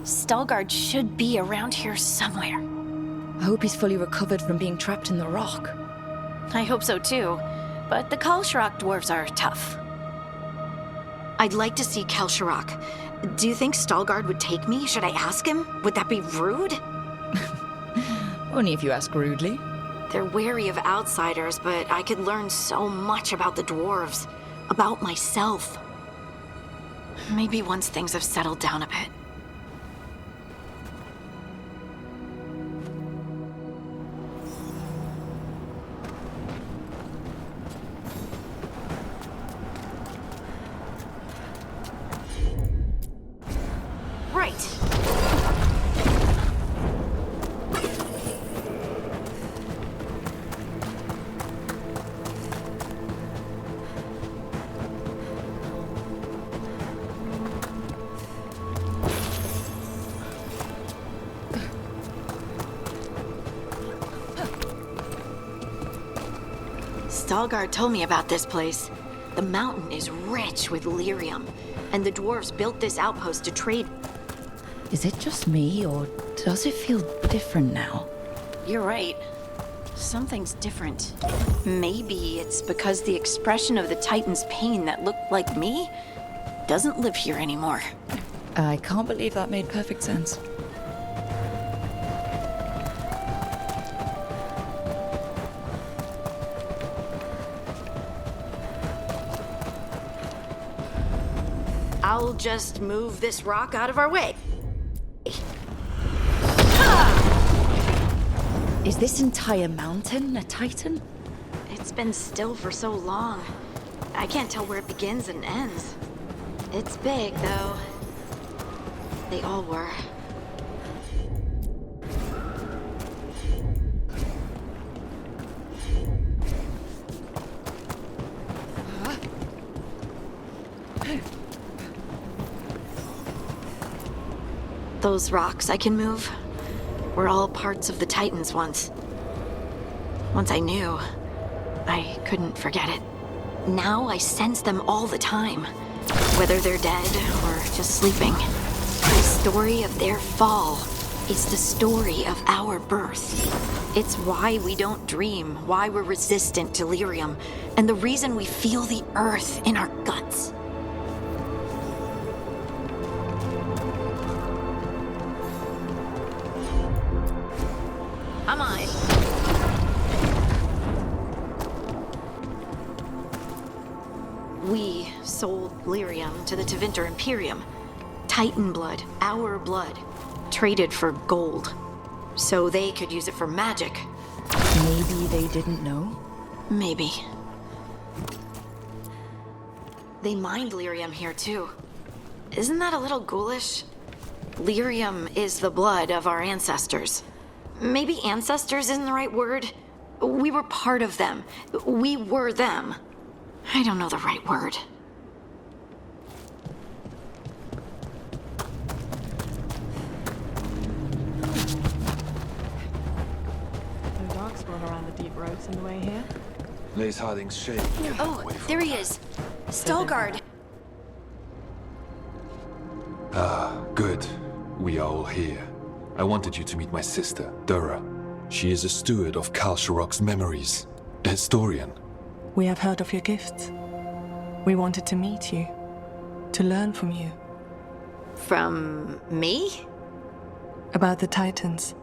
Stalgard should be around here somewhere. I hope he's fully recovered from being trapped in the rock. I hope so too, but the Kalsharok dwarves are tough. I'd like to see Kalsharok. Do you think Stalgard would take me? Should I ask him? Would that be rude? Only if you ask rudely. They're wary of outsiders, but I could learn so much about the dwarves, about myself. Maybe once things have settled down a bit. Stalgard told me about this place. The mountain is rich with lyrium, and the dwarves built this outpost to trade. Is it just me, or does it feel different now? You're right. Something's different. Maybe it's because the expression of the Titan's pain that looked like me doesn't live here anymore. I can't believe that made perfect sense. I'll just move this rock out of our way. Is this entire mountain a Titan? It's been still for so long. I can't tell where it begins and ends. It's big, though. They all were. Those rocks I can move were all parts of the Titans once. Once I knew, I couldn't forget it. Now I sense them all the time, whether they're dead or just sleeping. The story of their fall is the story of our birth. It's why we don't dream, why we're resistant to lyrium, and the reason we feel the earth in our guts. Am I? We sold lyrium to the Tevinter Imperium. Titan blood, our blood, traded for gold. So they could use it for magic, Maybe they didn't know? Maybe. They mined lyrium here too. Isn't that a little ghoulish? Lyrium is the blood of our ancestors. Maybe ancestors isn't the right word. We were part of them. We were them. I don't know the right word. No darkspawn around the deep roads on the way here. Lace Harding's shade. Oh, there he is. Stalguard. Ah, good. We are all here. I wanted you to meet my sister, Dura. She is a steward of Khal Sharok's memories. A historian. We have heard of your gifts. We wanted to meet you. To learn from you. From me? About the Titans.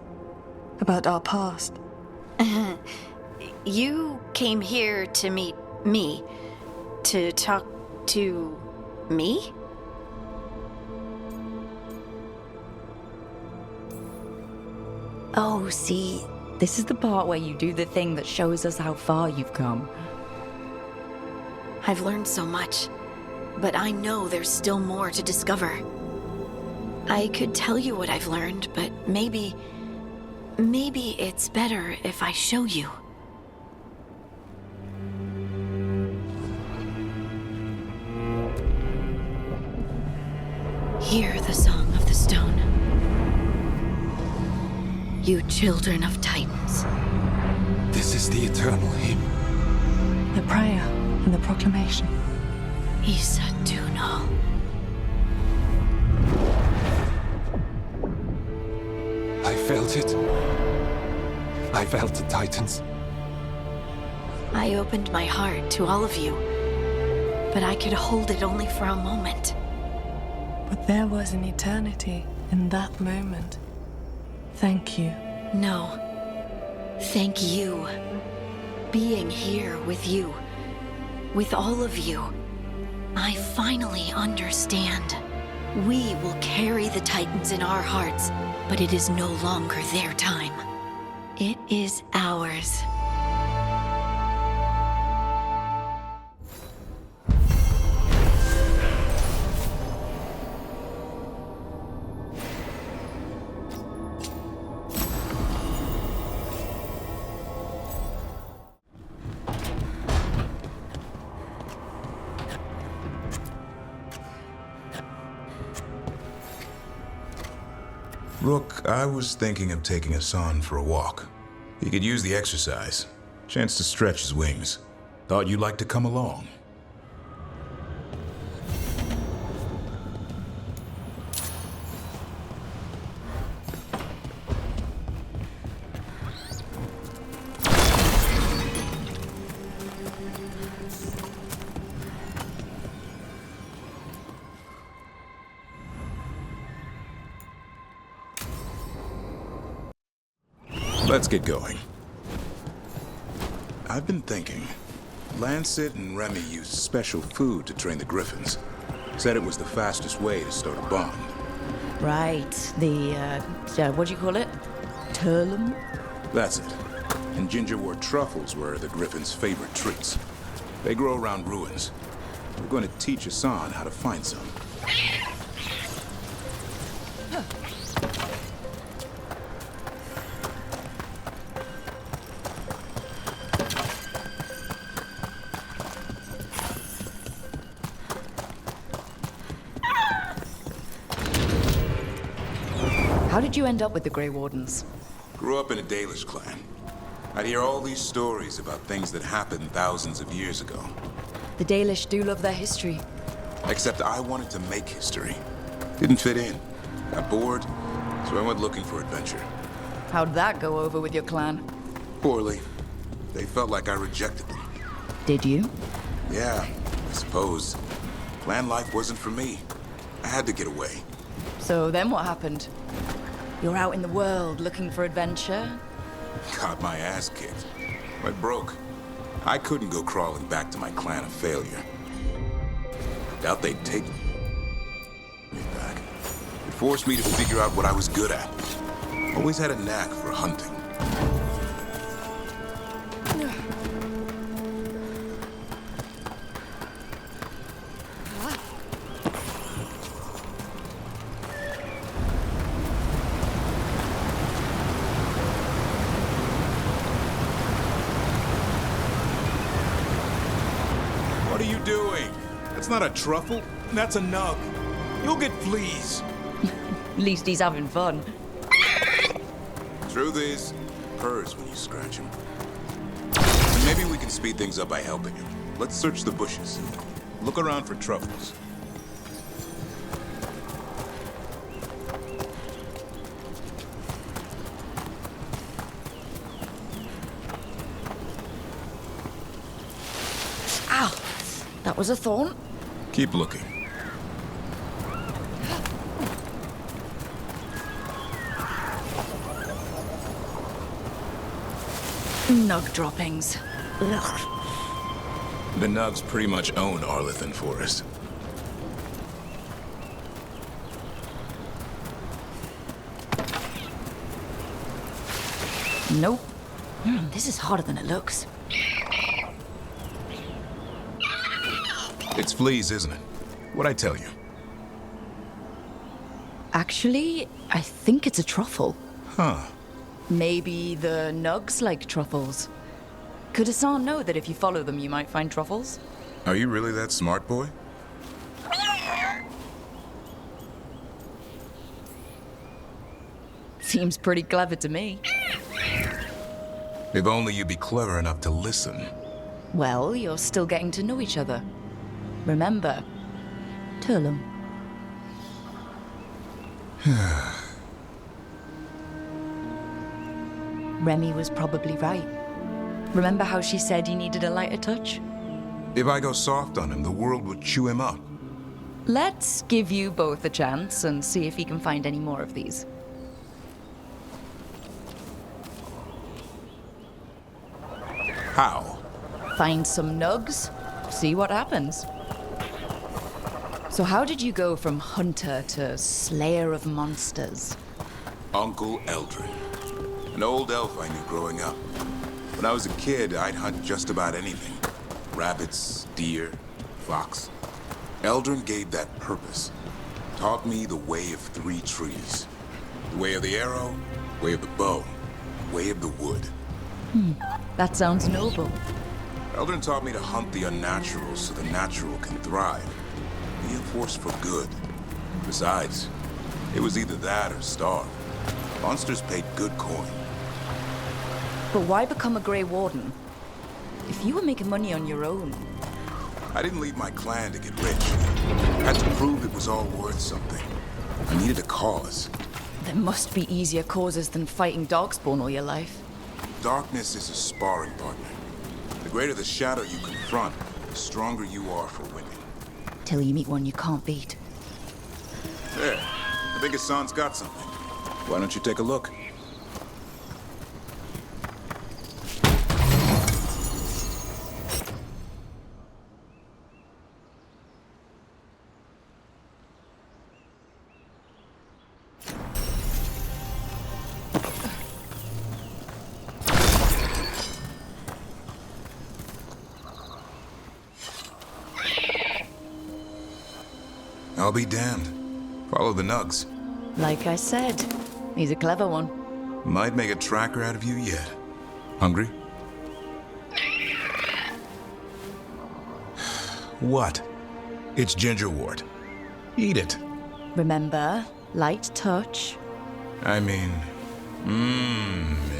About our past. You came here to meet me. To talk to me? Oh, see, this is the part where you do the thing that shows us how far you've come. I've learned so much, but I know there's still more to discover. I could tell you what I've learned, but maybe it's better if I show you. Hear the song of the stone. You children of Titans. This is the eternal hymn. The prayer and the proclamation. Isa Tunal. I felt it. I felt the Titans. I opened my heart to all of you, but I could hold it only for a moment. But there was an eternity in that moment. Thank you. No. Thank you. Being here with you. With all of you. I finally understand. We will carry the Titans in our hearts, but it is no longer their time. It is ours. Rook, I was thinking of taking Hassan for a walk. He could use the exercise. Chance to stretch his wings. Thought you'd like to come along. Let's get going. I've been thinking. Lancet and Remy used special food to train the Griffins. Said it was the fastest way to start a bond. Right, the, what do you call it? Turlum? That's it. And gingerwort truffles were the Griffins' favorite treats. They grow around ruins. We're going to teach Hassan how to find some. How did you end up with the Grey Wardens? Grew up in a Dalish clan. I'd hear all these stories about things that happened thousands of years ago. The Dalish do love their history. Except I wanted to make history. Didn't fit in. Got bored, so I went looking for adventure. How'd that go over with your clan? Poorly. They felt like I rejected them. Did you? Yeah, I suppose. Clan life wasn't for me. I had to get away. So then what happened? You're out in the world looking for adventure? Got my ass kicked. Went broke. I couldn't go crawling back to my clan of failure. Doubt they'd take me back. It forced me to figure out what I was good at. Always had a knack for hunting. are you doing? That's not a truffle. That's a nug. You'll get fleas. At least he's having fun. Truth is, purrs when you scratch him. Maybe we can speed things up by helping him. Let's search the bushes. Look around for truffles. Ow! That was a thorn. Keep looking. Nug droppings. Ugh. The Nugs pretty much own Arlithan Forest. Nope. This is harder than it looks. It's fleas, isn't it? What'd I tell you? Actually, I think it's a truffle. Huh. Maybe the nugs like truffles. Could Hassan know that if you follow them, you might find truffles? Are you really that smart, boy? Seems pretty clever to me. If only you'd be clever enough to listen. Well, you're still getting to know each other. Remember, Turlum. Remy was probably right. Remember how she said he needed a lighter touch? If I go soft on him, the world would chew him up. Let's give you both a chance and see if he can find any more of these. How? Find some nugs, see what happens. So how did you go from hunter to slayer of monsters? Uncle Eldrin. An old elf I knew growing up. When I was a kid, I'd hunt just about anything. Rabbits, deer, fox. Eldrin gave that purpose. Taught me the way of 3 trees. The way of the arrow, way of the bow, way of the wood. That sounds noble. Eldrin taught me to hunt the unnatural so the natural can thrive. Be a force for good. Besides, it was either that or starve. Monsters paid good coin. But why become a Grey Warden? If you were making money on your own... I didn't leave my clan to get rich. Had to prove it was all worth something. I needed a cause. There must be easier causes than fighting Darkspawn all your life. Darkness is a sparring partner. The greater the shadow you confront, the stronger you are for winning. Till you meet one you can't beat. There. I think Hassan's got something. Why don't you take a look? I'll be damned. Follow the nugs. Like I said, he's a clever one. Might make a tracker out of you yet. Hungry? What? It's gingerwort. Eat it. Remember, light touch. I mean,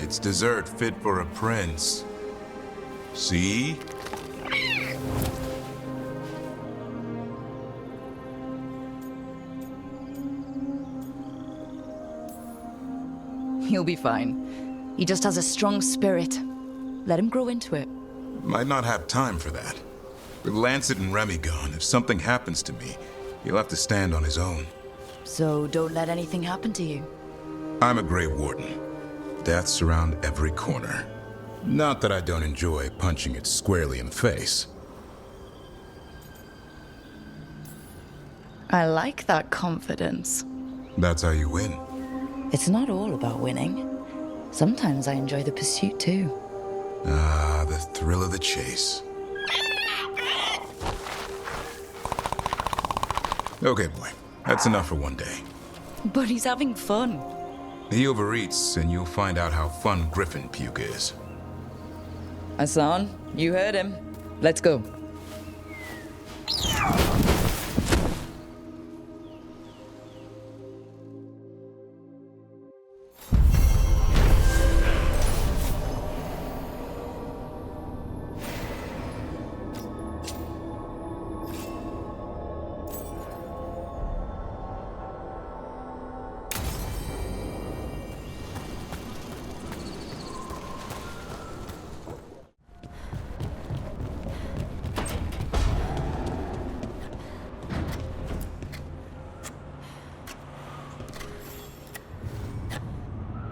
it's dessert fit for a prince. See? He'll be fine. He just has a strong spirit. Let him grow into it. Might not have time for that. With Lancet and Remy gone, if something happens to me, he'll have to stand on his own. So don't let anything happen to you. I'm a Grey Warden. Death's around every corner. Not that I don't enjoy punching it squarely in the face. I like that confidence. That's how you win. It's not all about winning. Sometimes I enjoy the pursuit too. Ah, the thrill of the chase. Okay, boy. That's enough for one day. But he's having fun. He overeats, and you'll find out how fun Griffin puke is. Hassan, you heard him. Let's go.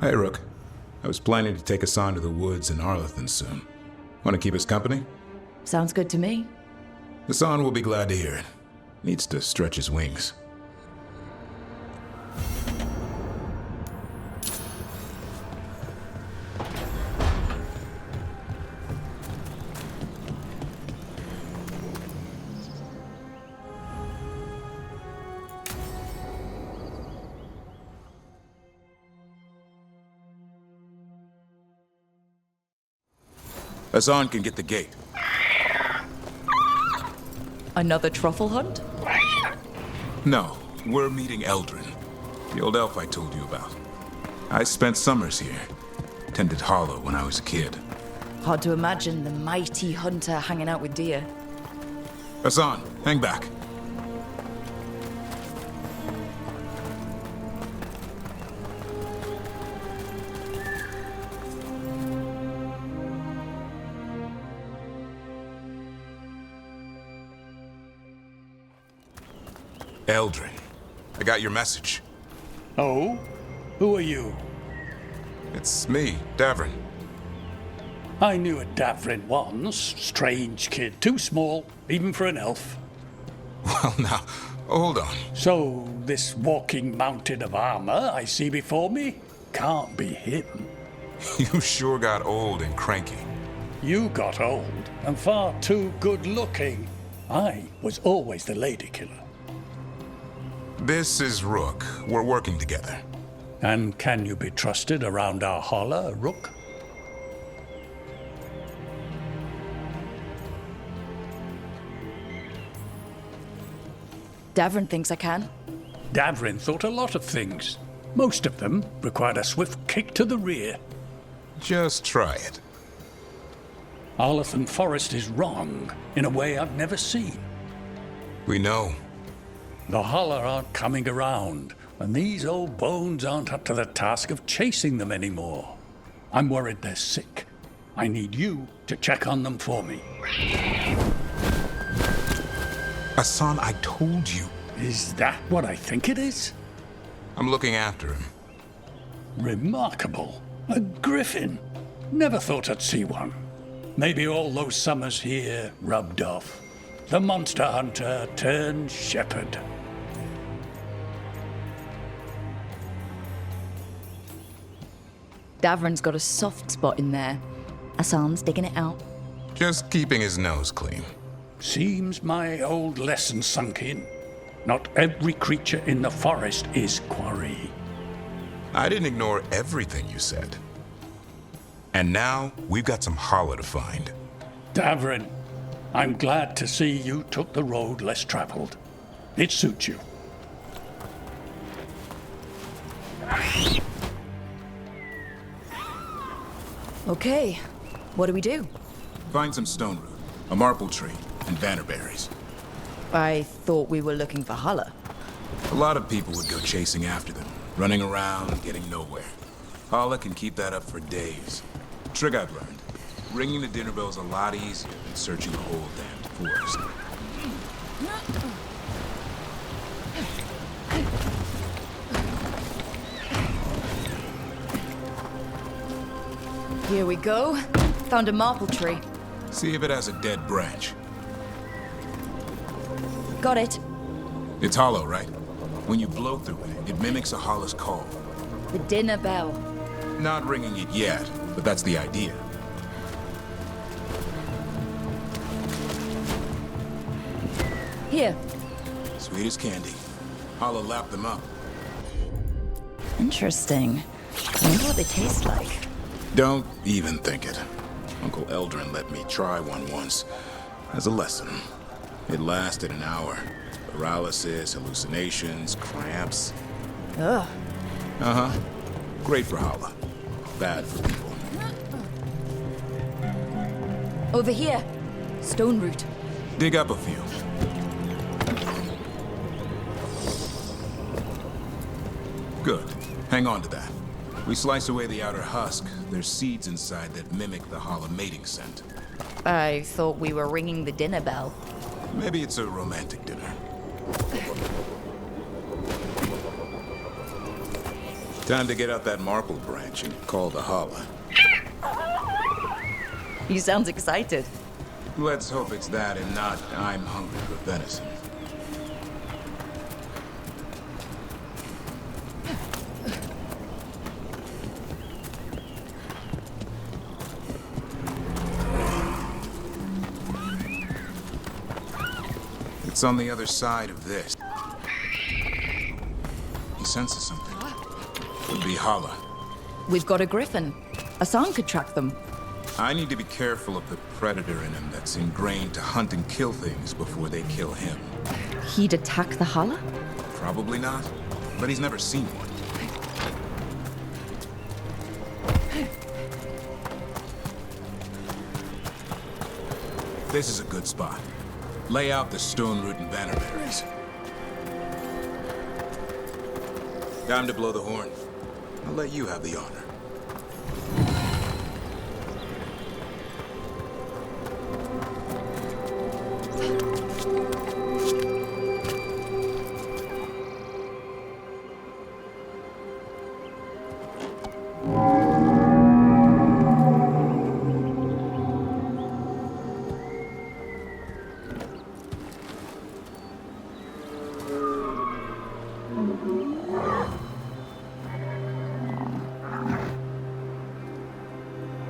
Hey, Rook. I was planning to take Hassan to the woods in Arlethan soon. Want to keep us company? Sounds good to me. Hassan will be glad to hear it. Needs to stretch his wings. Hassan can get the gate. Another truffle hunt? No, we're meeting Eldrin, the old elf I told you about. I spent summers here. Tended Hollow when I was a kid. Hard to imagine the mighty hunter hanging out with deer. Hassan, hang back. Eldrin, I got your message. Oh? Who are you? It's me, DAVRIN. I knew a DAVRIN once. Strange kid. Too small, even for an elf. Well, now, hold on. So, this walking mountain of armor I see before me can't be him. You sure got old and cranky. You got old and far too good looking. I was always the lady killer. This is Rook. We're working together. And can you be trusted around our holler, Rook? DAVRIN thinks I can. DAVRIN thought a lot of things. Most of them required a swift kick to the rear. Just try it. Arlethan Forest is wrong in a way I've never seen. We know. The holler aren't coming around, and these old bones aren't up to the task of chasing them anymore. I'm worried they're sick. I need you to check on them for me. Hassan, I told you. Is that what I think it is? I'm looking after him. Remarkable. A griffin. Never thought I'd see one. Maybe all those summers here rubbed off. The monster hunter turned shepherd. DAVRIN's got a soft spot in there. Hassan's digging it out. Just keeping his nose clean. Seems my old lesson sunk in. Not every creature in the forest is quarry. I didn't ignore everything you said. And now, we've got some holler to find. DAVRIN, I'm glad to see you took the road less traveled. It suits you. Okay, what do we do? Find some stone root, a marple tree, and vannerberries. I thought we were looking for Holler. A lot of people would go chasing after them, running around, getting nowhere. Holler can keep that up for days. Trick I've learned. Ringing the dinner bell's a lot easier than searching the whole damned forest. Here we go. Found a marple tree. See if it has a dead branch. Got it. It's hollow, right? When you blow through it, it mimics a holler's call. The dinner bell. Not ringing it yet, but that's the idea. Here. Sweet as candy. Holler lapped them up. Interesting. I wonder what they taste like. Don't even think it. Uncle Eldrin let me try one once. As a lesson. It lasted an hour. Paralysis, hallucinations, cramps. Ugh. Uh-huh. Great for Hala. Bad for people. Over here. Stone root. Dig up a few. Good. Hang on to that. We slice away the outer husk. There's seeds inside that mimic the Hala mating scent. I thought we were ringing the dinner bell. Maybe it's a romantic dinner. Time to get out that marple branch and call the Hala. He sounds excited. Let's hope it's that and not I'm hungry for venison. It's on the other side of this. He senses something. Could be Hala. We've got a griffin. Asan could track them. I need to be careful of the predator in him that's ingrained to hunt and kill things before they kill him. He'd attack the Hala? Probably not, but he's never seen one. This is a good spot. Lay out the stone root and bannerberries. Time to blow the horn. I'll let you have the honor.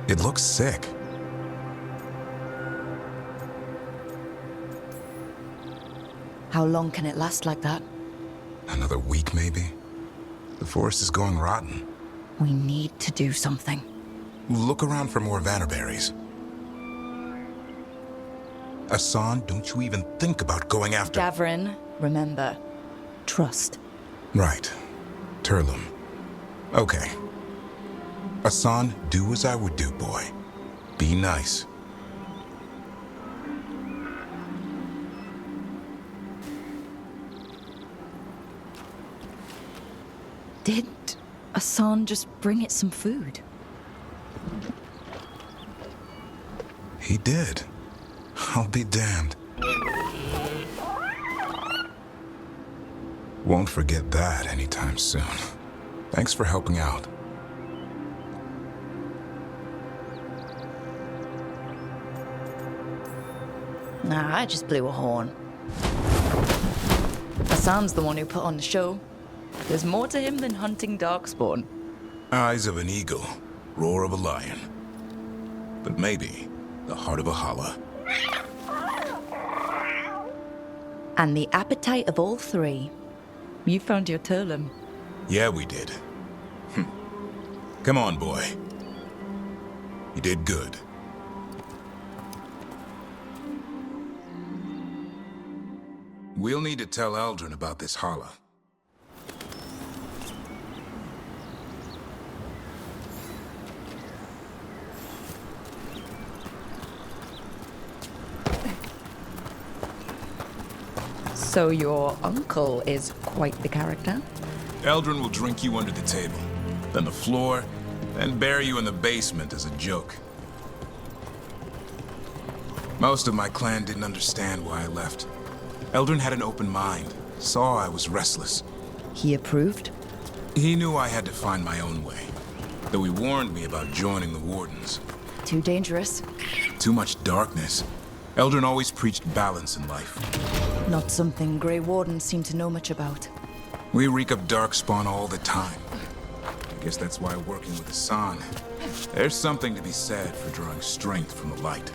It looks sick. How long can it last like that? Another week, maybe? The forest is going rotten. We need to do something. Look around for more vannerberries. Asan, don't you even think about going after... DAVRIN, remember, trust. Right. Turlum. Okay. Asan, do as I would do, boy. Be nice. Did Asan just bring it some food? He did. I'll be damned. Won't forget that anytime soon. Thanks for helping out. Nah, I just blew a horn. Asan's the one who put on the show. There's more to him than hunting darkspawn. Eyes of an eagle, roar of a lion. But maybe the heart of a Hala. And the appetite of all three. You found your Turlum. Yeah, we did. Come on, boy. You did good. We'll need to tell Eldrin about this Hala. So your uncle is quite the character? Eldrin will drink you under the table, then the floor, then bury you in the basement as a joke. Most of my clan didn't understand why I left. Eldrin had an open mind, saw I was restless. He approved? He knew I had to find my own way, though he warned me about joining the Wardens. Too dangerous? Too much darkness. Eldrin always preached balance in life. Not something Grey Wardens seem to know much about. We reek of darkspawn all the time. I guess that's why working with Asan, there's something to be said for drawing strength from the light.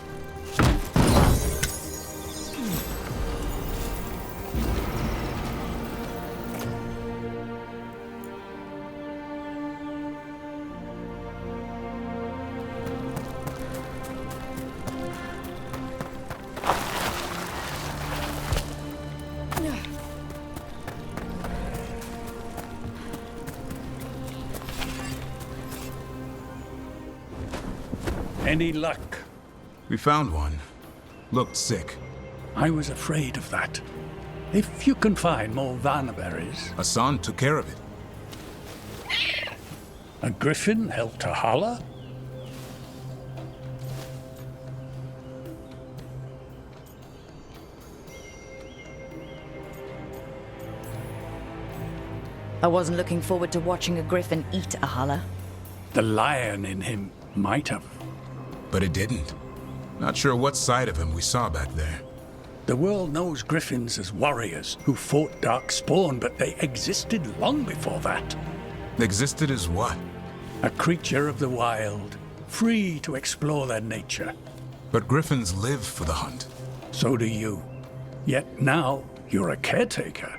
Any luck? We found one. Looked sick. I was afraid of that. If you can find more Vanaberries... Hassan took care of it. A griffin helped to holler? I wasn't looking forward to watching a griffin eat a holler. The lion in him might have. But it didn't. Not sure what side of him we saw back there. The world knows griffins as warriors who fought Darkspawn, but they existed long before that. Existed as what? A creature of the wild, free to explore their nature. But griffins live for the hunt. So do you. Yet now, you're a caretaker.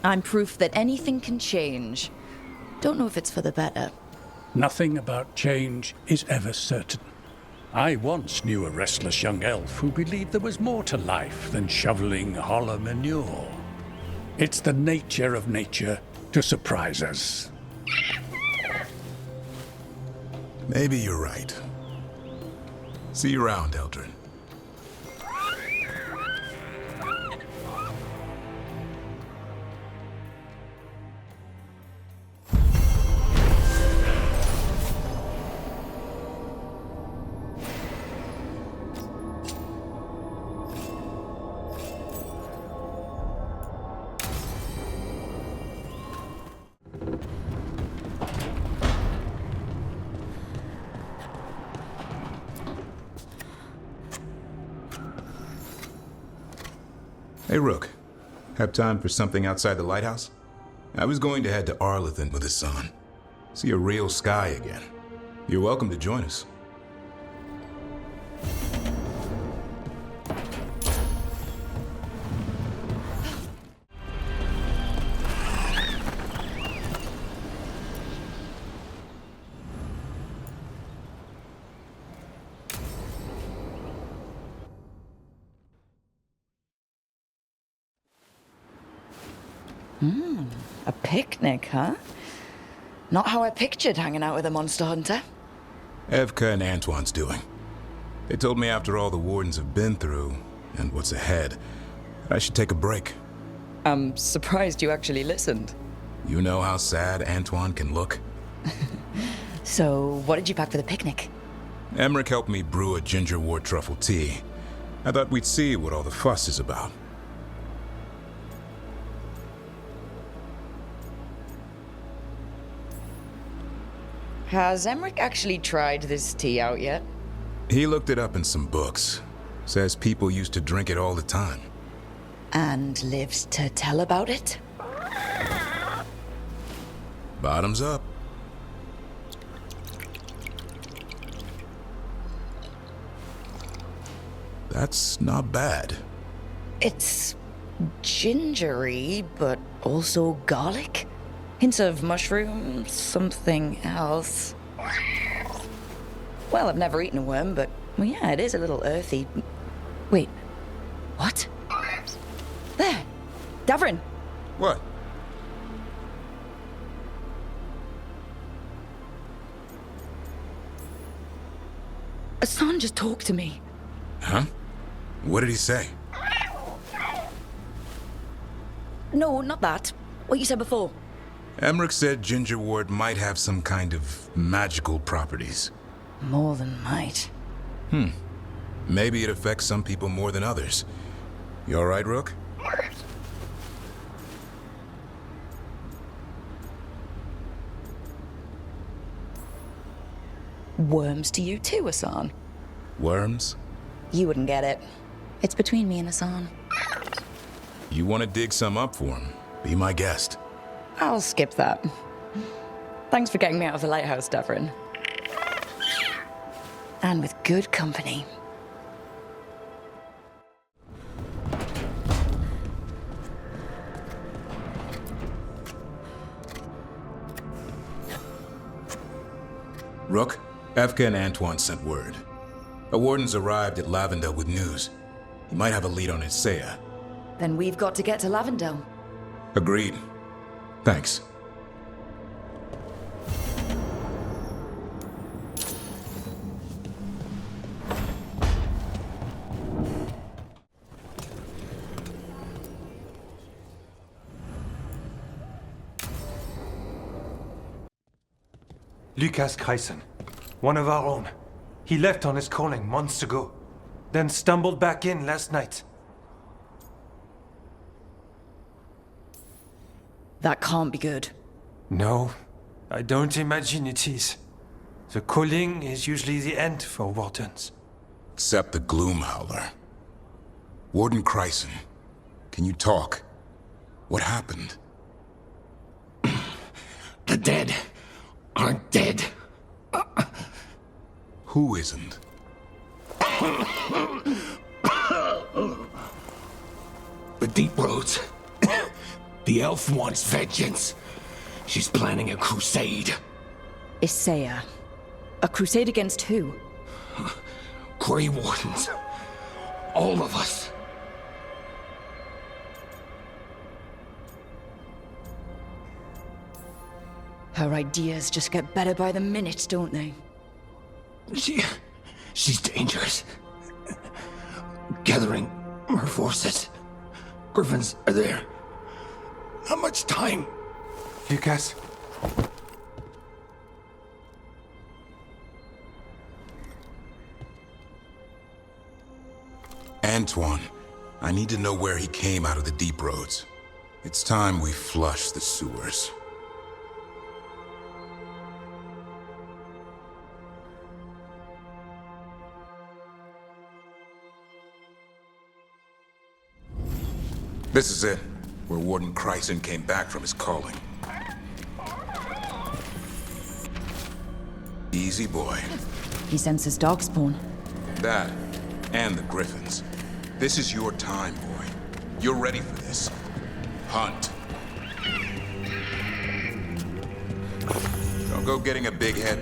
I'm proof that anything can change. Don't know if it's for the better. Nothing about change is ever certain. I once knew a restless young elf who believed there was more to life than shoveling holler manure. It's the nature of nature to surprise us. Maybe you're right. See you around, Eldrin. Hey, Rook. Have time for something outside the lighthouse? I was going to head to Arlithan with Hassan. See a real sky again. You're welcome to join us. A picnic, huh? Not how I pictured hanging out with a monster hunter. Evka and Antoine's doing. They told me after all the Wardens have been through, and what's ahead, that I should take a break. I'm surprised you actually listened. You know how sad Antoine can look? So, what did you pack for the picnic? EMMRICH helped me brew a ginger wort truffle tea. I thought we'd see what all the fuss is about. Has EMMRICH actually tried this tea out yet? He looked it up in some books. Says people used to drink it all the time. And lives to tell about it? Bottoms up. That's not bad. It's gingery, but also garlic. Hints of mushroom, something else. Well, I've never eaten a worm, but well, yeah, it is a little earthy. Wait, what? There, DAVRIN. What? Hassan just talked to me. Huh? What did he say? No, not that. What you said before. EMMRICH said ginger wort might have some kind of magical properties. More than might. Maybe it affects some people more than others. You all right, Rook? Worms to you too, Hassan. Worms? You wouldn't get it. It's between me and Hassan. You want to dig some up for him? Be my guest. I'll skip that. Thanks for getting me out of the lighthouse, DAVRIN. And with good company. Rook, Evka and Antoine sent word. A warden's arrived at Lavendale with news. He might have a lead on Isaiah. Then we've got to get to Lavendel. Agreed. Thanks. Lucas Kreisen, one of our own. He left on his calling months ago, then stumbled back in last night. That can't be good. No, I don't imagine it is. The calling is usually the end for wardens. Except the Gloom Howler. Warden Kreisen, can you talk? What happened? The dead aren't dead. Who isn't? The Deep Roads. The elf wants vengeance. She's planning a crusade. Isaiah. A crusade against who? Grey Wardens. All of us. Her ideas just get better by the minute, don't they? She's dangerous. Gathering her forces. Griffins are there. How much time? Lucas. Antoine, I need to know where he came out of the Deep Roads. It's time we flush the sewers. This is it, where Warden Kreisen came back from his calling. Easy boy. He senses darkspawn. That, and the Griffins. This is your time, boy. You're ready for this. Hunt. Don't go getting a big head.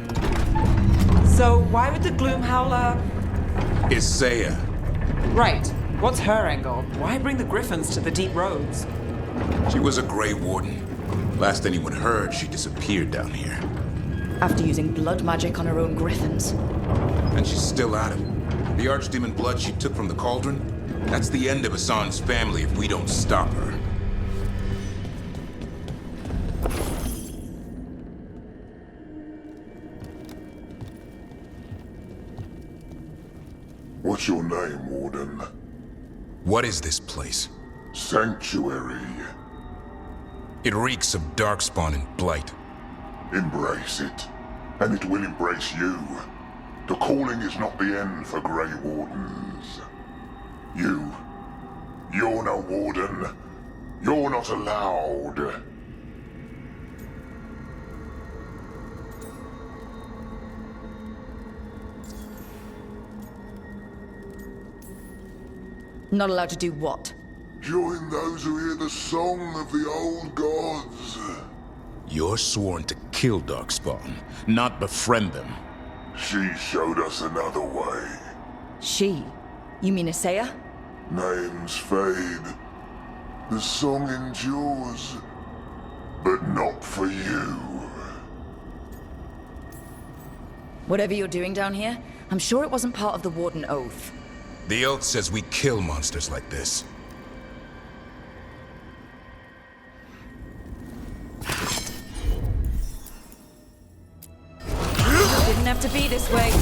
So why would the Gloom Howler... Isaiah. Right. What's her angle? Why bring the Griffins to the Deep Roads? She was a Grey Warden. Last anyone heard, she disappeared down here. After using blood magic on her own Griffins. And she's still at it. The Archdemon blood she took from the cauldron? That's the end of Hassan's family if we don't stop her. What's your name, Warden? What is this place? Sanctuary. It reeks of darkspawn and blight. Embrace it, and it will embrace you. The calling is not the end for Grey Wardens. You're no Warden. You're not allowed. Not allowed to do what? Join those who hear the song of the old gods. You're sworn to kill Darkspawn, not befriend them. She showed us another way. She? You mean Isaiah? Names fade. The song endures. But not for you. Whatever you're doing down here, I'm sure it wasn't part of the Warden Oath. The oath says we kill monsters like this. Didn't have to be this way.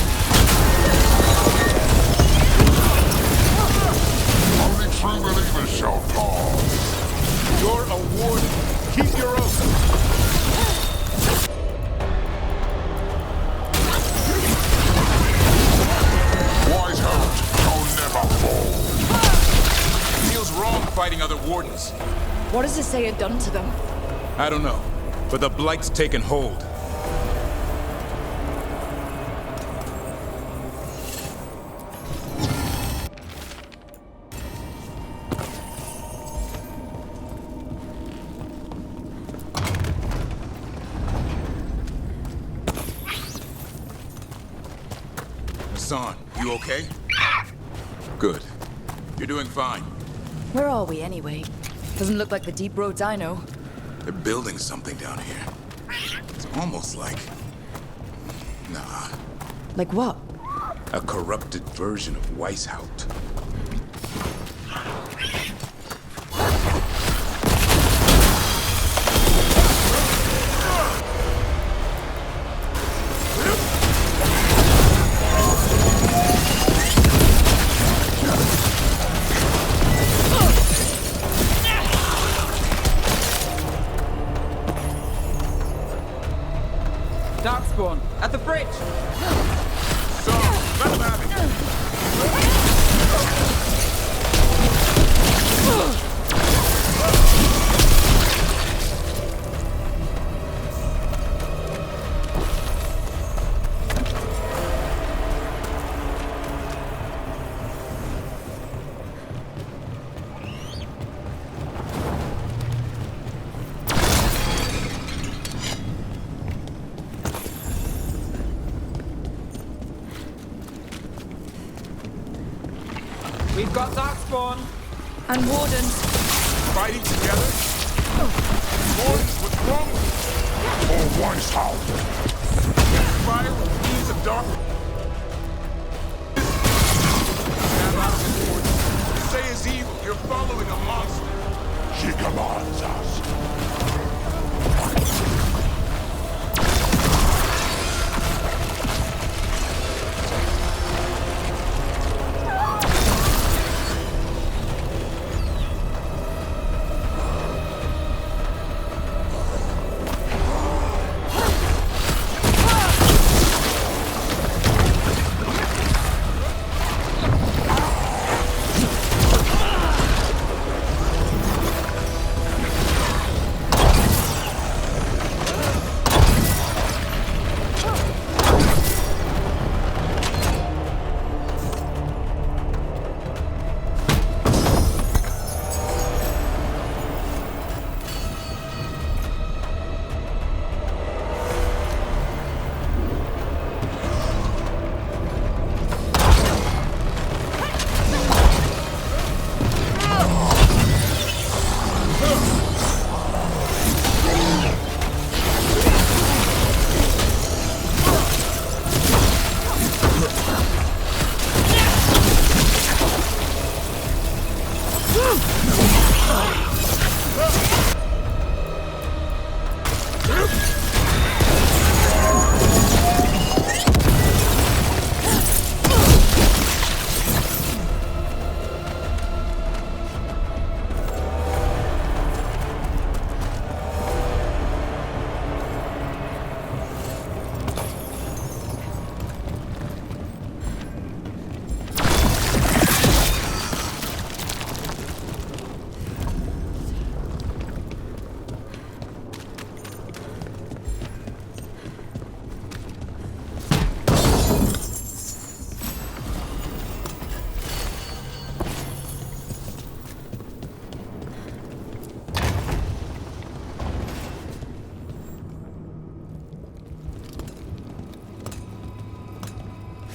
Only true believers shall pass. You're a warden. Keep your oath. Wise heart shall never fall. Feels wrong fighting other wardens. What has Isaiah done to them? I don't know, but the blight's taken hold. Hassan, you okay? Good. You're doing fine. Where are we, anyway? Doesn't look like the deep roads I know. They're building something down here. It's almost like... Nah. Like what? A corrupted version of Weishaupt. Darkspawn, at the bridge! So, let him have it! We've got Darkspawn! And Wardens. Fighting together? Wardens, what's wrong with you? Or Weishaupt. Fire with keys of darkness. Snap out of this warden. You say is evil. You're following a monster. She commands us.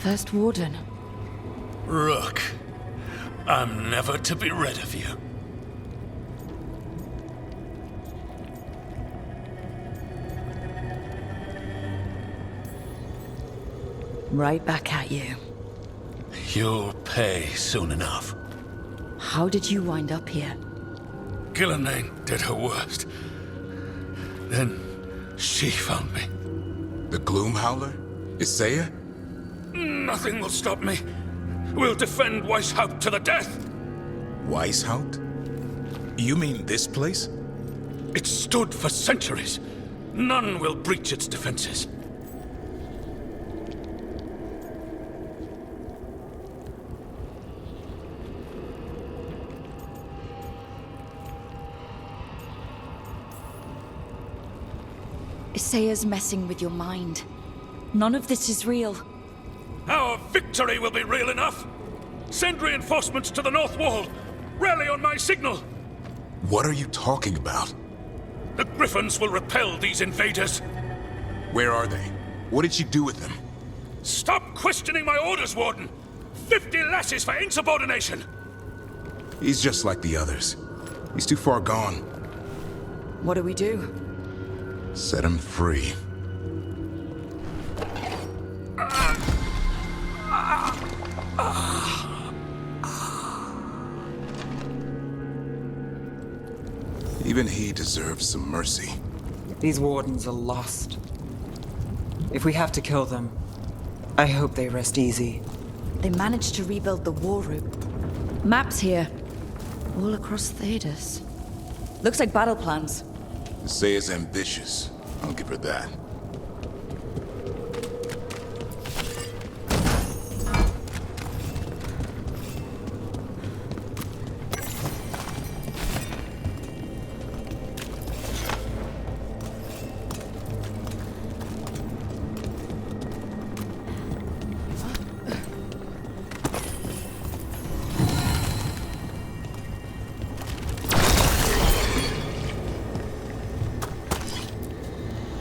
First Warden. Rook, I'm never to be rid of you. Right back at you. You'll pay soon enough. How did you wind up here? Gillenane did her worst. Then she found me. The Gloom Howler? Isaiah? Nothing will stop me. We'll defend Weishaupt to the death. Weishaupt? You mean this place? It stood for centuries. None will breach its defenses. Isaiah's messing with your mind. None of this is real. Our victory will be real enough. Send reinforcements to the North Wall. Rally on my signal. What are you talking about? The Griffins will repel these invaders. Where are they? What did you do with them? Stop questioning my orders, Warden! 50 lashes for insubordination! He's just like the others. He's too far gone. What do we do? Set him free. Even he deserves some mercy. These wardens are lost. If we have to kill them, I hope they rest easy. They managed to rebuild the war room. Maps here. All across Thedas. Looks like battle plans. To say is ambitious. I'll give her that.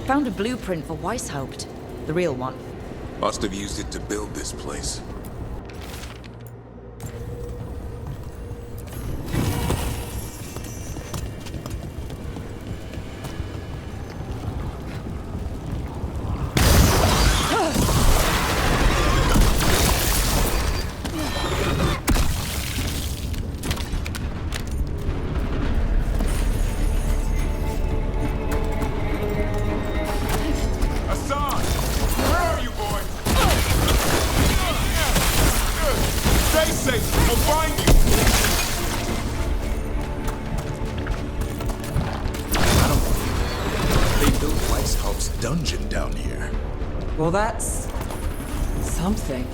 Found a blueprint for Weishaupt. The real one. Must have used it to build this place. Dungeon down here. Well, that's something.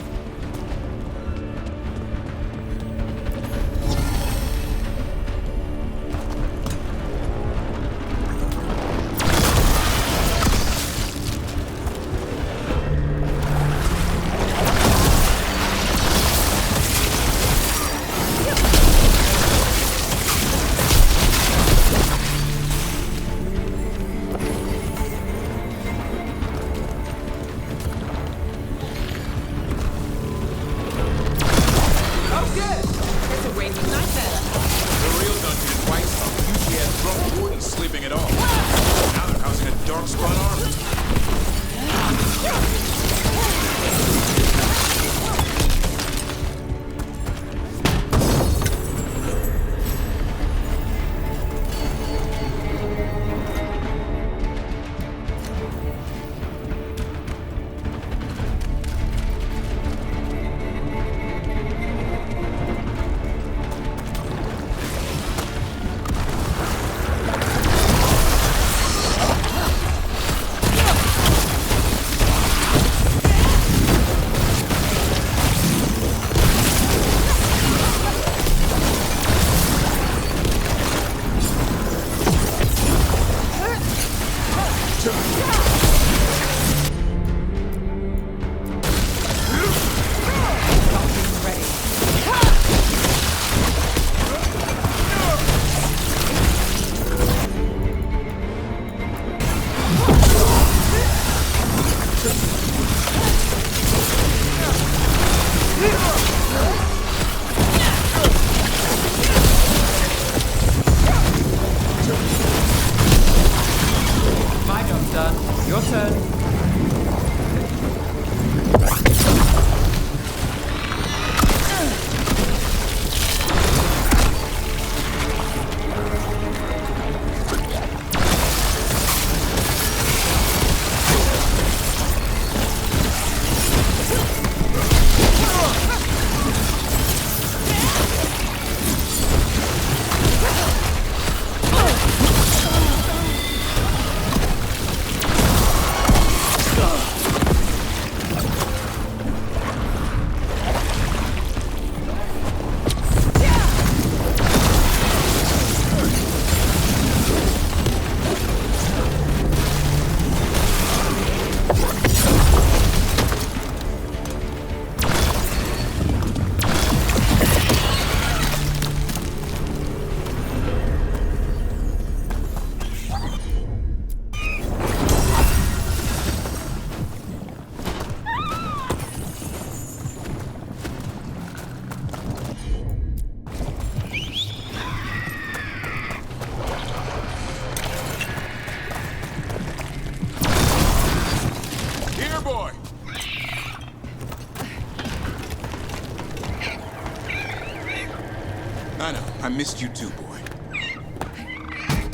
missed you too, boy.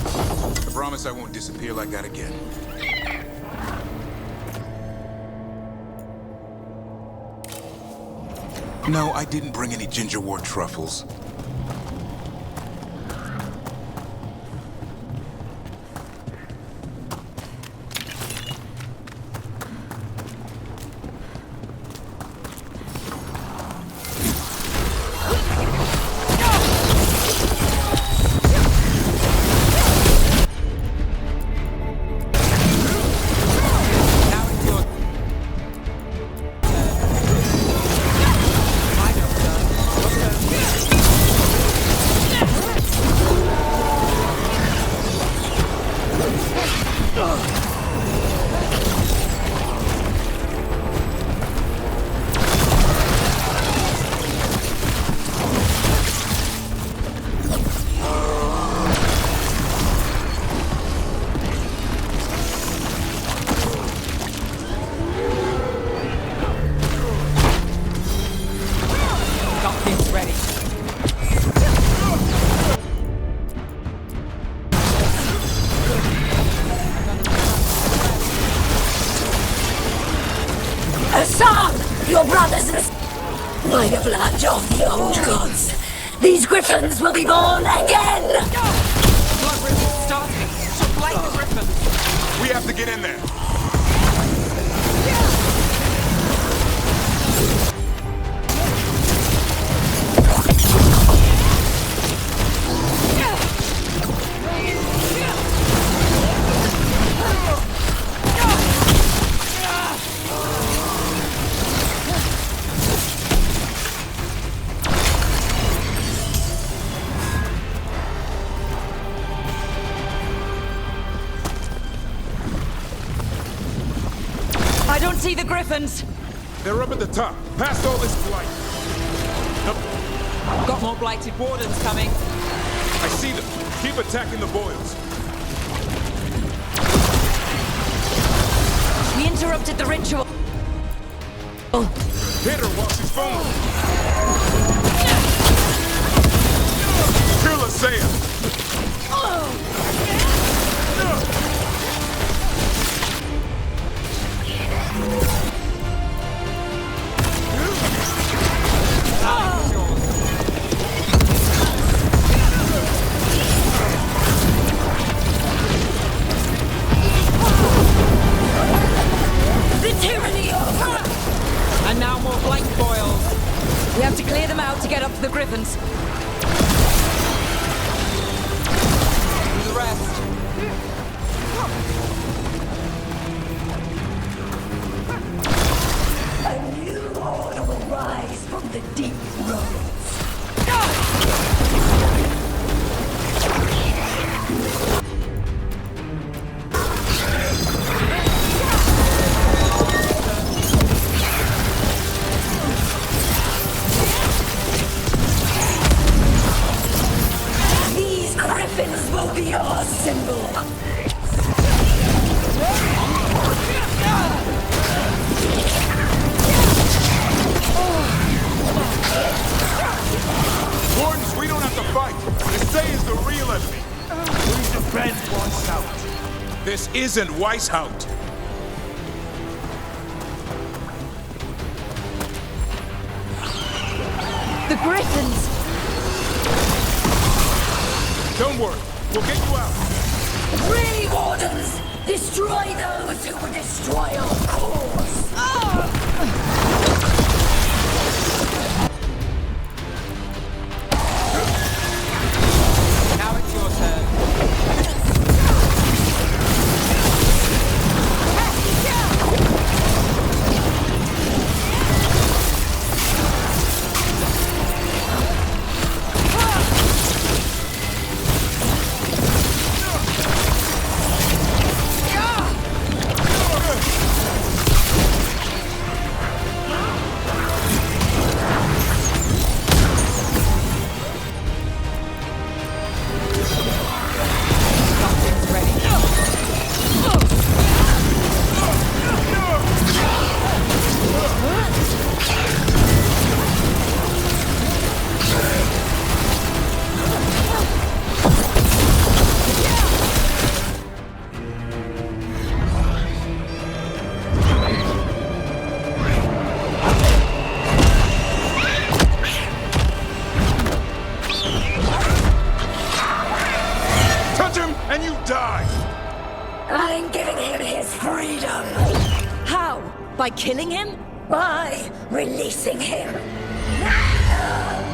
I promise I won't disappear like that again. No, I didn't bring any gingerwort truffles. Your brothers and by the blood of the old gods, these griffins will be born again! Blood ribbon starting. Should light the griffins. We have to get in there. I don't see the griffins. They're up at the top, past all this blight. Got more blighted wardens coming. I see them. Keep attacking the boils. We interrupted the ritual. Hit her while she's falling. Kill Asaya. The tyranny over! And now more blight boils. We have to clear them out to get up to the griffins. Do the rest. A new order will rise from the deep roads. These griffins will be our symbol. Wardens, we don't have to fight. Asaya is the real enemy. Please defend Weishaupt. This isn't Weishaupt. The griffins! Don't worry, we'll get you out. Free wardens! Destroy those who would destroy our cause! Now it's your turn. and you die! I'm giving him his freedom. How? By killing him? By releasing him.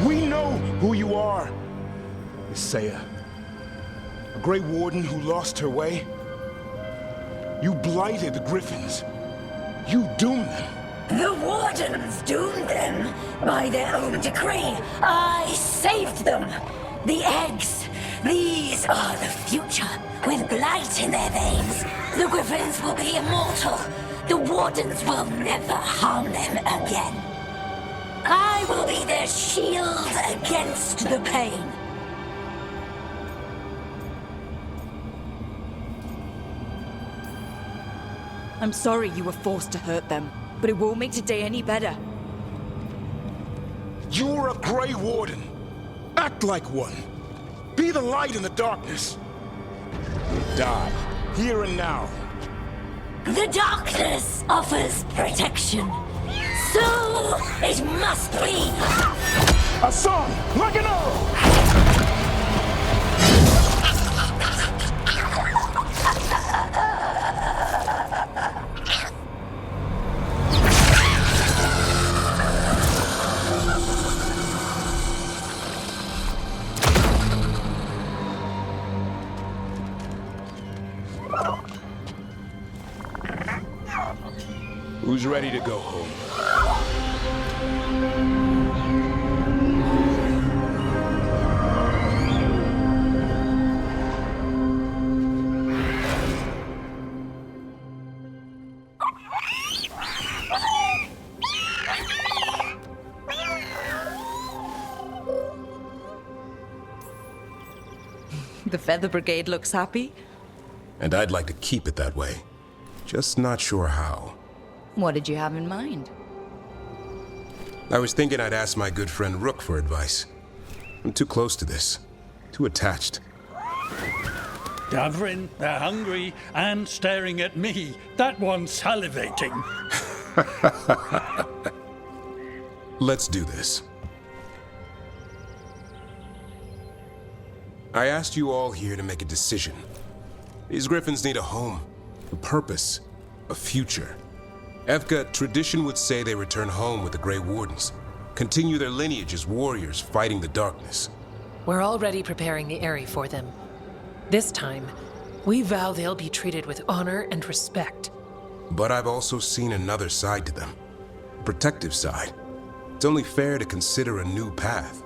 We know who you are. Isaiah. A Grey Warden who lost her way. You blighted the Griffins. You doomed them. The Wardens doomed them by their own decree. I saved them. The eggs. These are the future. With blight in their veins, the Griffins will be immortal. The Wardens will never harm them again. I will be their shield against the pain. I'm sorry you were forced to hurt them, but it won't make today any better. You're a Grey Warden. Act like one. Be the light in the darkness. Die, here and now. The darkness offers protection. So it must be. A song like an arrow! Who's ready to go home? The Feather Brigade looks happy. And I'd like to keep it that way. Just not sure how. What did you have in mind? I was thinking I'd ask my good friend Rook for advice. I'm too close to this. Too attached. DAVRIN, they're hungry and staring at me. That one's salivating. Let's do this. I asked you all here to make a decision. These Griffins need a home, a purpose, a future. Evka, tradition would say they return home with the Grey Wardens, continue their lineage as warriors fighting the darkness. We're already preparing the Eyrie for them. This time, we vow they'll be treated with honor and respect. But I've also seen another side to them, a protective side. It's only fair to consider a new path.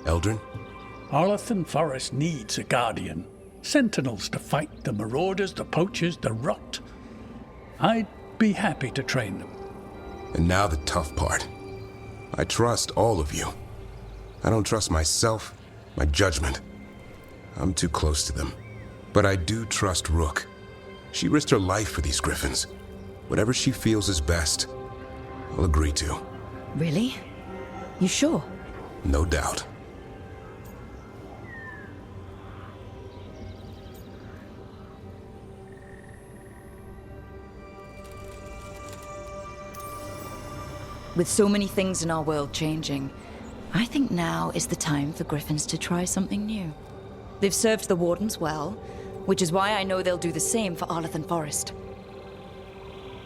Eldrin? Arlathan Forest needs a guardian. Sentinels to fight the marauders, the poachers, the rot. I'd be happy to train them. And now the tough part. I trust all of you. I don't trust myself, my judgment. I'm too close to them. But I do trust Rook. She risked her life for these Griffins. Whatever she feels is best, I'll agree to. Really? You sure? No doubt. With so many things in our world changing, I think now is the time for Griffins to try something new. They've served the Wardens well, which is why I know they'll do the same for Arlathan Forest.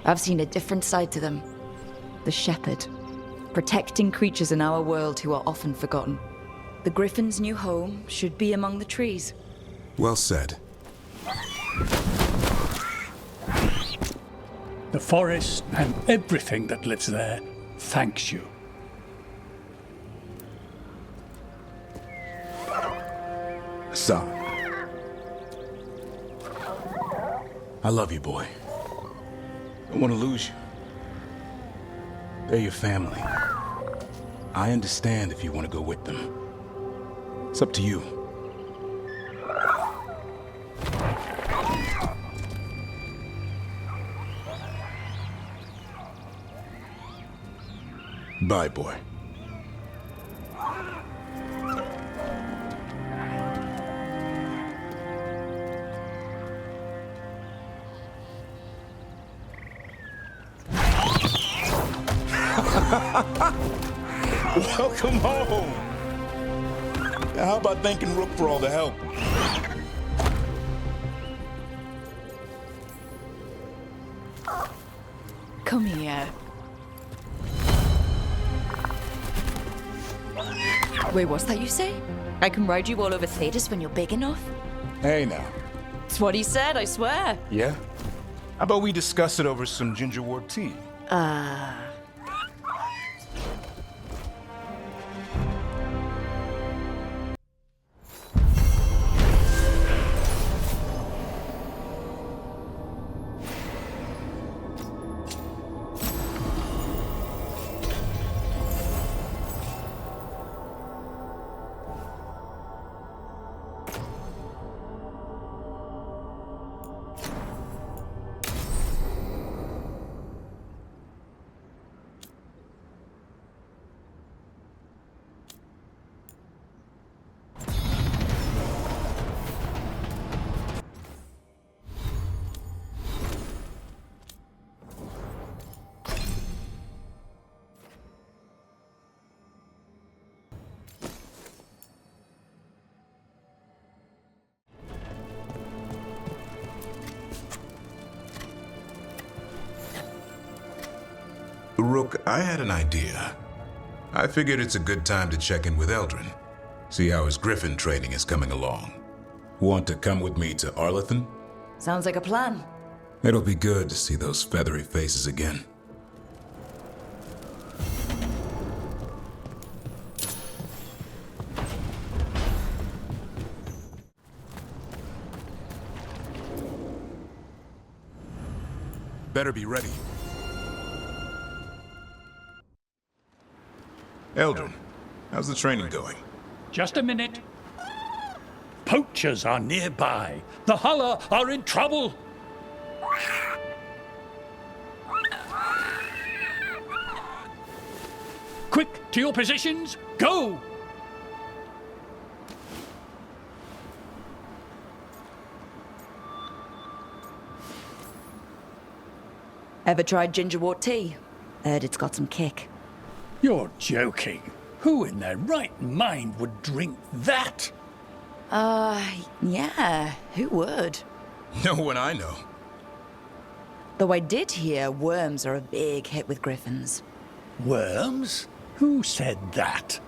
I've seen a different side to them. The Shepherd, protecting creatures in our world who are often forgotten. The Griffin's new home should be among the trees. Well said. The forest and everything that lives there thanks you. Son. I love you, boy. Don't want to lose you. They're your family. I understand if you want to go with them. It's up to you. Bye, boy. Welcome home. Now, how about thanking Rook for all the help? Come here. Wait, what's that you say? I can ride you all over Thetis when you're big enough? Hey now. It's what he said, I swear. Yeah? How about we discuss it over some gingerwort tea? Rook, I had an idea. I figured it's a good time to check in with Eldrin. See how his Griffin training is coming along. Want to come with me to Arlethan? Sounds like a plan. It'll be good to see those feathery faces again. Better be ready. Eldrin, how's the training going? Just a minute. Poachers are nearby. The Huller are in trouble. Quick, to your positions. Go! Ever tried gingerwort tea? Heard it's got some kick. You're joking. Who in their right mind would drink that? Yeah, who would? No one I know. Though I did hear worms are a big hit with griffins. Worms? Who said that?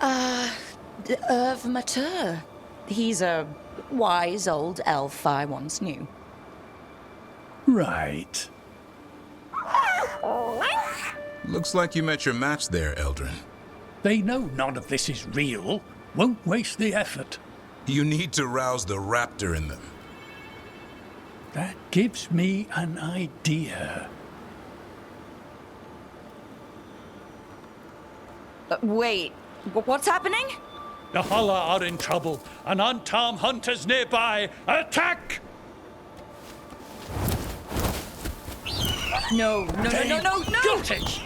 Irv Mater. He's a wise old elf I once knew. Right. Looks like you met your match there, Eldrin. They know none of this is real. Won't waste the effort. You need to rouse the raptor in them. That gives me an idea. Wait, what's happening? The Huller are in trouble. An unarmed hunters nearby. Attack! No. Got it!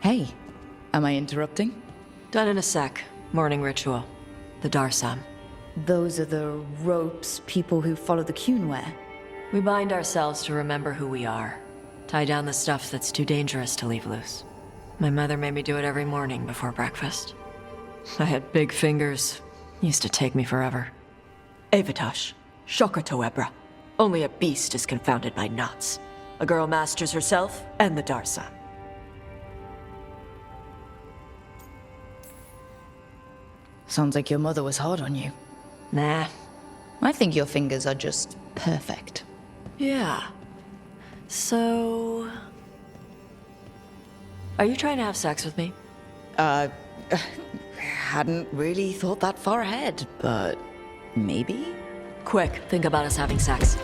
Hey, am I interrupting? Done in a sec. Morning ritual. The Darsam. Those are the ropes people who follow the Qun wear. We bind ourselves to remember who we are. Tie down the stuff that's too dangerous to leave loose. My mother made me do it every morning before breakfast. I had big fingers. Used to take me forever. Avatash. Shokratoebra. Only a beast is confounded by knots. A girl masters herself and the Darsam. Sounds like your mother was hard on you. Nah. I think your fingers are just perfect. Yeah. So... Are you trying to have sex with me? Hadn't really thought that far ahead, but maybe? Quick, think about us having sex.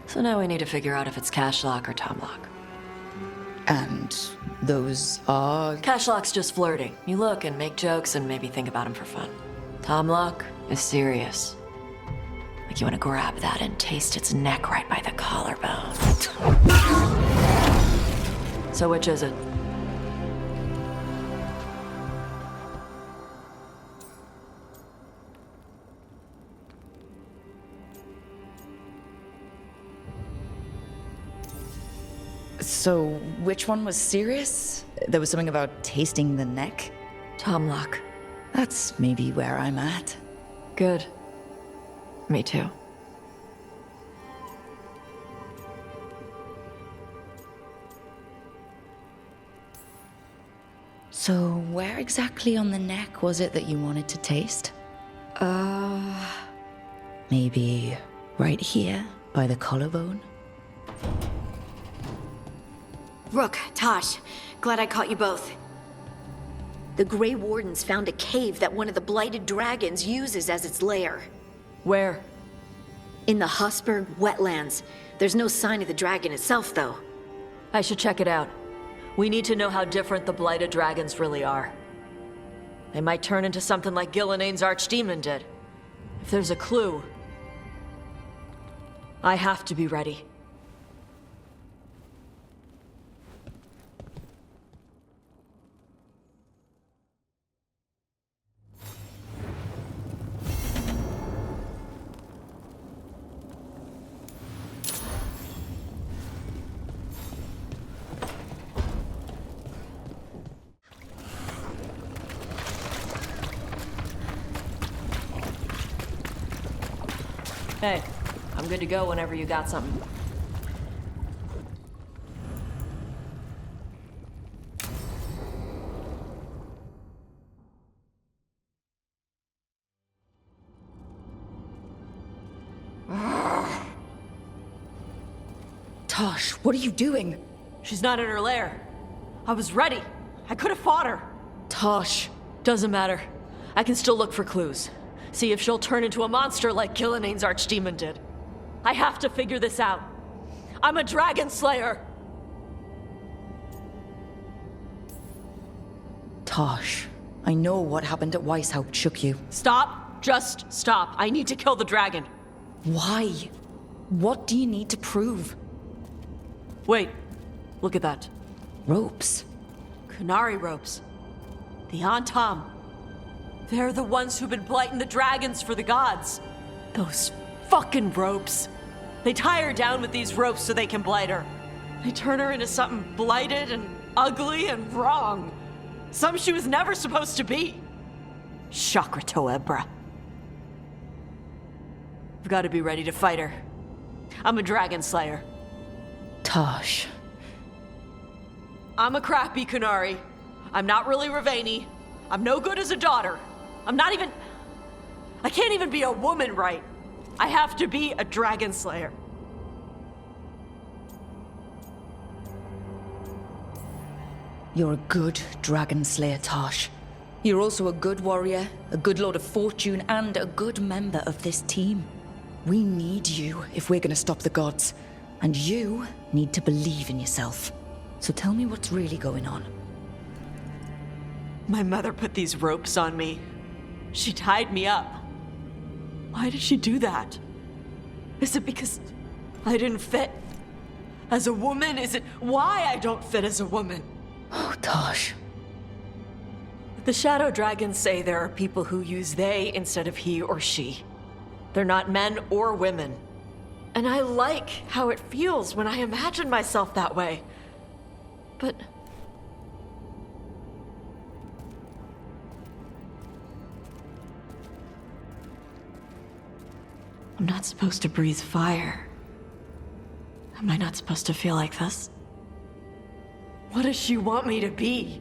So now we need to figure out if it's Cashlock or Tomlock. And those are... Cashlock's just flirting. You look and make jokes and maybe think about him for fun. Tomlock is serious. Like you want to grab that and taste its neck right by the collarbone. So which is it? So, which one was serious? There was something about tasting the neck? Tomlock. That's maybe where I'm at. Good. Me too. So, where exactly on the neck was it that you wanted to taste? Maybe right here, by the collarbone? Rook, Tosh, glad I caught you both. The Grey Wardens found a cave that one of the Blighted Dragons uses as its lair. Where? In the Hussberg wetlands. There's no sign of the dragon itself, though. I should check it out. We need to know how different the Blighted Dragons really are. They might turn into something like Gillenane's archdemon did. If there's a clue, I have to be ready. Hey, I'm good to go whenever you got something. Tosh, what are you doing? She's not in her lair. I was ready. I could have fought her. Tosh. Doesn't matter. I can still look for clues. See if she'll turn into a monster like Gillenane's archdemon did. I have to figure this out. I'm a dragon slayer. Tosh, I know what happened at Weishaupt shook you. Stop. Just stop. I need to kill the dragon. Why? What do you need to prove? Wait. Look at that. Ropes. Qunari ropes. The Antam. They're the ones who've been blighting the dragons for the gods. Those fucking ropes. They tie her down with these ropes so they can blight her. They turn her into something blighted and ugly and wrong. Something she was never supposed to be. Chakra Toebra. I've got to be ready to fight her. I'm a dragon slayer. Tosh. I'm a crappy Qunari. I'm not really Ravani. I'm no good as a daughter. I'm not even... I can't even be a woman right. I have to be a dragon slayer. You're a good dragon slayer, Tosh. You're also a good warrior, a good lord of fortune, and a good member of this team. We need you if we're gonna stop the gods. And you need to believe in yourself. So tell me what's really going on. My mother put these ropes on me. She tied me up. Why did she do that? Is it because I didn't fit as a woman? Is it why I don't fit as a woman? Oh, Tosh. The Shadow Dragons say there are people who use they instead of he or she. They're not men or women. And I like how it feels when I imagine myself that way. But... I'm not supposed to breathe fire. Am I not supposed to feel like this? What does she want me to be?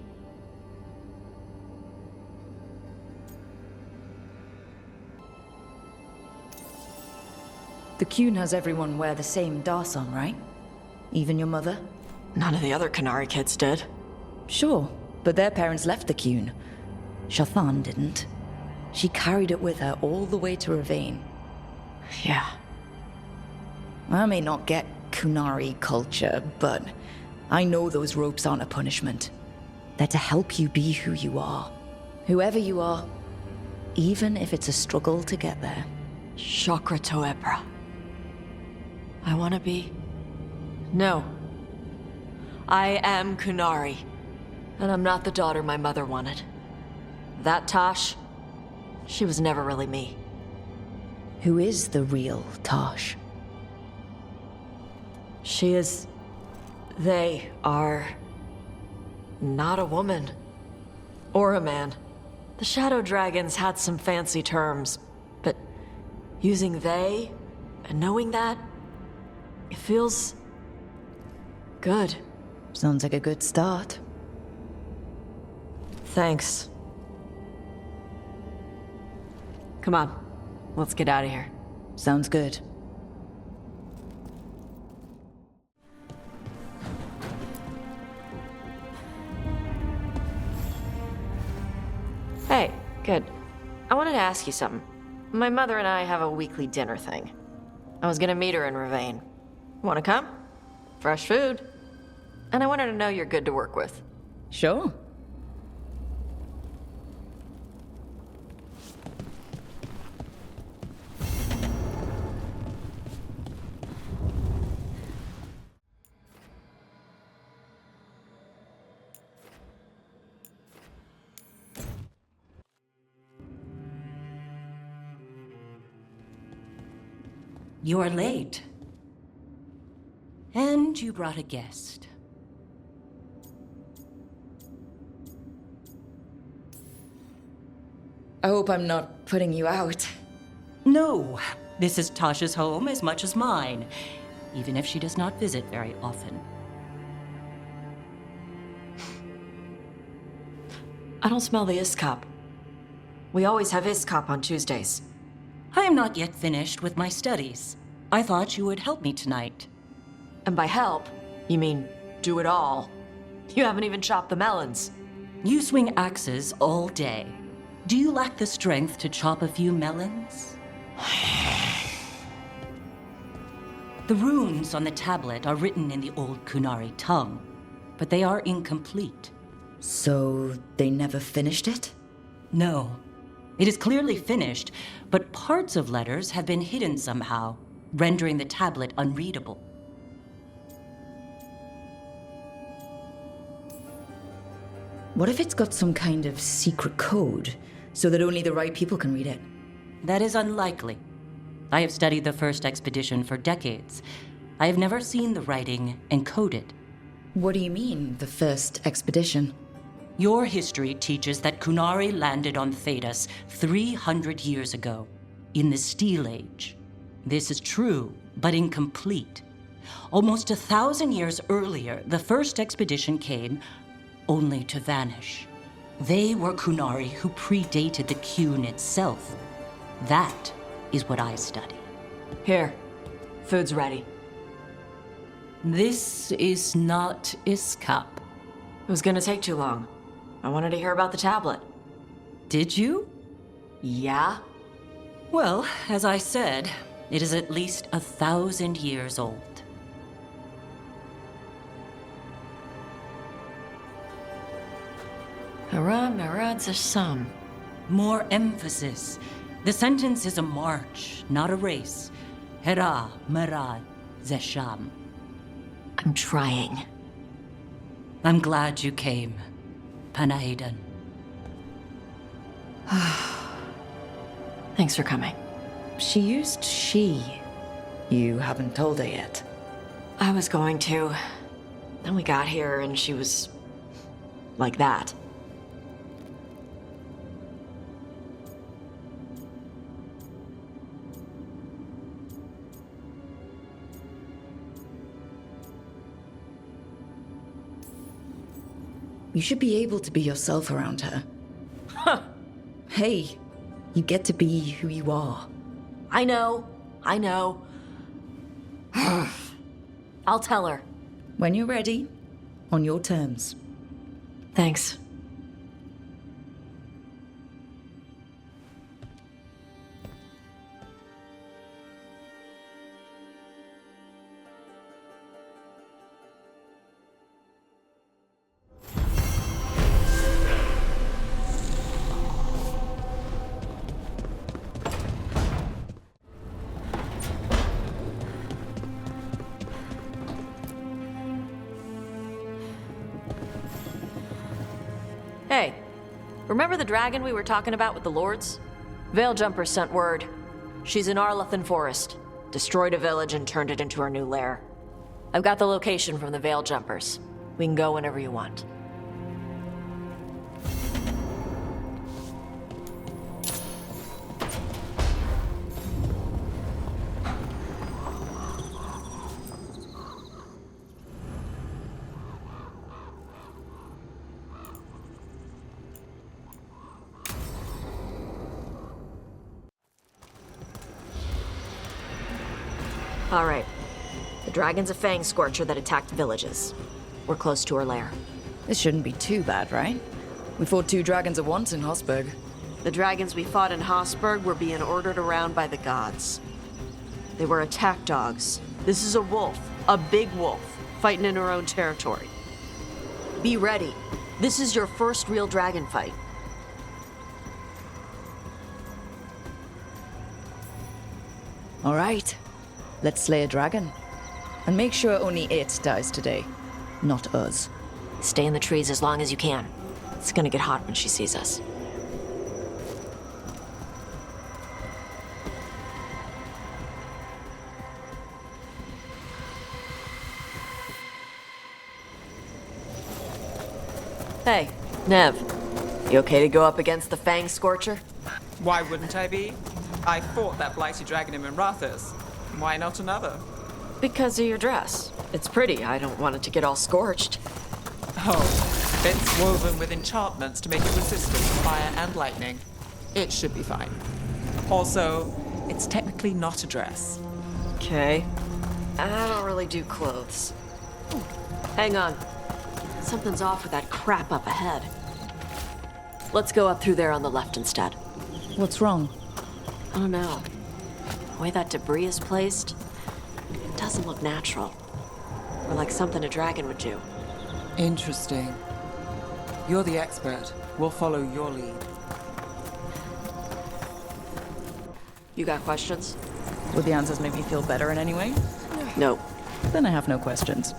The Qun has everyone wear the same Darson, right? Even your mother? None of the other Qunari kids did. Sure, but their parents left the Qun. Shathan didn't. She carried it with her all the way to Ravane. Yeah. I may not get Qunari culture, but I know those ropes aren't a punishment. They're to help you be who you are. Whoever you are, even if it's a struggle to get there. Chakra Toebra. I want to be... No. I am Qunari. And I'm not the daughter my mother wanted. That Tash, she was never really me. Who is the real Tash? She is... They are not a woman or a man. The Shadow Dragons had some fancy terms, but using they and knowing that, it feels good. Sounds like a good start. Thanks. Come on, let's get out of here. Sounds good. Hey, good. I wanted to ask you something. My mother and I have a weekly dinner thing. I was gonna meet her in Ravane. Wanna come? Fresh food. And I wanted to know you're good to work with. Sure. You're late. And you brought a guest. I hope I'm not putting you out. No, this is Tasha's home as much as mine, even if she does not visit very often. I don't smell the Iskop. We always have Iskop on Tuesdays. I am not yet finished with my studies. I thought you would help me tonight. And by help, you mean do it all. You haven't even chopped the melons. You swing axes all day. Do you lack the strength to chop a few melons? The runes on the tablet are written in the old Kunari tongue, but they are incomplete. So they never finished it? No. It is clearly finished, but parts of letters have been hidden somehow, rendering the tablet unreadable. What if it's got some kind of secret code, so that only the right people can read it? That is unlikely. I have studied the first expedition for decades. I have never seen the writing encoded. What do you mean, the first expedition? Your history teaches that Kunari landed on Thedas 300 years ago, in the Steel Age. This is true, but incomplete. Almost 1,000 years earlier, the first expedition came only to vanish. They were Kunari who predated the Qun itself. That is what I study. Here, food's ready. This is not Iskop. It was gonna take too long. I wanted to hear about the tablet. Did you? Yeah? Well, as I said, it is at least 1,000 years old. Hara Marad Zasham. More emphasis. The sentence is a march, not a race. Hera Marad Zesham. I'm trying. I'm glad you came, Panaidan. Thanks for coming. She used she. You haven't told her yet. I was going to. Then we got here and she was like that. You should be able to be yourself around her. Huh. Hey, you get to be who you are. I know. I'll tell her. When you're ready, on your terms. Thanks. Hey, remember the dragon we were talking about with the lords? Veiljumpers sent word. She's in Arlathan Forest. Destroyed a village and turned it into her new lair. I've got the location from the Veil Jumpers. We can go whenever you want. All right. The dragon's a fang scorcher that attacked villages. We're close to her lair. This shouldn't be too bad, right? We fought 2 dragons at once in Hosberg. The dragons we fought in Hosberg were being ordered around by the gods. They were attack dogs. This is a wolf, a big wolf, fighting in her own territory. Be ready. This is your first real dragon fight. All right. Let's slay a dragon. And make sure only it dies today, not us. Stay in the trees as long as you can. It's gonna get hot when she sees us. Hey, Neve. You okay to go up against the Fang Scorcher? Why wouldn't I be? I fought that blighty dragon in Minrathous. Why not another? Because of your dress. It's pretty. I don't want it to get all scorched. Oh, it's woven with enchantments to make it resistant to fire and lightning. It should be fine. Also, it's technically not a dress. Okay. I don't really do clothes. Hang on. Something's off with that crap up ahead. Let's go up through there on the left instead. What's wrong? I don't know. The way that debris is placed, it doesn't look natural. Or like something a dragon would do. Interesting. You're the expert. We'll follow your lead. You got questions? Would the answers make me feel better in any way? No. Then I have no questions.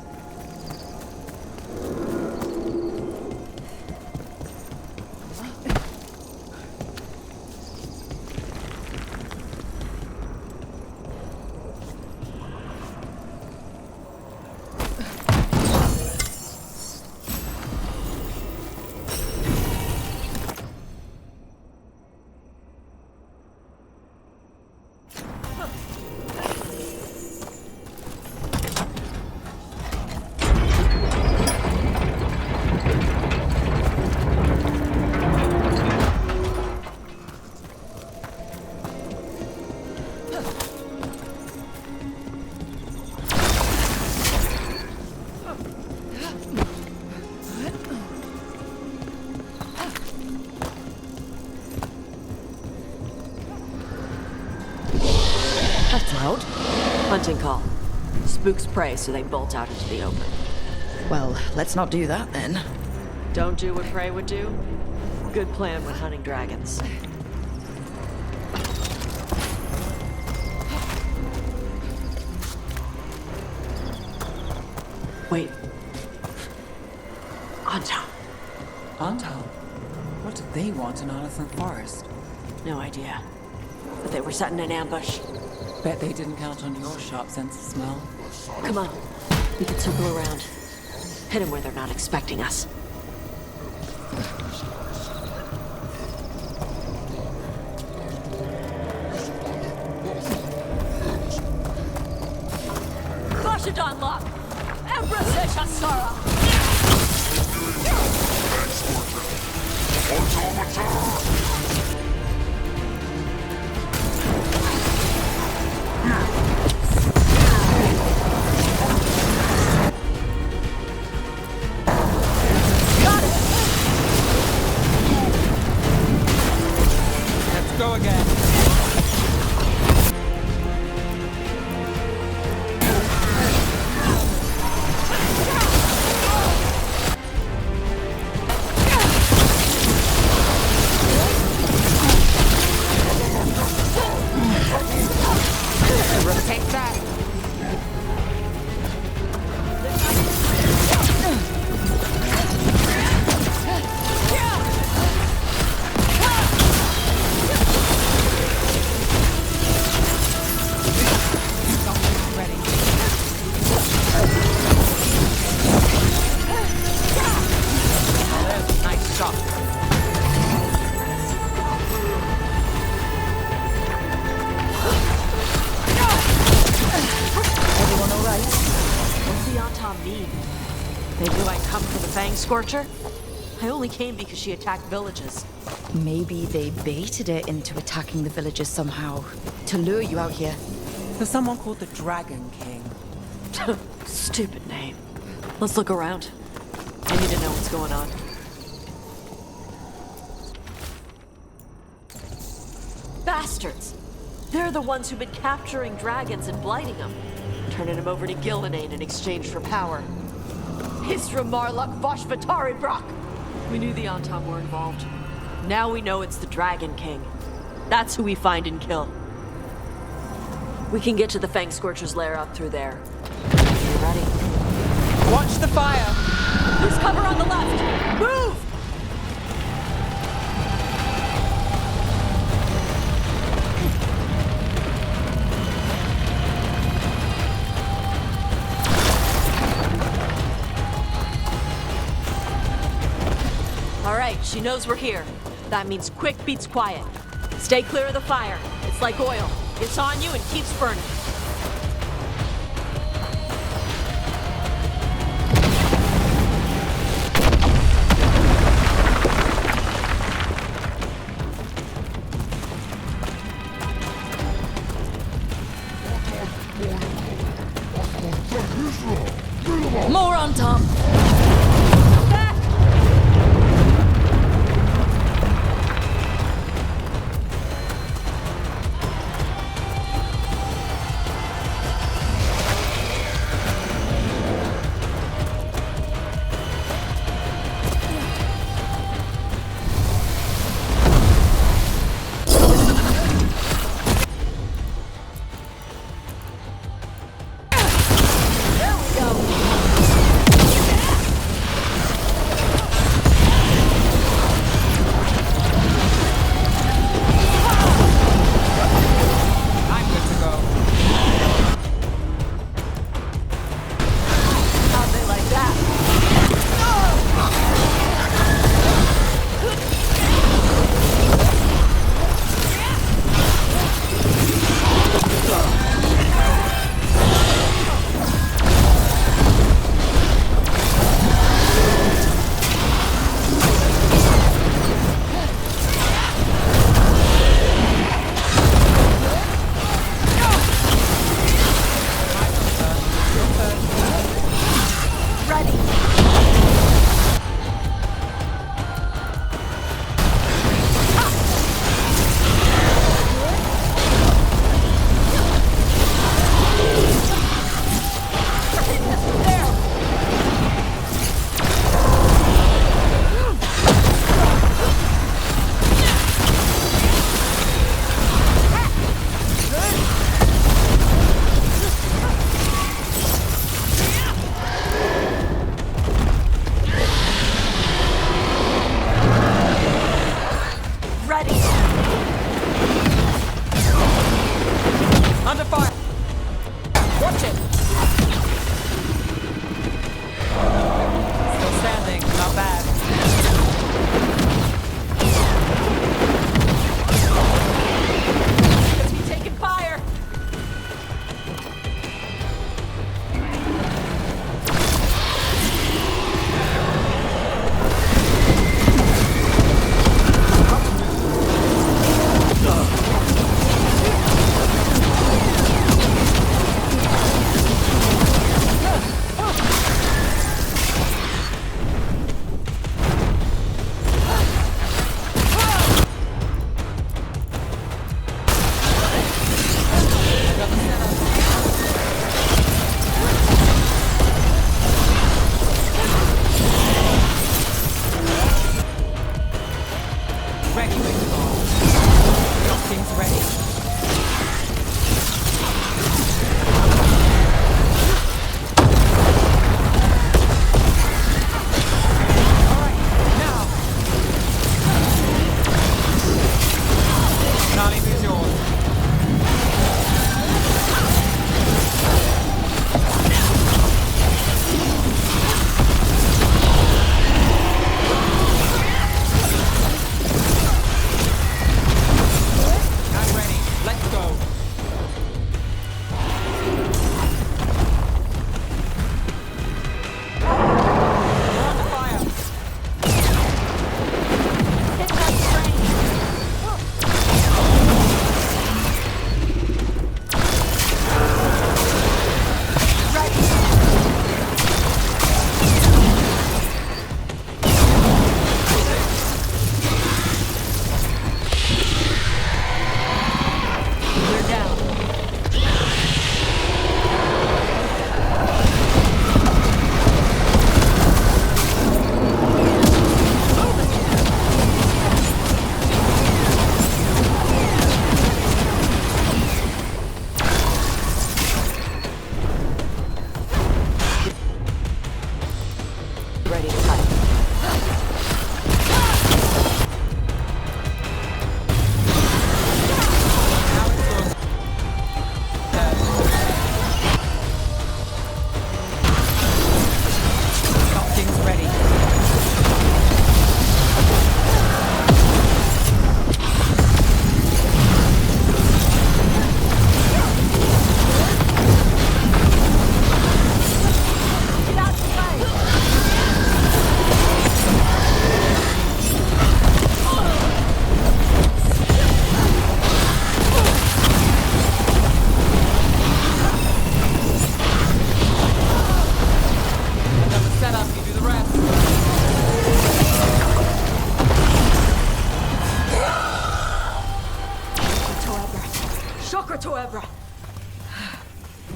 Hunting call. Spooks prey, so they bolt out into the open. Well, let's not do that then. Don't do what prey would do? Good plan when hunting dragons. Wait. Antal. Antal? What did they want in Arnathan Forest? No idea. But they were setting an ambush. Bet they didn't count on your sharp sense of smell. Come on. We can circle around. Hit them where they're not expecting us. Marshadon lock! Empress Eshasara! Go again. Fang Scorcher? I only came because she attacked villages. Maybe they baited it into attacking the villagers somehow, to lure you out here. There's someone called the Dragon King. Stupid name. Let's look around. I need to know what's going on. Bastards! They're the ones who've been capturing dragons and blighting them, turning them over to Gildanane in exchange for power. Hisra Marluk Voshvatari Brock! We knew the Antam were involved. Now we know it's the Dragon King. That's who we find and kill. We can get to the Fang Scorcher's lair up through there. You ready? Watch the fire! There's cover on the left! Move! All right, she knows we're here. That means quick beats quiet. Stay clear of the fire. It's like oil. It's on you and keeps burning. More on top!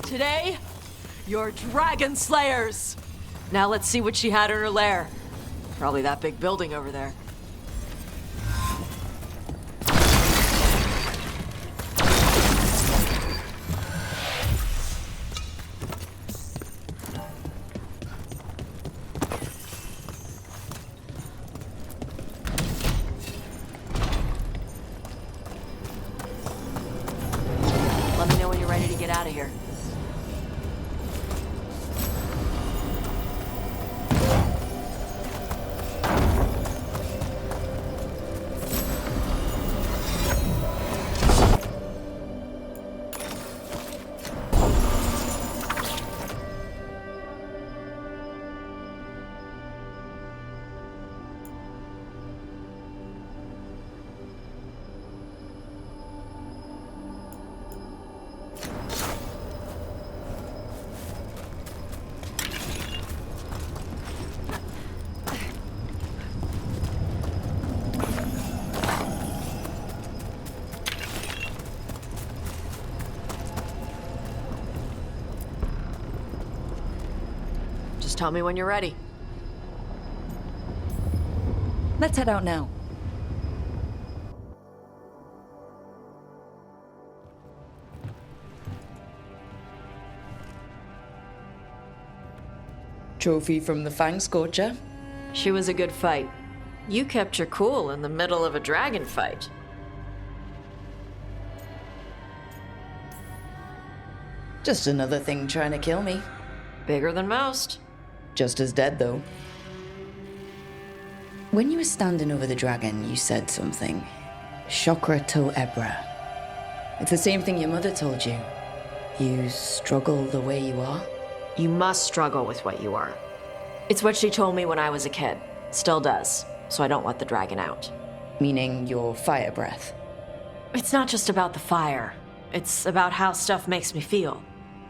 Today, you're dragon slayers! Now let's see what she had in her lair. Probably that big building over there. Let me know when you're ready to get out of here. Just tell me when you're ready. Let's head out now. Trophy from the Fang Scorcher. She was a good fight. You kept your cool in the middle of a dragon fight. Just another thing trying to kill me. Bigger than most. Just as dead, though. When you were standing over the dragon, you said something. Chakra to Ebra. It's the same thing your mother told you. You struggle the way you are. You must struggle with what you are. It's what she told me when I was a kid. Still does. So I don't let the dragon out. Meaning your fire breath. It's not just about the fire. It's about how stuff makes me feel.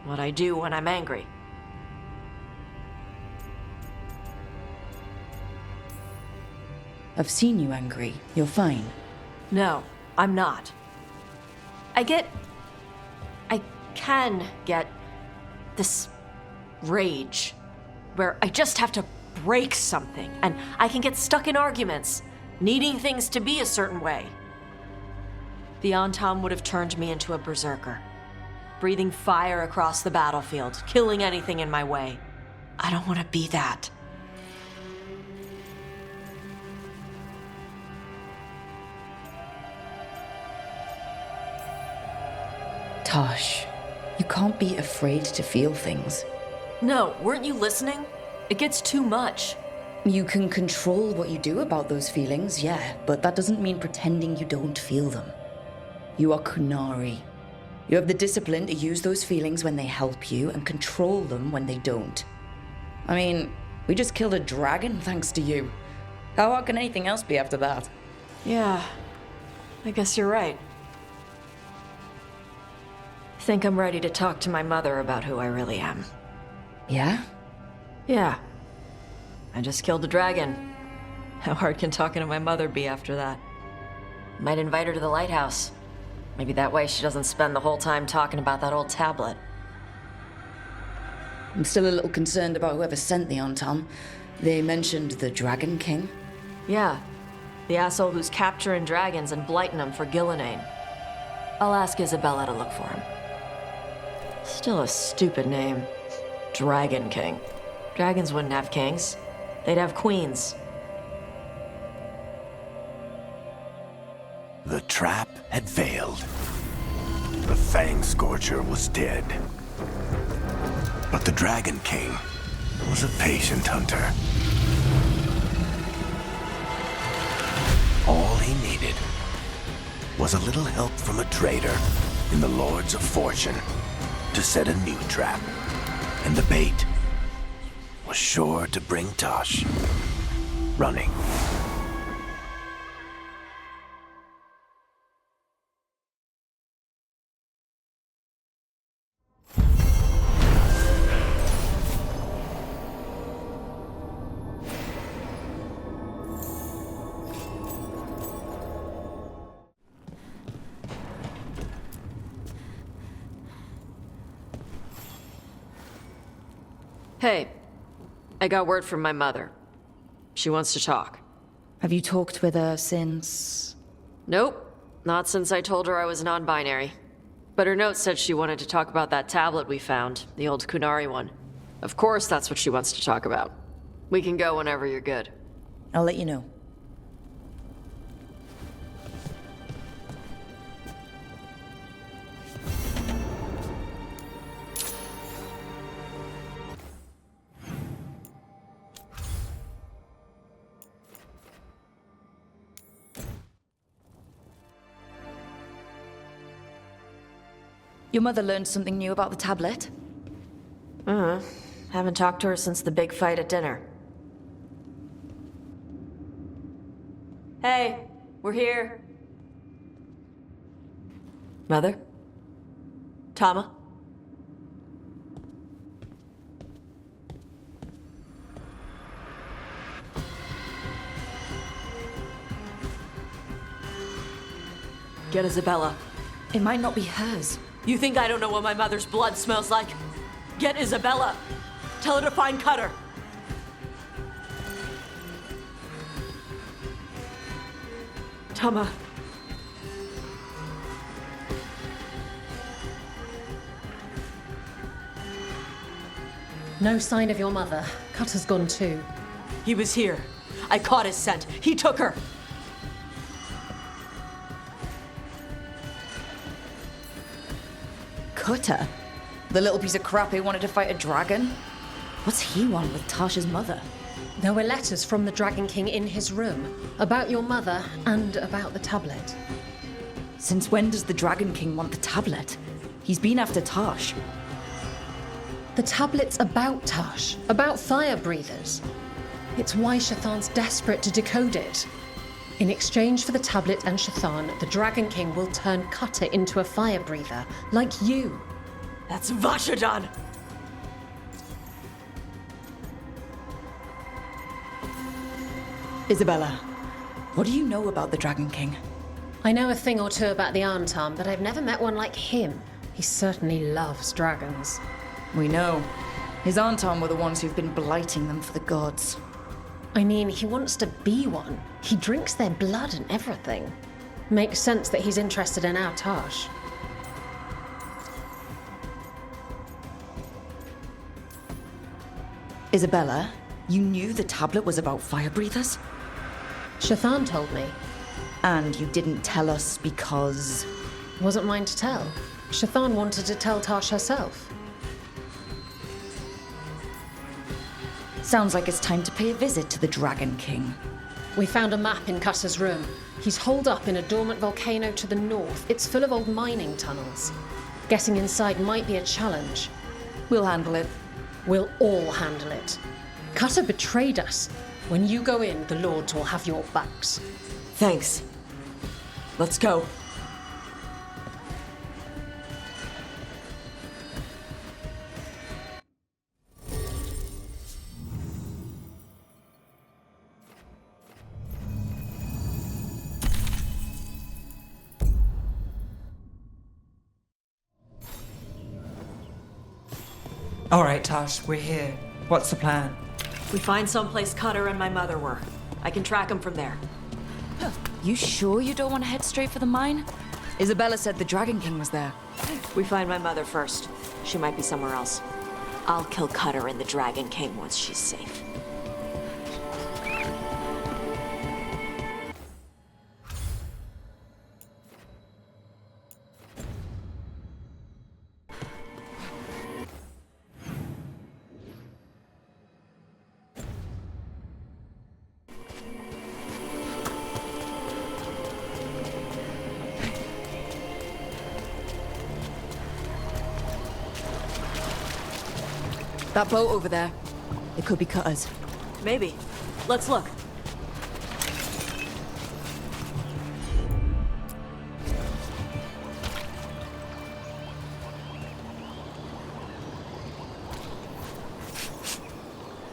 What I do when I'm angry. I've seen you angry. You're fine. No, I'm not. I can get this rage where I just have to break something and I can get stuck in arguments, needing things to be a certain way. The Antam would have turned me into a berserker, breathing fire across the battlefield, killing anything in my way. I don't want to be that. TAASH, you can't be afraid to feel things. No, weren't you listening? It gets too much. You can control what you do about those feelings, yeah, but that doesn't mean pretending you don't feel them. You are Kunari. You have the discipline to use those feelings when they help you and control them when they don't. I mean, we just killed a dragon thanks to you. How hard can anything else be after that? Yeah, I guess you're right. I think I'm ready to talk to my mother about who I really am. Yeah? Yeah. I just killed a dragon. How hard can talking to my mother be after that? Might invite her to the lighthouse. Maybe that way she doesn't spend the whole time talking about that old tablet. I'm still a little concerned about whoever sent the Antam. They mentioned the Dragon King. Yeah. The asshole who's capturing dragons and blighting them for Gillinane. I'll ask Isabella to look for him. Still a stupid name. Dragon King. Dragons wouldn't have kings. They'd have queens. The trap had failed. The Fang Scorcher was dead. But the Dragon King was a patient hunter. All he needed was a little help from a trader in the Lords of Fortune to set a new trap. And the bait was sure to bring TAASH running. Hey, I got word from my mother. She wants to talk. Have you talked with her since? Nope, not since I told her I was non-binary. But her note said she wanted to talk about that tablet we found, the old Kunari one. Of course that's what she wants to talk about. We can go whenever you're good. I'll let you know. Your mother learned something new about the tablet? Haven't talked to her since the big fight at dinner. Hey, we're here. Mother? Tama? Get Isabella. It might not be hers. You think I don't know what my mother's blood smells like? Get Isabella. Tell her to find Cutter. Tama. No sign of your mother. Cutter's gone too. He was here. I caught his scent. He took her. Cutter? The little piece of crap who wanted to fight a dragon? What's he want with Tasha's mother? There were letters from the Dragon King in his room about your mother and about the tablet. Since when does the Dragon King want the tablet? He's been after Tash. The tablet's about Tash, about fire breathers. It's why Shathan's desperate to decode it. In exchange for the tablet and Shathan, the Dragon King will turn Cutter into a fire breather, like you. That's Vashadan! Isabella, what do you know about the Dragon King? I know a thing or two about the Arntam, but I've never met one like him. He certainly loves dragons. We know. His Arntam were the ones who've been blighting them for the gods. I mean, he wants to be one. He drinks their blood and everything. Makes sense that he's interested in our Tash. Isabella, you knew the tablet was about fire breathers? Shathan told me. And you didn't tell us because... Wasn't mine to tell. Shathan wanted to tell Tash herself. Sounds like it's time to pay a visit to the Dragon King. We found a map in Cutter's room. He's holed up in a dormant volcano to the north. It's full of old mining tunnels. Getting inside might be a challenge. We'll handle it. We'll all handle it. Cutter betrayed us. When you go in, the Lords will have your backs. Thanks. Let's go. All right, Tash, we're here. What's the plan? We find someplace Cutter and my mother were. I can track them from there. You sure you don't want to head straight for the mine? Isabella said the Dragon King was there. We find my mother first. She might be somewhere else. I'll kill Cutter and the Dragon King once she's safe. That boat over there. It could be Cutter's. Maybe. Let's look.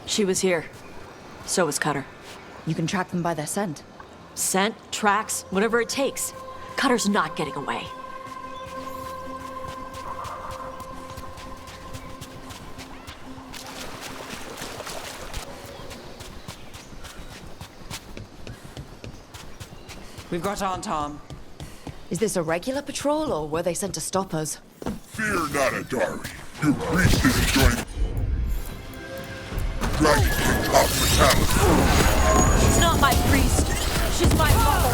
She was here. So was Cutter. You can track them by their scent. Scent, tracks, whatever it takes. Cutter's not getting away. We've got Aunt Tom. Is this a regular patrol, or were they sent to stop us? Fear not, Adari. Your priest is enjoying Dragon King's hospitality. She's not my priest. She's my mother.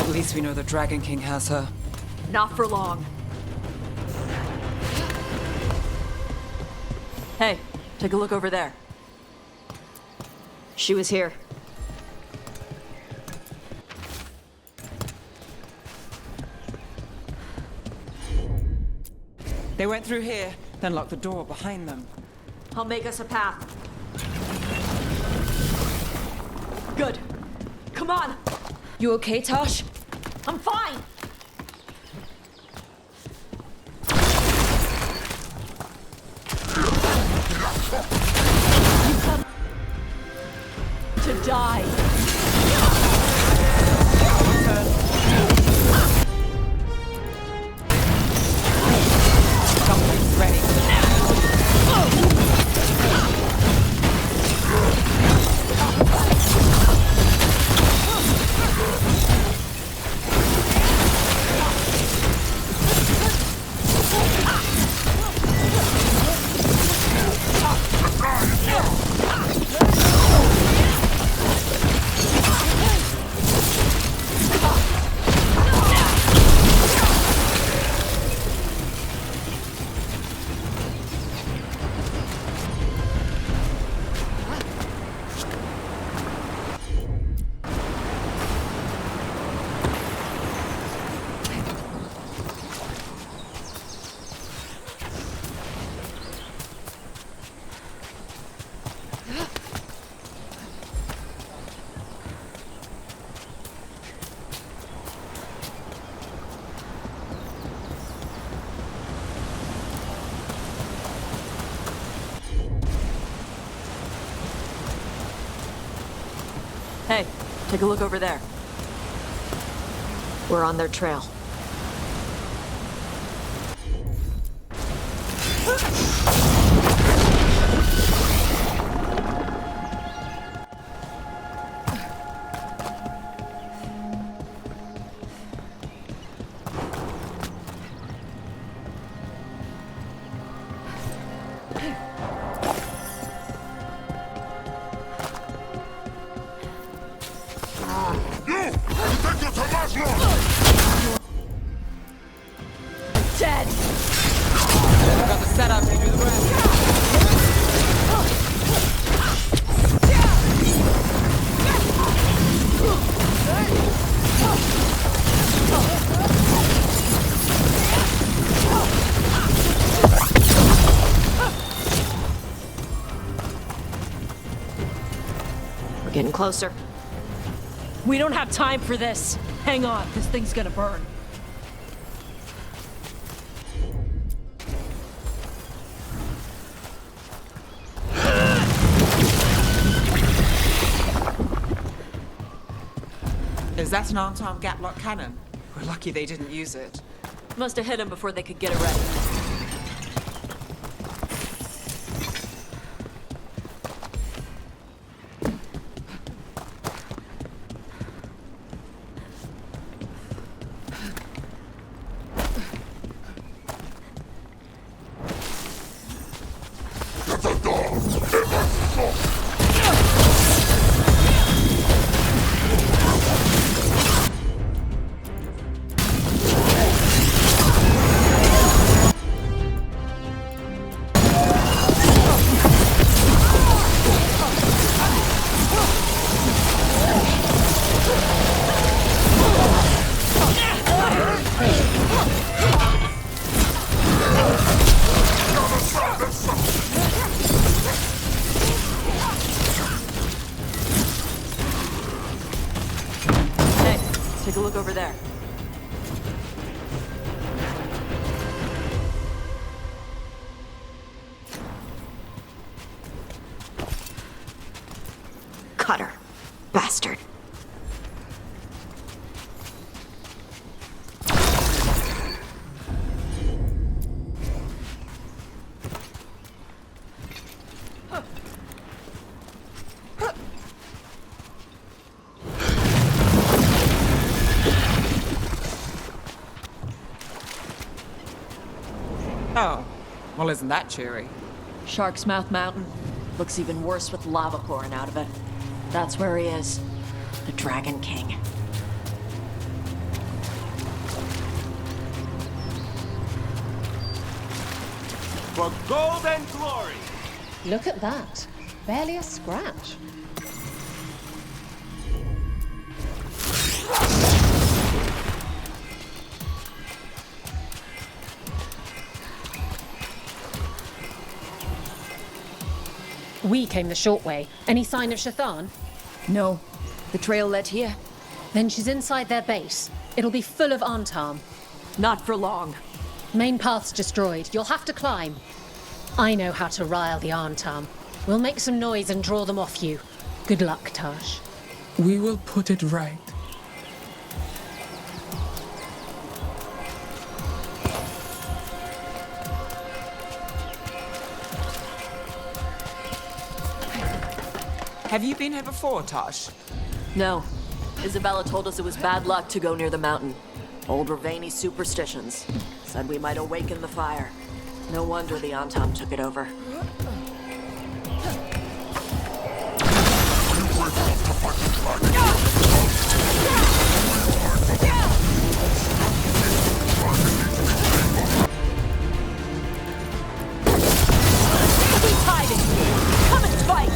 At least we know the Dragon King has her. Not for long. Hey, take a look over there. She was here. They went through here, then locked the door behind them. I'll make us a path. Good. Come on! You okay, Tash? I'm fine! You come to die. Something's ready. Hey, take a look over there. We're on their trail. Dead! Got the setup to do the rest. We're getting closer. We don't have time for this. Hang on, this thing's gonna burn. Is that an arm-arm Gatlock cannon? We're lucky they didn't use it. Must have hit him before they could get it ready. cutter. Bastard. Oh, well, isn't that cheery? Shark's Mouth Mountain. Looks even worse with lava pouring out of it. That's where he is. The Dragon King. For gold and glory! Look at that. Barely a scratch. We came the short way. Any sign of Shathan? No. The trail led here. Then she's inside their base. It'll be full of Antam. Not for long. Main path's destroyed. You'll have to climb. I know how to rile the Antam. We'll make some noise and draw them off you. Good luck, TAASH. We will put it right. Have you been here before, TAASH? No. Isabella told us it was bad luck to go near the mountain. Old Ravani superstitions. Said we might awaken the fire. No wonder the Antam took it over. We tied it! Come and fight!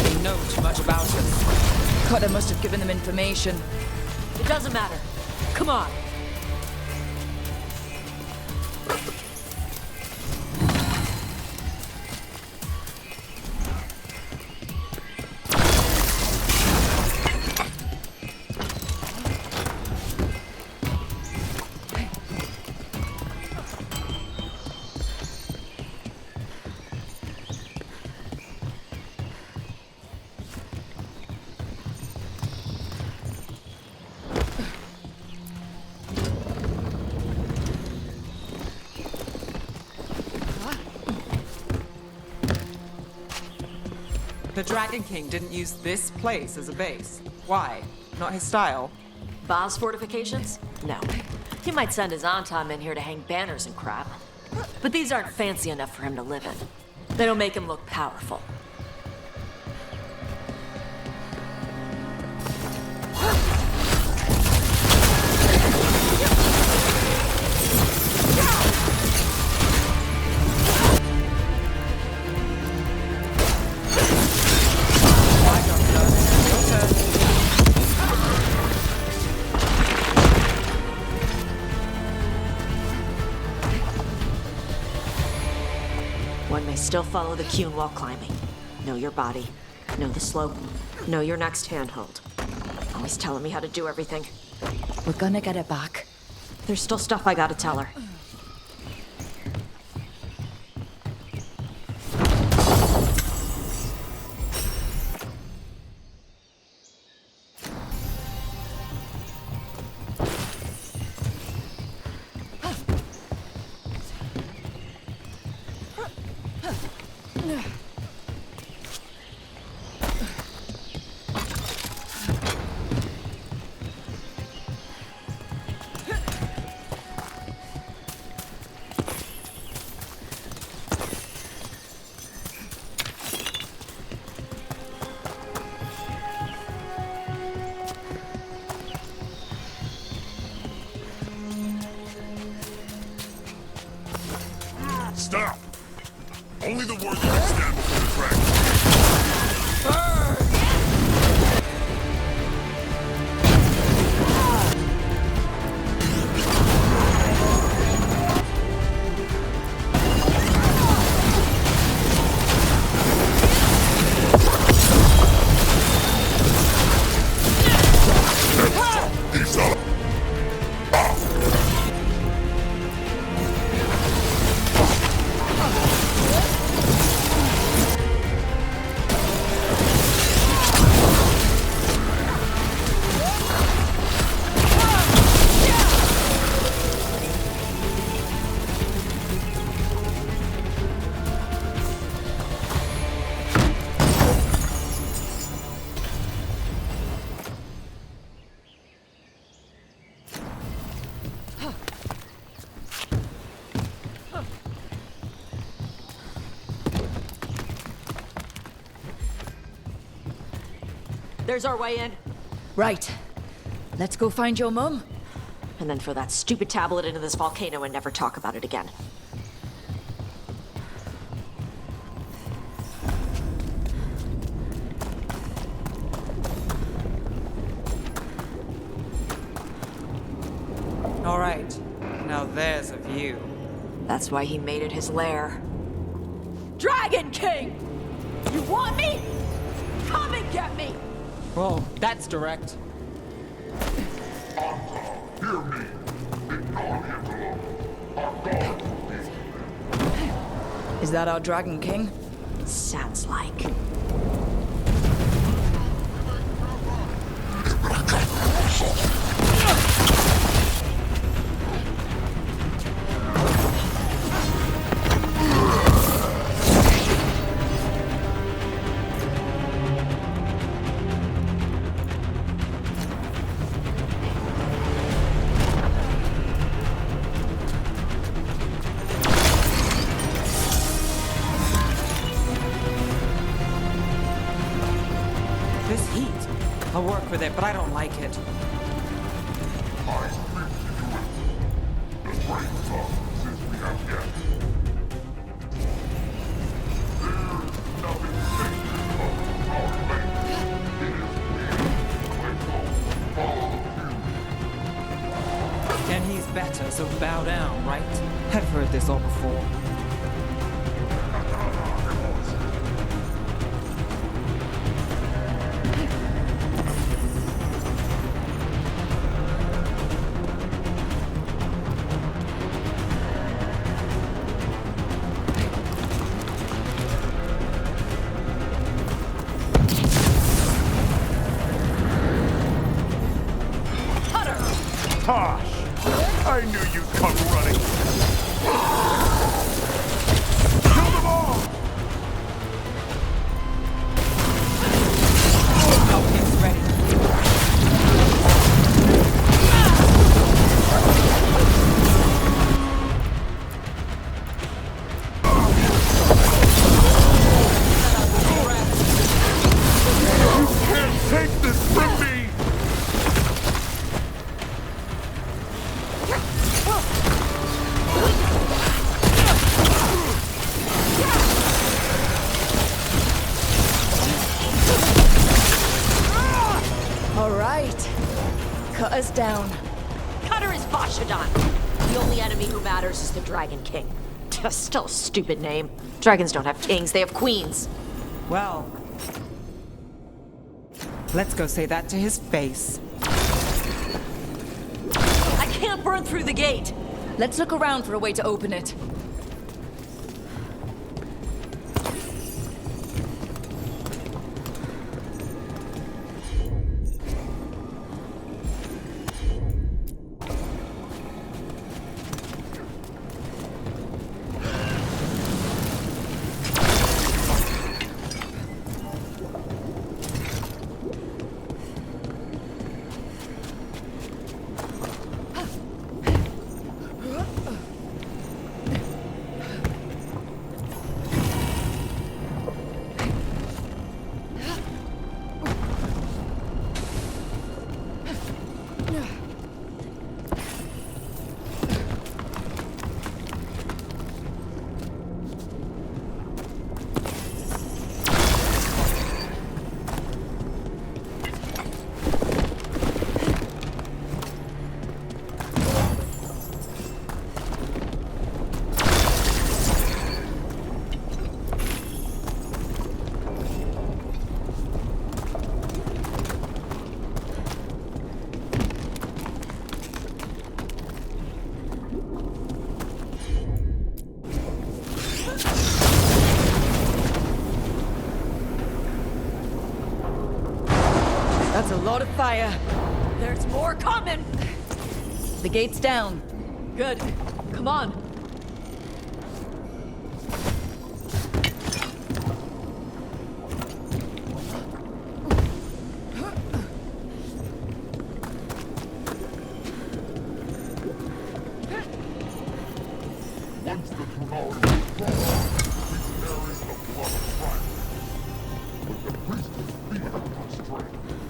They know too much about us. Cutter must have given them information. It doesn't matter. Come on. The Dragon King didn't use this place as a base. Why? Not his style? Boss fortifications? No. He might send his Antam in here to hang banners and crap. But these aren't fancy enough for him to live in. They don't make him look powerful. One may still follow the Qun while climbing. Know your body. Know the slope. Know your next handhold. Always telling me how to do everything. We're gonna get it back. There's still stuff I gotta tell her. Stop! Only the worthy can stand before the dragon. He's not. There's our way in. Right. Let's go find your mum. And then throw that stupid tablet into this volcano and never talk about it again. All right. Now there's a view. That's why he made it his lair. Dragon King! You want me? Come and get me! Whoa, that's direct. Hear me. Is that our Dragon King? Sounds like. This heat. I'll work with it, but I don't like it. And he's better, so bow down, right? I've heard this all before. TAASH! I knew you'd come running! Kill them all! Falcon's ready. You can't take this from me! All right. Cut us down. Cutter is Vashadon. The only enemy who matters is the Dragon King. Still a stupid name. Dragons don't have kings, they have queens. Well, let's go say that to his face. I can't burn through the gate. Let's look around for a way to open it. That's a lot of fire. There's more coming. The gate's down. Good. Come on. Once the Kunari was gone, these areas of blood of Christ. But the priestess feared her strength.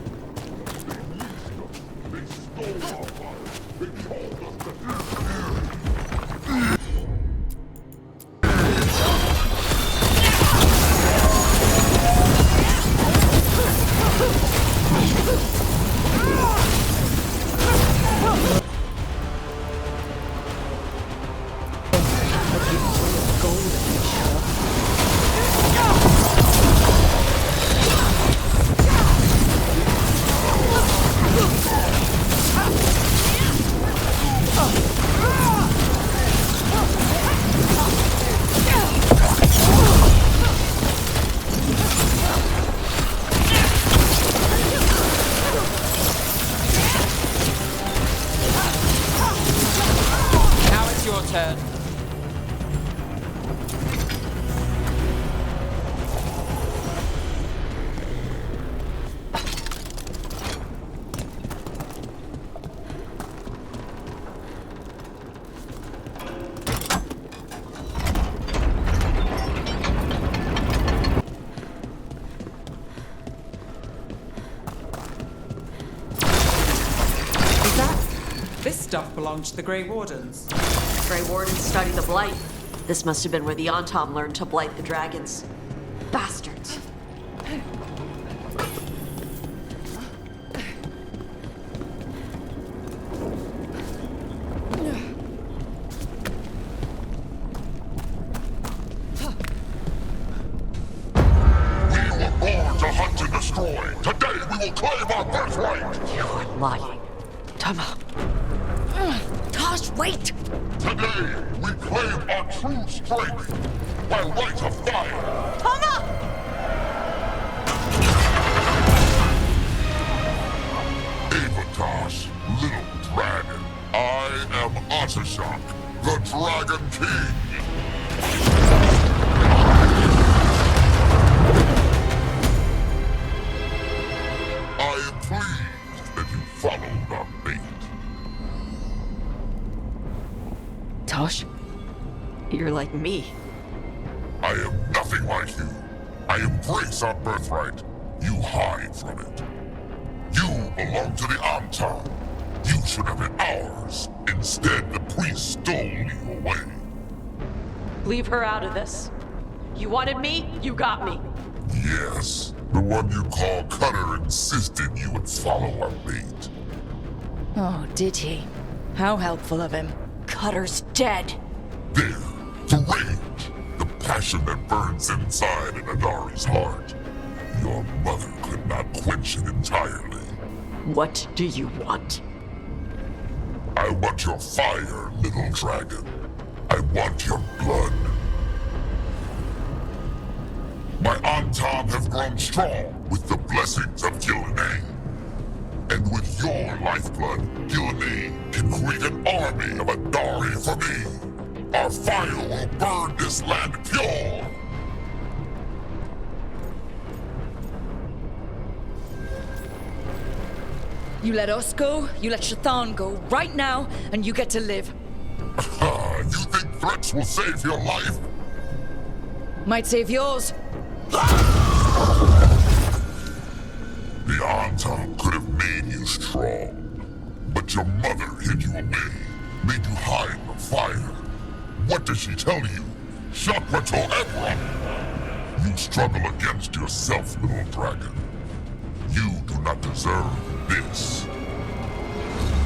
turn. This stuff belonged to the Grey Wardens. Grey Wardens study the Blight. This must have been where the Antom learned to blight the dragons. Bastards. We were born to hunt and destroy. Today we will claim our birthright. You are lying. Tama. TAASH, wait! Today we claim our true strength by right of fire. Tama! TAASH, little dragon. I am Atashok, the Dragon King. I am pleased that you followed our bait. TAASH, you're like me. I am nothing like you. I embrace our birthright. You hide from it. You belong to the Antom. You should have been ours. Instead, the priest stole you away. Leave her out of this. You wanted me, you got me. Yes, the one you call Cutter insisted you would follow our bait. Oh, did he? How helpful of him. Cutter's dead. There, the rage, the passion that burns inside in Adari's heart. Your mother could not quench it entirely. What do you want? I want your fire, little dragon. I want your blood. My Antom have grown strong with the blessings of Gillenay. And with your lifeblood, Gillenay can create an army of Adari for me. Our fire will burn this land pure. You let us go, you let Shathan go right now, and you get to live. You think threats will save your life? Might save yours. The Antom could have made you strong, but your mother hid you away, made you hide the fire. What does she tell you? Shakrato Ebron! You struggle against yourself, little dragon. You do not deserve this.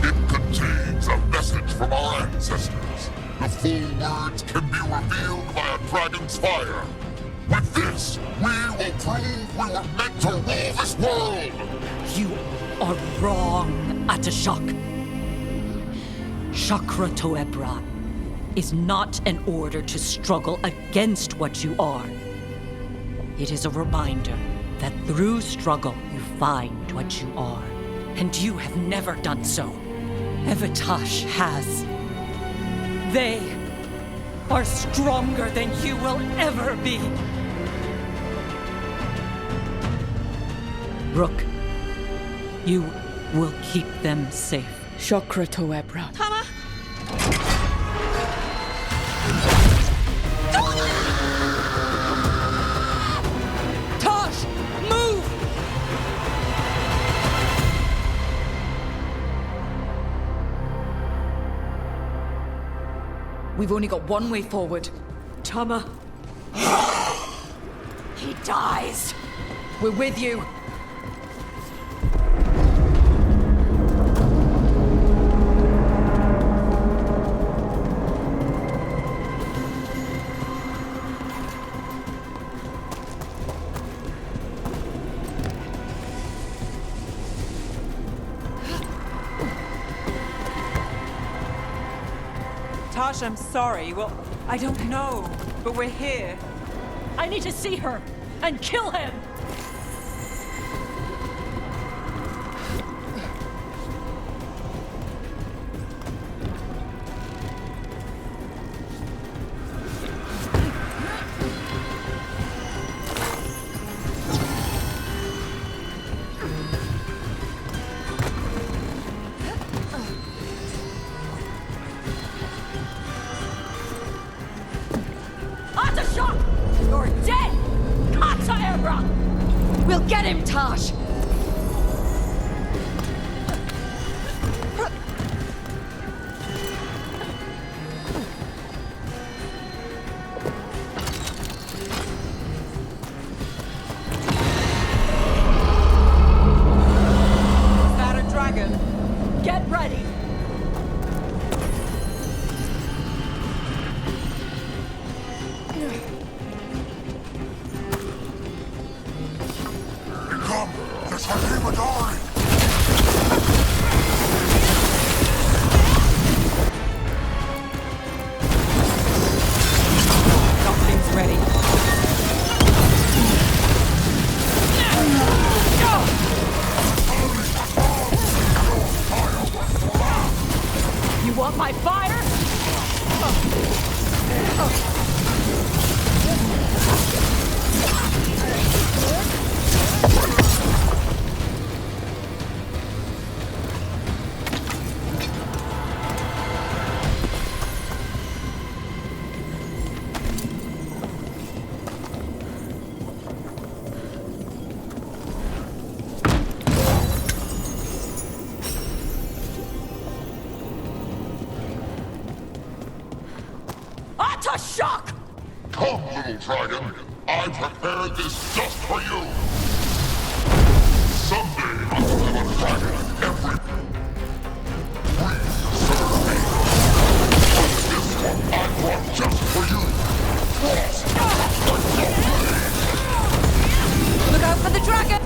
It contains a message from our ancestors. The full words can be revealed by a dragon's fire. With this, we will prove we were meant to rule this world! You are wrong, Atashok. Shakrato Ebron is not an order to struggle against what you are. It is a reminder that through struggle you find what you are. And you have never done so. TAASH has. They are stronger than you will ever be. Rook, you will keep them safe. Shakrato Ebron. Tama! TAASH, move! We've only got one way forward. Tama. He dies. We're with you. TAASH, I'm sorry. Well, I don't know, but we're here. I need to see her and kill him! We'll get him, Tash! Is that a dragon? Get ready! Come! There's Hakimadari! Something's ready. You want my fire? Shock! Come, little dragon. I prepared this just for you. Someday I will have a dragon in every... Please serve me. But this one I brought just for you. Frost! Look out for the dragon!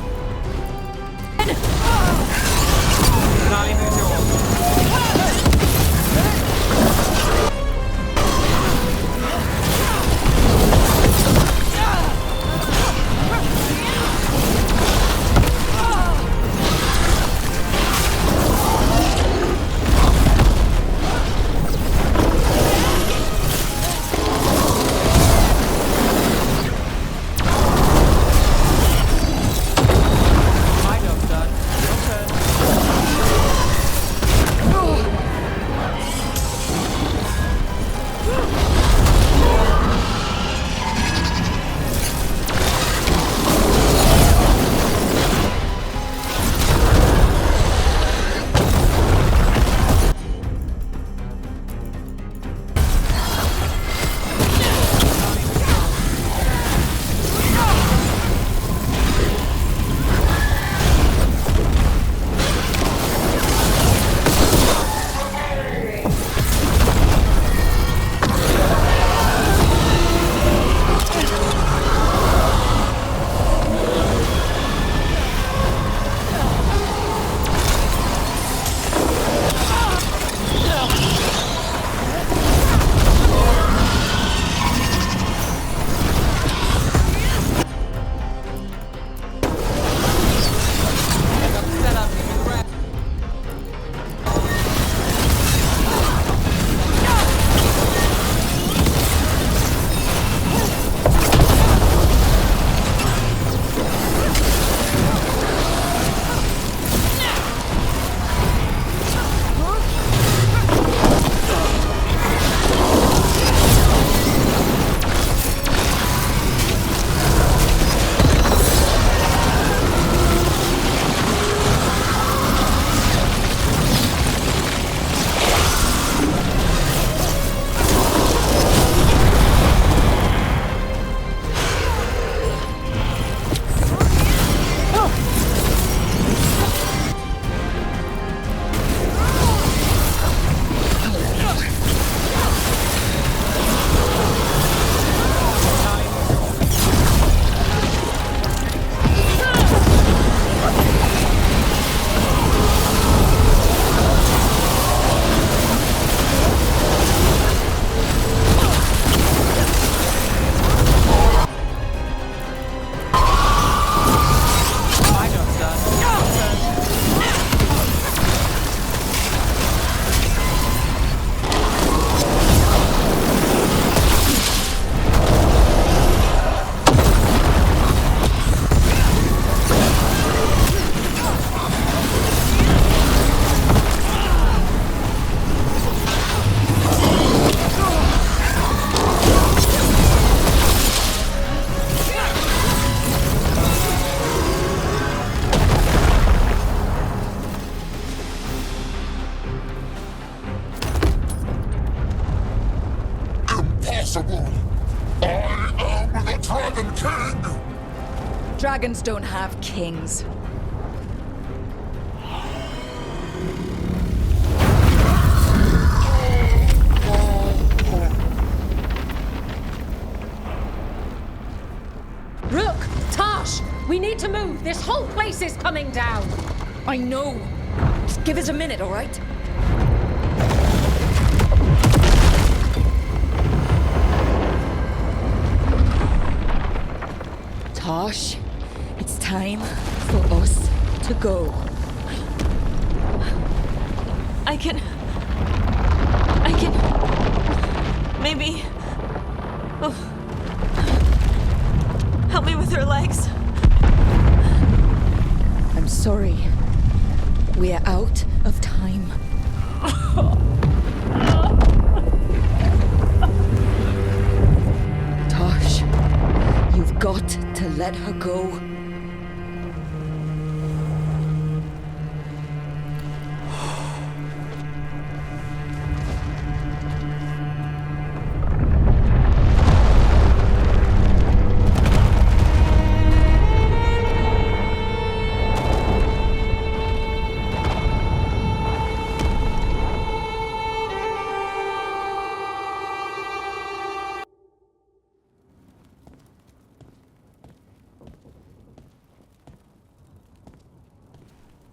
impossible! I am the Dragon King! Dragons don't have kings. Look! Tash! We need to move! This whole place is coming down! I know! Just give us a minute, alright? Tash, it's time for us to go. I can... Maybe... Oh. Help me with her legs. I'm sorry. We're out of time. Tash, you've got to let her go.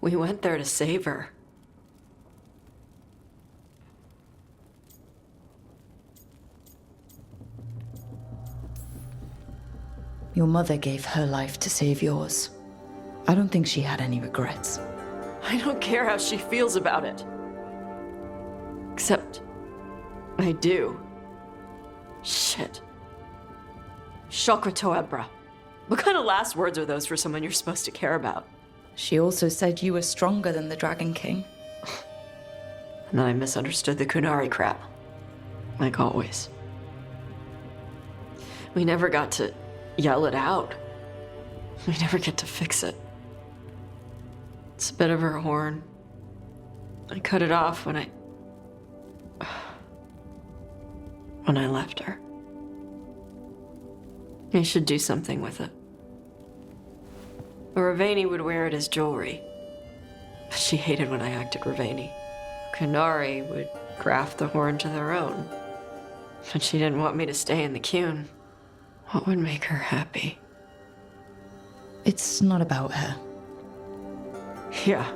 We went there to save her. Your mother gave her life to save yours. I don't think she had any regrets. I don't care how she feels about it. Except, I do. Shit. Shokrato Ebra. What kind of last words are those for someone you're supposed to care about? She also said you were stronger than the Dragon King. And then I misunderstood the Kunari crap. Like always. We never got to yell it out. We never get to fix it. It's a bit of her horn. I cut it off when I left her. I should do something with it. Ravani would wear it as jewelry. But she hated when I acted Ravani. Kunari would graft the horn to their own. But she didn't want me to stay in the Qun. What would make her happy? It's not about her. Yeah.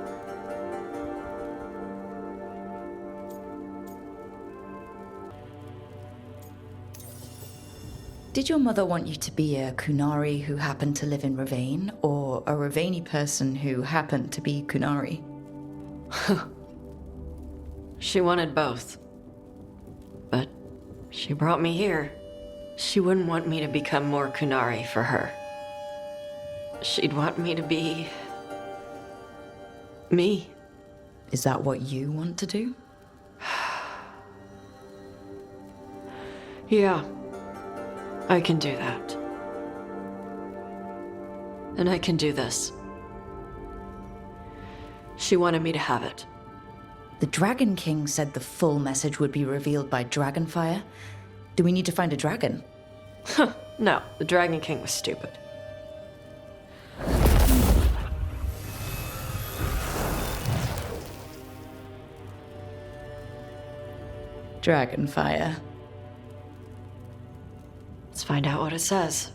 Did your mother want you to be a Kunari who happened to live in Ravane, or a Ravani person who happened to be Kunari? She wanted both. But she brought me here. She wouldn't want me to become more Kunari for her. She'd want me to be... me. Is that what you want to do? Yeah. I can do that. And I can do this. She wanted me to have it. The Dragon King said the full message would be revealed by Dragonfire. Do we need to find a dragon? No, the Dragon King was stupid. Dragonfire. Let's find out what it says.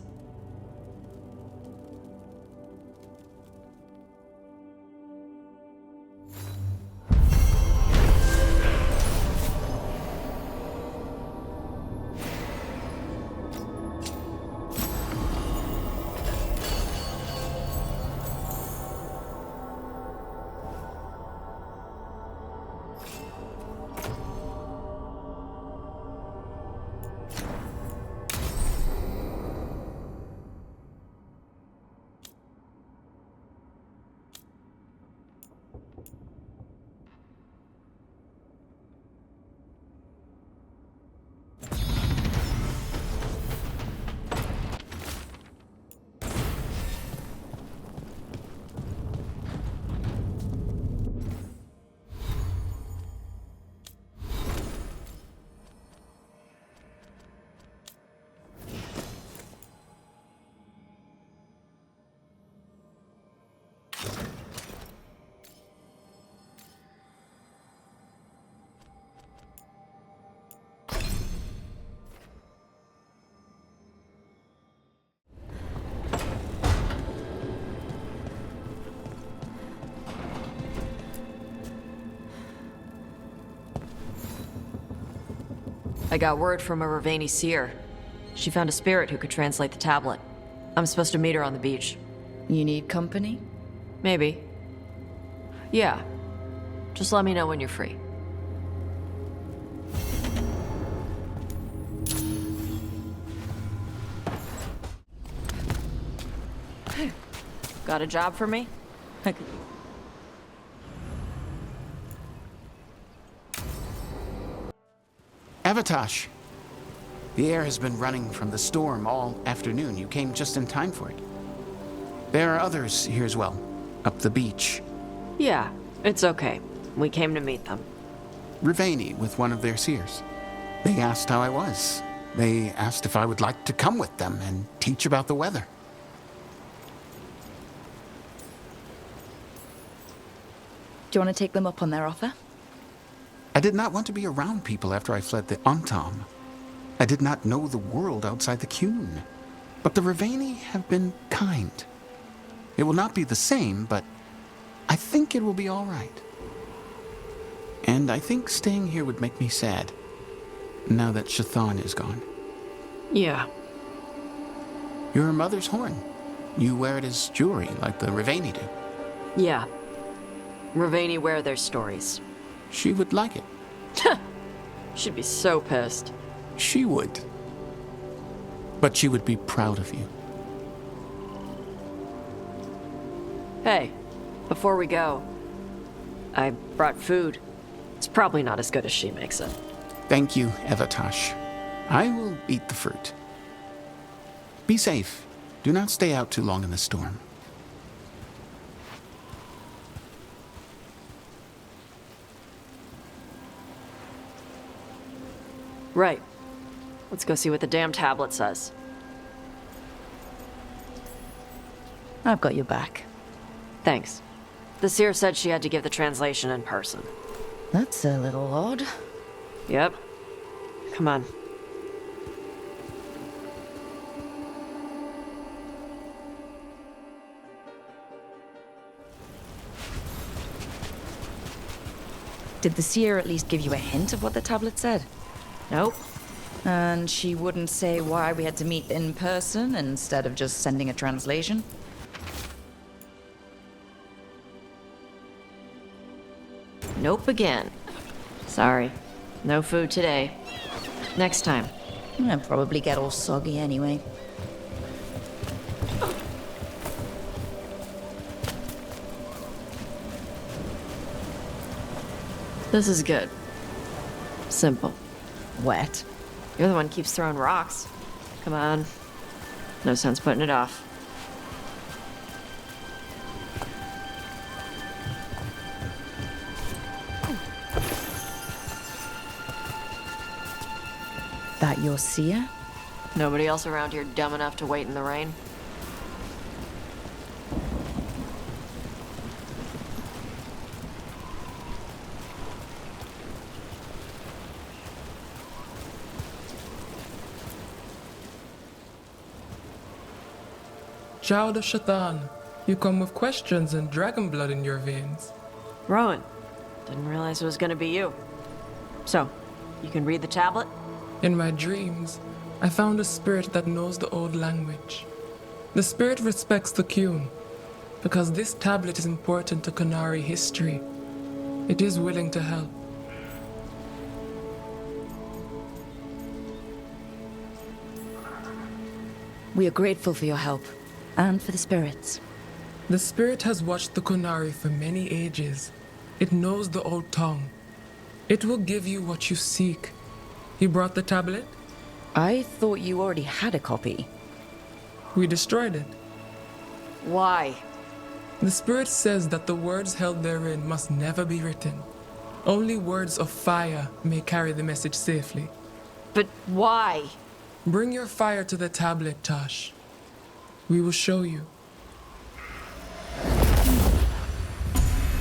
I got word from a Ravani seer. She found a spirit who could translate the tablet. I'm supposed to meet her on the beach. You need company? Maybe. Yeah. Just let me know when you're free. Got a job for me? Avatash. The air has been running from the storm all afternoon. You came just in time for it. There are others here as well, up the beach. Yeah, it's okay. We came to meet them. Ravani with one of their seers. They asked how I was. They asked if I would like to come with them and teach about the weather. Do you want to take them up on their offer? I did not want to be around people after I fled the Antam. I did not know the world outside the Qun. But the Ravani have been kind. It will not be the same, but I think it will be all right. And I think staying here would make me sad, now that Chthon is gone. Yeah. You're her mother's horn. You wear it as jewelry, like the Ravani do. Yeah. Ravani wear their stories. She would like it. She'd be so pissed. She would. But she would be proud of you. Hey, before we go, I brought food. It's probably not as good as she makes it. Thank you, Avatash. I will eat the fruit. Be safe. Do not stay out too long in the storm. Right. Let's go see what the damn tablet says. I've got your back. Thanks. The seer said she had to give the translation in person. That's a little odd. Yep. Come on. Did the seer at least give you a hint of what the tablet said? Nope. And she wouldn't say why we had to meet in person instead of just sending a translation? Nope again. Sorry. No food today. Next time. I'll probably get all soggy anyway. This is good. Simple. Wet. You're the one who keeps throwing rocks. Come on. No sense putting it off. That your seer? Nobody else around here dumb enough to wait in the rain? Child of Chthon, you come with questions and dragon blood in your veins. Rowan, didn't realize it was gonna be you. So, you can read the tablet? In my dreams, I found a spirit that knows the old language. The spirit respects the Qun, because this tablet is important to Qunari history. It is willing to help. We are grateful for your help, and for the spirits. The spirit has watched the Qunari for many ages. It knows the old tongue. It will give you what you seek. You brought the tablet? I thought you already had a copy. We destroyed it. Why? The spirit says that the words held therein must never be written. Only words of fire may carry the message safely. But why? Bring your fire to the tablet, Tash. We will show you.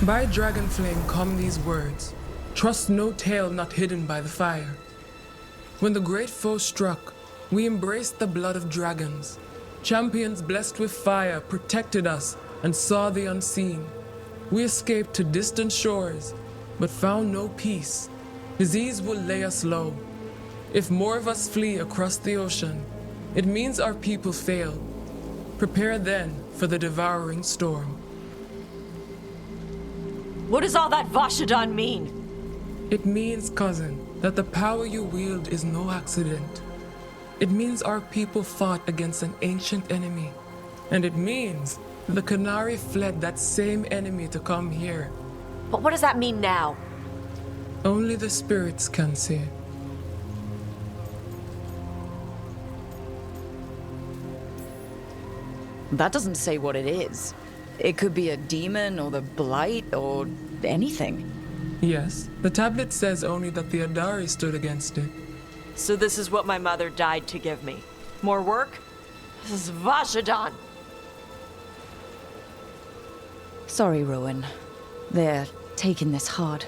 By dragon flame come these words. Trust no tale not hidden by the fire. When the great foe struck, we embraced the blood of dragons. Champions blessed with fire protected us and saw the unseen. We escaped to distant shores, but found no peace. Disease will lay us low. If more of us flee across the ocean, it means our people fail. Prepare then for the devouring storm. What does all that Vashadan mean? It means, cousin, that the power you wield is no accident. It means our people fought against an ancient enemy. And it means the Qunari fled that same enemy to come here. But what does that mean now? Only the spirits can say. That doesn't say what it is. It could be a demon or the blight or anything. Yes, the tablet says only that the Adari stood against it. So this is what my mother died to give me. More work? This is Vashadan. Sorry, Rowan. They're taking this hard.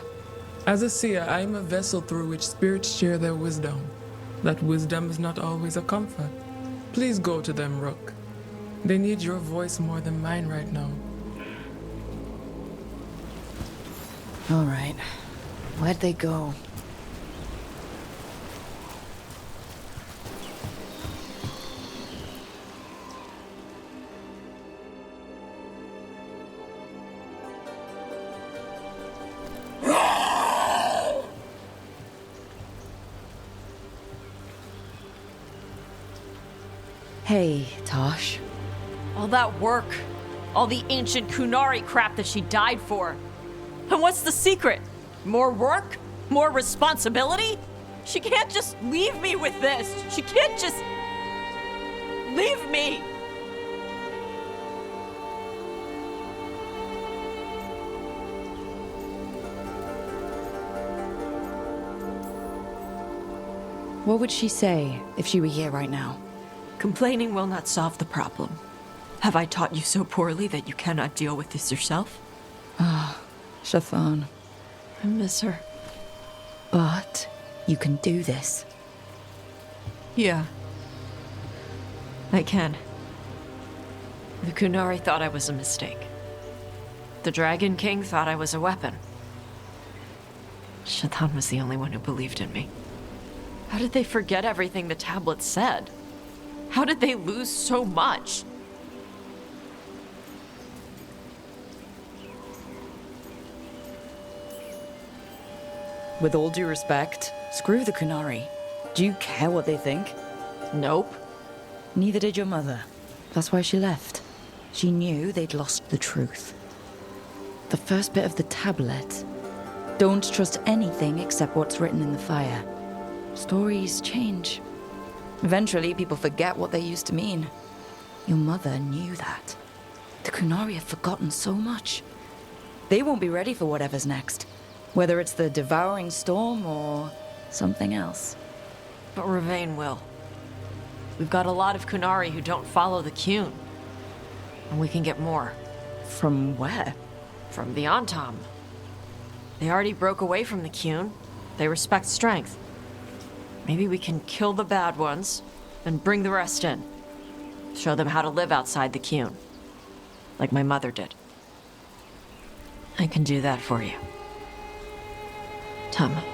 As a seer, I am a vessel through which spirits share their wisdom. That wisdom is not always a comfort. Please go to them, Rook. They need your voice more than mine right now. All right. Where'd they go? Hey, Tosh. All that work. All the ancient Qunari crap that she died for. And what's the secret? More work? More responsibility? She can't just leave me with this. She can't just leave me. What would she say if she were here right now? Complaining will not solve the problem. Have I taught you so poorly that you cannot deal with this yourself? Ah, Shathan. I miss her. But you can do this. Yeah. I can. The Qunari thought I was a mistake. The Dragon King thought I was a weapon. Shathan was the only one who believed in me. How did they forget everything the tablets said? How did they lose so much? With all due respect, screw the Qunari. Do you care what they think? Nope. Neither did your mother. That's why she left. She knew they'd lost the truth. The first bit of the tablet. Don't trust anything except what's written in the fire. Stories change. Eventually, people forget what they used to mean. Your mother knew that. The Qunari have forgotten so much. They won't be ready for whatever's next. Whether it's the devouring storm or something else. But Ravain will. We've got a lot of Qunari who don't follow the Qun. And we can get more. From where? From the Antam. They already broke away from the Qun. They respect strength. Maybe we can kill the bad ones and bring the rest in. Show them how to live outside the Qun. Like my mother did. I can do that for you. Tama.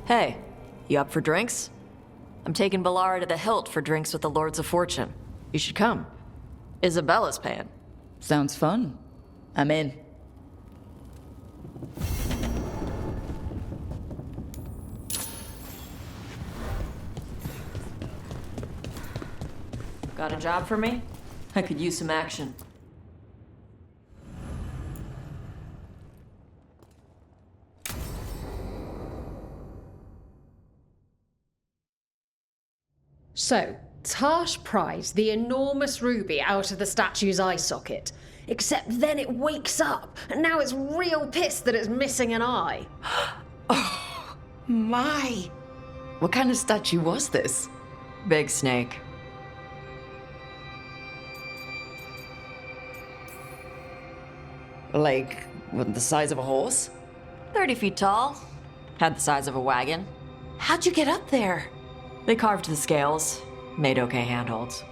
Hey, you up for drinks? I'm taking Bellara to the Hilt for drinks with the Lords of Fortune. You should come. Isabella's paying. Sounds fun. I'm in. Got a job for me? I could use some action. So, Tash pries the enormous ruby out of the statue's eye socket. Except then it wakes up, and now it's real pissed that it's missing an eye. Oh, my. What kind of statue was this? Big snake. Like, the size of a horse? 30 feet tall. Had the size of a wagon. How'd you get up there? They carved the scales. Made okay handholds.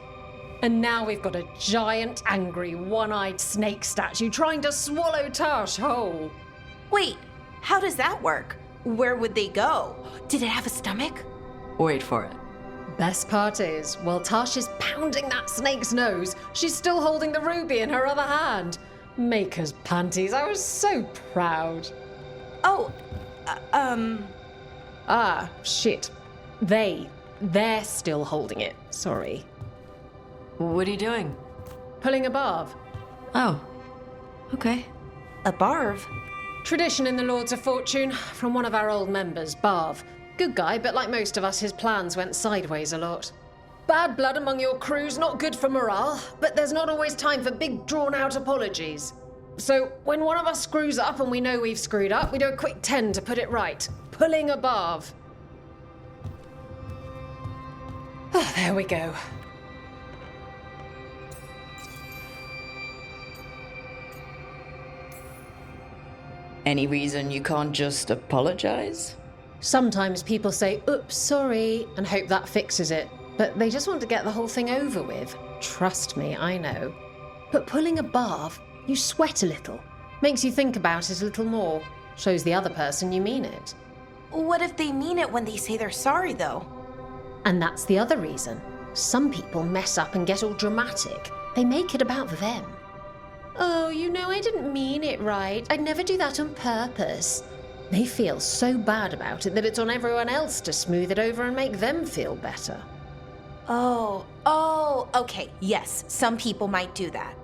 And now we've got a giant, angry, one-eyed snake statue trying to swallow Tash whole. Wait, how does that work? Where would they go? Did it have a stomach? Wait for it. Best part is, while Tash is pounding that snake's nose, she's still holding the ruby in her other hand. Maker's panties, I was so proud. Oh, Ah, shit. They're still holding it, sorry. What are you doing? Pulling a barb. Oh, okay. A barb? Tradition in the Lords of Fortune, from one of our old members, Barv. Good guy, but like most of us, his plans went sideways a lot. Bad blood among your crew's not good for morale, but there's not always time for big, drawn-out apologies. So, when one of us screws up and we know we've screwed up, we do a quick 10 to put it right. Pulling a Barv. Oh, there we go. Any reason you can't just apologize? Sometimes people say, oops, sorry, and hope that fixes it. But they just want to get the whole thing over with. Trust me, I know. But pulling a barb, you sweat a little. Makes you think about it a little more. Shows the other person you mean it. What if they mean it when they say they're sorry, though? And that's the other reason. Some people mess up and get all dramatic. They make it about them. Oh, you know, I didn't mean it right. I'd never do that on purpose. They feel so bad about it that it's on everyone else to smooth it over and make them feel better. Oh, okay, yes, some people might do that.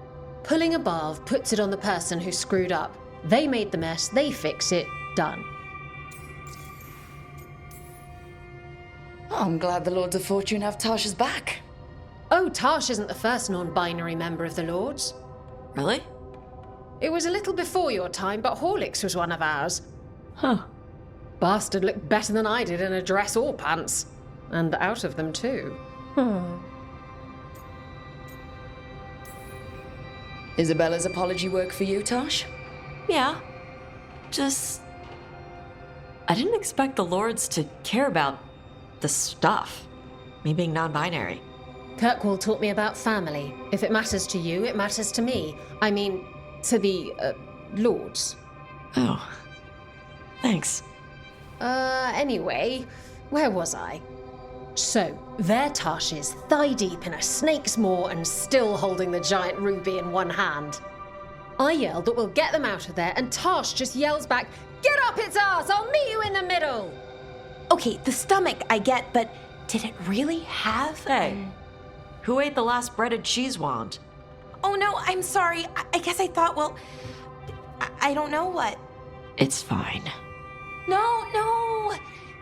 Pulling a barb puts it on the person who screwed up. They made the mess, they fix it, done. Oh, I'm glad the Lords of Fortune have Tasha's back. Oh, Tash isn't the first non-binary member of the Lords. Really? It was a little before your time, but Horlicks was one of ours. Huh. Bastard looked better than I did in a dress or pants. And out of them, too. Isabella's apology work for you, Tash? Yeah. Just... I didn't expect the Lords to care about the stuff. Me being non-binary. Kirkwall taught me about family. If it matters to you, it matters to me. I mean, to the, Lords. Oh. Thanks. Anyway, where was I? So, there Tash is, thigh-deep in a snake's maw and still holding the giant ruby in one hand. I yelled that we'll get them out of there, and Tash just yells back, "Get up its ass! I'll meet you in the middle!" Okay, the stomach I get, but did it really have... Hey, who ate the last breaded cheese wand? Oh no, I'm sorry. I guess I thought, well... I don't know what. It's fine. No!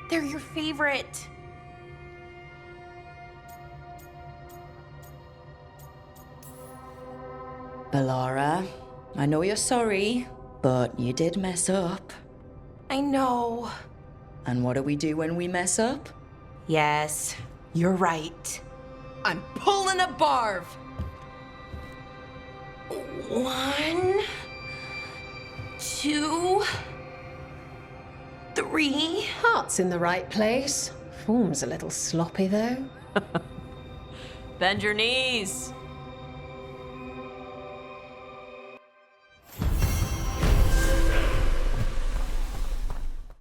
They're your favorite. Bellara, I know you're sorry, but you did mess up. I know. And what do we do when we mess up? Yes, you're right. I'm pulling a barb. 1, 2, 3. Heart's in the right place. Form's a little sloppy, though. Bend your knees.